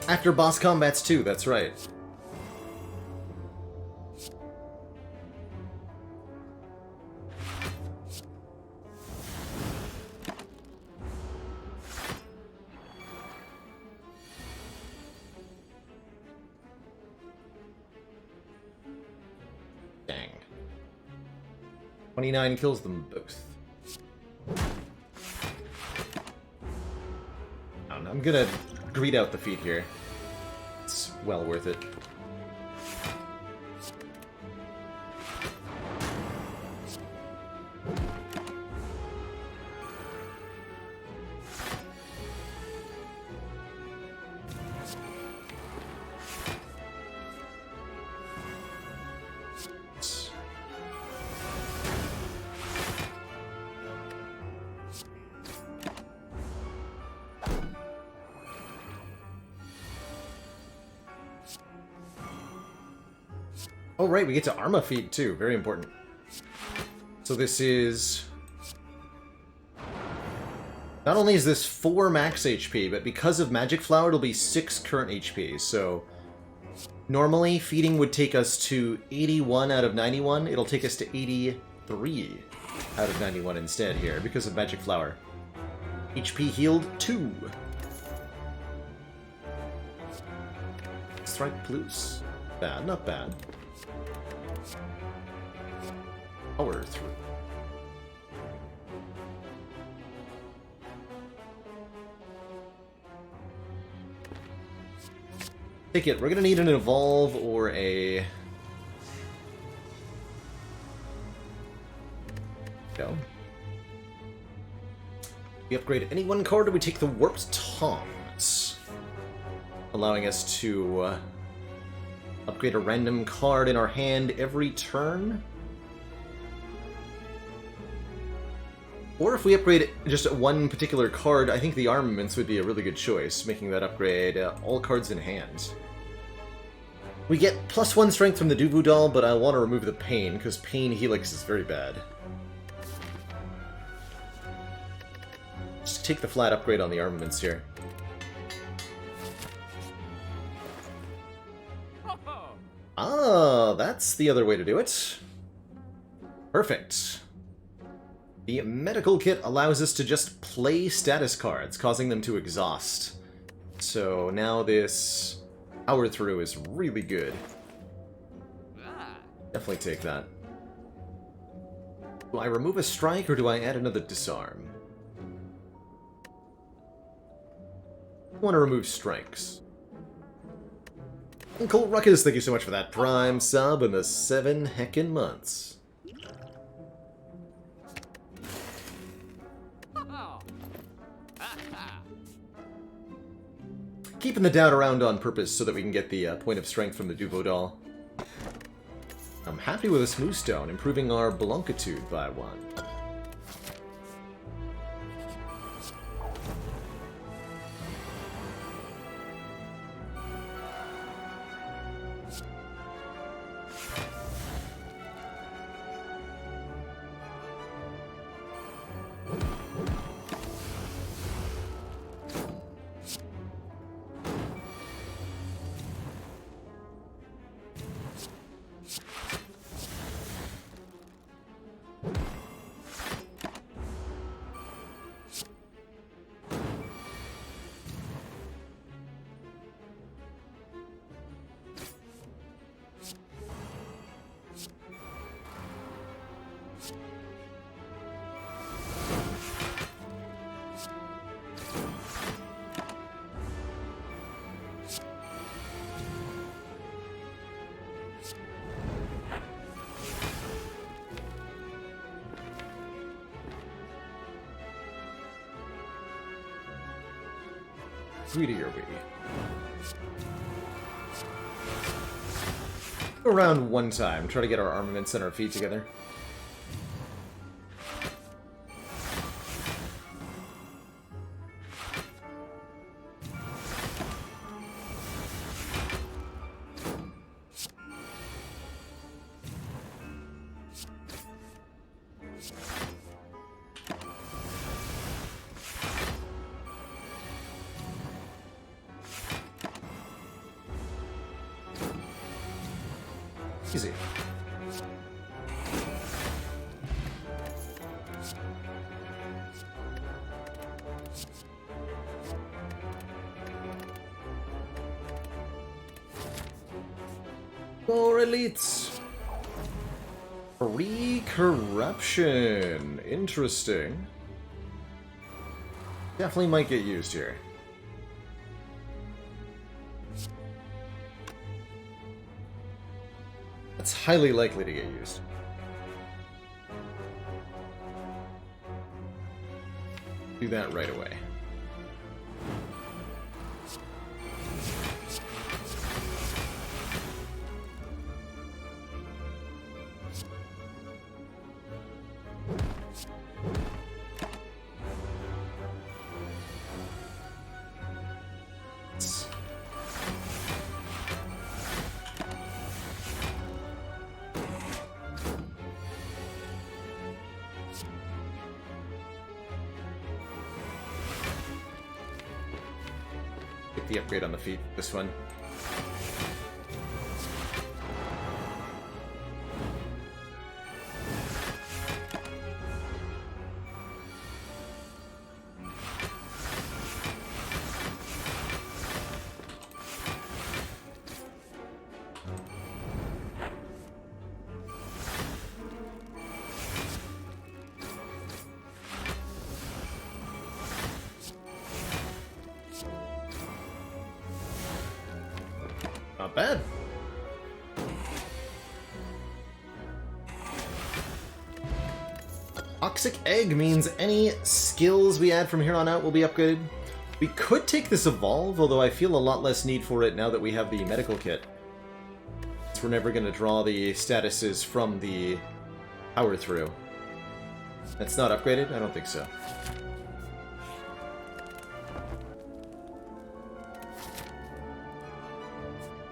After boss combats too, that's right. Dang. 29 kills them both. I'm gonna greed out the feat here. It's well worth it. Oh right, we get to Arma feat too, very important. So this is... Not only is this 4 max HP, but because of Magic Flower it'll be 6 current HP, so... Normally, feeding would take us to 81 out of 91, it'll take us to 83. out of 91 instead here because of Magic Flower. HP healed 2. Strike plus. Bad, not bad. Power through. Take it. We're gonna need an evolve or a... Go. We upgrade any one card, or we take the Warped Tongs, allowing us to upgrade a random card in our hand every turn. Or if we upgrade just one particular card, I think the Armaments would be a really good choice, making that upgrade all cards in hand. We get +1 strength from the Duvu doll, but I want to remove the Pain, because Pain Helix is very bad. Just take the flat upgrade on the Armaments here. Ah, that's the other way to do it. Perfect. The Medical Kit allows us to just play status cards, causing them to exhaust. So now this Power Through is really good. Definitely take that. Do I remove a strike or do I add another disarm? I want to remove strikes. Uncle Ruckus, thank you so much for that Prime sub and the 7 heckin' months. Keeping the doubt around on purpose so that we can get the point of strength from the Duvo doll. I'm happy with a Smooth Stone, improving our Blancitude by 1. Greedy are we? Go around one time, try to get our armaments and our feet together. Easy. More elites. Free corruption. Interesting. Definitely might get used here. That's highly likely to get used. Do that right away. The upgrade on the feet, this one. Not bad. Toxic Egg means any skills we add from here on out will be upgraded. We could take this Evolve, although I feel a lot less need for it now that we have the medical kit. So we're never going to draw the statuses from the power through. That's not upgraded? I don't think so.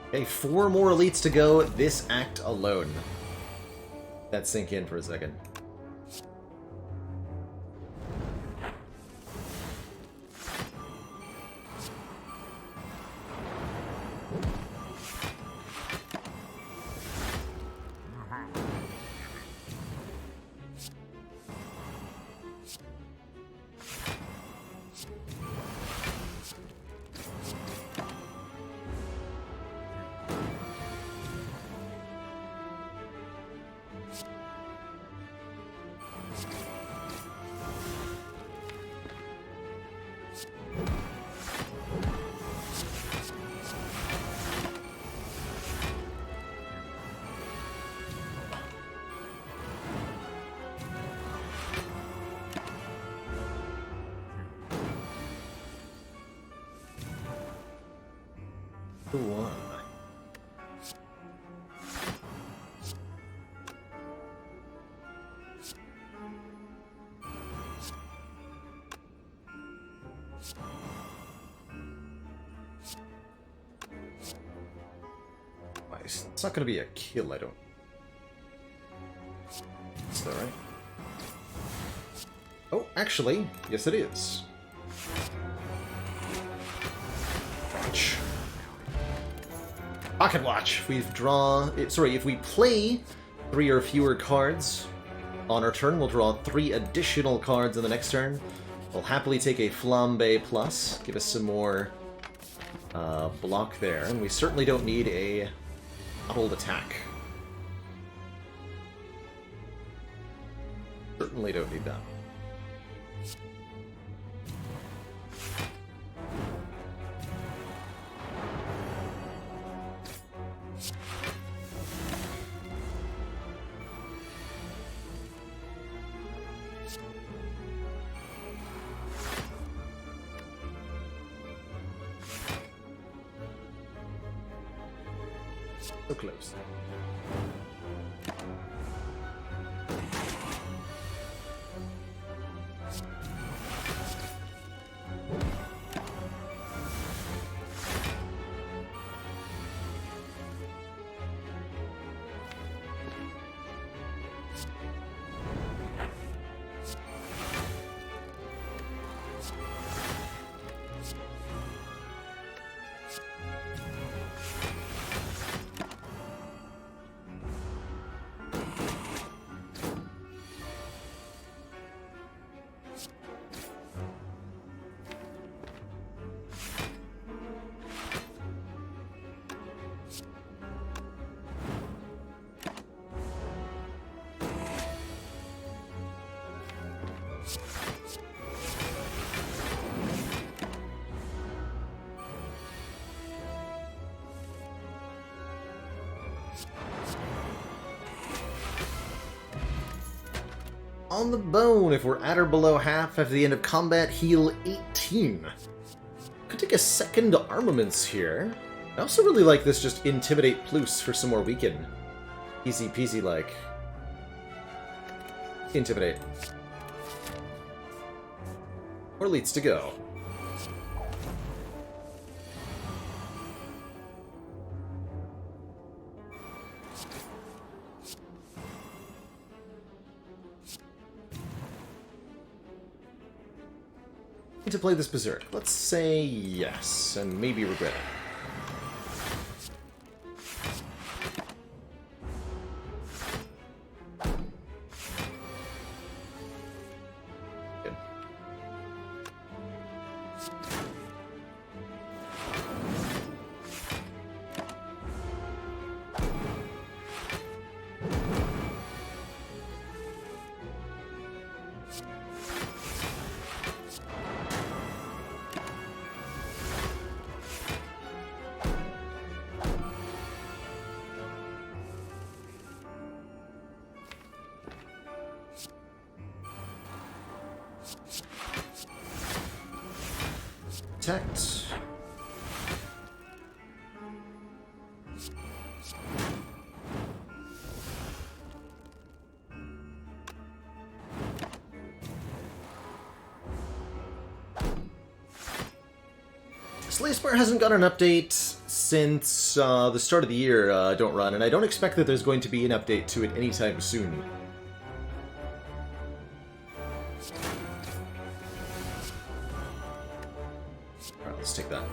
Okay, 4 more elites to go this act alone. That sink in for a second. One. Nice. It's not going to be a kill, I don't. Is that right? Oh, actually, yes it is. Watch. Pocket Watch. If we play 3 or fewer cards on our turn, we'll draw 3 additional cards in the next turn. We'll happily take a Flambe Plus, give us some more block there, and we certainly don't need a hold attack. Certainly don't need that. So close. On the bone, if we're at or below half after the end of combat, heal 18. Could take a second armaments here. I also really like this just Intimidate Plus for some more weaken. Easy peasy like. Intimidate. More elites to go. To play this Berserk? Let's say yes, and maybe regret it. Good. Protect. Spire hasn't got an update since the start of the year, Don't Run, and I don't expect that there's going to be an update to it anytime soon. Alright, let's take that.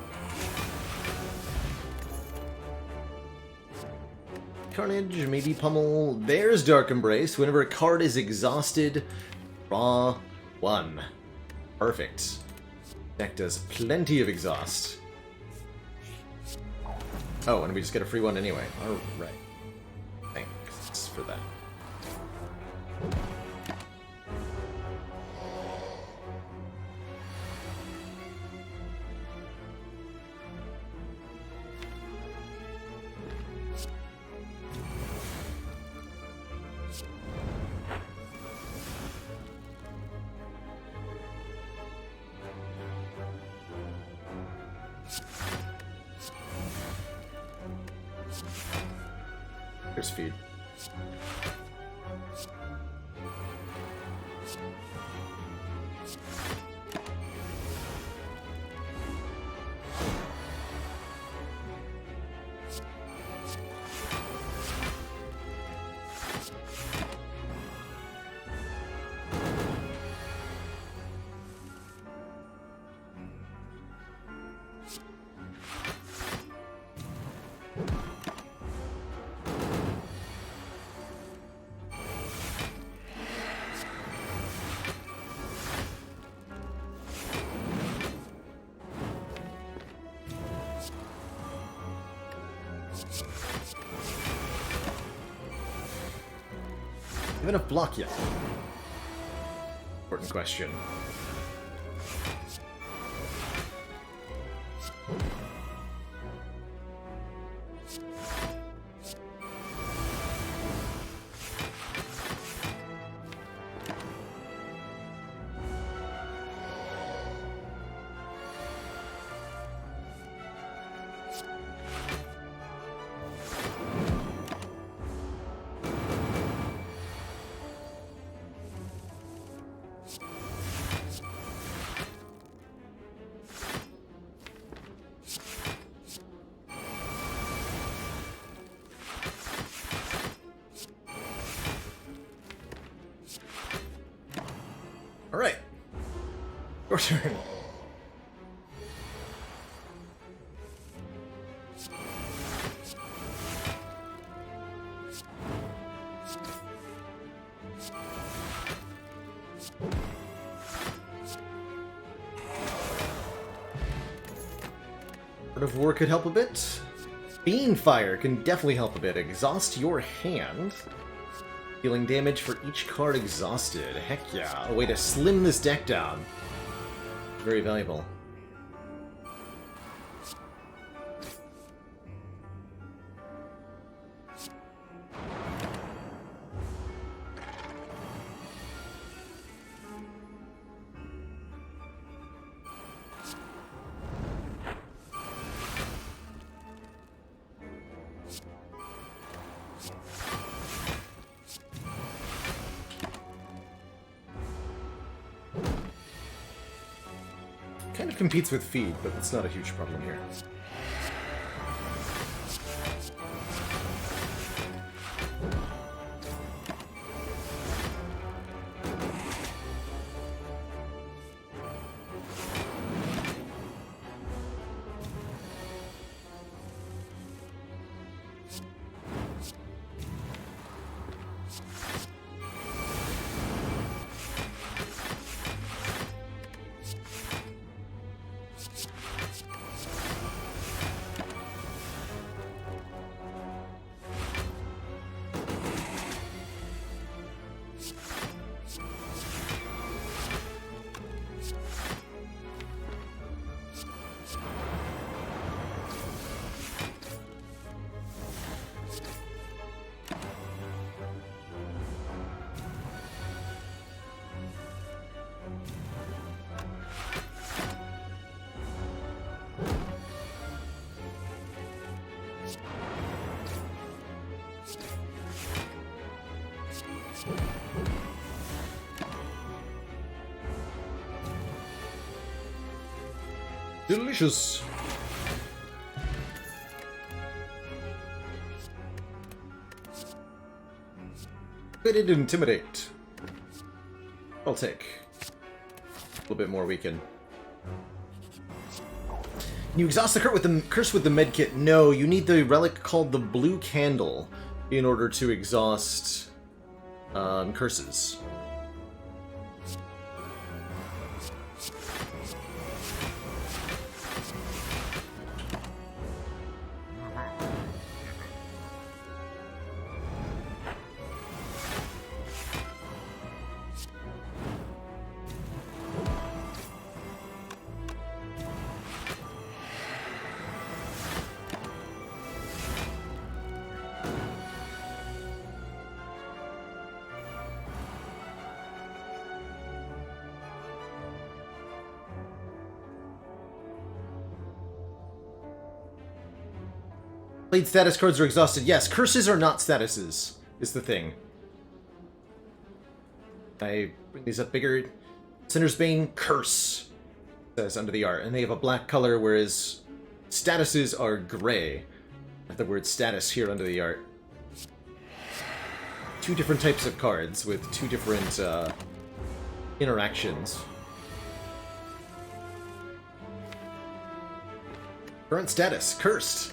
Carnage, maybe Pummel. There's Dark Embrace. Whenever a card is exhausted, draw 1. Perfect. Deck does plenty of exhaust. Oh, and we just get a free one anyway. Alright. Thanks for that. Here's feed. Have enough block yet? Important question. Alright. Your turn. Art of War could help a bit. Beanfire can definitely help a bit. Exhaust your hand. Dealing damage for each card exhausted. Heck yeah. A way to slim this deck down. Very valuable. Kind of competes with feed, but it's not a huge problem here. Delicious. Fitted Intimidate. I'll take a little bit more weaken. You exhaust the curse with the medkit. No, you need the relic called the Blue Candle in order to exhaust curses. Played status cards are exhausted. Yes, curses are not statuses, is the thing. I bring these up bigger. Sinner's Bane, curse, says under the art. And they have a black color, whereas statuses are gray. I have the word status here under the art. Two different types of cards with two different interactions. Current status, cursed.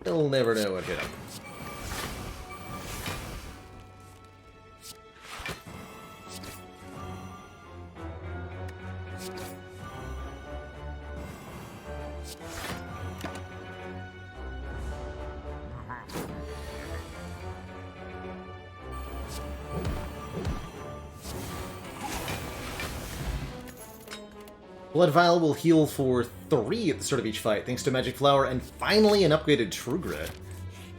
You'll never know what hit him. Blood Vial will heal for 3 at the start of each fight, thanks to Magic Flower, and finally an upgraded True Grit.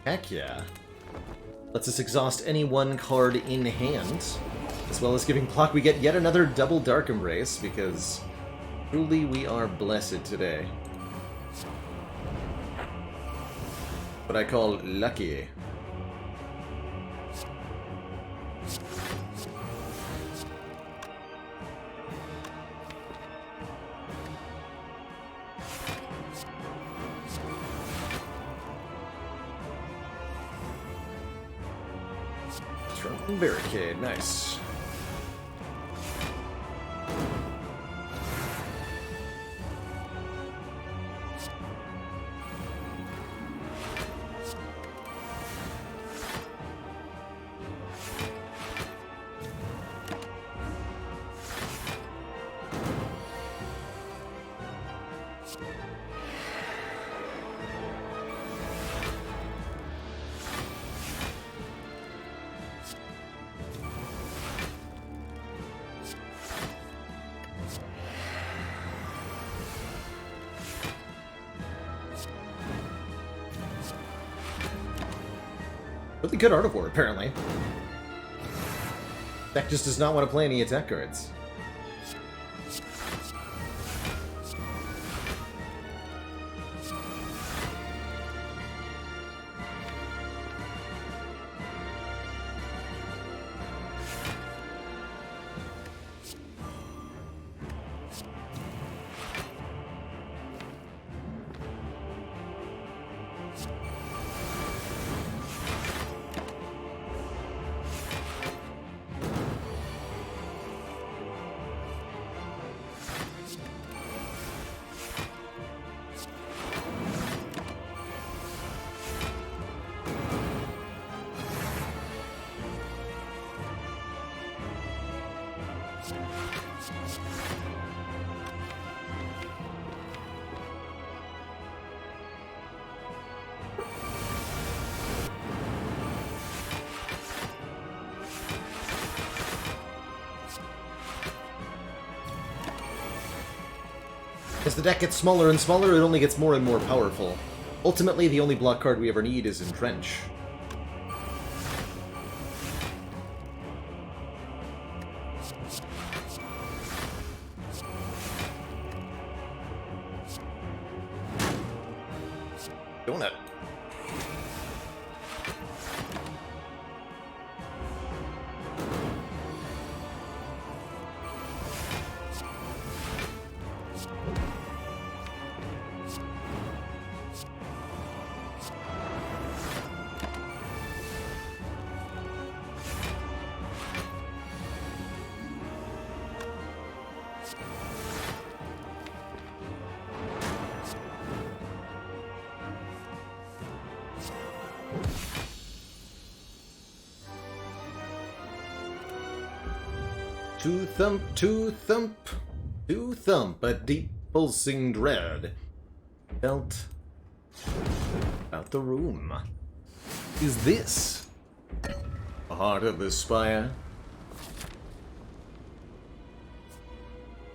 Heck yeah. Lets us exhaust any one card in hand, as well as giving Clock. We get yet another double Dark Embrace, because truly we are blessed today. What I call lucky. Barricade, nice. Really good Art of War, apparently. Deck just does not want to play any attack cards. As the deck gets smaller and smaller, it only gets more and more powerful. Ultimately, the only block card we ever need is Entrench. Donut. To thump, a deep pulsing dread felt about the room. Is this the heart of the Spire?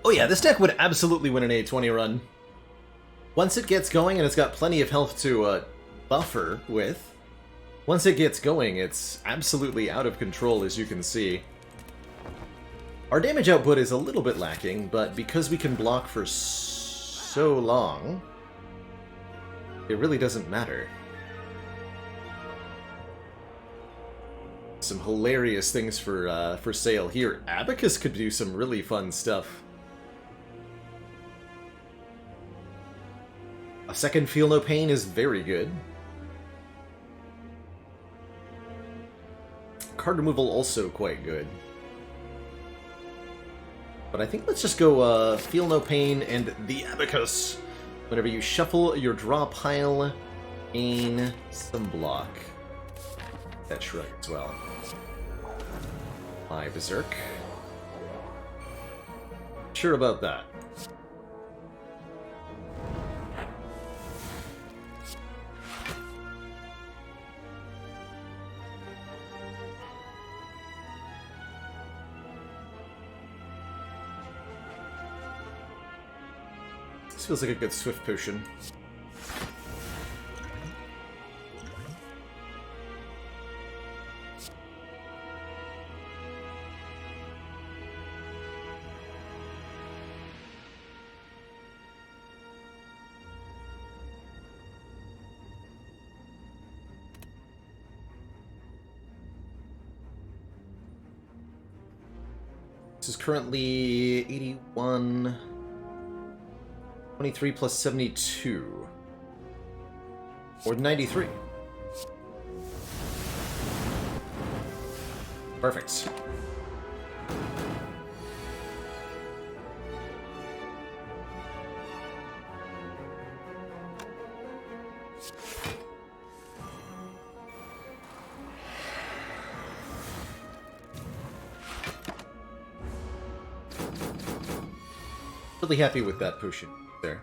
Oh yeah, this deck would absolutely win an A20 run. Once it gets going, and it's got plenty of health to buffer with, once it gets going, it's absolutely out of control, as you can see. Our damage output is a little bit lacking, but because we can block for so long, it really doesn't matter. Some hilarious things for sale here. Abacus could do some really fun stuff. A second Feel No Pain is very good. Card removal also quite good. But I think let's just go Feel No Pain and the Abacus. Whenever you shuffle your draw pile, gain some block. That shrug as well. My Berserk. Sure about that. This feels like a good Swift Potion. This is currently 81... 23 plus 72. Or 93. Perfect. Really happy with that potion there.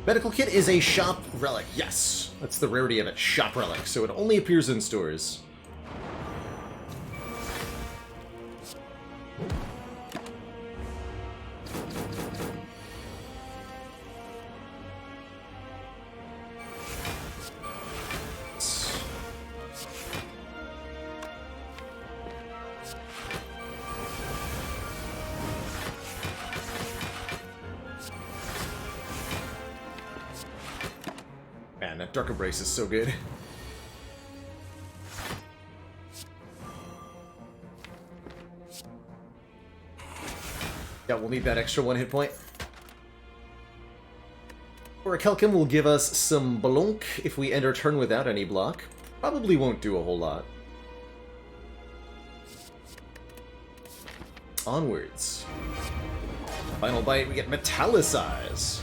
Medical Kit is a shop relic. Yes, that's the rarity of it. Shop relic, so it only appears in stores. Man, that Dark Embrace is so good. Yeah, we'll need that extra 1 hit point. Or a Kelkim will give us some Blunk if we end our turn without any block. Probably won't do a whole lot. Onwards. Final bite, we get Metallicize.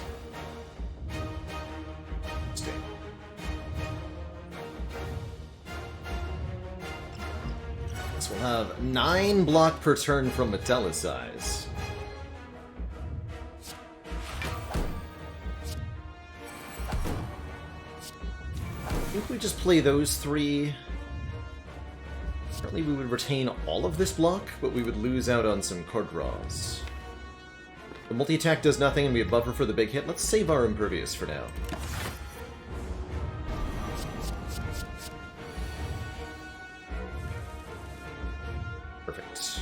So we'll have 9 block per turn from Metallicize. think we just play those three. Apparently we would retain all of this block, but we would lose out on some card draws. The multi-attack does nothing, and we have buffer for the big hit. Let's save our Impervious for now. Perfect.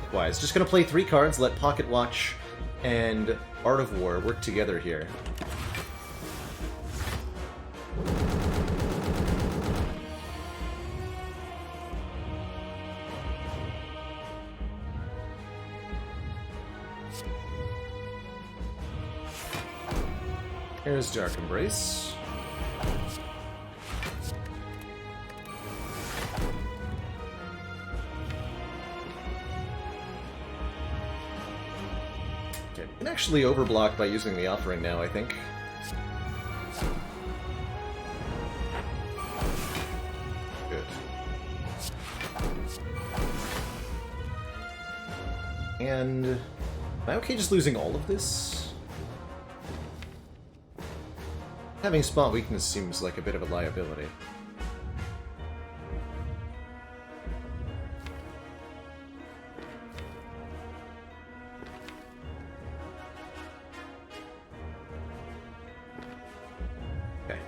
Likewise, just gonna play 3 cards, let Pocket Watch and Art of War work together here. Here's Dark Embrace. Okay, we can actually overblock by using the Offering now, I think. Good. And am I okay just losing all of this? Having Spot Weakness seems like a bit of a liability. Okay.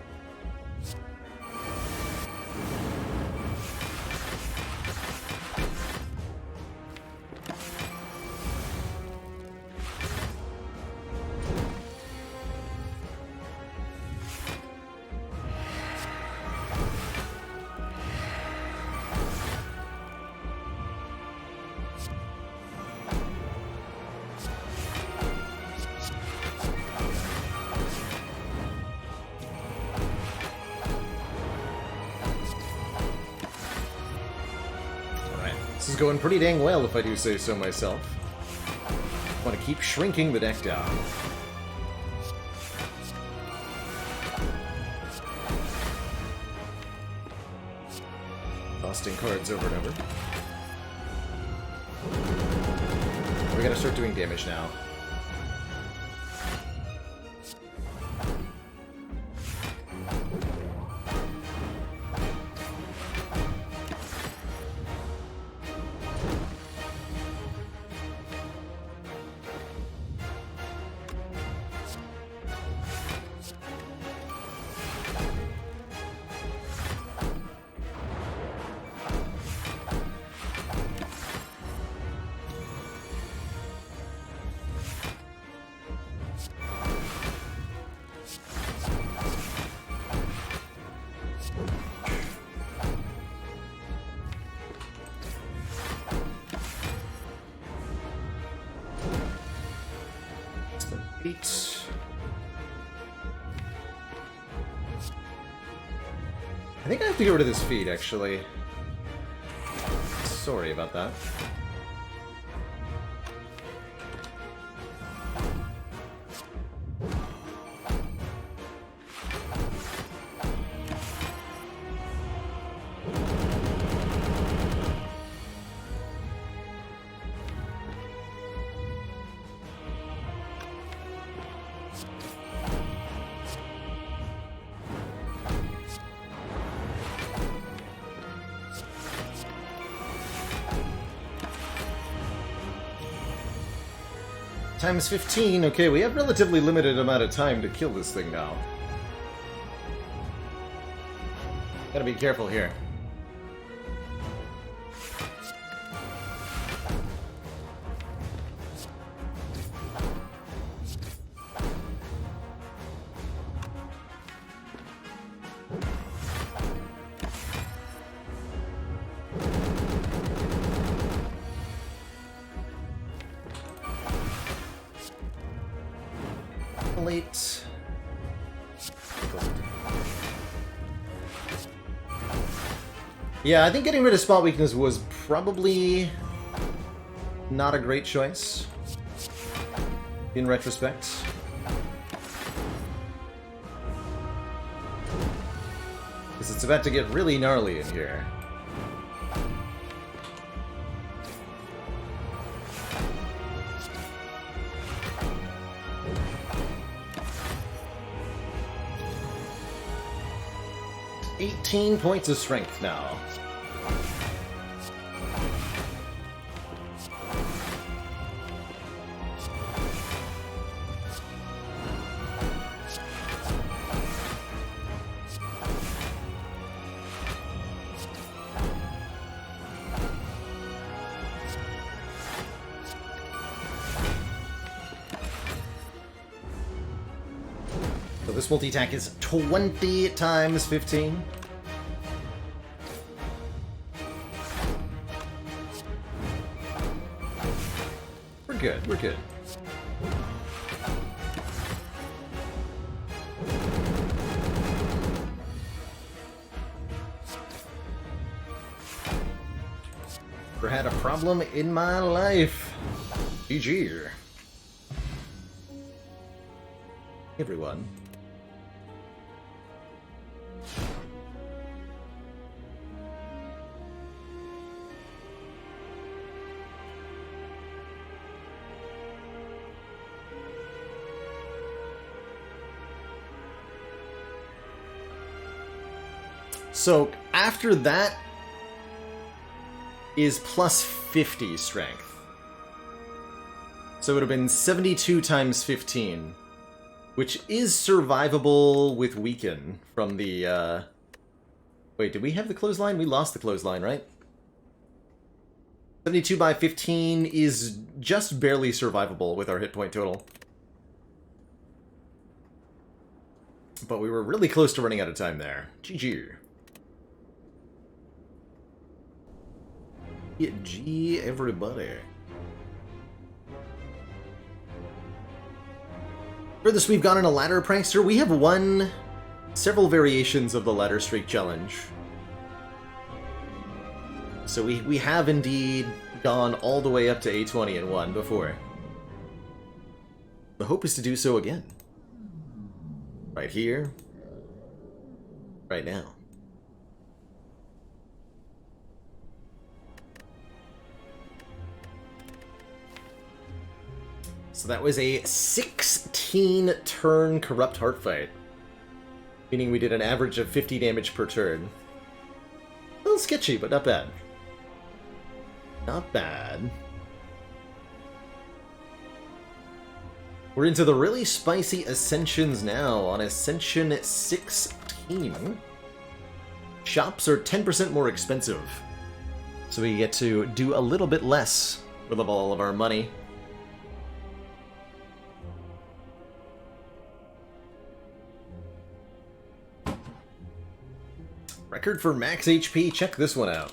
This is going pretty dang well, if I do say so myself. Want to keep shrinking the deck down. Costing cards over and over. We gotta start doing damage now. I think I have to get rid of this feed, actually. Sorry about that. Times 15. Okay, we have relatively limited amount of time to kill this thing now. Gotta be careful here. Late. Yeah, I think getting rid of Spot Weakness was probably not a great choice in retrospect. Because it's about to get really gnarly in here. 18 points of strength now. So this multi-attack is 20 times 15. We're good, we're good. Never had a problem in my life. GG. Everyone. So after that is plus 50 strength. So it would have been 72 times 15, which is survivable with weaken from the, Wait, did we have the clothesline? We lost the clothesline, right? 72 by 15 is just barely survivable with our hit point total. But we were really close to running out of time there. GG. Yeah, G everybody. For this, we've gone on a ladder prankster. We have won several variations of the ladder streak challenge. So we have indeed gone all the way up to A20 and won before. The hope is to do so again. Right here. Right now. So that was a 16-turn Corrupt Heart fight. Meaning we did an average of 50 damage per turn. A little sketchy, but not bad. Not bad. We're into the really spicy Ascensions now, on Ascension 16. Shops are 10% more expensive. So we get to do a little bit less with all of our money. Record for max HP, check this one out.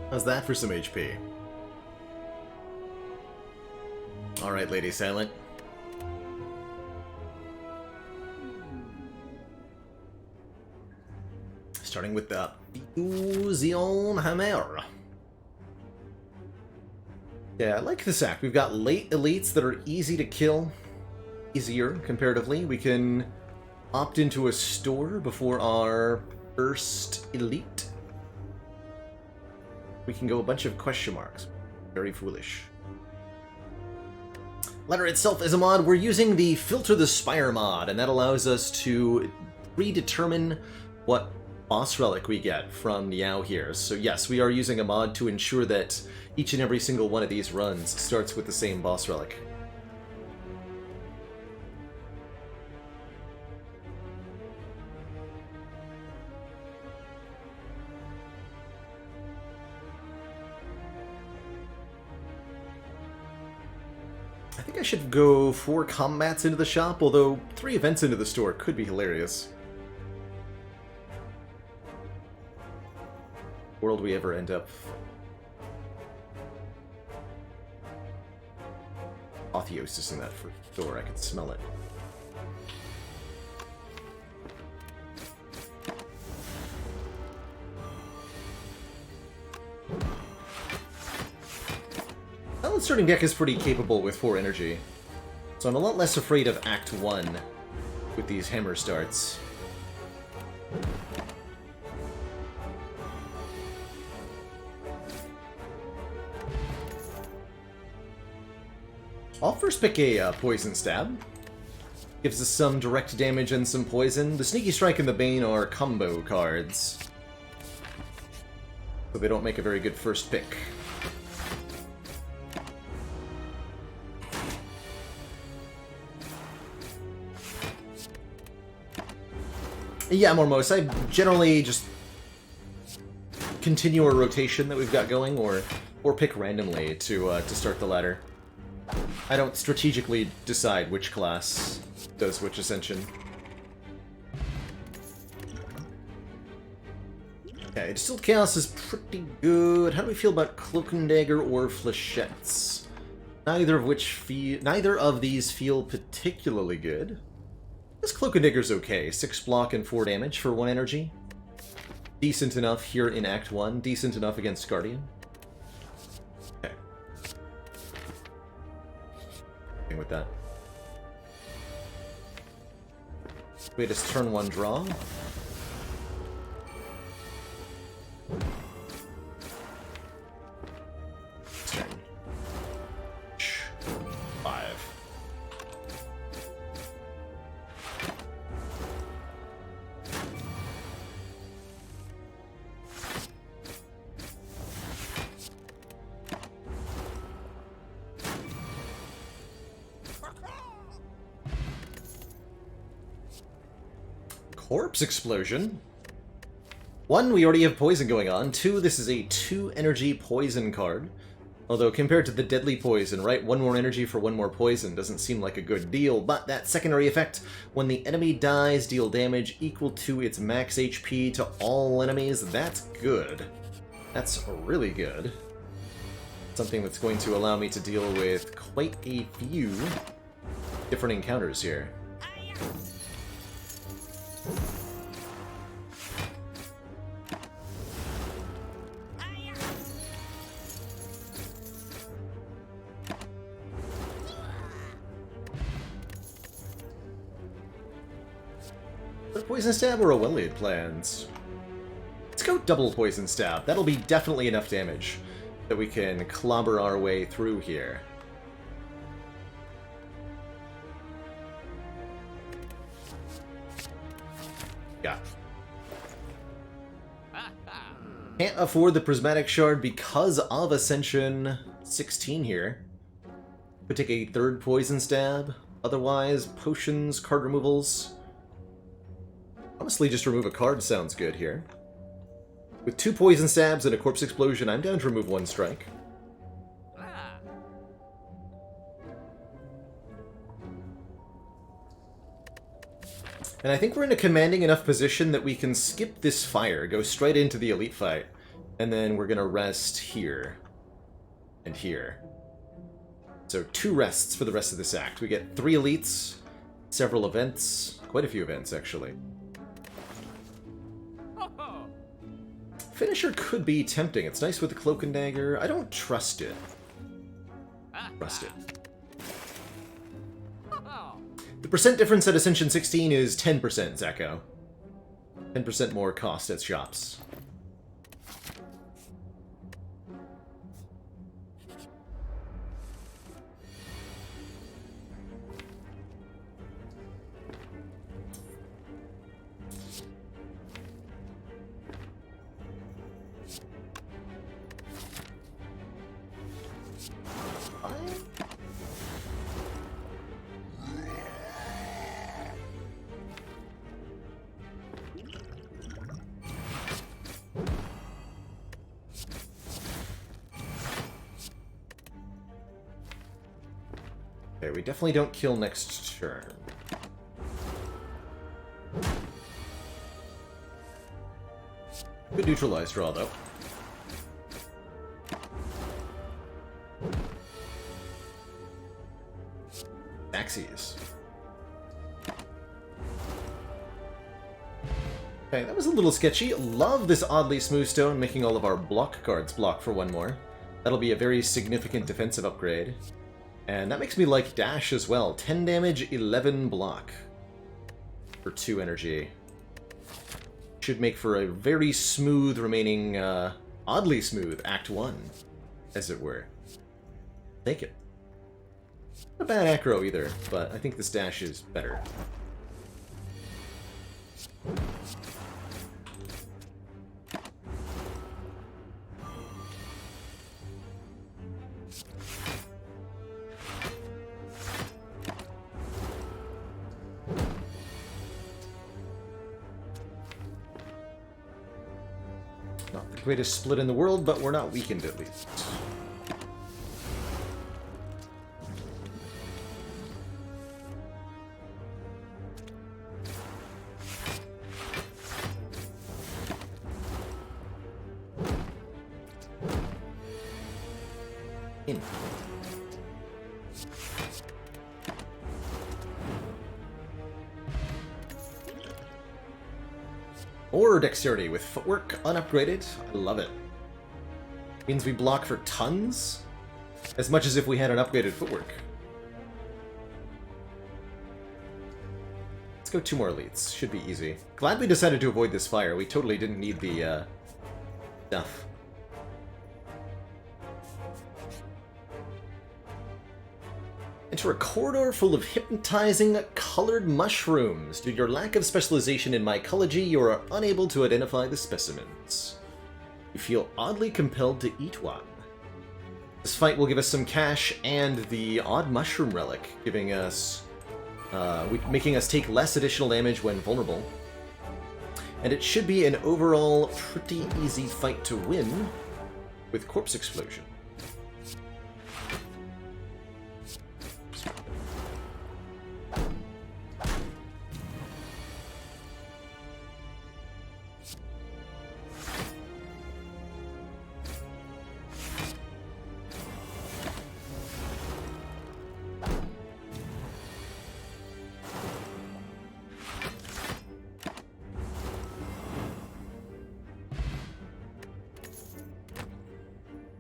How's that for some HP? Alright, Lady Silent. Starting with the Fusion Hammer. Yeah, I like this act. We've got late elites that are easy to kill. Easier, comparatively. We can opt into a store before our first elite. We can go a bunch of question marks. Very foolish. Ladder itself is a mod. We're using the Filter the Spire mod, and that allows us to predetermine what boss relic we get from Niao here. So yes, we are using a mod to ensure that each and every single one of these runs starts with the same boss relic. I think I should go 4 combats into the shop, although 3 events into the store could be hilarious. World we ever end up. Apotheosis in that first door, I could smell it. Silent starting deck is pretty capable with 4 energy, so I'm a lot less afraid of Act 1 with these hammer starts. I'll first pick a Poison Stab. Gives us some direct damage and some poison. The Sneaky Strike and the Bane are combo cards, so they don't make a very good first pick. Yeah, Mormos, I generally just continue a rotation that we've got going, or pick randomly to start the ladder. I don't strategically decide which class does which ascension. Okay, Distilled Chaos is pretty good. How do we feel about Cloak and Dagger or Flechettes? Neither of these feel particularly good. This Cloak and Dagger's okay. 6 block and 4 damage for 1 energy. Decent enough here in Act 1. Decent enough against Guardian. Okay. With that. Wait, it's turn 1 draw. Turn 5. Corpse Explosion. 1, we already have poison going on. 2, this is a 2 energy poison card. Although compared to the deadly poison, right, 1 more energy for 1 more poison doesn't seem like a good deal. But that secondary effect, when the enemy dies, deal damage equal to its max HP to all enemies, that's good. That's really good. Something that's going to allow me to deal with quite a few different encounters here. A Poison Stab or a Well-Laid Plans? Let's go double Poison Stab. That'll be definitely enough damage that we can clobber our way through here. Yeah. Can't afford the Prismatic Shard because of Ascension 16 here. Would take a 3rd Poison Stab. Otherwise, potions, card removals. Honestly, just remove a card sounds good here. With 2 Poison Stabs and a Corpse Explosion, I'm down to remove 1 strike. And I think we're in a commanding enough position that we can skip this fire, go straight into the elite fight, and then we're gonna rest here. And here. So 2 rests for the rest of this act. We get 3 elites, several events, quite a few events actually. Finisher could be tempting. It's nice with the Cloak and Dagger. I don't trust it. Trust it. The percent difference at Ascension 16 is 10%, Zeko. 10% more cost at shops. Okay, we definitely don't kill next turn. Good neutralize draw, though. Axes. Okay, that was a little sketchy. Love this oddly smooth stone, making all of our block cards block for 1 more. That'll be a very significant defensive upgrade. And that makes me like Dash as well. 10 damage, 11 block. For 2 energy. Should make for a very smooth remaining, oddly smooth Act 1, as it were. Take it. Not a bad acro either, but I think this dash is better. Not the greatest split in the world, but we're not weakened at least. In. Or dexterity with footwork unupgraded. I love it. Means we block for tons, as much as if we had an upgraded footwork. Let's go 2 more elites. Should be easy. Glad we decided to avoid this fire. We totally didn't need the stuff. Enter a corridor full of hypnotizing colored mushrooms. Due to your lack of specialization in mycology, you are unable to identify the specimens. You feel oddly compelled to eat one. This fight will give us some cash and the odd mushroom relic, giving us, making us take less additional damage when vulnerable. And it should be an overall pretty easy fight to win with Corpse Explosion.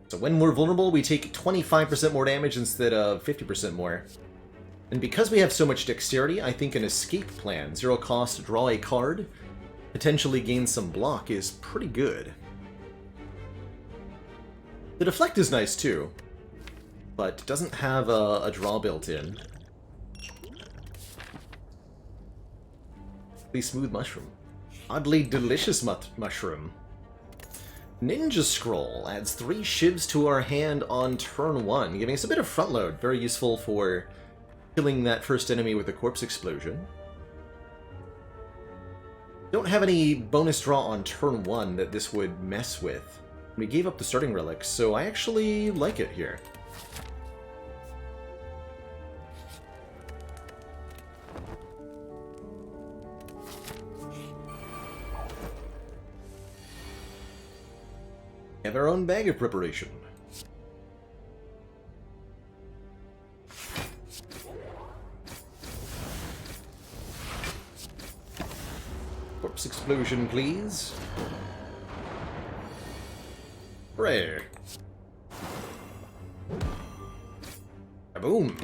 So when we're vulnerable, we take 25% more damage instead of 50% more. And because we have so much dexterity, I think an escape plan, 0 cost, draw a card, potentially gain some block, is pretty good. The deflect is nice too, but doesn't have a draw built in. The smooth mushroom. Oddly delicious mushroom. Ninja Scroll adds 3 shivs to our hand on turn 1, giving us a bit of front load. Very useful for killing that first enemy with a Corpse Explosion. Don't have any bonus draw on turn 1 that this would mess with. We gave up the starting relic, so I actually like it here. Have our own bag of preparation. Corpse Explosion, please. Hooray! Boom!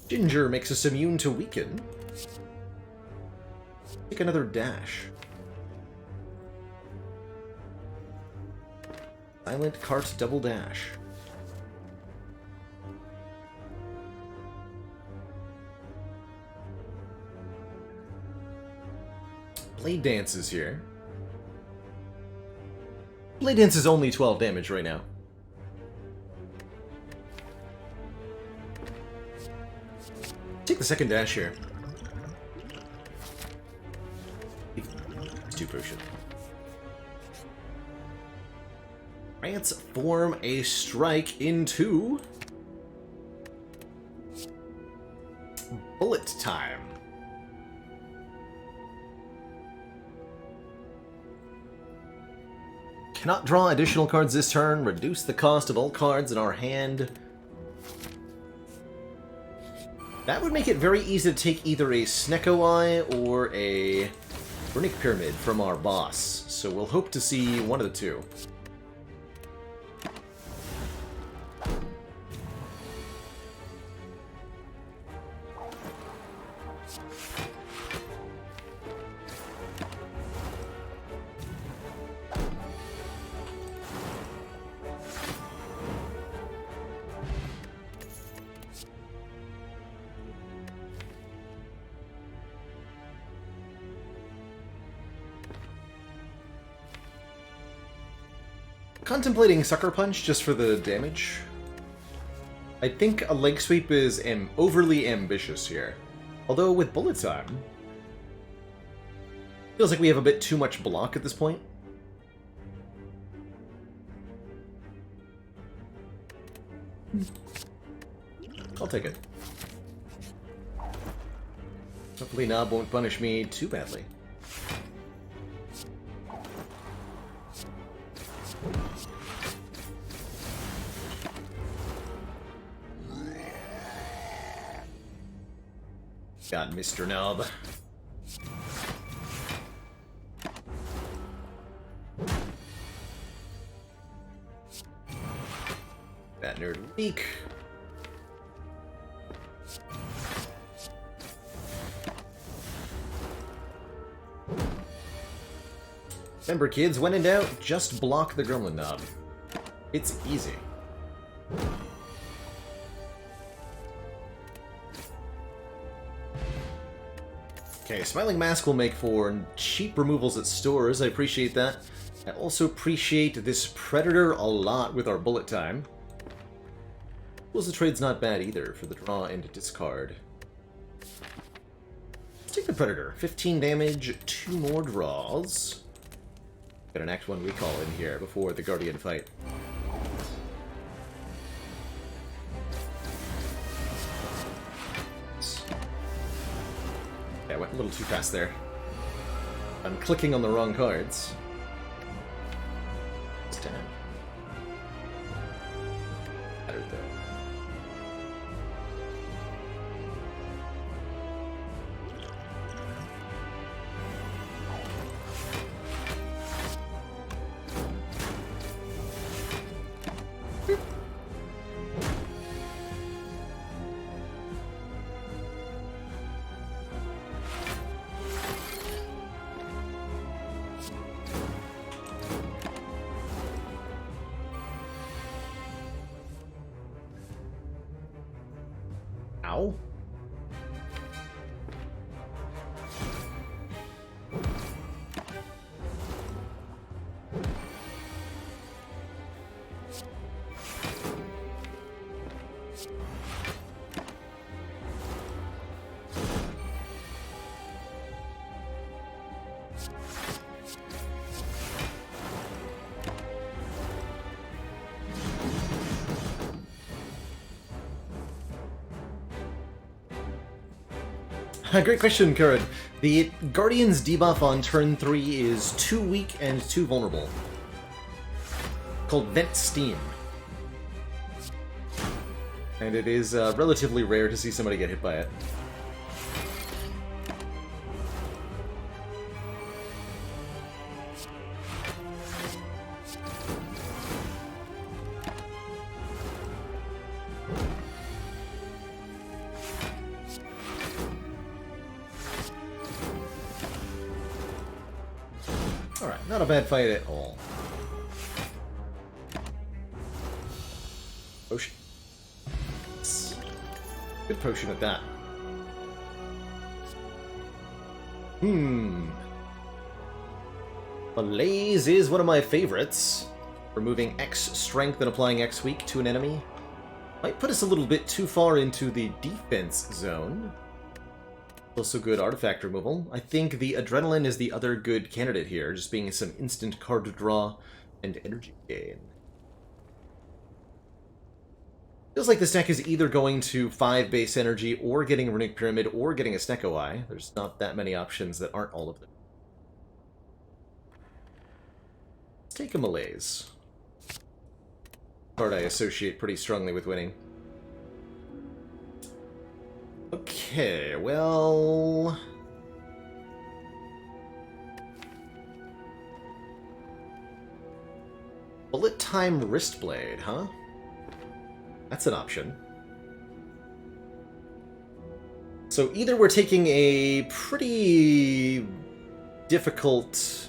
Ginger makes us immune to weaken. Take another dash. Silent Cart Double Dash. Blade Dance is here. Blade Dance is only 12 damage right now. Take the second dash here. It's 2 potion. Transform a strike into bullet time. Cannot draw additional cards this turn. Reduce the cost of all cards in our hand. That would make it very easy to take either a Snecko Eye or a Runic Pyramid from our boss. So we'll hope to see one of the two. Contemplating Sucker Punch just for the damage. I think a leg sweep is overly ambitious here. Although with bullet time, feels like we have a bit too much block at this point. I'll take it. Hopefully Nob won't punish me too badly. God, Mr. Nob. That nerd weak. Remember, kids, when in doubt, just block the Gremlin Nob. It's easy. Okay, Smiling Mask will make for cheap removals at stores. I appreciate that. I also appreciate this Predator a lot with our bullet time. Well, the trade's not bad either for the draw and discard. Let's take the Predator. 15 damage, 2 more draws. Got an Act 1 recall in here before the Guardian fight. Yeah, I went a little too fast there. I'm clicking on the wrong cards. It's 10. Better though. Ow. Great question, Curran. The Guardian's debuff on turn 3 is too weak and too vulnerable. Called Vent Steam. And it is relatively rare to see somebody get hit by it. Alright, not a bad fight at all. Potion. Good potion at that. Malaise is one of my favorites. Removing X strength and applying X weak to an enemy. Might put us a little bit too far into the defense zone. Also good artifact removal. I think the Adrenaline is the other good candidate here, just being some instant card draw and energy gain. Feels like this deck is either going to 5 base energy, or getting a Runic Pyramid, or getting a Snecko Eye. There's not that many options that aren't all of them. Let's take a Malaise. Card I associate pretty strongly with winning. Okay, well... Bullet Time Wristblade, huh? That's an option. So either we're taking a pretty difficult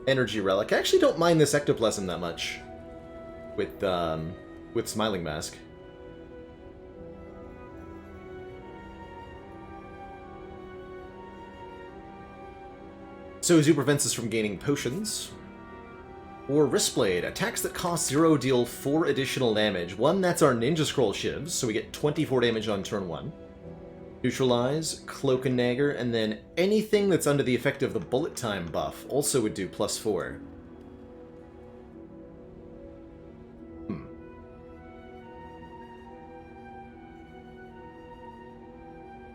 energy relic. I actually don't mind this Ectoplasm that much with Smiling Mask. So Zoo prevents us from gaining potions. Or Wristblade. Attacks that cost 0 deal 4 additional damage. One, that's our Ninja Scroll shivs, so we get 24 damage on turn 1. Neutralize, Cloak and Dagger, and then anything that's under the effect of the bullet time buff also would do +4.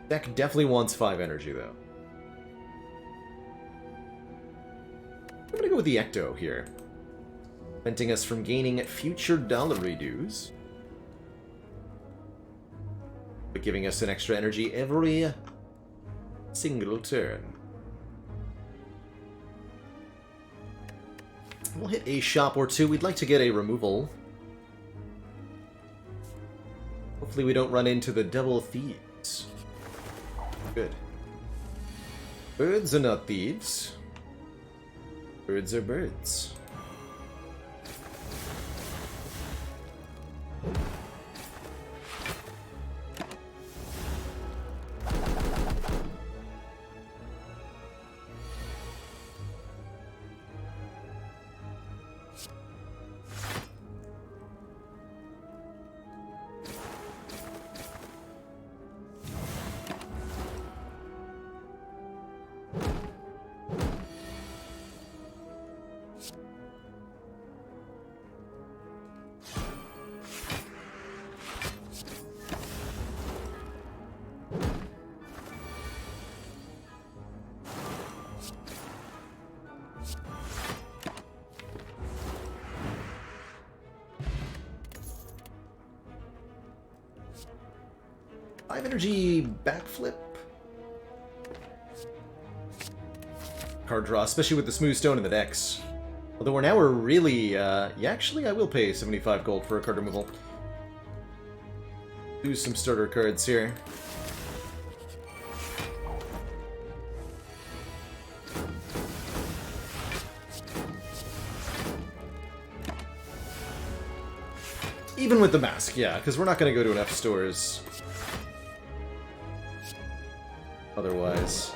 Deck definitely wants 5 energy, though. I'm gonna go with the Ecto here. Preventing us from gaining future dollar redues, but giving us an extra energy every single turn. We'll hit a shop or two. We'd like to get a removal. Hopefully we don't run into the double thieves. Good. Birds are not thieves. Birds are birds. Energy backflip. Card draw, especially with the smooth stone in the decks. Although we're really, yeah, actually I will pay 75 gold for a card removal. Do some starter cards here. Even with the mask, yeah, because we're not going to go to enough stores otherwise.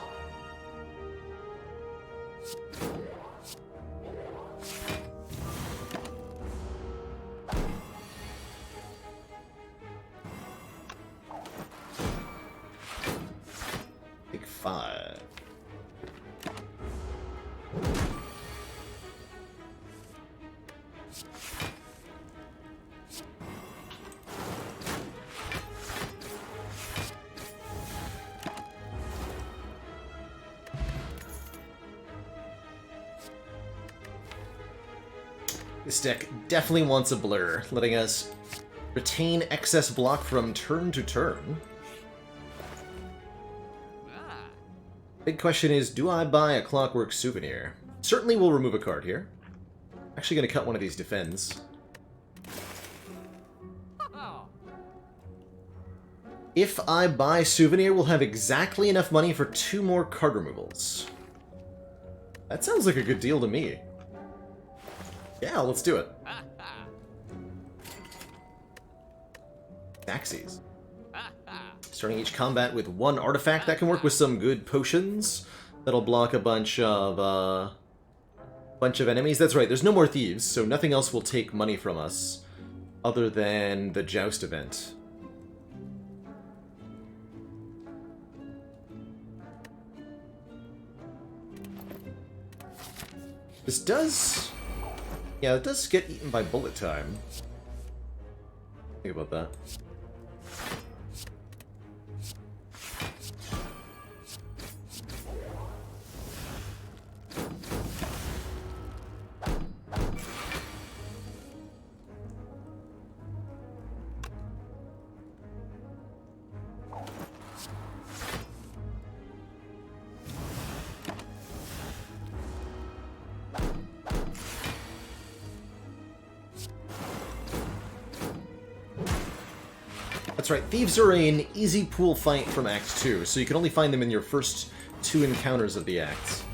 Take 5. This deck definitely wants a blur, letting us retain excess block from turn to turn. Big question is, do I buy a Clockwork Souvenir? Certainly we'll remove a card here. Actually gonna cut one of these defends. If I buy Souvenir, we'll have exactly enough money for 2 more card removals. That sounds like a good deal to me. Yeah, let's do it. Taxis. Starting each combat with 1 artifact. That can work with some good potions. That'll block a bunch of enemies. That's right, there's no more thieves, so nothing else will take money from us other than the Joust event. This does... yeah, it does get eaten by bullet time. Think about that. That's right, thieves are an easy pool fight from Act 2, so you can only find them in your first 2 encounters of the act.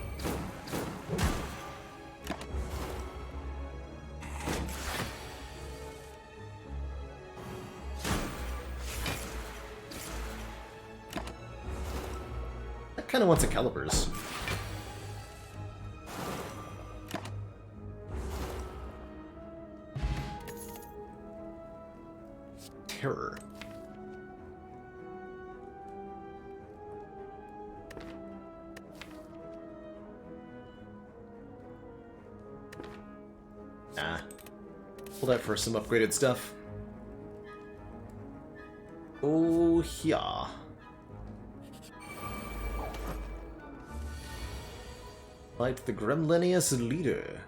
That kind of wants a Calibers. terror. Nah. Hold out for some upgraded stuff. Oh, yeah. Like the Gremlinius leader.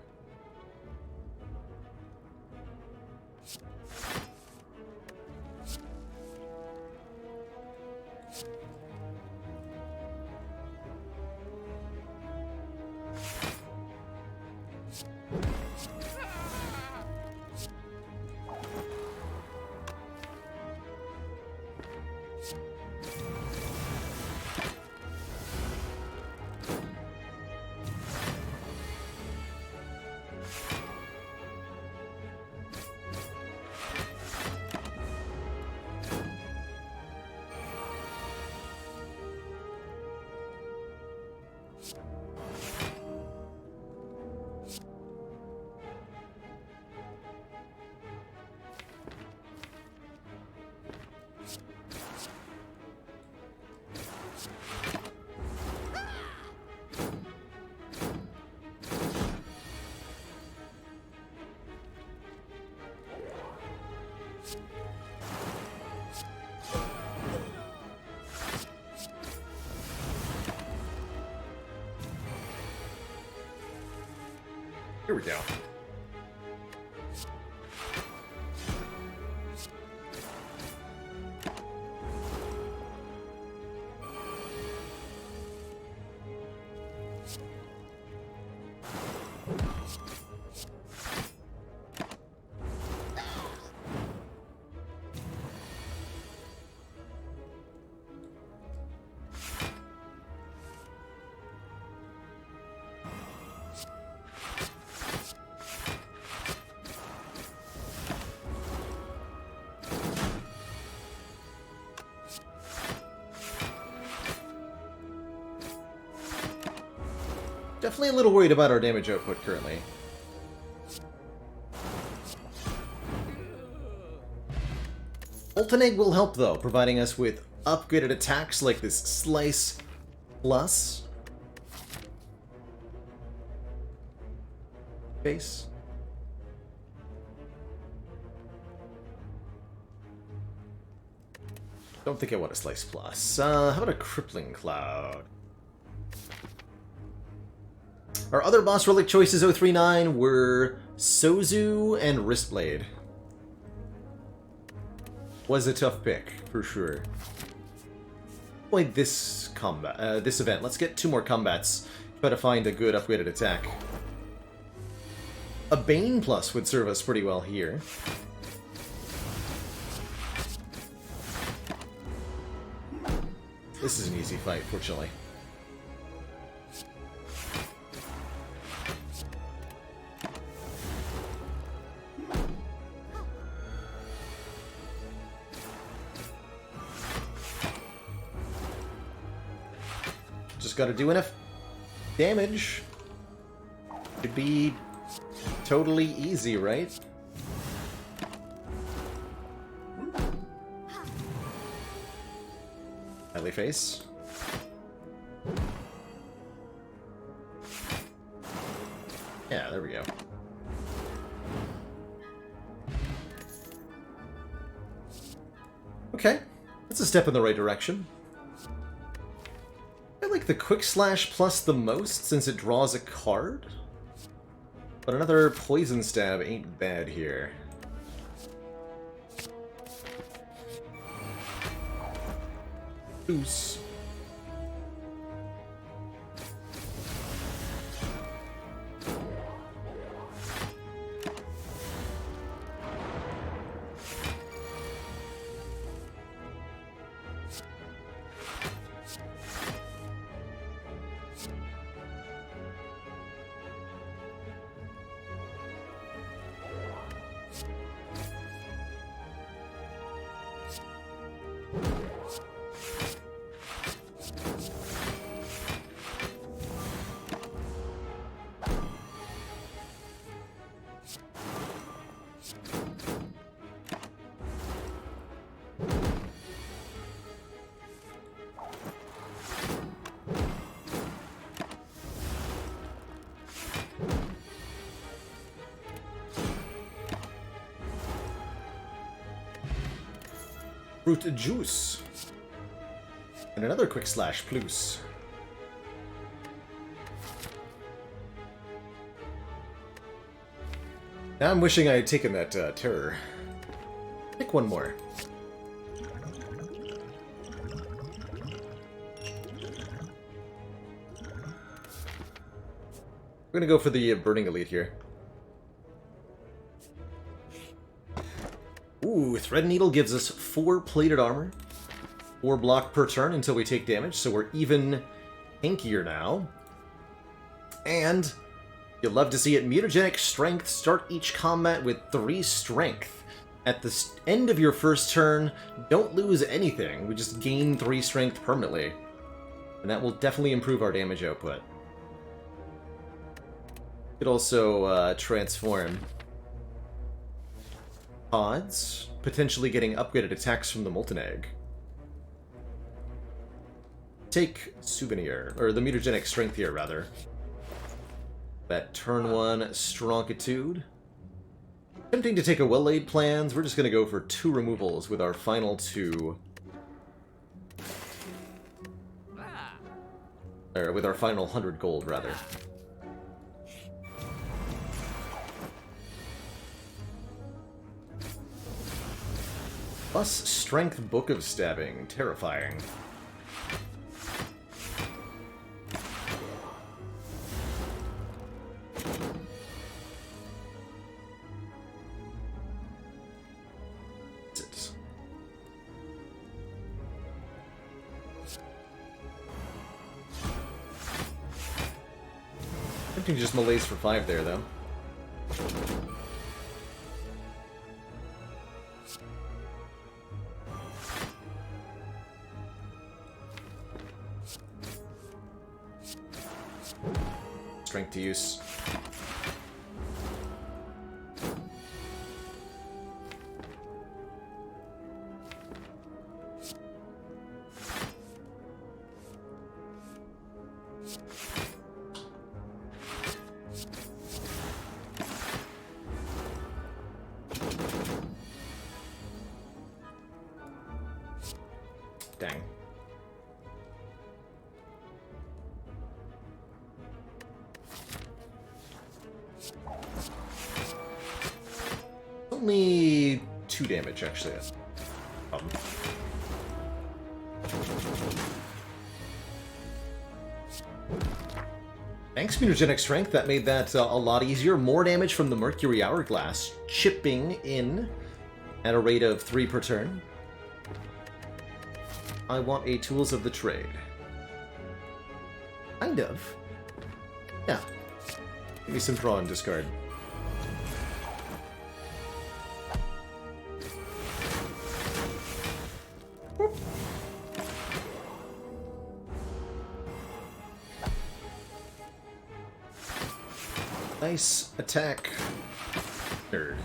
Here we go. Definitely a little worried about our damage output currently. Molten Egg will help though, providing us with upgraded attacks like this Slice Plus. Base. Don't think I want a Slice Plus. How about a Crippling Cloud? Our other boss relic choices 039 were Sozu and Wristblade. Was a tough pick, for sure. Boy, this combat, this event. Let's get 2 more combats. Try to find a good upgraded attack. A Bane Plus would serve us pretty well here. This is an easy fight, fortunately. Just gotta do enough damage. Should be totally easy, right? Smiley face. Yeah, there we go. Okay, that's a step in the right direction. I like the Quick Slash Plus the most since it draws a card. But another Poison Stab ain't bad here. Goose. Fruit juice. And another quick slash plus. Now I'm wishing I had taken that terror. Pick one more. We're gonna go for the Burning Elite here. Ooh, Thread Needle gives us 4 plated armor. 4 block per turn until we take damage, so we're even tankier now. And you'll love to see it. Mutagenic Strength. Start each combat with 3 strength. At the end of your first turn, don't lose anything. We just gain 3 strength permanently. And that will definitely improve our damage output. Could also transform pods, potentially getting upgraded attacks from the Molten Egg. Take Souvenir, or the Mutagenic Strength here, rather. That turn 1 Strongitude. Tempting to take a well-laid plans. We're just going to go for 2 removals with our final 2. Or with our final 100 gold, rather. Plus Strength Book of Stabbing. Terrifying. Tempting to just malaise for 5 there, though. Strength to use. Dang. Only 2 damage, actually. Thanks, Mutagenic Strength. That made that a lot easier. More damage from the Mercury Hourglass, chipping in at a rate of 3 per turn. I want a Tools of the Trade. Kind of. Yeah. Give me some draw and discard. Whoop. Nice attack. Nerd.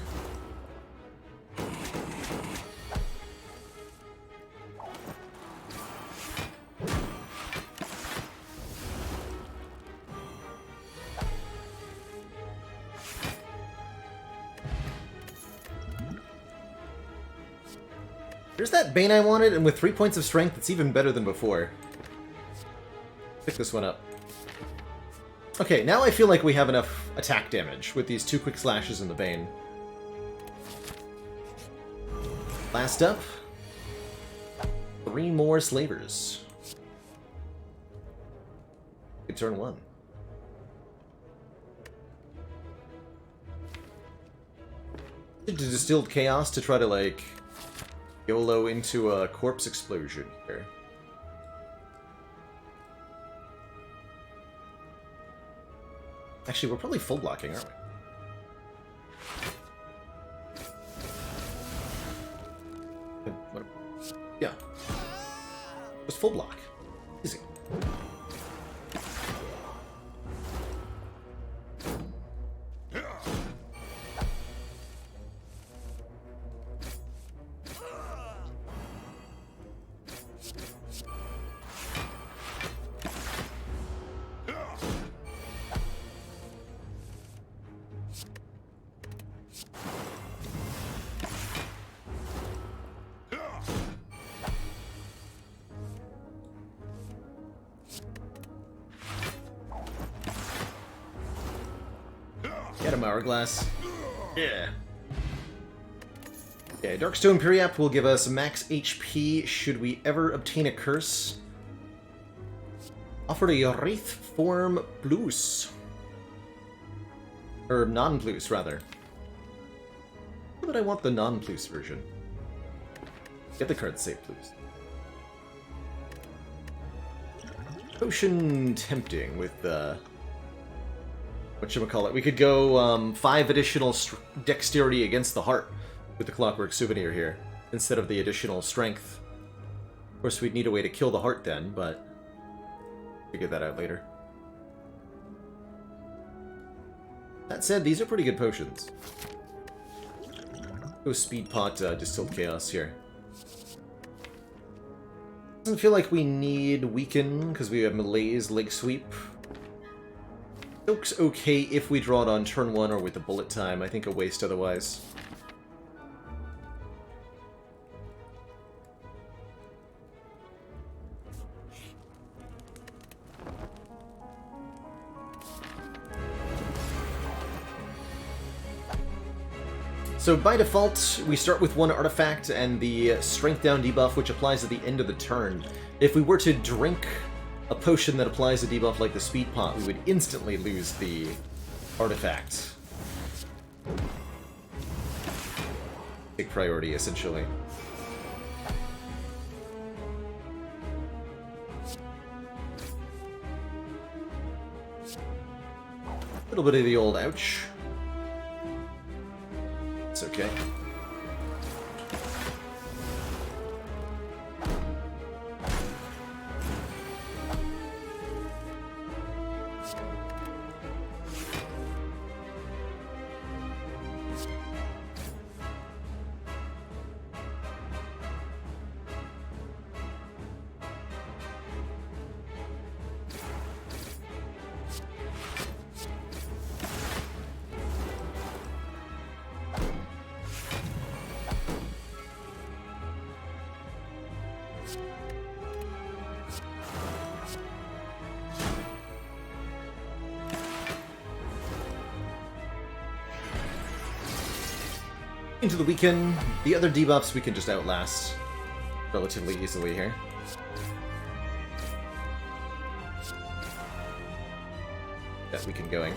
There's that Bane I wanted, and with 3 points of strength, it's even better than before. Pick this one up. Okay, now I feel like we have enough attack damage with these 2 quick slashes in the Bane. Last up, 3 more Slavers. Good turn 1. To Distilled Chaos to try to, like, YOLO into a corpse explosion here. Actually, we're probably full blocking, aren't we? Yeah. Just full block. Easy. Get him, Hourglass. Yeah. Okay, Darkstone Periapt will give us max HP should we ever obtain a curse. Offered a Wraith Form Plus. Or non-Plus, rather. But I want the non-Plus version. Get the card save, please. Potion Tempting with whatchamacallit. We could go 5 additional dexterity against the heart with the Clockwork Souvenir here, instead of the additional strength. Of course, we'd need a way to kill the heart then, but figure that out later. That said, these are pretty good potions. Go Speed Pot Distilled Chaos here. Doesn't feel like we need Weaken, because we have Malaise, Leg Sweep. Soak's okay if we draw it on turn 1 or with the bullet time. I think a waste otherwise. So by default, we start with 1 artifact and the strength down debuff, which applies at the end of the turn. If we were to drink a potion that applies a debuff like the Speed Pot, we would instantly lose the artifact. Big priority, essentially. A little bit of the old ouch. It's okay. Into the weaken. The other debuffs we can just outlast relatively easily here. That weaken going.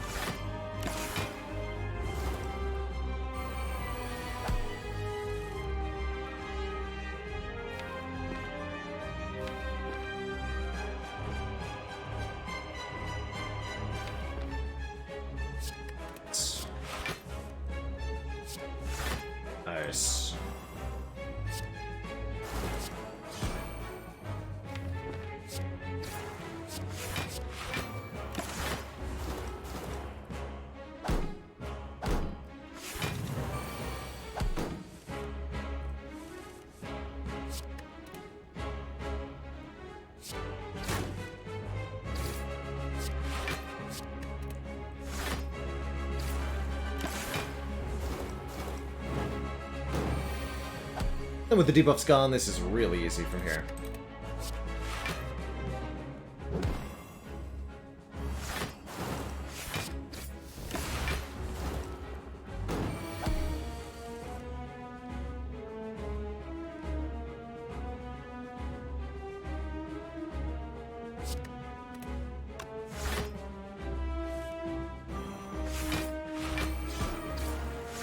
Nice. And with the debuffs gone, this is really easy from here.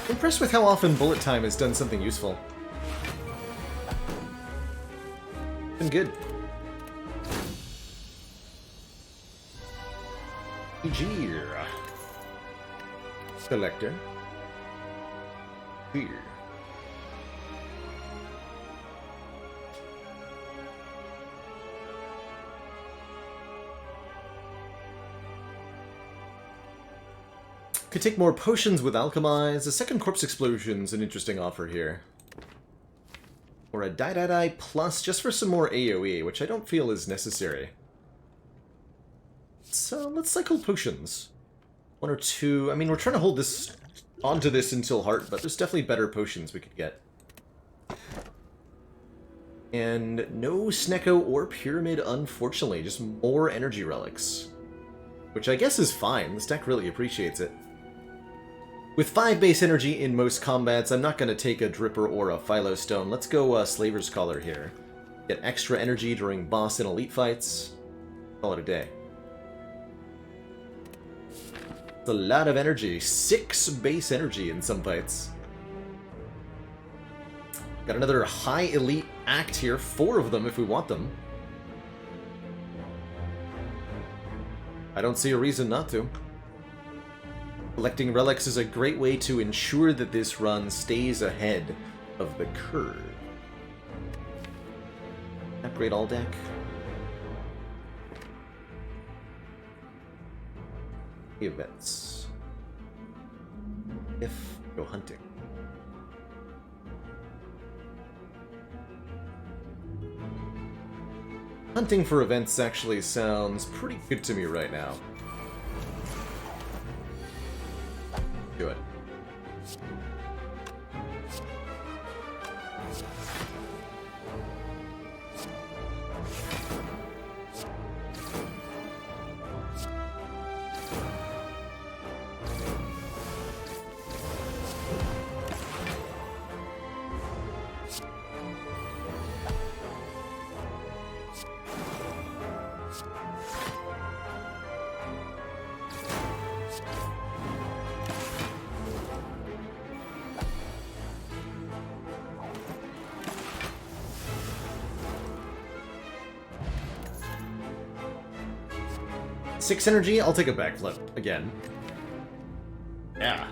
Impressed with how often bullet time has done something useful. Been good. Egeer. Collector. Beer. Could take more potions with Alchemize. A second Corpse Explosion's an interesting offer here. Or a Die Plus, just for some more AoE, which I don't feel is necessary. So let's cycle potions. 1 or 2. I mean, we're trying to hold this onto this until Heart, but there's definitely better potions we could get. And no Snecko or Pyramid, unfortunately. Just more energy relics. Which I guess is fine. This deck really appreciates it. With 5 base energy in most combats, I'm not going to take a Dripper or a Philo Stone. Let's go Slaver's Collar here. Get extra energy during boss and elite fights. Call it a day. It's a lot of energy. 6 base energy in some fights. Got another high elite act here. 4 of them if we want them. I don't see a reason not to. Collecting relics is a great way to ensure that this run stays ahead of the curve. Upgrade all deck. Events. If go hunting. Hunting for events actually sounds pretty good to me right now. Do it. Six energy, I'll take a backflip again. Yeah.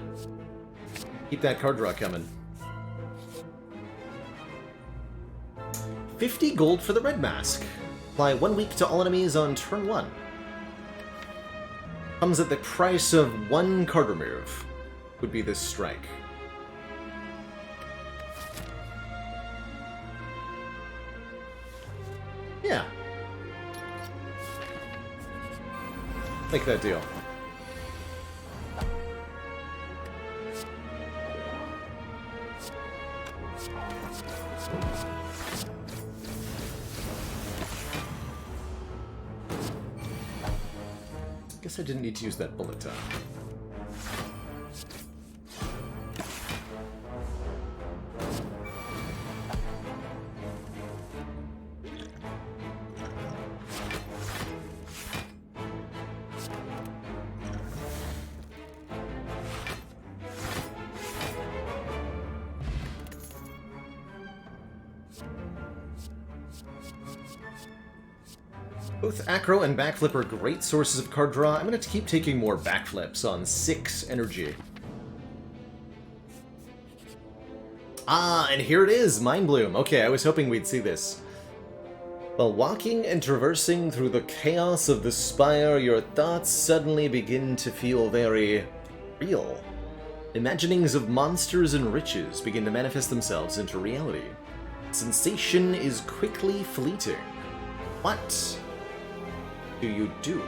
Keep that card draw coming. 50 gold for the red mask. Apply 1 week to all enemies on turn 1. Comes at the price of 1 card remove. Would be this strike. Yeah. Make that deal. Guess I didn't need to use that bullet time. Both Acro and Backflip are great sources of card draw. I'm going to keep taking more Backflips on 6 energy. Ah, and here it is, Mind Bloom. Okay, I was hoping we'd see this. While walking and traversing through the chaos of the Spire, your thoughts suddenly begin to feel very real. Imaginings of monsters and riches begin to manifest themselves into reality. Sensation is quickly fleeting. What do you do?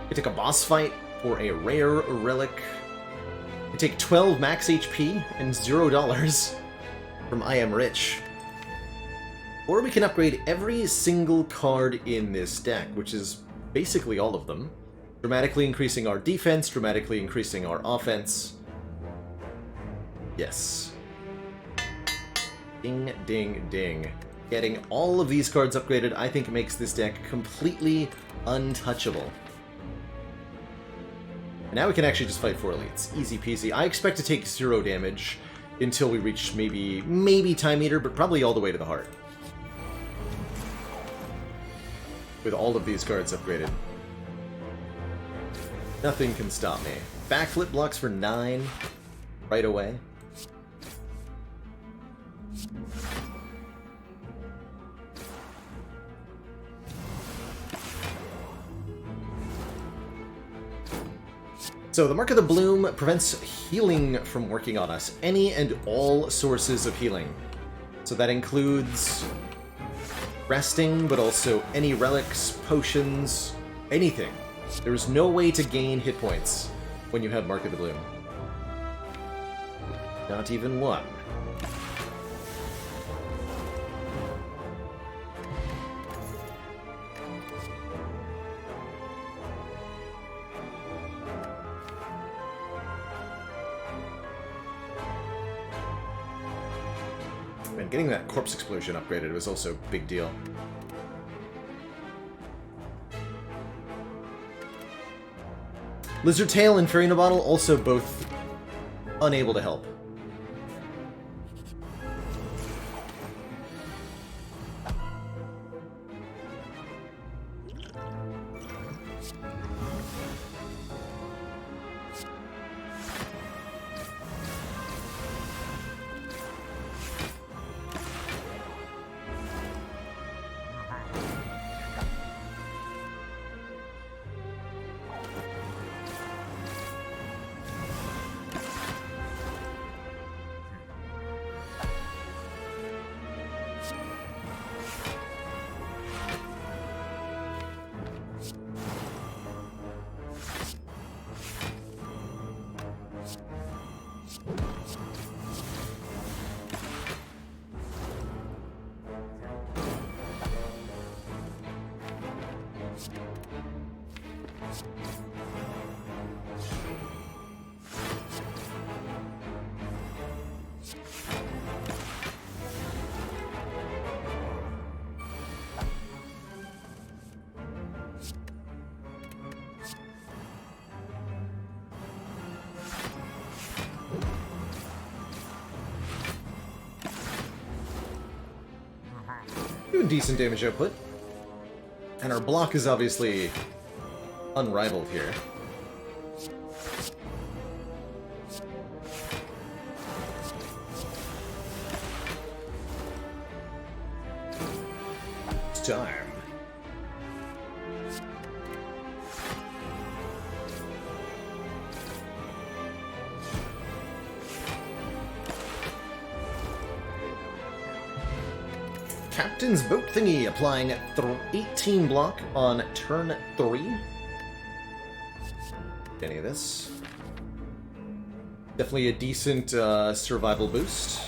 You take a boss fight for a rare relic. You take 12 max HP and $0 from I Am Rich. Or we can upgrade every single card in this deck, which is basically all of them. Dramatically increasing our defense, dramatically increasing our offense. Yes. Ding, ding, ding. Getting all of these cards upgraded, I think, makes this deck completely untouchable. And now we can actually just fight 4 elites. Easy peasy. I expect to take 0 damage until we reach maybe Time Eater, but probably all the way to the heart. With all of these cards upgraded. Nothing can stop me. Backflip blocks for 9 right away. So the Mark of the Bloom prevents healing from working on us. Any and all sources of healing. So that includes resting, but also any relics, potions, anything. There is no way to gain hit points when you have Mark of the Bloom. Not even one. And getting that corpse explosion upgraded was also a big deal. Lizard Tail and Fairy in a Bottle also both unable to help. Doing decent damage output. And our block is obviously unrivaled here. It's time. Captain's Boat Thingy, applying 18 block on turn 3. Any of this. Definitely a decent survival boost.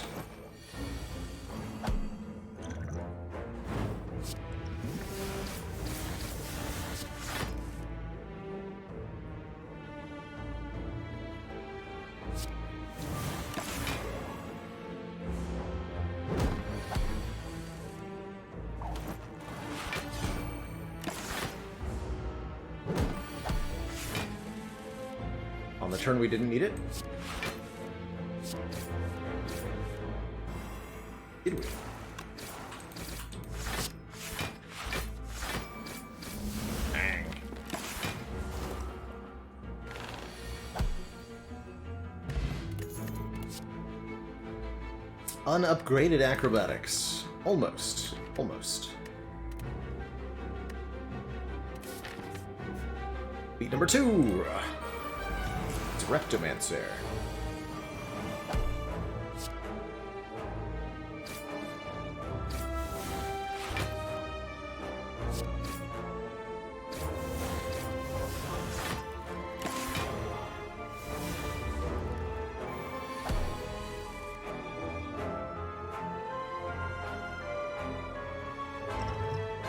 On the turn we didn't need it. Did we? Bang. Unupgraded acrobatics. Almost. Almost. Beat number 2. Reptomancer.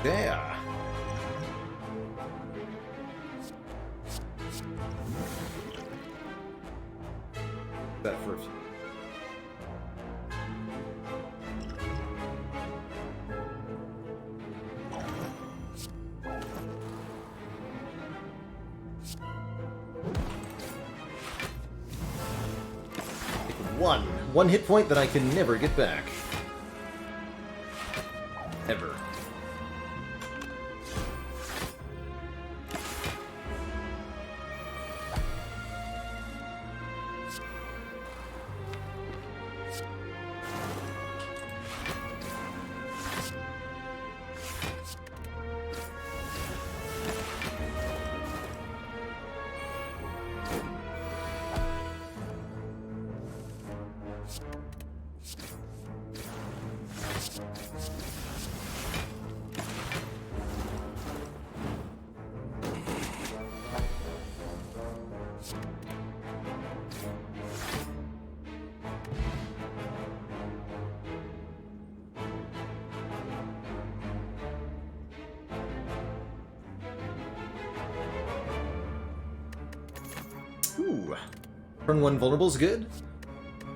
There. That first. One hit point that I can never get back. Ever. Ooh. Turn 1 vulnerable's good.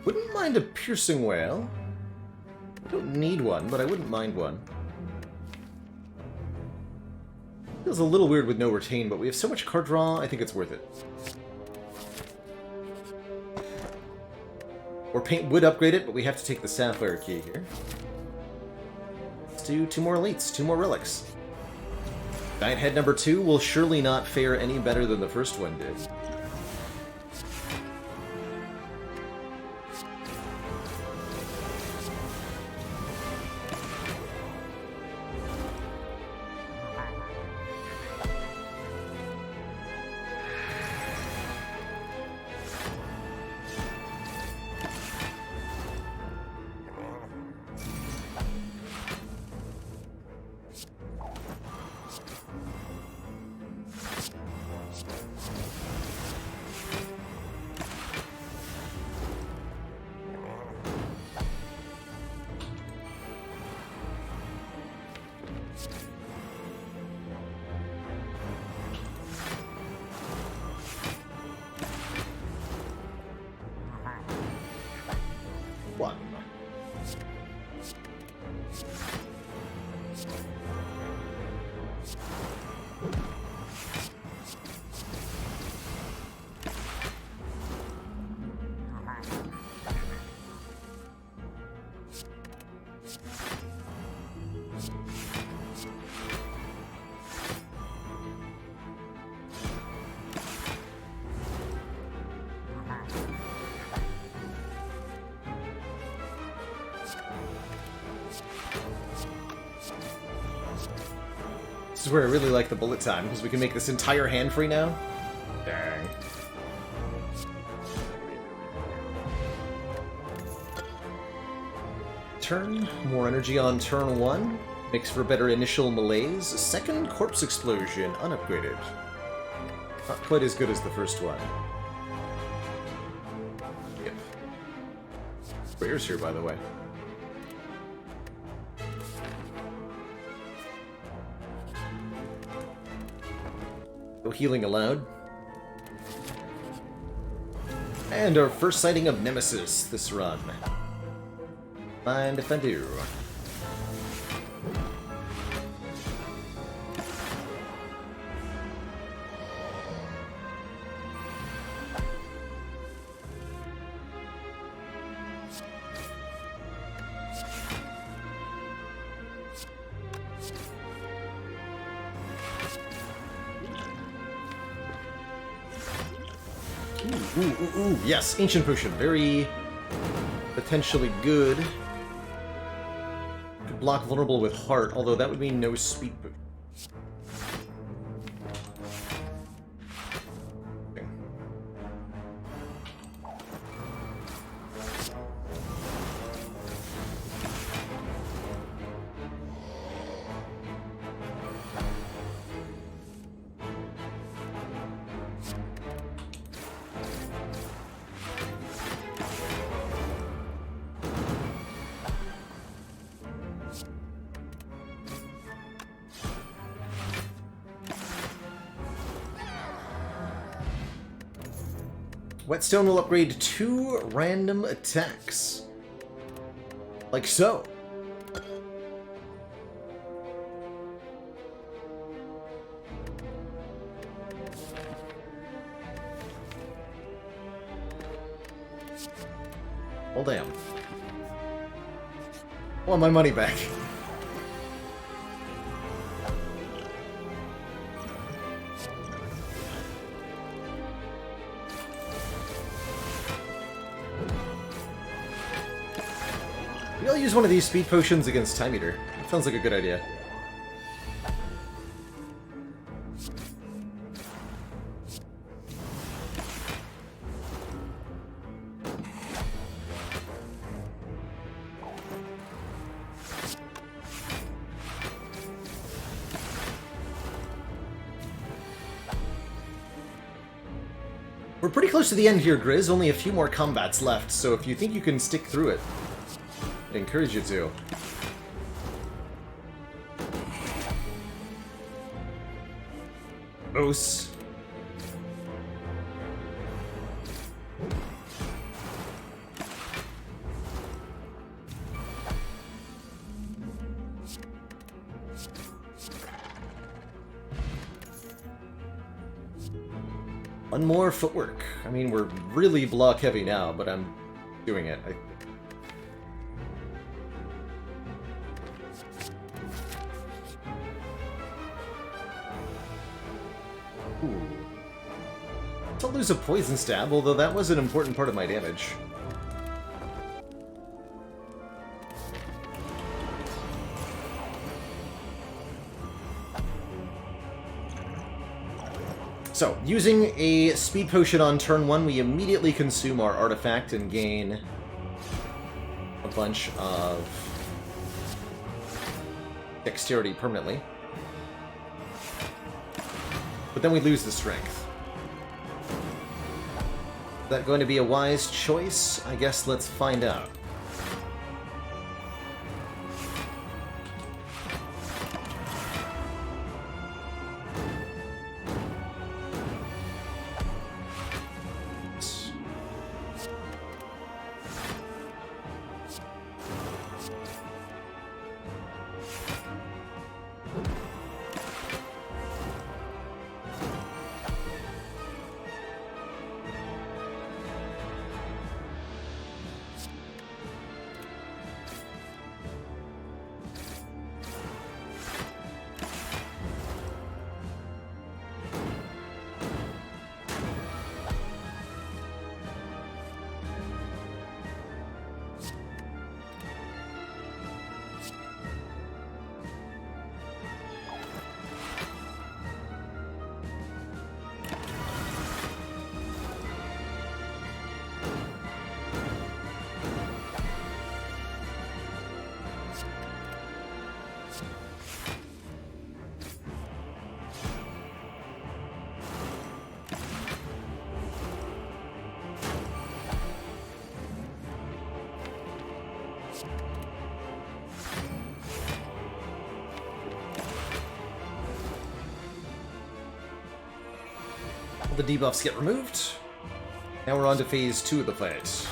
Wouldn't mind a piercing whale. Don't need one, but I wouldn't mind one. Feels a little weird with no retain, but we have so much card draw, I think it's worth it. Or paint would upgrade it, but we have to take the Sapphire Key here. Let's do 2 more elites, 2 more relics. Giant Head number 2 will surely not fare any better than the first one did. One. This is where I really like the bullet time, because we can make this entire hand free now. Dang. Turn, more energy on turn 1. Makes for better initial malaise. Second corpse explosion, unupgraded. Not quite as good as the first one. Yep. Rare's here, by the way. No healing allowed. And our first sighting of Nemesis this run. Mind if I do? Ooh, yes, Ancient Potion. Very potentially good. Could block vulnerable with Heart, although that would mean no speed potion. Whetstone will upgrade 2 random attacks. Like so. Well, damn. I want my money back. Maybe I'll use one of these speed potions against Time Eater. That sounds like a good idea. We're pretty close to the end here, Grizz. Only a few more combats left, so if you think you can stick through it, I encourage you to. Os. One more footwork. I mean, we're really block heavy now, but I'm doing it. Ooh. I'll lose a poison stab, although that was an important part of my damage. So, using a speed potion on turn 1, we immediately consume our artifact and gain a bunch of dexterity permanently. But then we lose the strength. Is that going to be a wise choice? I guess let's find out. The debuffs get removed. Now we're on to phase 2 of the fight.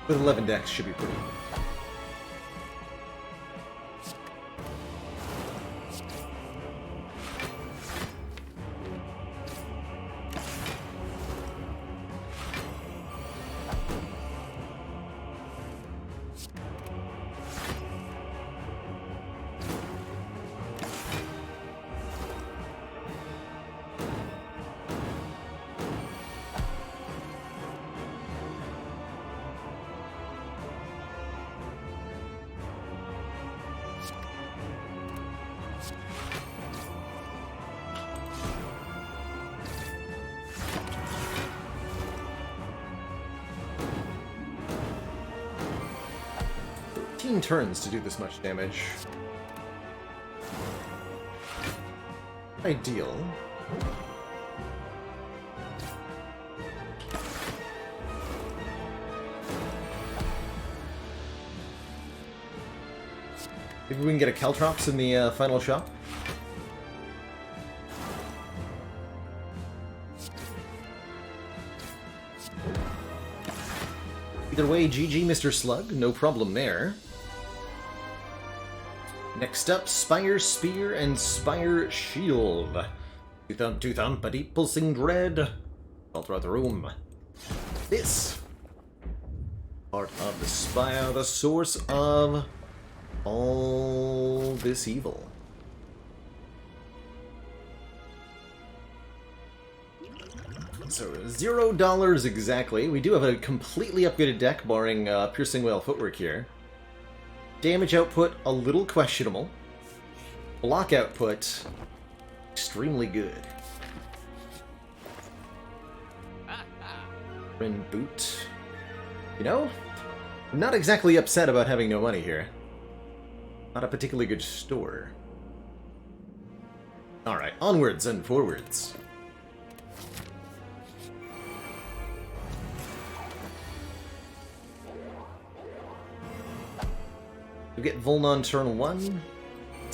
With 11 decks should be pretty good. Turns to do this much damage. Ideal. Maybe we can get a Caltrops in the final shop. Either way, GG, Mr. Slug. No problem there. Next up, Spire Spear and Spire Shield. Two thump, a deep pulsing dread all throughout the room. This part of the Spire, the source of all this evil. So, $0 exactly. We do have a completely upgraded deck, barring Piercing Whale footwork here. Damage output, a little questionable. Block output, extremely good. Rin boot. You know, I'm not exactly upset about having no money here. Not a particularly good store. Alright, onwards and forwards. We get Vuln on turn 1.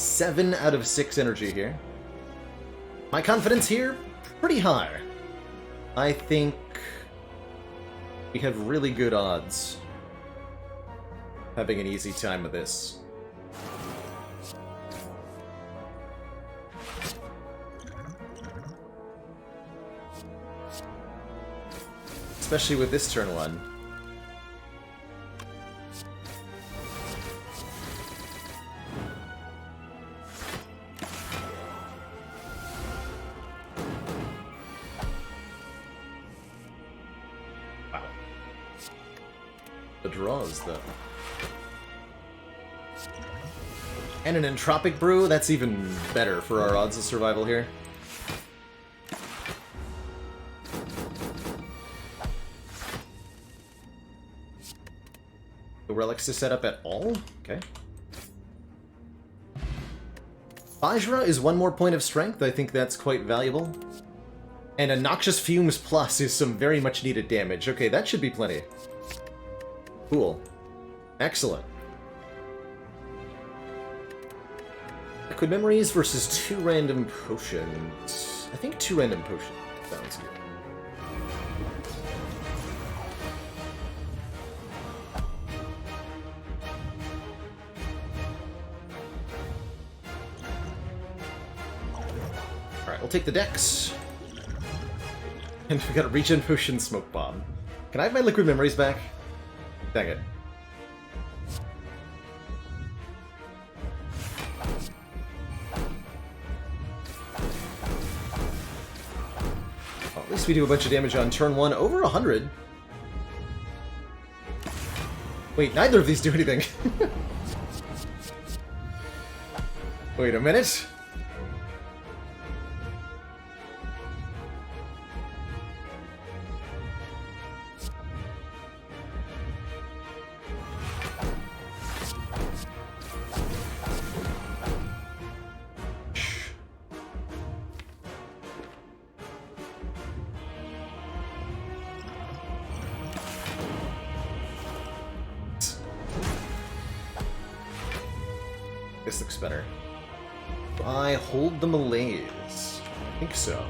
7 out of 6 energy here. My confidence here, pretty high. I think we have really good odds having an easy time with this. Especially with this turn 1. Wow. The draws, though. And an Entropic Brew, that's even better for our odds of survival here. No relics to set up at all? Okay. Vajra is 1 more point of strength. I think that's quite valuable. And a Noxious Fumes Plus is some very much needed damage. Okay, that should be plenty. Cool. Excellent. Liquid Memories versus 2 random potions. I think 2 random potions. Sounds good. Alright, we'll take the Dex. And we got a Regen Potion Smoke Bomb. Can I have my Liquid Memories back? Dang it. Well, at least we do a bunch of damage on turn 1. Over 100. Wait, neither of these do anything. Wait a minute. This looks better. I hold the malaise. I think so.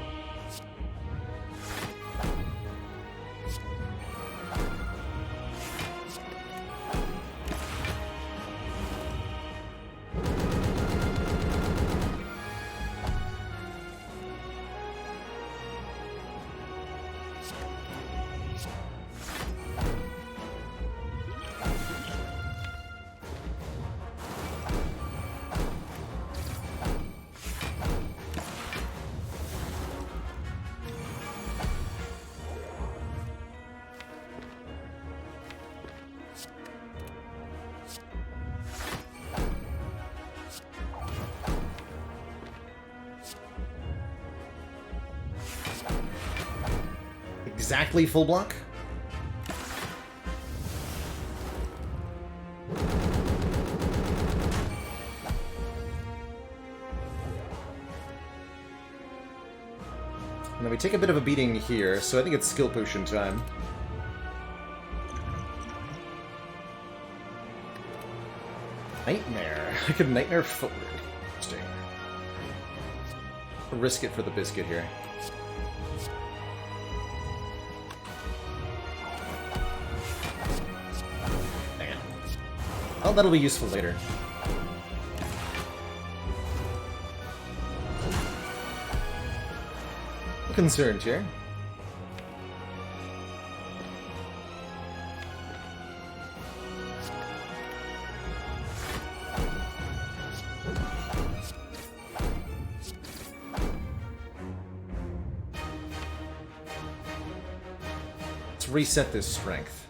Exactly full block? And then we take a bit of a beating here, so I think it's skill potion time. Nightmare. I could Nightmare forward. Interesting. I'll risk it for the biscuit here. Well, that'll be useful later. I'm concerned here. Let's reset this strength.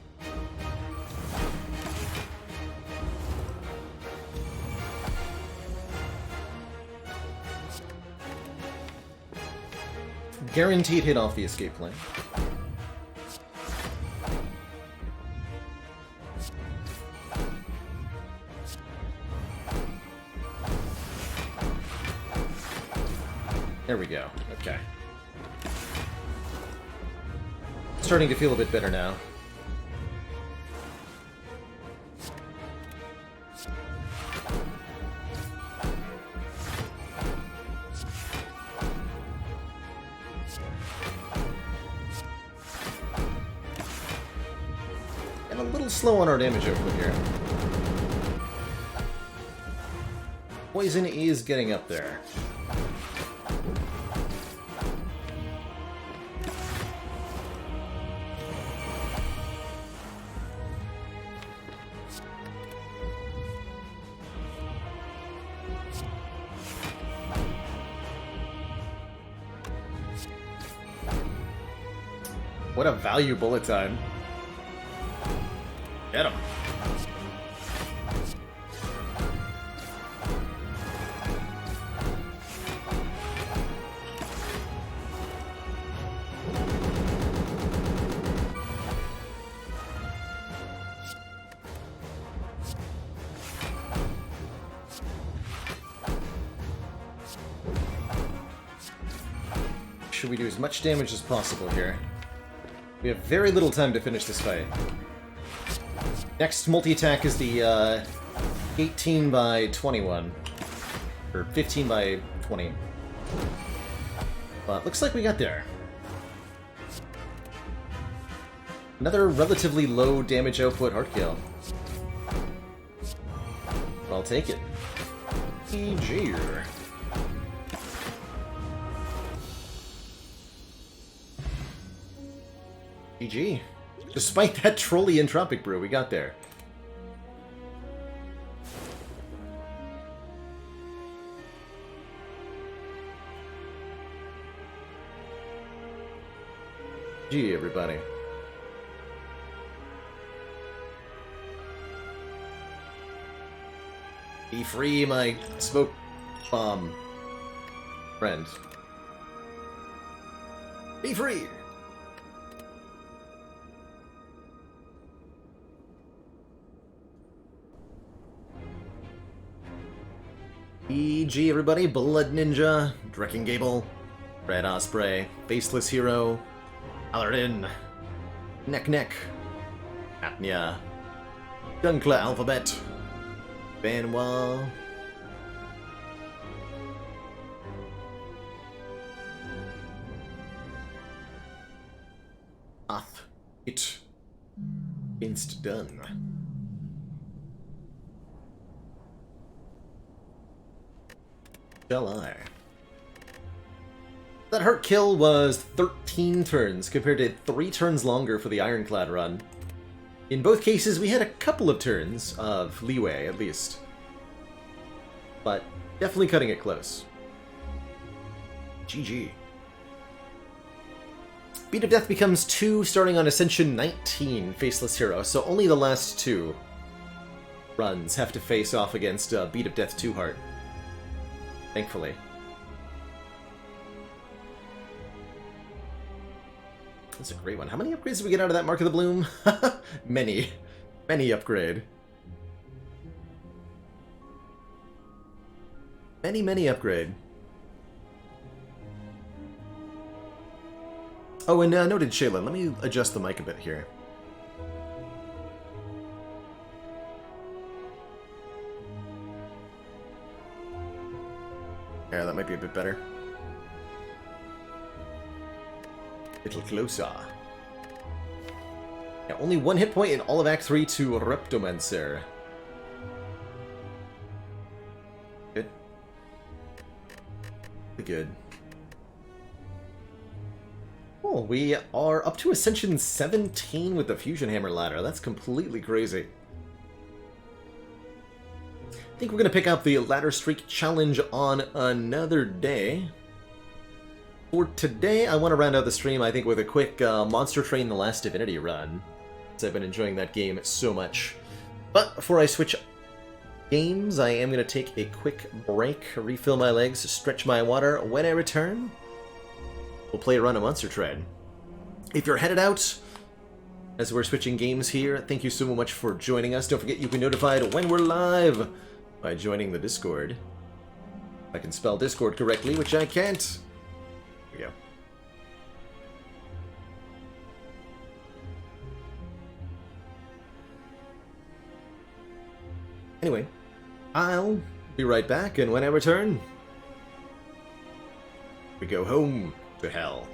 Guaranteed hit off the escape plan. There we go. Okay. Starting to feel a bit better now. a little slow on our damage output here. Poison is getting up there. What a value bullet time. Get him. Should we do as much damage as possible here? We have very little time to finish this fight. Next multi-attack is the 18 by 21. Or 15 by 20. But looks like we got there. Another relatively low damage output hard kill. I'll take it. GG. GG. Despite that trolly entropic brew, we got there. GG, everybody. Be free, my smoke bomb friend. Be free! GG, everybody. Blood Ninja, Drecking Gable, Red Osprey, Faceless Hero, Aladdin, Neck, Apnea, Dunkla Alphabet, Benoit, It. Inst done. Shall I? That hurt kill was 13 turns, compared to 3 turns longer for the Ironclad run. In both cases, we had a couple of turns of leeway, at least. But definitely cutting it close. GG. Beat of Death becomes 2 starting on Ascension 19, Faceless Hero, so only the last 2 runs have to face off against Beat of Death 2 Heart. Thankfully. That's a great one. How many upgrades did we get out of that Mark of the Bloom? Many. Many upgrade. Many upgrade. Oh, and noted Shayla, let me adjust the mic a bit here. Yeah, that might be a bit better. Little closer. Yeah, only 1 hit point in all of Act 3 to Reptomancer. Good. Good. Oh, we are up to Ascension 17 with the Fusion Hammer ladder. That's completely crazy. I think we're going to pick up the Ladder Streak Challenge on another day. For today, I want to round out the stream, I think, with a quick Monster Train The Last Divinity run, because I've been enjoying that game so much. But before I switch games, I am going to take a quick break, refill my legs, stretch my water. When I return, we'll play a run of Monster Train. If you're headed out, as we're switching games here, thank you so much for joining us. Don't forget you can be notified when we're live by joining the Discord. I can spell Discord correctly, which I can't. There we go. Anyway, I'll be right back, and when I return, we go home to hell.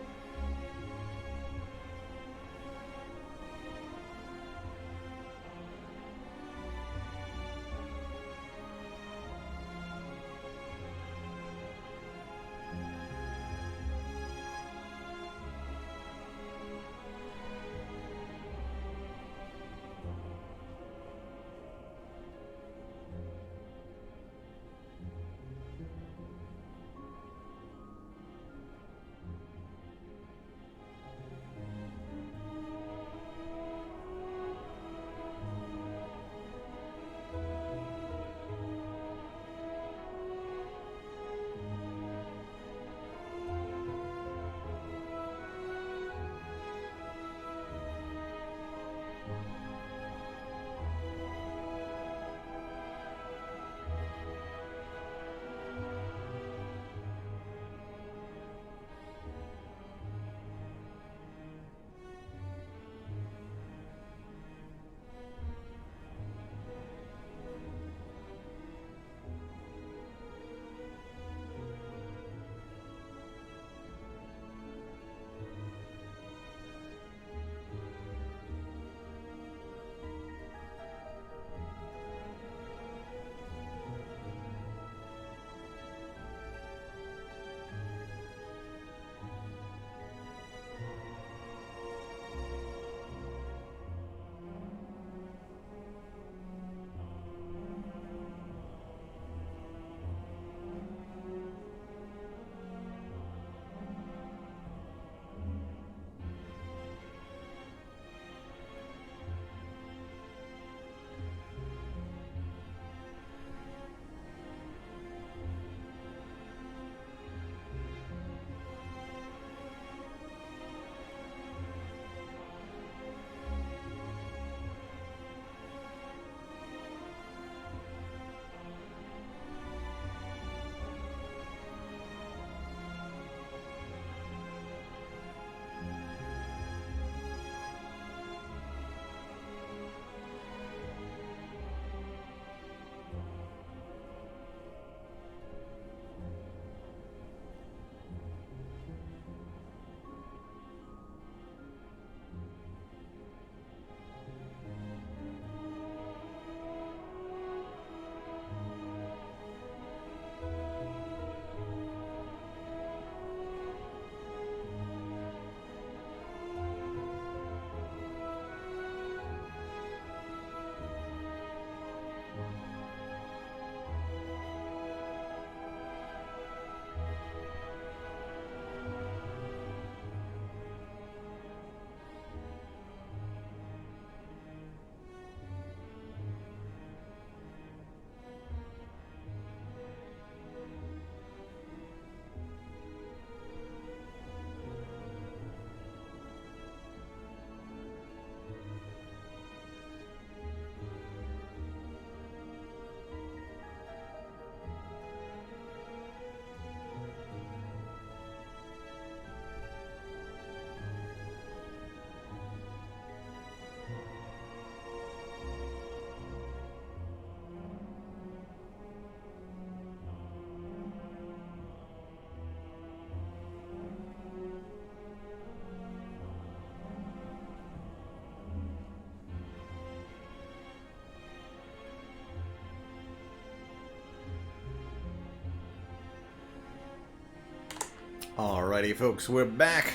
Alrighty, folks, we're back.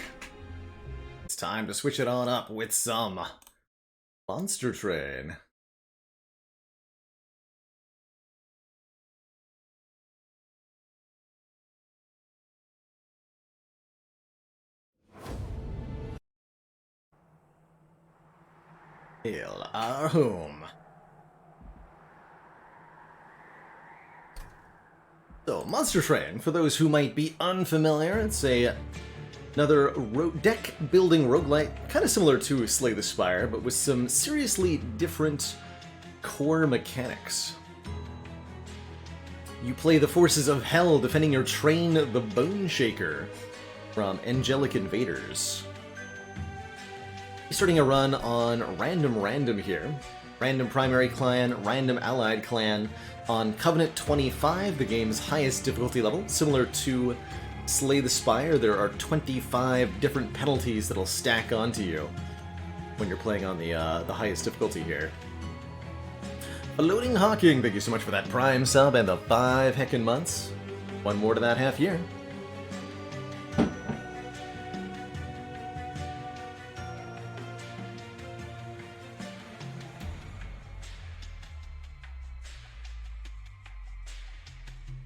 It's time to switch it on up with some Monster Train. Hail our home. So, Monster Train, for those who might be unfamiliar, it's another deck building roguelite, kind of similar to Slay the Spire, but with some seriously different core mechanics. You play the forces of hell defending your train, the Bone Shaker, from angelic invaders. You're starting a run on random here. Random primary clan, random allied clan, on Covenant 25, the game's highest difficulty level. Similar to Slay the Spire, there are 25 different penalties that'll stack onto you when you're playing on the highest difficulty here. Loading Hawking, thank you so much for that Prime sub and the 5 heckin' months. One more to that half year.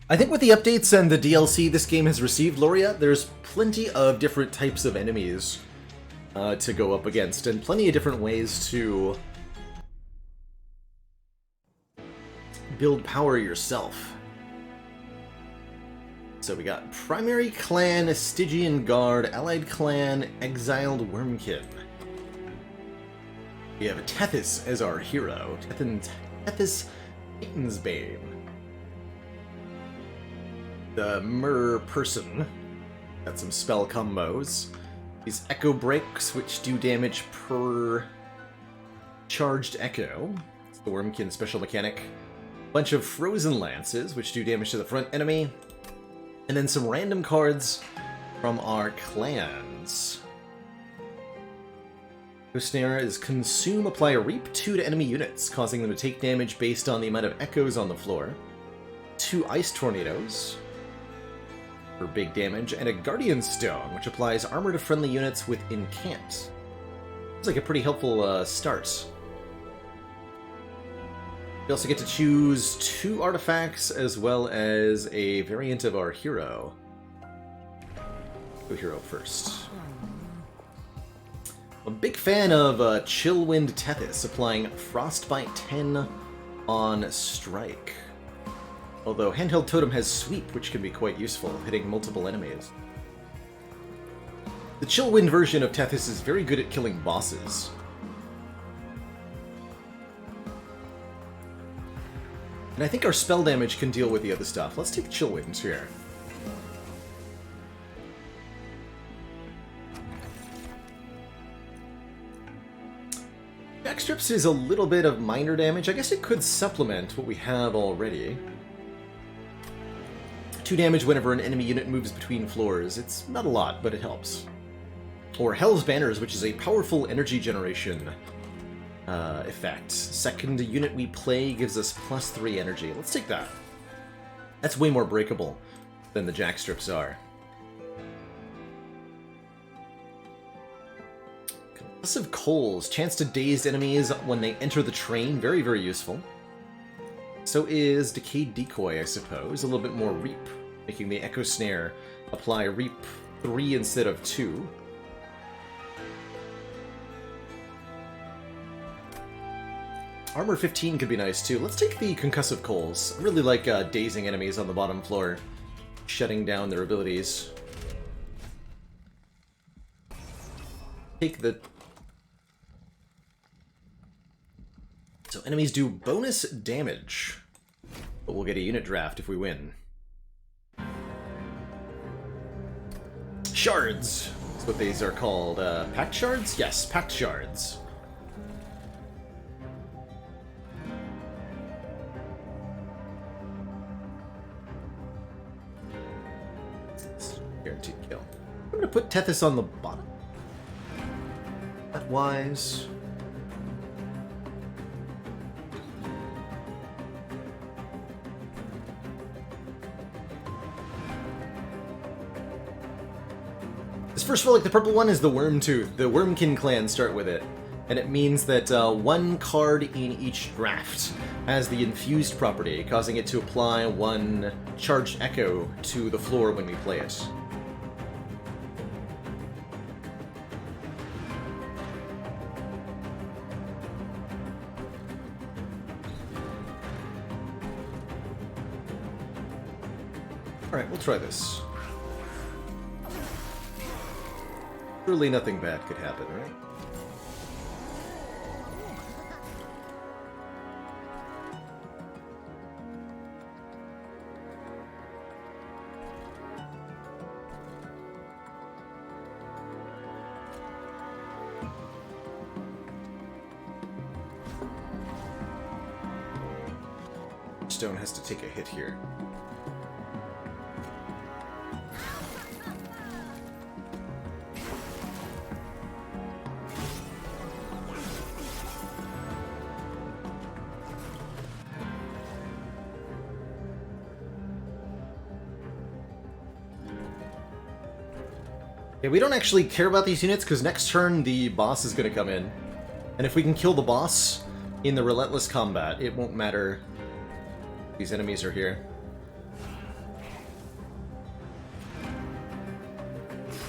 I think with the updates and the DLC this game has received, Loria, there's plenty of different types of enemies to go up against, and plenty of different ways to build power yourself. So we got Primary Clan, Stygian Guard, Allied Clan, Exiled Wormkin. We have Tethys as our hero. Tethys Titan's Bane. The Mer person. Got some spell combos. These Echo Breaks, which do damage per charged Echo. It's the Wormkin special mechanic. Bunch of Frozen Lances, which do damage to the front enemy. And then some random cards from our clans. Snare is Consume, apply a Reap 2 to enemy units, causing them to take damage based on the amount of echoes on the floor. 2 Ice Tornadoes for big damage, and a Guardian Stone, which applies armor to friendly units with Incant. It's like a pretty helpful start. You also get to choose 2 artifacts as well as a variant of our hero. Go hero first. I'm a big fan of Chillwind Tethys, applying Frostbite 10 on Strike. Although Handheld Totem has Sweep, which can be quite useful, hitting multiple enemies. The Chillwind version of Tethys is very good at killing bosses. And I think our spell damage can deal with the other stuff. Let's take Chillwinds here. Backstrips is a little bit of minor damage. I guess it could supplement what we have already. 2 damage whenever an enemy unit moves between floors. It's not a lot, but it helps. Or Hell's Banners, which is a powerful energy generation effect. Second unit we play gives us +3 energy. Let's take that. That's way more breakable than the jackstrips are. Concussive Coals, chance to daze enemies when they enter the train. Very, very useful. So is Decayed Decoy, I suppose. A little bit more Reap, making the Echo Snare apply Reap 3 instead of 2. Armor 15 could be nice too. Let's take the Concussive Coals. I really like dazing enemies on the bottom floor, shutting down their abilities. Take the... So enemies do bonus damage, but we'll get a unit draft if we win. Shards! That's what these are called. Pact Shards? Yes, Pact Shards. Guaranteed kill. I'm gonna put Tethys on the bottom. That wise. first relic, the purple one, is the Worm Tooth. The Wormkin clan start with it. And it means that one card in each draft has the infused property, causing it to apply one charged echo to the floor when we play it. Alright, we'll try this. Surely nothing bad could happen, right? Stone has to take a hit here. Yeah, we don't actually care about these units because next turn the boss is going to come in. And if we can kill the boss in the relentless combat, it won't matter. These enemies are here.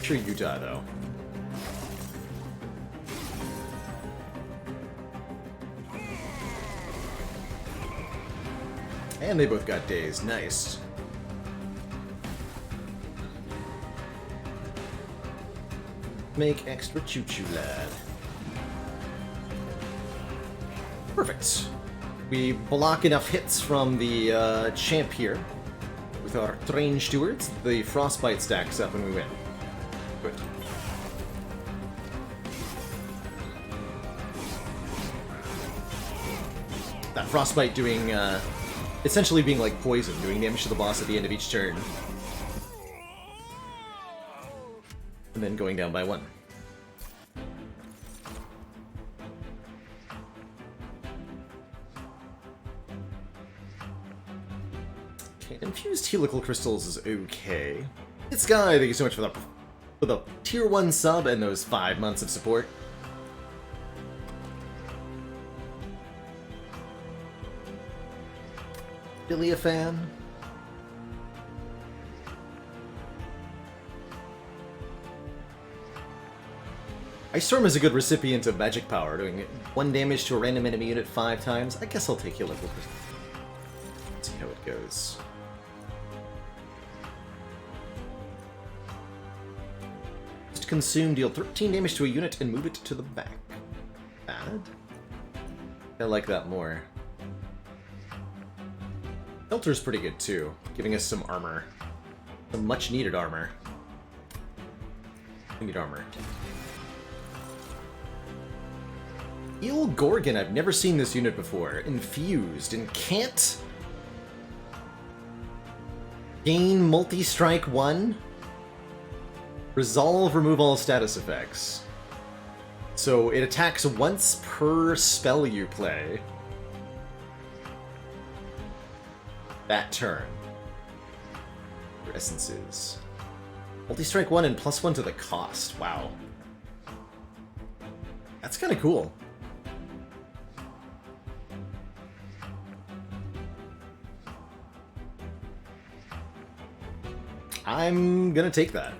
Sure you die, though. And they both got dazed. Nice. Make extra choo-choo, lad. Perfect. We block enough hits from the champ here with our Train Stewards. The Frostbite stacks up and we win. Good. That Frostbite doing, essentially being like poison, doing damage to the boss at the end of each turn. And then going down by one. Infused helical crystals is okay. It's Guy, thank you so much for the tier 1 sub and those 5 months of support. Billy a fan? Ice Storm is a good recipient of magic power, doing 1 damage to a random enemy unit 5 times. I guess I'll take helical crystals. Let's see how it goes. Consume, deal 13 damage to a unit and move it to the back. Bad? I like that more. Shelter's pretty good too, giving us some armor. Some much needed armor. We need armor. Eel Gorgon, I've never seen this unit before. Infused and can't gain multi-strike 1. Resolve, remove all status effects. So it attacks once per spell you play. That turn. Your essences. Multi-strike 1 and +1 to the cost. Wow. That's kind of cool. I'm gonna take that.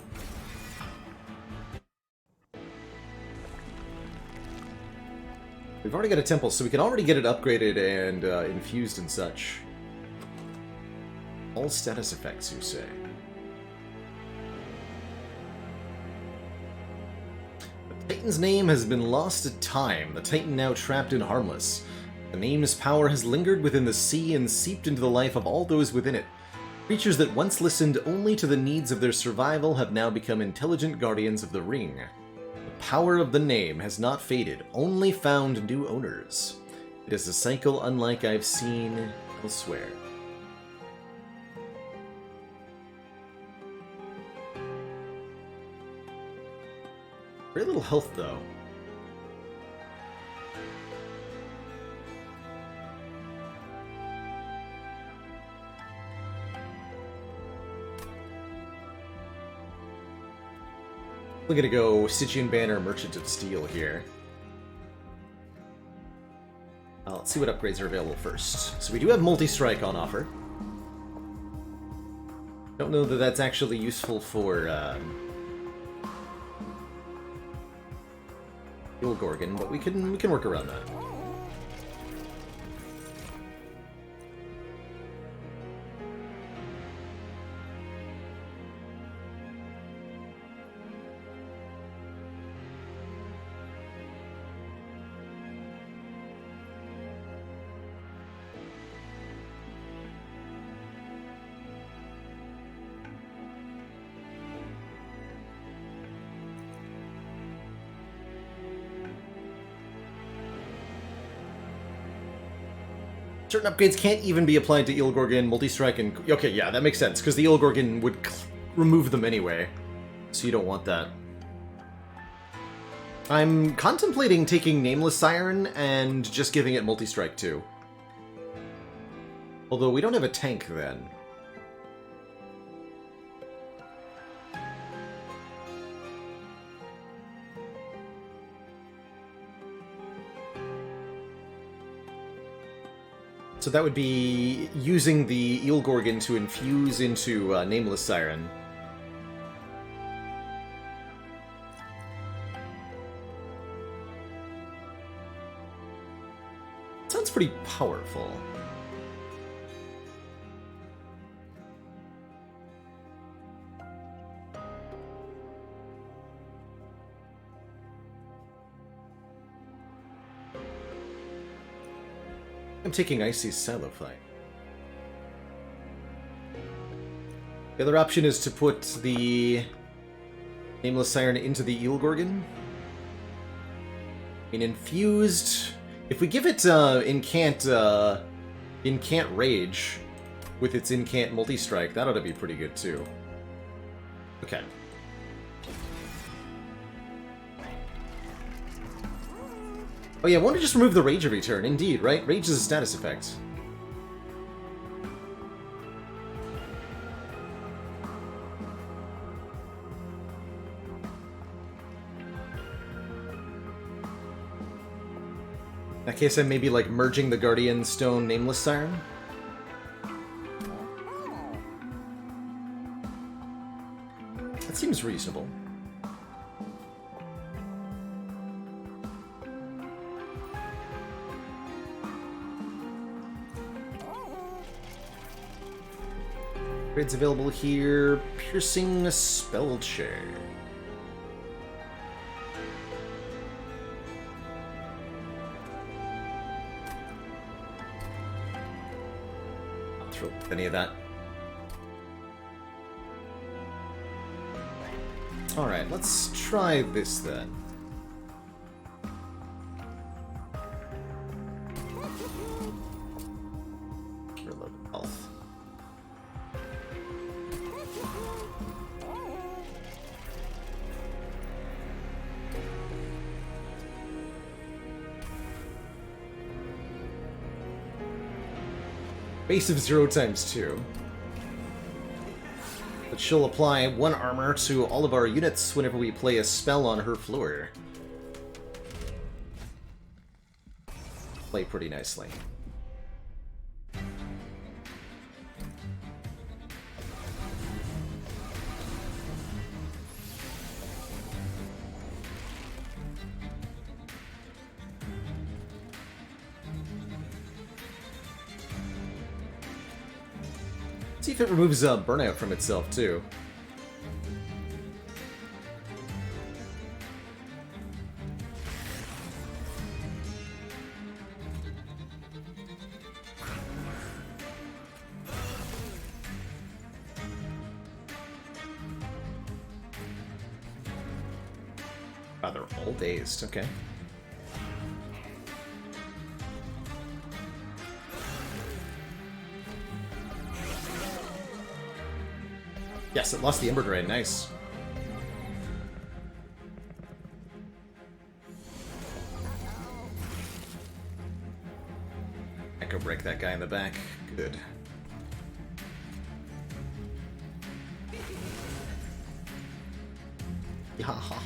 We've already got a temple, so we can already get it upgraded and infused and such. All status effects, you say? The Titan's name has been lost to time, the Titan now trapped and harmless. The name's power has lingered within the sea and seeped into the life of all those within it. Creatures that once listened only to the needs of their survival have now become intelligent guardians of the ring. The power of the name has not faded, only found new owners. It is a cycle unlike I've seen elsewhere. Very little health, though. We're gonna go Stygian Banner, Merchant of Steel here. Let's see what upgrades are available first. So we do have Multi-Strike on offer. Don't know that that's actually useful for Gorgon, but we can work around that. Certain upgrades can't even be applied to Eelgorgon, Multi-Strike, and... Okay, yeah, that makes sense, because the Eelgorgon would remove them anyway. So you don't want that. I'm contemplating taking Nameless Siren and just giving it Multi-Strike too. Although we don't have a tank then. So that would be using the Eelgorgon to infuse into Nameless Siren. Sounds pretty powerful. I'm taking Icy's Silophyte. The other option is to put the Nameless Siren into the Eelgorgon. In infused... If we give it Incant Rage with its Incant Multi-Strike, that ought to be pretty good too. Okay. Oh yeah, I want to just remove the Rage every turn. Indeed, right? Rage is a status effect. In that case, I may be like merging the Guardian Stone Nameless Siren. That seems reasonable. Upgrades available here. Piercing Spell Chair. Not thrilled with any of that. Alright, let's try this then. Reload health. Base of 0 times 2. But she'll apply 1 armor to all of our units whenever we play a spell on her floor. Play pretty nicely. See if it removes Burnout from itself, too. Wow, they're all dazed. Okay. Yes, it lost the Ember Drain. Nice. Echo break that guy in the back. Good. haha.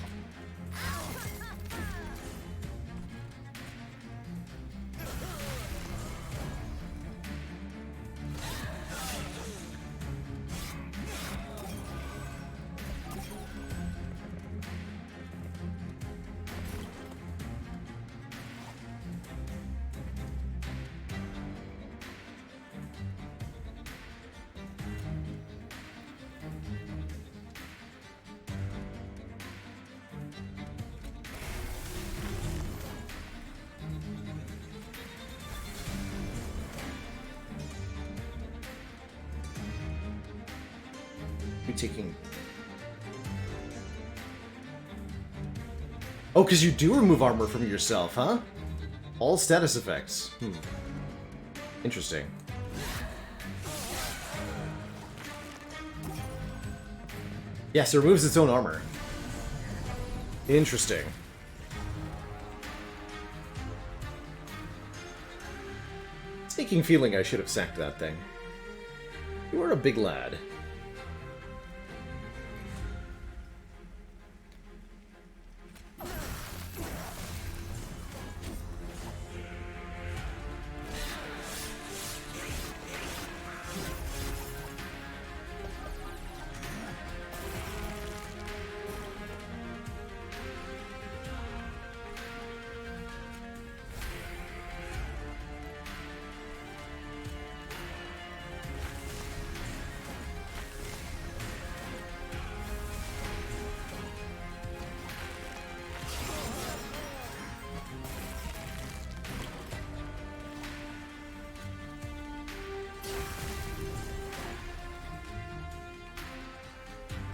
You taking... Oh, because you do remove armor from yourself, huh? All status effects. Interesting. Yes, it removes its own armor. Interesting. Sneaking feeling I should have sacked that thing. You were a big lad.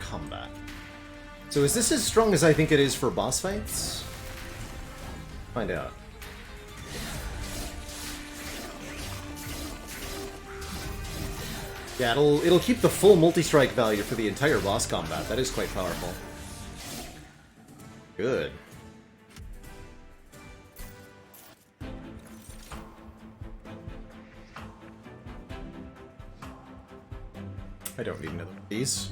Combat. So is this as strong as I think it is for boss fights? Find out. Yeah, it'll keep the full multi-strike value for the entire boss combat. That is quite powerful. Good. I don't need another one of these.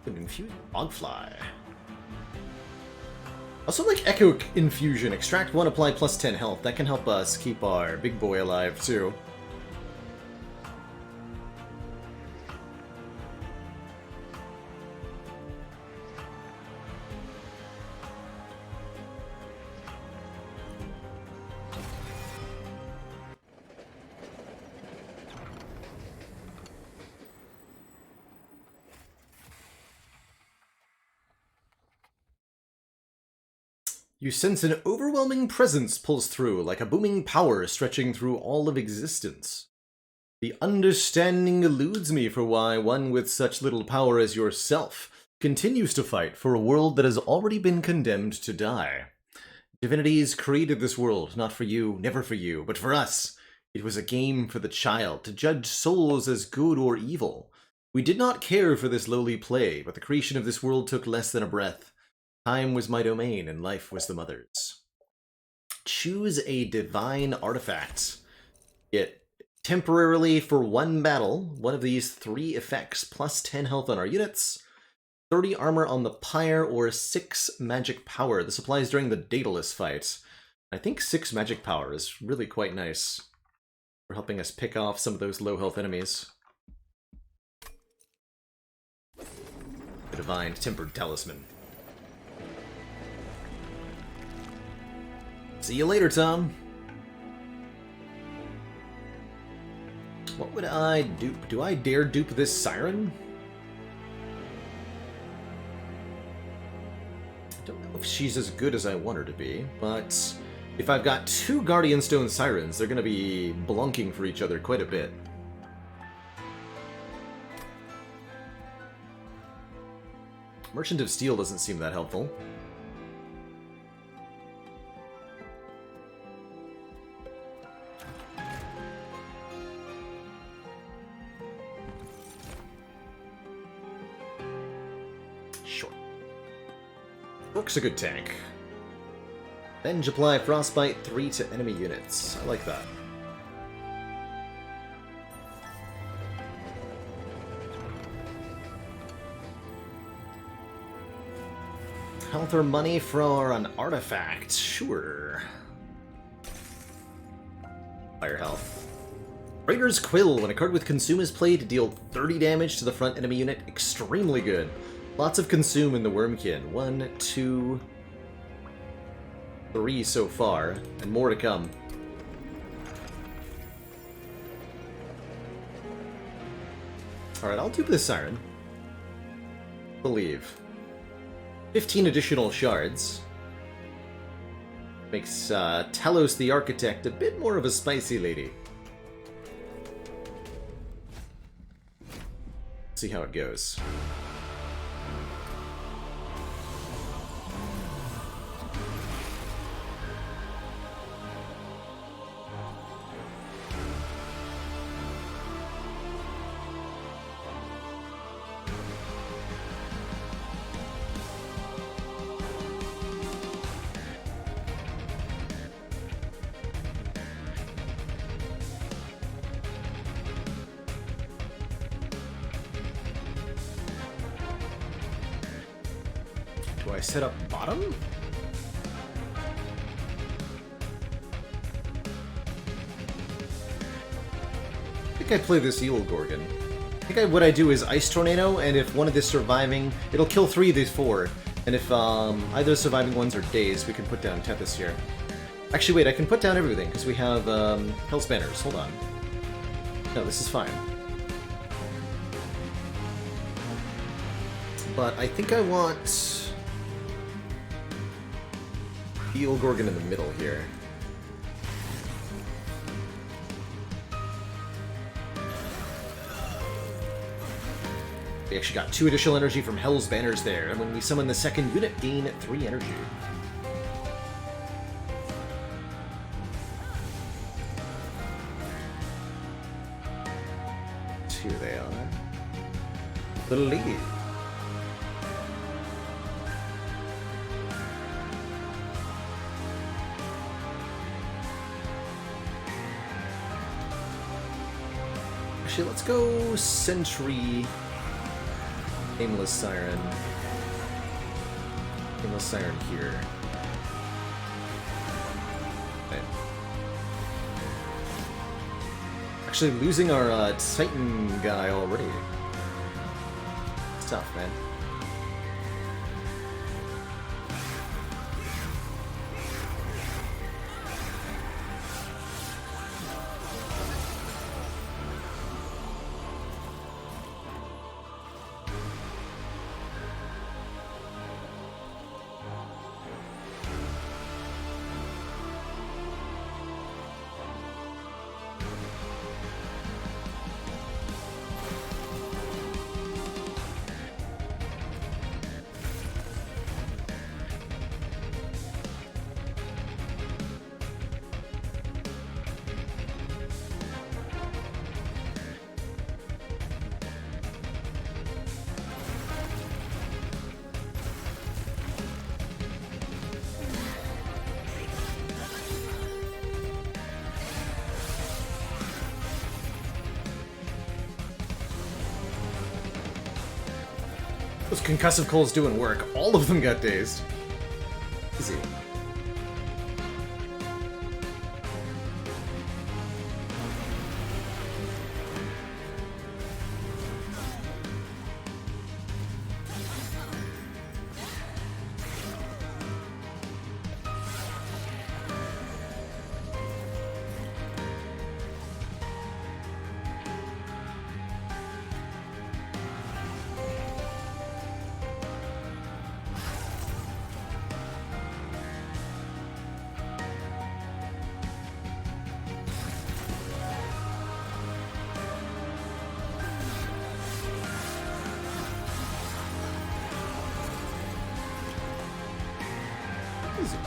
An infused bogfly. Also like Echo Infusion. Extract 1, apply plus 10 health. That can help us keep our big boy alive too. You sense an overwhelming presence pulls through, like a booming power stretching through all of existence. The understanding eludes me for why one with such little power as yourself continues to fight for a world that has already been condemned to die. Divinities created this world, not for you, never for you, but for us. It was a game for the child, to judge souls as good or evil. We did not care for this lowly play, but the creation of this world took less than a breath. Time was my domain, and life was the mother's. Choose a divine artifact. Get temporarily for one battle, one of these 3 effects, plus 10 health on our units, 30 armor on the pyre, or 6 magic power. This applies during the Daedalus fight. I think 6 magic power is really quite nice for helping us pick off some of those low health enemies. The Divine Tempered Talisman. See you later, Tom. What would I dupe? Do I dare dupe this Siren? I don't know if she's as good as I want her to be, but if I've got 2 Guardian Stone Sirens, they're going to be blunking for each other quite a bit. Merchant of Steel doesn't seem that helpful. Rook's a good tank. Venge apply Frostbite 3 to enemy units. I like that. Health or money for an artifact? Sure. Fire health. Raider's Quill. When a card with Consume is played, deal 30 damage to the front enemy unit. Extremely good. Lots of Consume in the Wormkin. 1, 2, 3 so far, and more to come. Alright, I'll dupe this Siren. Believe. 15 additional shards. Makes Talos the Architect a bit more of a spicy lady. See how it goes. Do I set up bottom? I think I play this Eel Gorgon. I think what I do is Ice Tornado, and if one of the surviving... It'll kill 3 of these 4. And if either of the surviving ones are dazed, we can put down Tethys here. Actually, wait, I can put down everything, because we have Hell's Banners. Hold on. No, this is fine. But I think I want... Eel Gorgon in the middle here. We actually got 2 additional energy from Hell's Banners there, and when we summon the second unit, gain 3 energy. Here they are. The lead. Actually, let's go Sentry, Aimless Siren. Aimless Siren here. Okay. Actually, losing our Titan guy already. It's tough, man. Those concussive coals doing work. All of them got dazed. Easy. Easy.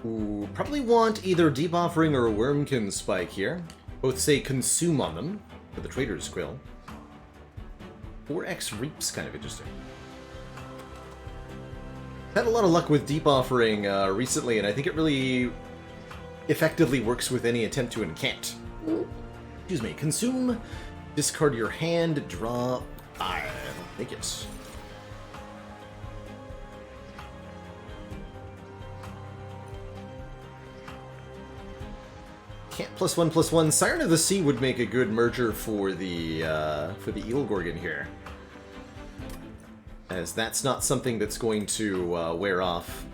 Ooh, probably want either Deep Offering or Wormkin Spike here. Both say consume on them for the Trader's Quill. 4x Reap's kind of interesting. Had a lot of luck with Deep Offering recently, and I think it really effectively works with any attempt to incant. Excuse me. Consume, discard your hand, draw 5. Take it. Can't +1/+1. Siren of the Sea would make a good merger for the Eel Gorgon here, as that's not something that's going to wear off.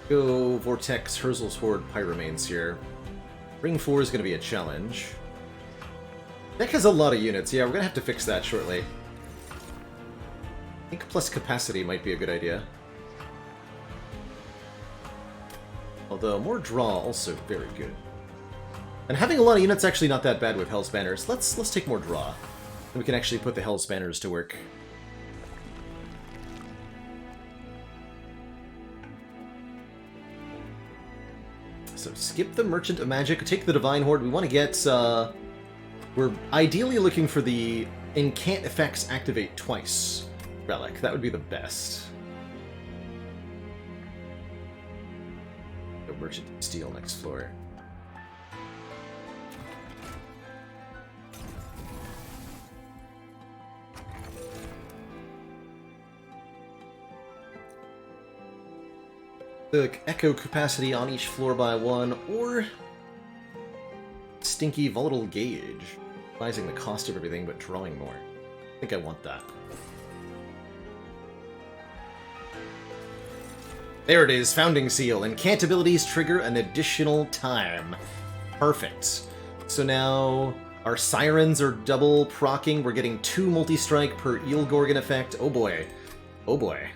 Go Vortex, Herzl's Horde, Pyromanes here. Ring 4 is going to be a challenge. Deck has a lot of units. Yeah, we're going to have to fix that shortly. I think plus capacity might be a good idea. Although, more draw also very good. And having a lot of units actually not that bad with Hell's Banners. Let's take more draw. And we can actually put the Hell's Banners to work. So skip the Merchant of Magic, take the Divine Horde. We want to get... we're ideally looking for the Incant Effects Activate Twice relic. That would be the best. Go Merchant of Steel next floor. The echo capacity on each floor by 1, or Stinky Volatile Gauge, rising the cost of everything but drawing more. I think I want that. There it is, Founding Seal. Incant abilities trigger an additional time. Perfect. So now our Sirens are double proccing. We're getting 2 multi-strike per Eel Gorgon effect. Oh boy. Oh boy.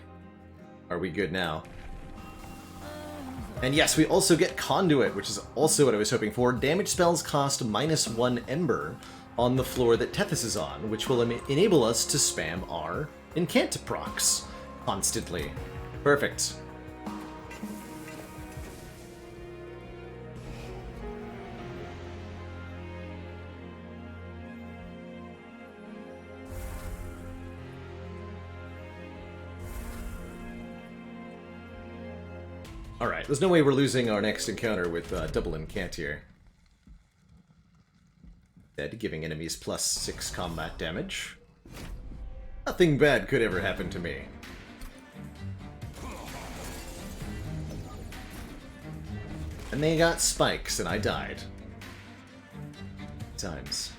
Are we good now? And yes, we also get Conduit, which is also what I was hoping for. Damage spells cost -1 Ember on the floor that Tethys is on, which will enable us to spam our Incant procs constantly. Perfect. Alright, there's no way we're losing our next encounter with double Incant here. Dead, giving enemies +6 combat damage. Nothing bad could ever happen to me. And they got spikes, and I died. Times.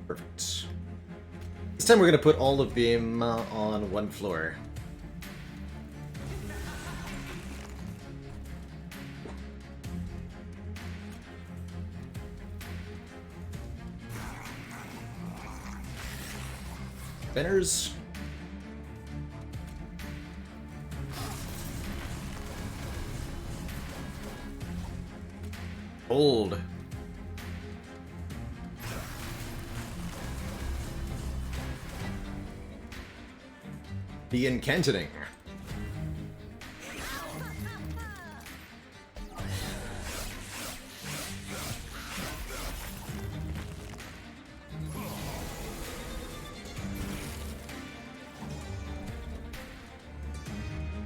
Perfect. This time we're going to put all of them on one floor. Spinners. Hold. The Incanting.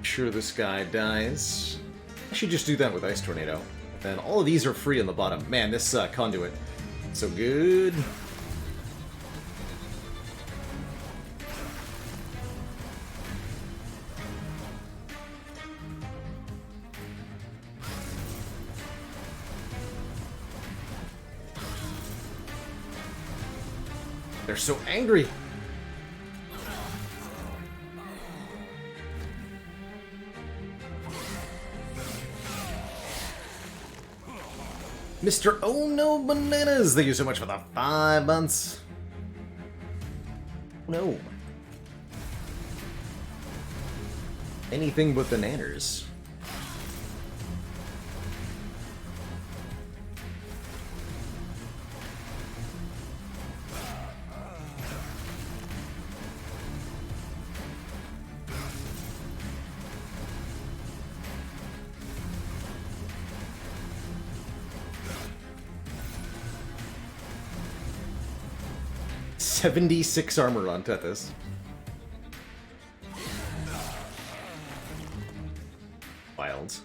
Sure this guy dies. I should just do that with Ice Tornado. And all of these are free on the bottom. Man, this Conduit So good. They're so angry. Mr. Oh No Bananas, thank you so much for the 5 months. No. Anything but bananas. $76 armor on Tethys. Wild.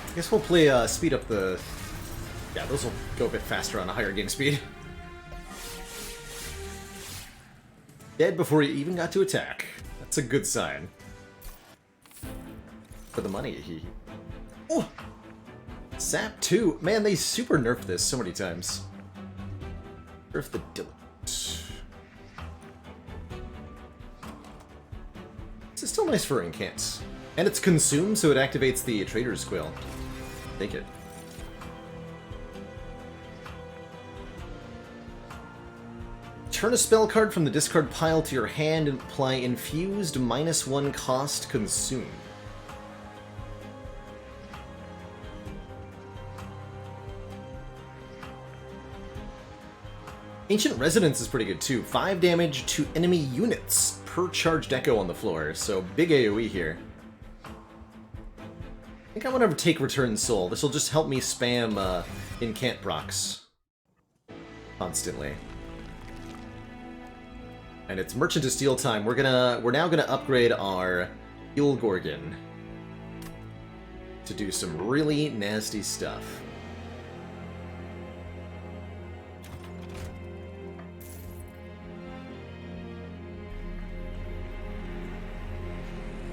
I guess we'll play, speed up the... Yeah, those will go a bit faster on a higher game speed. Dead before he even got to attack. That's a good sign. For the money, he... Oh! Sap 2. Man, they super nerfed this so many times. Nerf the Diligent. This is still nice for incants. And it's consumed, so it activates the Trader's Quill. Take it. Turn a spell card from the discard pile to your hand and apply infused -1 cost consume. Ancient Resonance is pretty good too. 5 damage to enemy units per charged echo on the floor, so big AoE here. I think I want to take Return Soul. This will just help me spam incant procs constantly. And it's Merchant of Steel time. We're now gonna upgrade our Heal Gorgon to do some really nasty stuff.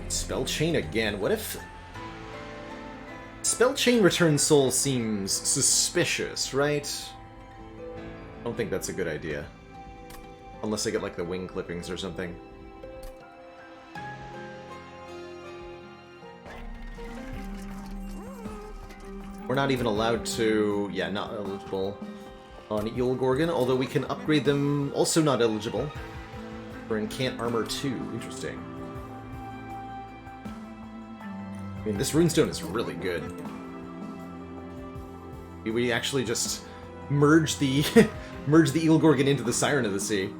Spell Chain again. What if... Spell Chain Return Soul seems suspicious, right? I don't think that's a good idea. Unless I get, like, the wing clippings or something. We're not even allowed to... Yeah, not eligible on Eel Gorgon, although we can upgrade them, also not eligible, for Incant Armor 2. Interesting. I mean, this runestone is really good. We actually just merge the merge the Eel Gorgon into the Siren of the Sea. And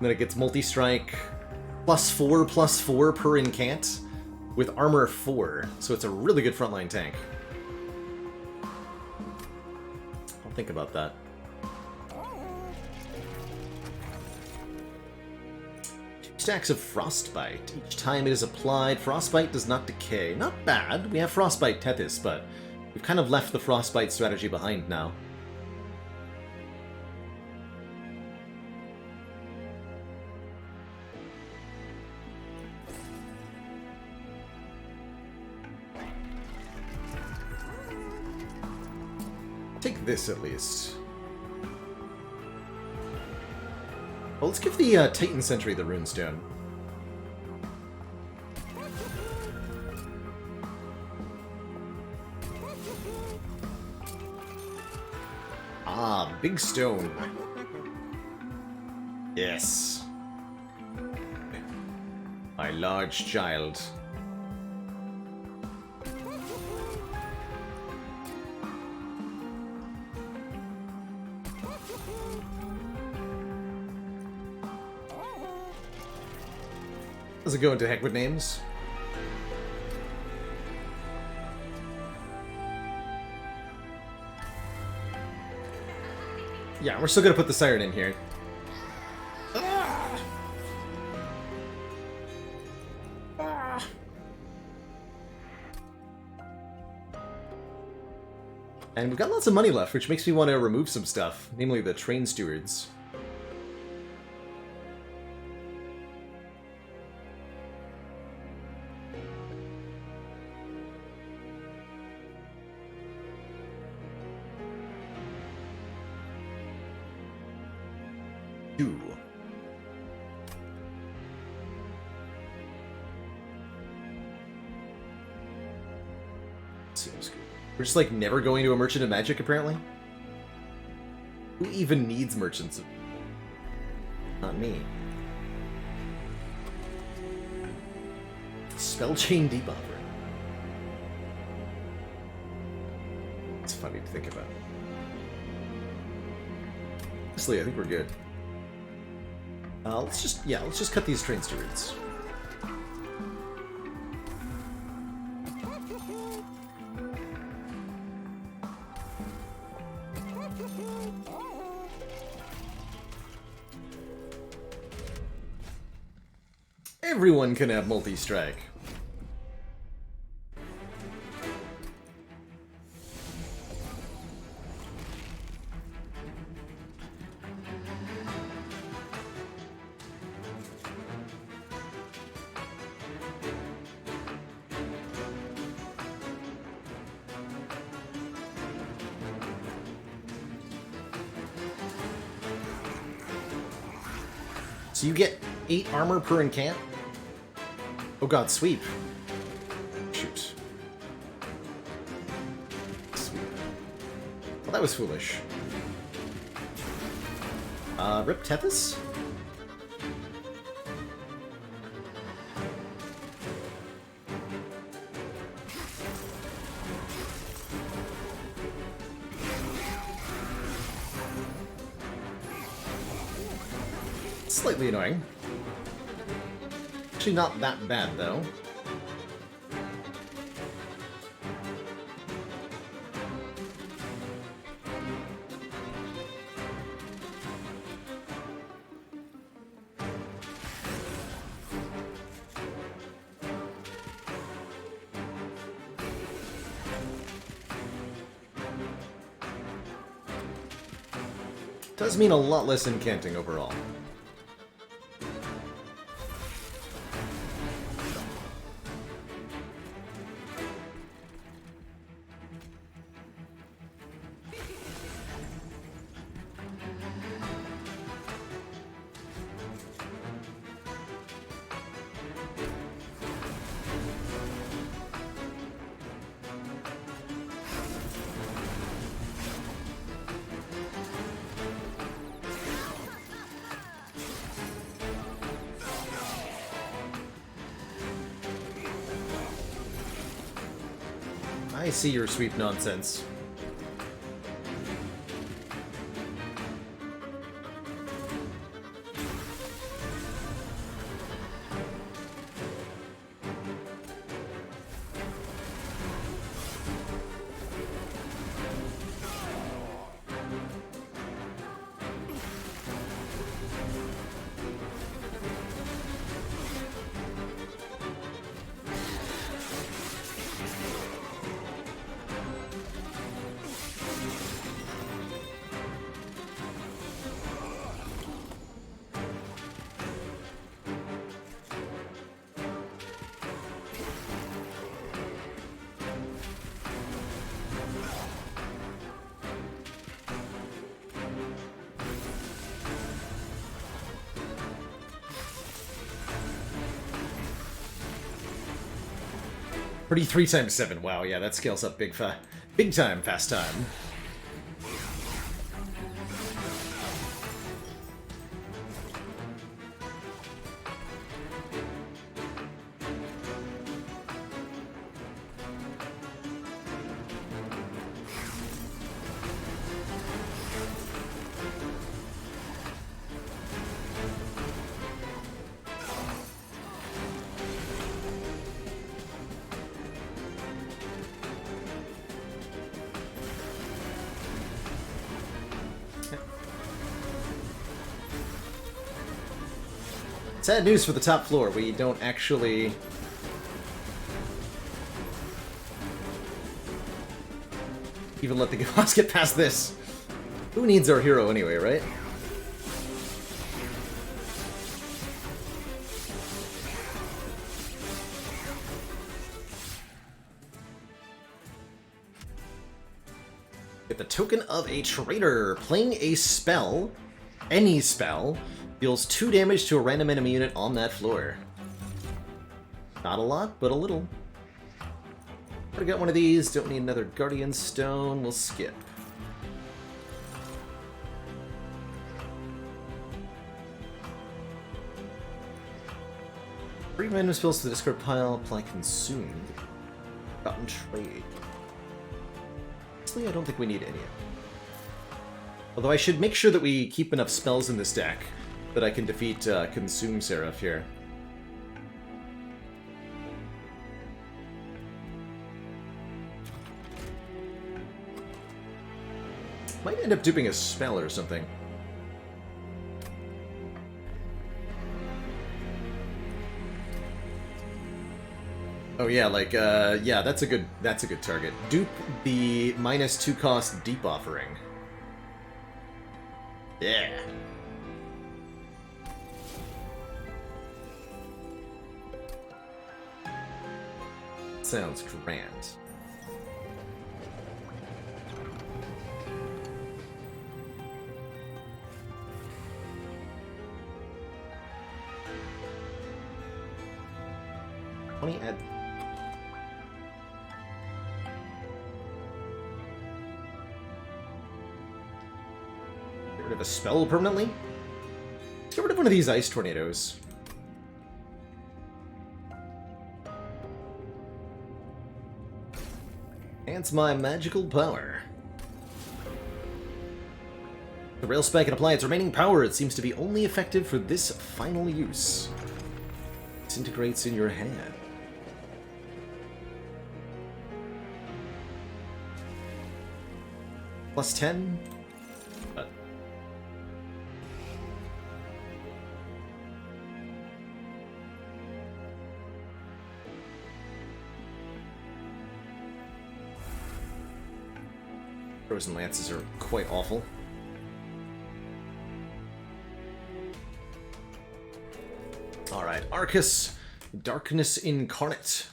then it gets multi-strike +4/+4 per incant with armor 4, so it's a really good frontline tank. I'll think about that. Stacks of Frostbite. Each time it is applied, Frostbite does not decay. Not bad. We have Frostbite Tethys, but we've kind of left the Frostbite strategy behind now. Take this at least. Well, let's give the Titan Sentry the runestone. Ah, big stone. Yes. My large child. Doesn't go into heck with names. Yeah, we're still gonna put the siren in here. And we've got lots of money left, which makes me want to remove some stuff, namely the train stewards. Two. Seems good. We're just like never going to a Merchant of Magic, apparently? Who even needs merchants? Not me. Spell chain debuffer. It's funny to think about. Honestly, I think we're good. Let's just cut these train stewards. Everyone can have multi-strike. So you get 8 armor per incant? Oh god, sweep. Shoot. Sweep. Well, that was foolish. Rip Tethys? Slightly annoying. Actually not that bad, though. Does mean a lot less incanting overall. I see your sweep nonsense. Pretty 3 times 7. Wow, yeah, that scales up big time, fast time. Sad news for the top floor. We don't actually... even let the boss get past this. Who needs our hero anyway, right? Get the token of a traitor. Playing a spell, any spell, deals 2 damage to a random enemy unit on that floor. Not a lot, but a little. Already got one of these, don't need another Guardian Stone, we'll skip. Three random spells to the discard pile, apply Consume. Gotten Trade. Honestly, I don't think we need any of them. Although I should make sure that we keep enough spells in this deck that I can defeat Consume Seraph here. Might end up duping a spell or something. Oh yeah, like yeah, that's a good target. Dupe the -2 cost Deep Offering. Yeah. Sounds grand. Let me add. Get rid of a spell permanently? Get rid of one of these ice tornadoes. Enhance my magical power. The rail spike can apply its remaining power. It seems to be only effective for this final use. Disintegrates in your hand. Plus 10? Frozen Lances are quite awful. Alright, Arcus, Darkness Incarnate.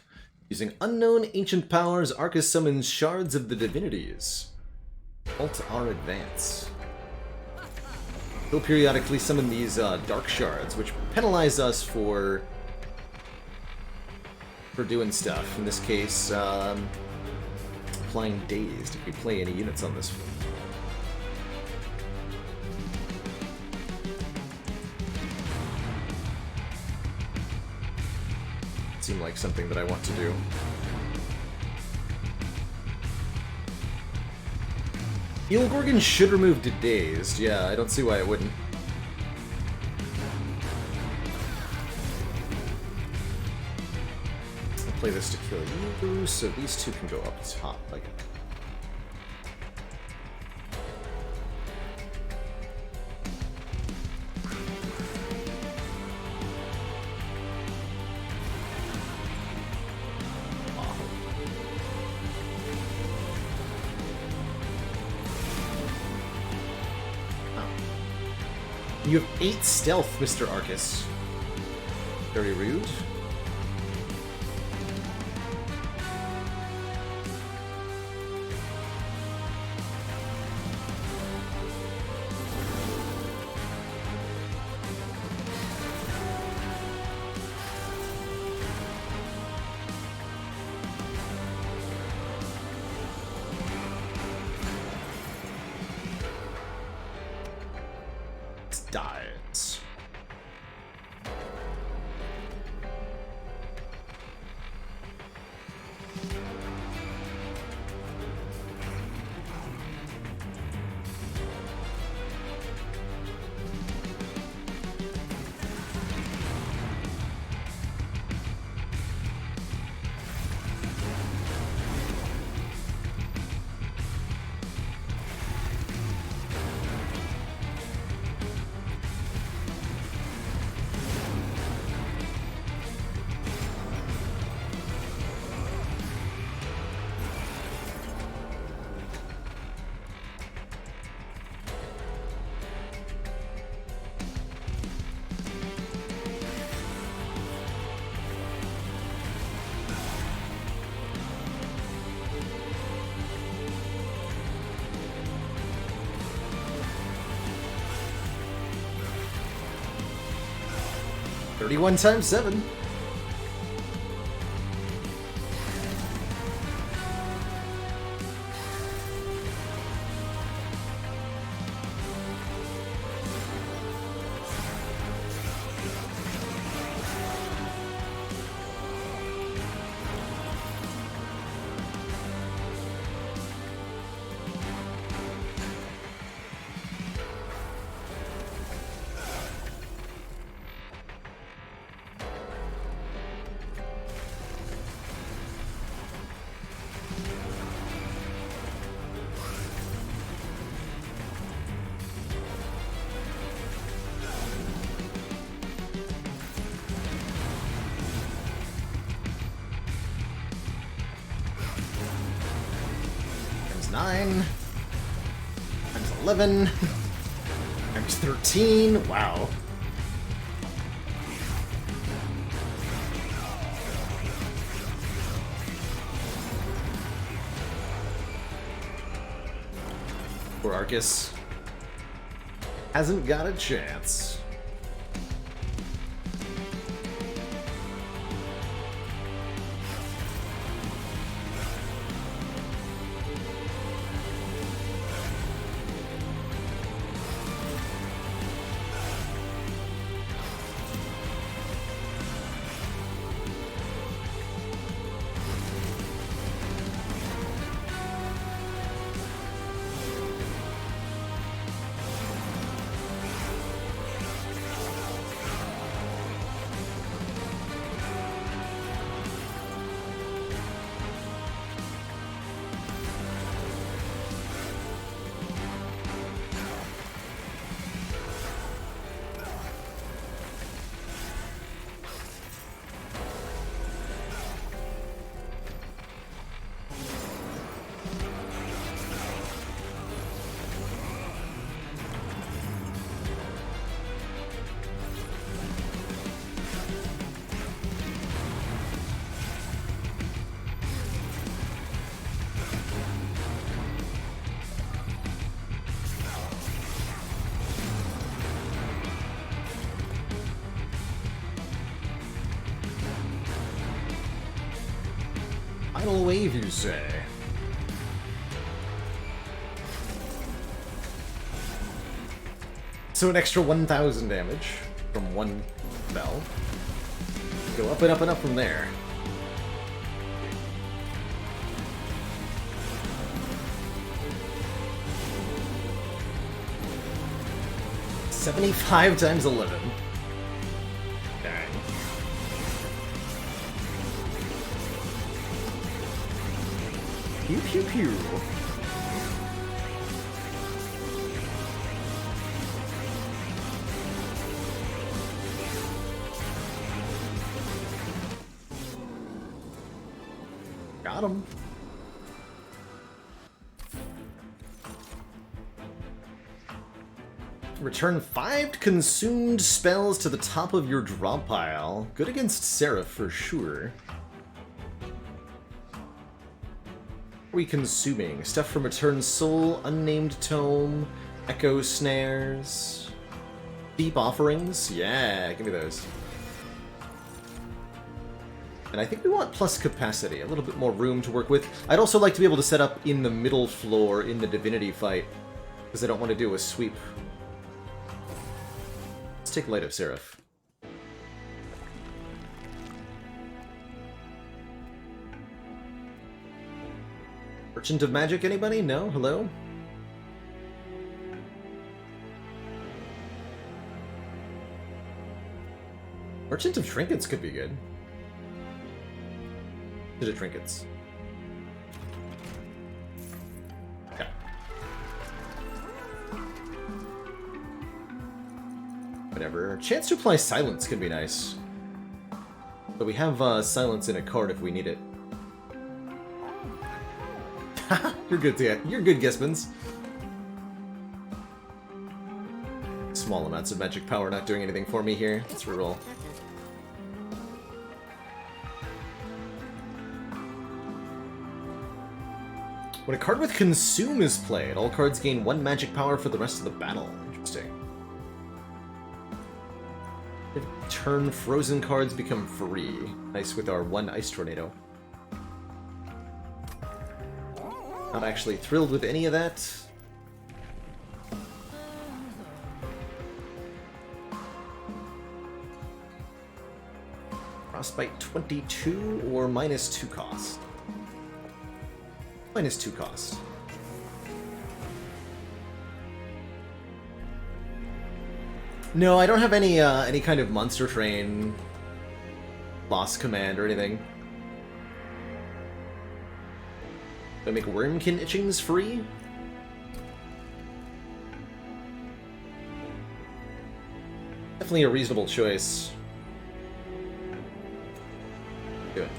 Using unknown ancient powers, Arcus summons shards of the divinities. Alt R advance. He'll periodically summon these dark shards, which penalize us for doing stuff. In this case, applying Dazed if we play any units on this one. Seemed like something that I want to do. Eel Gorgon should remove Dazed. Yeah, I don't see why it wouldn't. I'll play this to kill you, so these two can go up top. Like. You have 8 stealth, Mr. Arcus. Very rude. Dies. 31 times 7. Times 9. Times 11. Times 13. Wow. Poor Arcus. Hasn't got a chance. Final wave, you say? So an extra 1,000 damage from one spell. Go up and up and up from there. $75 times 11. Dang. Pew pew pew. Got him. Return 5 consumed spells to the top of your drop pile. Good against Seraph for sure. What are we consuming? Stuff from Return Soul, Unnamed Tome, Echo Snares, Deep Offerings? Yeah, give me those. And I think we want plus capacity, a little bit more room to work with. I'd also like to be able to set up in the middle floor in the Divinity fight, because I don't want to do a sweep. Let's take Light of Seraph. Merchant of Magic, anybody? No? Hello? Merchant of Trinkets could be good. Merchant of Trinkets. Okay. Whatever. Chance to apply Silence could be nice. But we have Silence in a card if we need it. You're good, yeah. You're good, Gispins. Small amounts of magic power not doing anything for me here. Let's reroll. When a card with Consume is played, all cards gain 1 magic power for the rest of the battle. Interesting. Turn frozen cards become free. Nice with our 1 Ice Tornado. Not actually thrilled with any of that. Frostbite 22 or -2 cost? -2 cost. No, I don't have any kind of monster train lost command or anything. Do I make Wormkin Itchings free? Definitely a reasonable choice. Do it.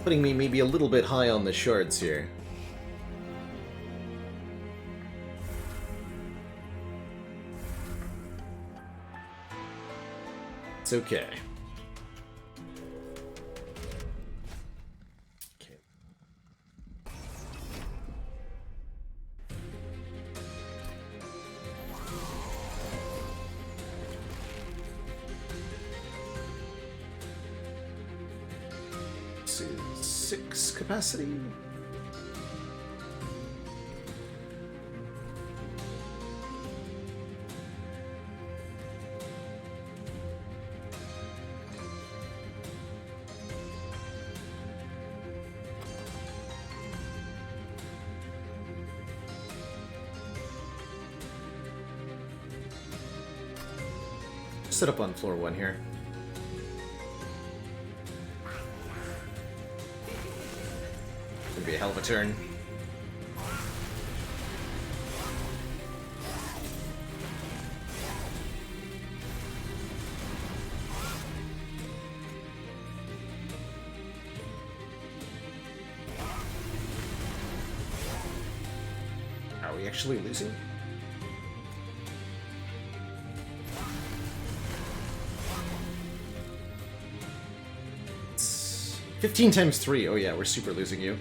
Putting me maybe a little bit high on the shards here. It's okay. Okay. This is 6 capacity. Set up on floor 1 here. Could be a hell of a turn. Are we actually losing? It's 15 times 3. Oh yeah, we're super losing you.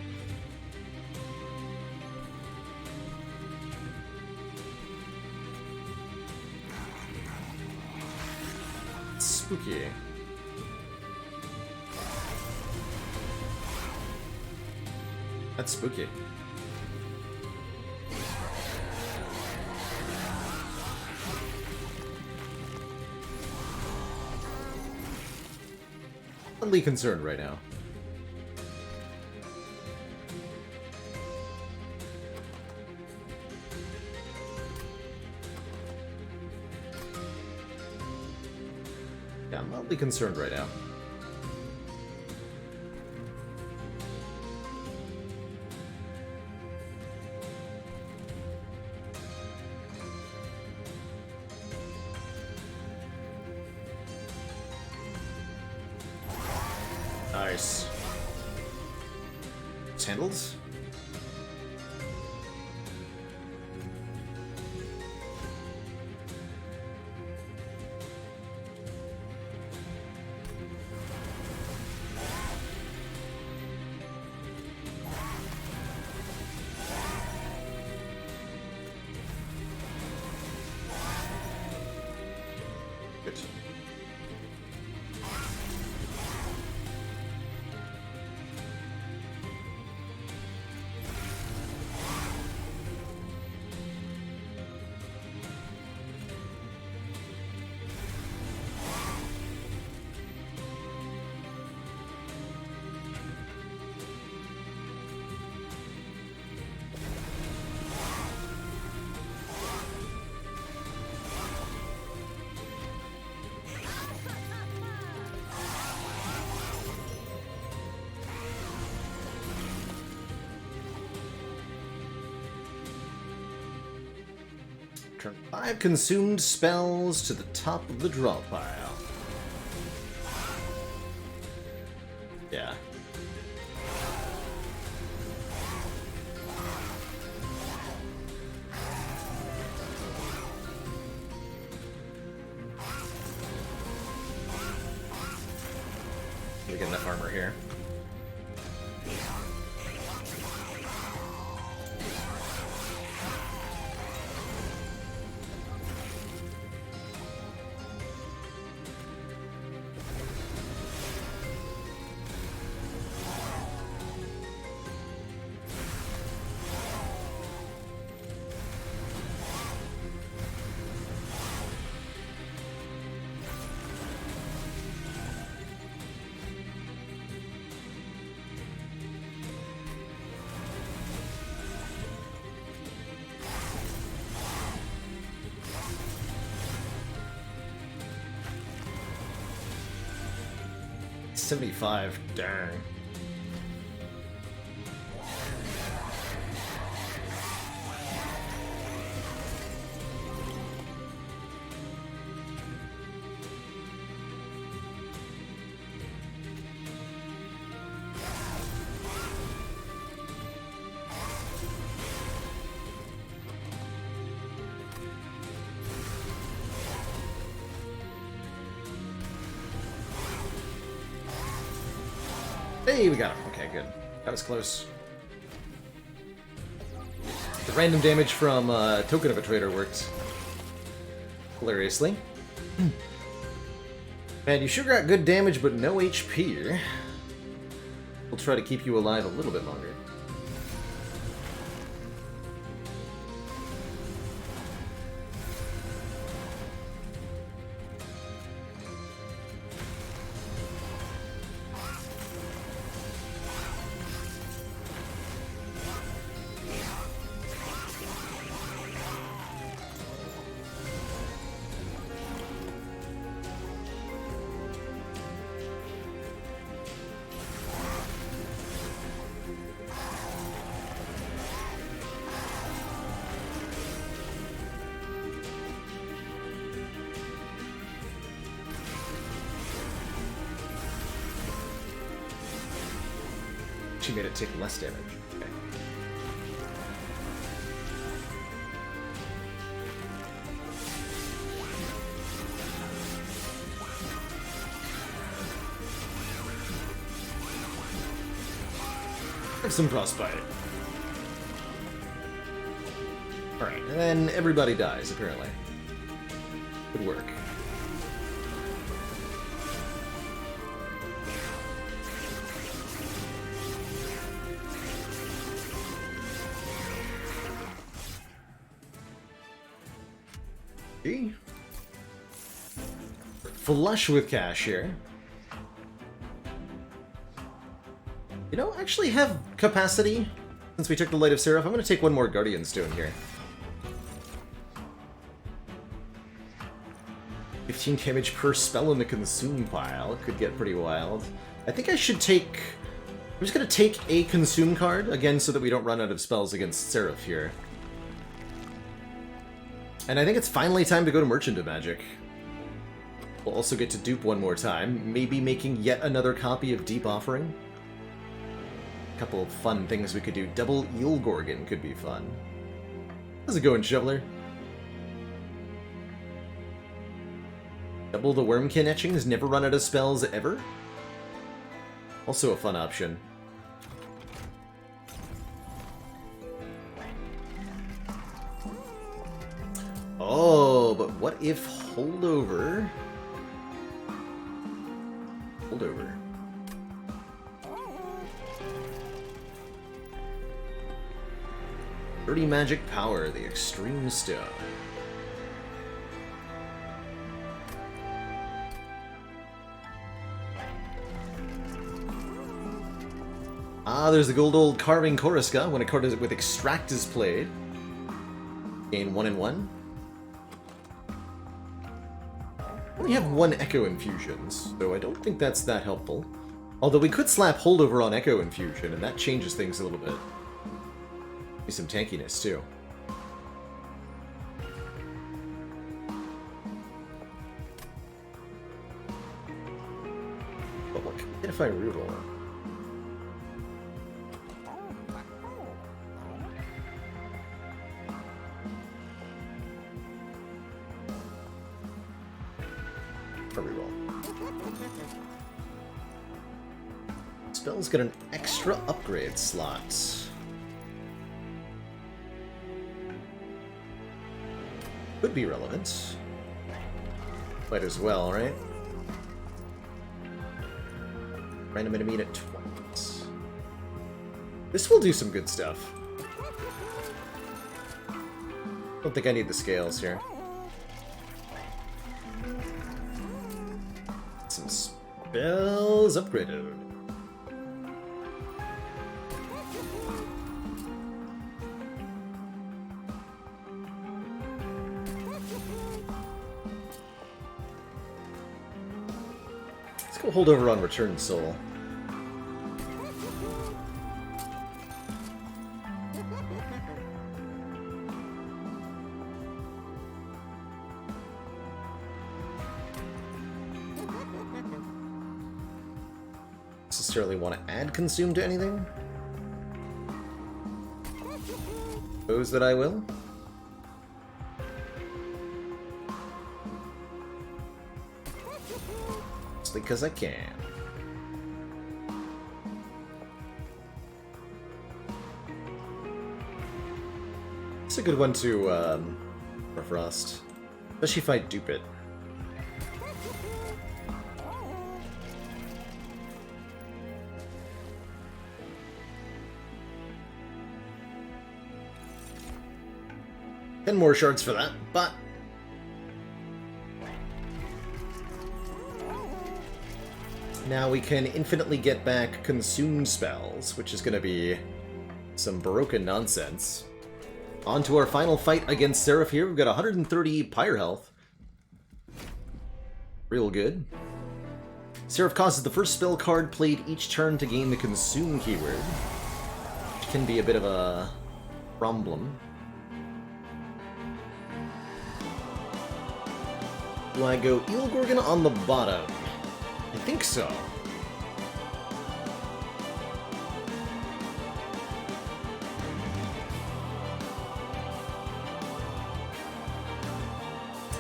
Spooky. That's spooky. Oddly concerned right now. Yeah, I'm oddly concerned right now. Nice. It's handled. Good. Turn 5 consumed spells to the top of the draw pile. Yeah. We get enough armor here. 75. Dang. Hey, we got him. Okay, good. That was close. The random damage from Token of a Traitor worked hilariously. Man, you sure got good damage, but no HP. We'll try to keep you alive a little bit longer. She made it take less damage. Okay. Have some frostbite. Alright, and then everybody dies, apparently. Good work. Flush with cash here. You know, actually have capacity. Since we took the Light of Seraph, I'm going to take one more Guardian Stone here. 15 damage per spell in the Consume pile. Could get pretty wild. I think I should take... I'm just going to take a Consume card, again, so that we don't run out of spells against Seraph here. And I think it's finally time to go to Merchant of Magic. We'll also get to dupe one more time, maybe making yet another copy of Deep Offering. A couple of fun things we could do. Double Eel Gorgon could be fun. How's it going, Shoveler? Double the Wormkin Etchings, never run out of spells ever? Also a fun option. Oh, but what if Holdover... Holdover. Dirty Magic Power, the Extreme Stone. Ah, there's the gold old Carving Koriska when a card with Extract is played. Gain 1 and 1. We have 1 Echo Infusions, so I don't think that's that helpful. Although we could slap Holdover on Echo Infusion, and that changes things a little bit. Maybe some tankiness, too. But what if I reroll? Spells get an extra upgrade slot. Could be relevant. Might as well, right? Random enemy at twice. This will do some good stuff. Don't think I need the scales here. Some spells upgraded. Let's go hold over on Return Soul. Necessarily want to add Consume to anything? Suppose that I will. Just because I can. It's a good one to, for Frost. Especially if I dupe it. And more shards for that, but now we can infinitely get back consumed spells, which is going to be some broken nonsense. On to our final fight against Seraph here. We've got 130 Pyre health. Real good. Seraph causes the first spell card played each turn to gain the Consume keyword, which can be a bit of a problem. Do I go Eel Gorgon on the bottom? I think so.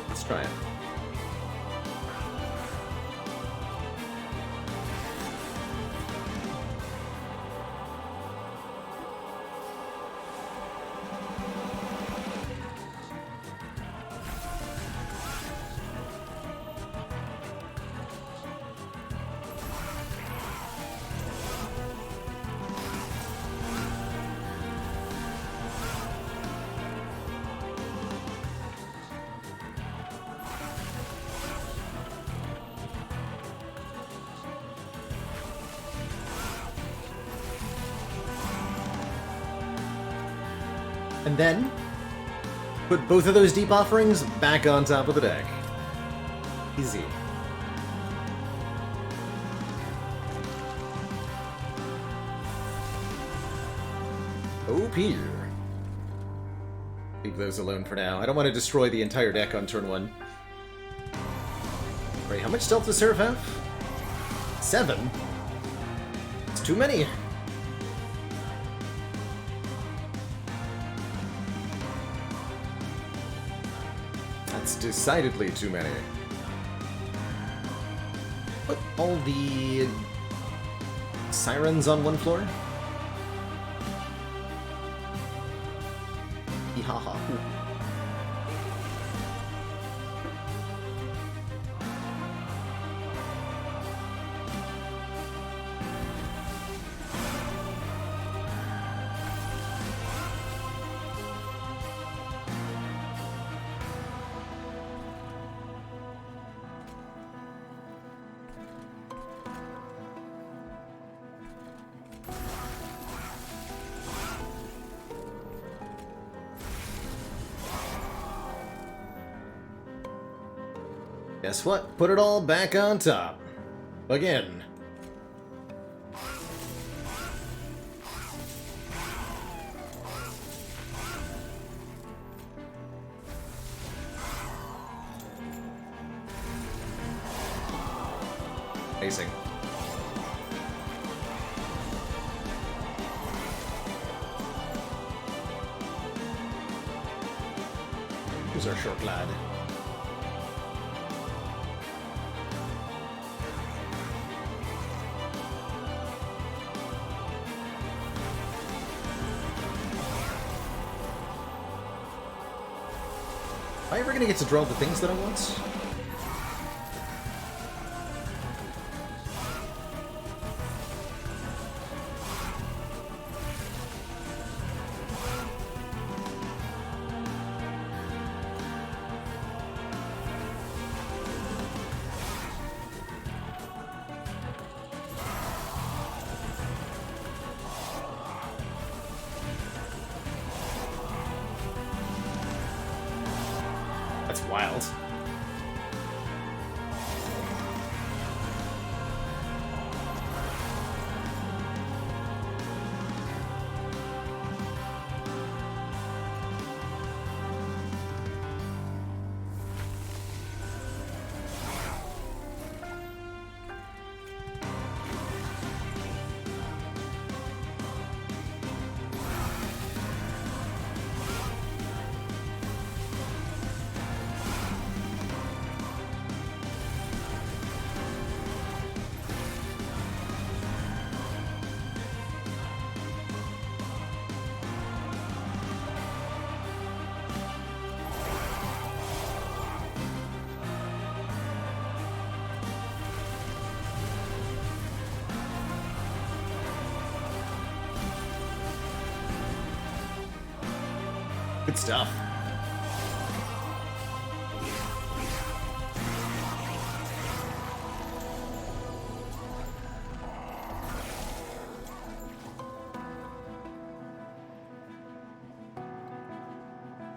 Let's try it. And then, put both of those deep offerings back on top of the deck. Easy. OP. Leave those alone for now. I don't want to destroy the entire deck on turn 1. Wait, how much stealth does Seraph have? 7? It's too many. That's decidedly too many. Put all the sirens on one floor? Haha. Guess what? Put it all back on top. Again. Amazing. Who's our short lad? Am I ever gonna get to draw the things that I want? That's wild. Good stuff.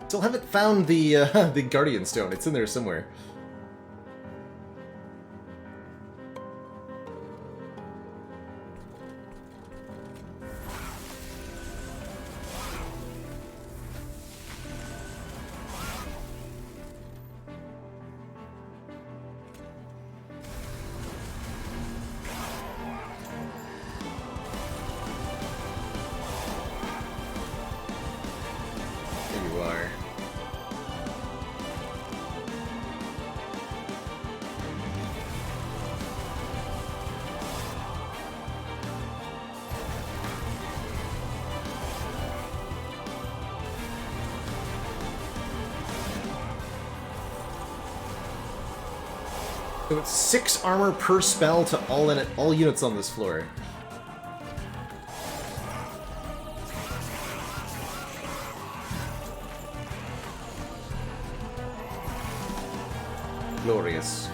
Still haven't found the the Guardian Stone. It's in there somewhere. There you are. So it's 6 armor per spell to all units on this floor. Glorious.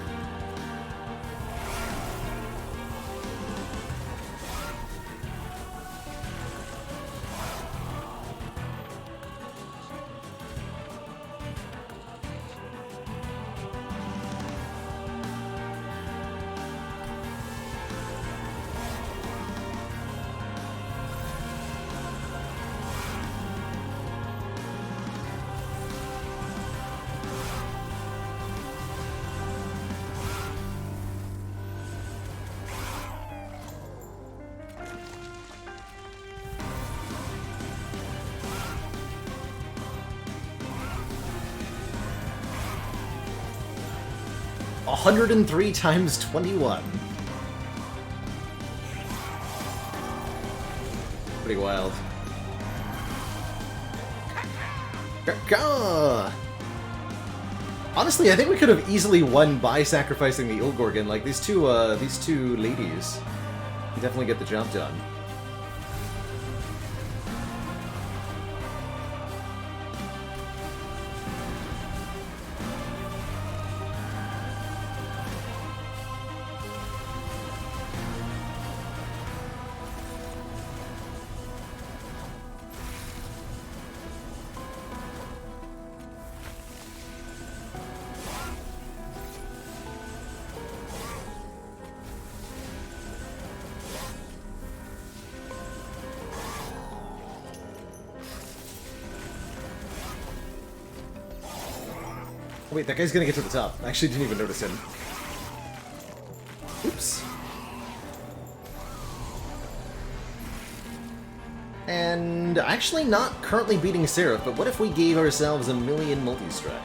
A 103 times 21. Pretty wild. Gah! Honestly, I think we could have easily won by sacrificing the Ilgorgon. Like these two ladies can definitely get the job done. Wait, that guy's gonna get to the top. I actually didn't even notice him. Oops. And actually not currently beating Seraph, but what if we gave ourselves a million multi-strike?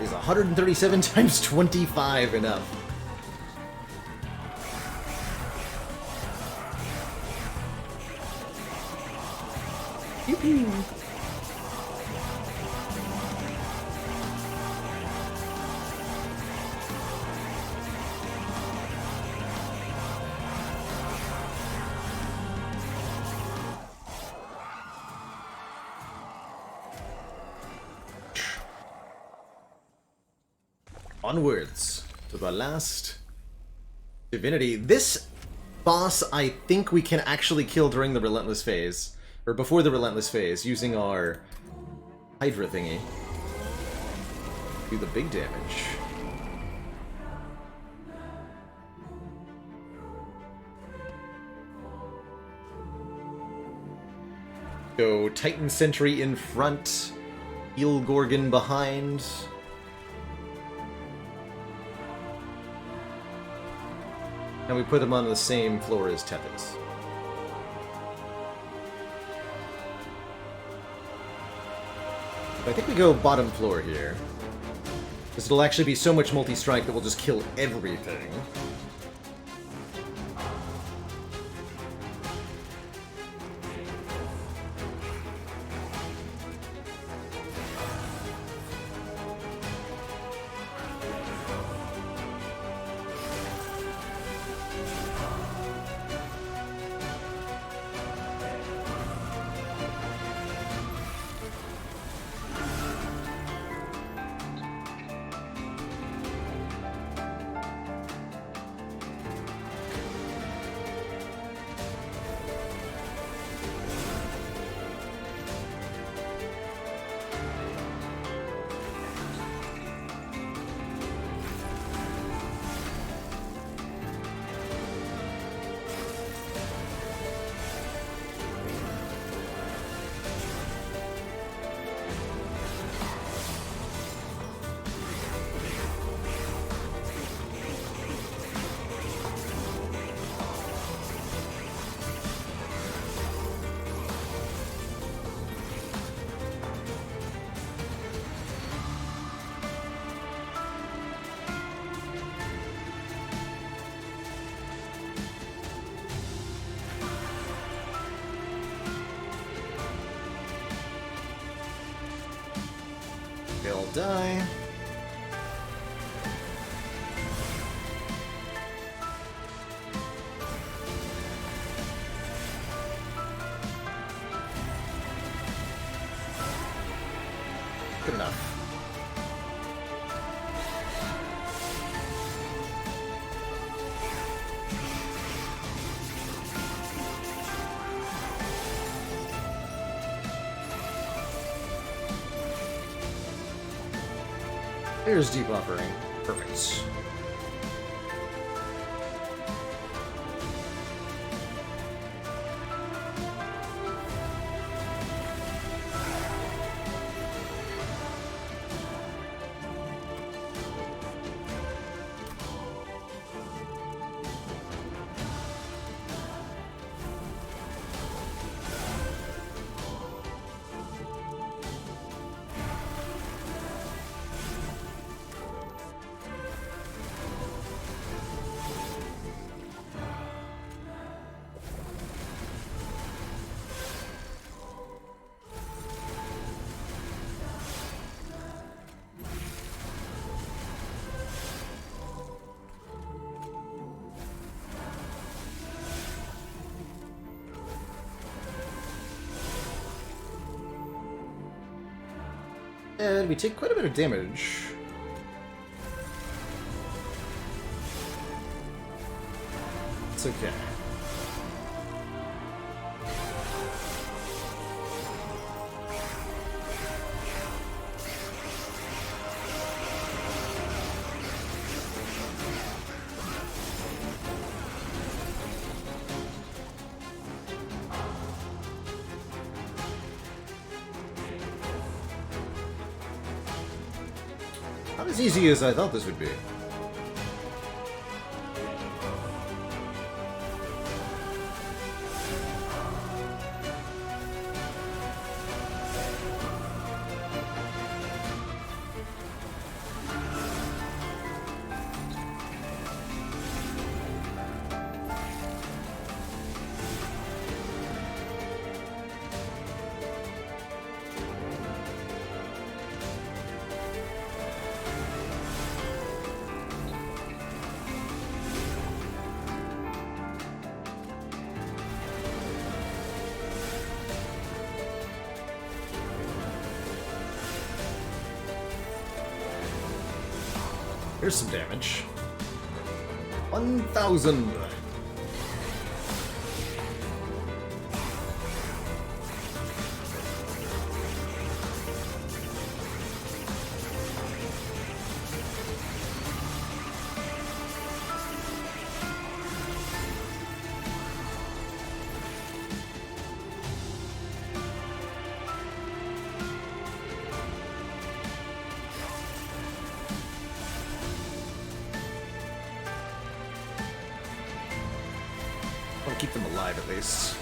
Is 137 times 25 enough? Pew pew. Onwards to the last divinity. This boss, I think we can actually kill during the Relentless phase, or before the Relentless phase, using our Hydra thingy. Do the big damage. Go Titan Sentry in front, Ilgorgon behind. and we put them on the same floor as Tethys. I think we go bottom floor here. Because it'll actually be so much multi-strike that we'll just kill everything. They'll die. Good enough. There's deep offering. Perfect. And we take quite a bit of damage. It's okay. Not as easy as I thought this would be. Here's some damage. 1,000. keep them alive at least.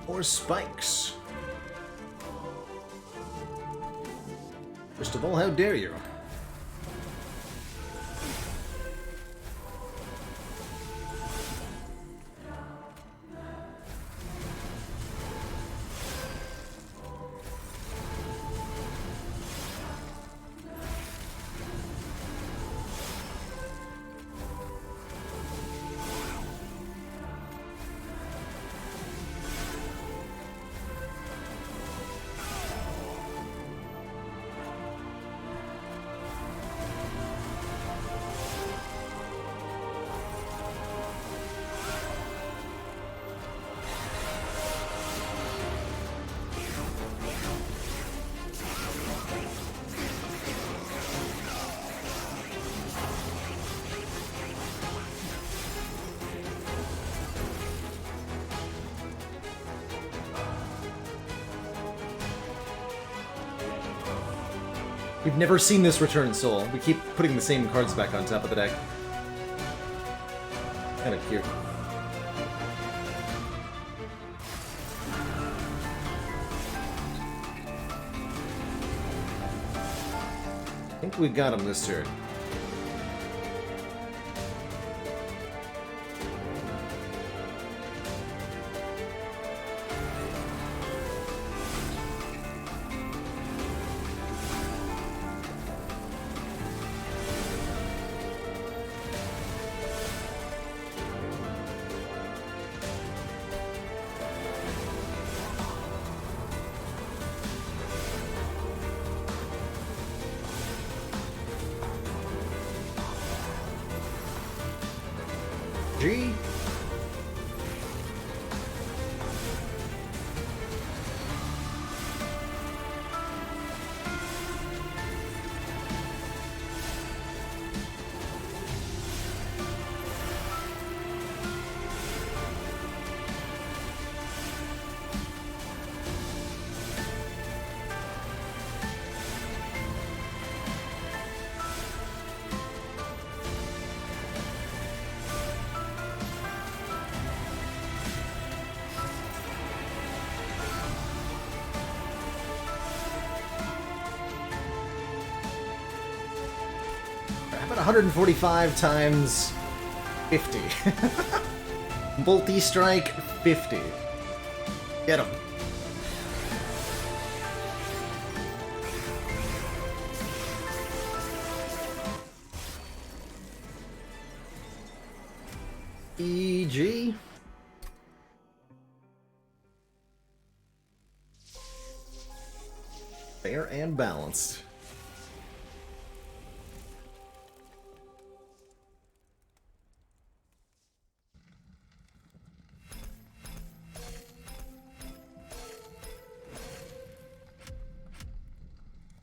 Or spikes. First of all, how dare you? We've never seen this return, Soul. We keep putting the same cards back on top of the deck. Kind of cute. I think we got him this turn. G. About 145 times 50. Multi-strike 50. Get him. EG. Fair and balanced.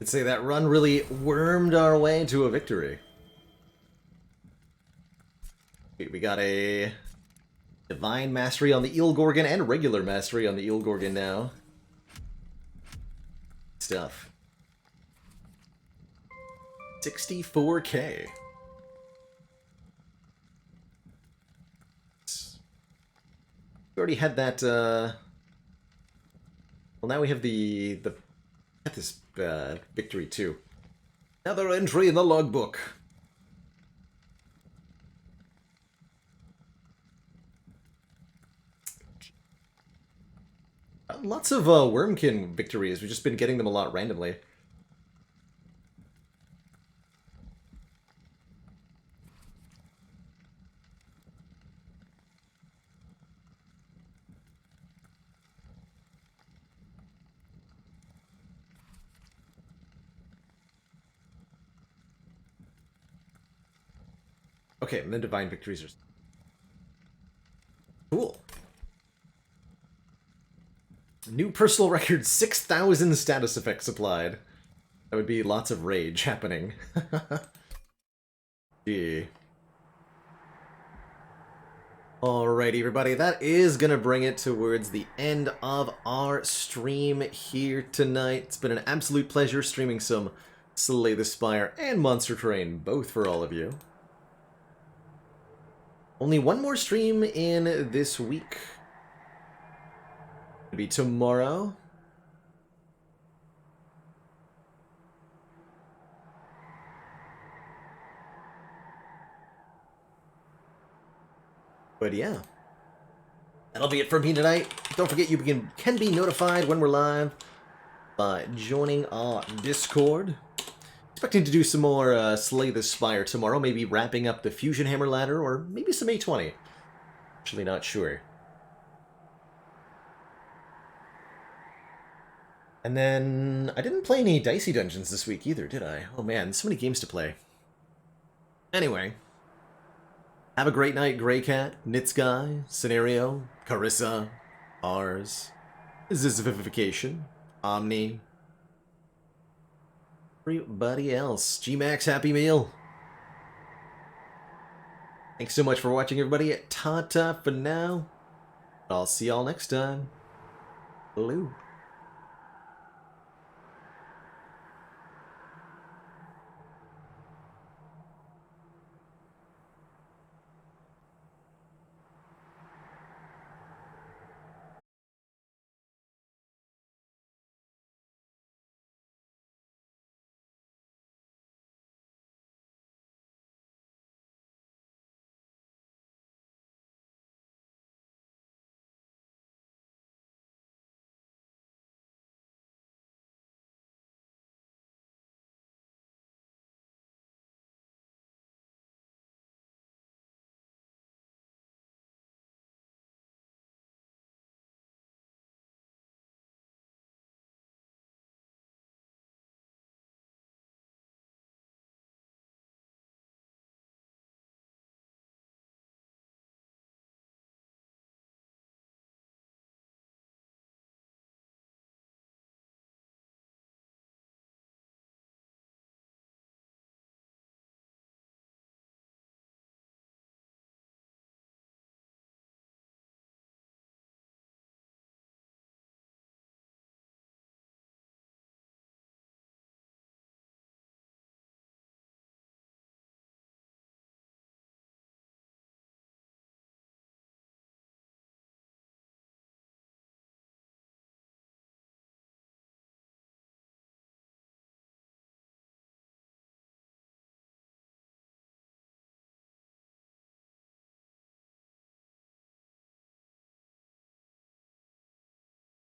I'd say that run really wormed our way to a victory. We got a Divine Mastery on the Eel Gorgon and regular Mastery on the Eel Gorgon now. Stuff. 64K. We already had that, well, now we have the this victory too. Another entry in the logbook. Lots of Wormkin victories. We've just been getting them a lot randomly. Okay, and then Divine Victories are... Cool. New personal record, 6,000 status effects applied. That would be lots of rage happening. Gee. Alrighty, everybody, that is gonna bring it towards the end of our stream here tonight. It's been an absolute pleasure streaming some Slay the Spire and Monster Train, both for all of you. Only one more stream in this week. It'll be tomorrow. But yeah, that'll be it for me tonight. Don't forget you can be notified when we're live by joining our Discord. Expecting to do some more Slay the Spire tomorrow, maybe wrapping up the Fusion Hammer ladder, or maybe some A20. Actually not sure. And then, I didn't play any Dicey Dungeons this week either, did I? Oh man, so many games to play. Anyway. Have a great night, Grey Cat, Nitsguy, Scenario, Carissa, Ars, Zizification, Omni, everybody else. G-Max, happy meal. Thanks so much for watching, everybody. Ta-ta for now. I'll see y'all next time. Blue.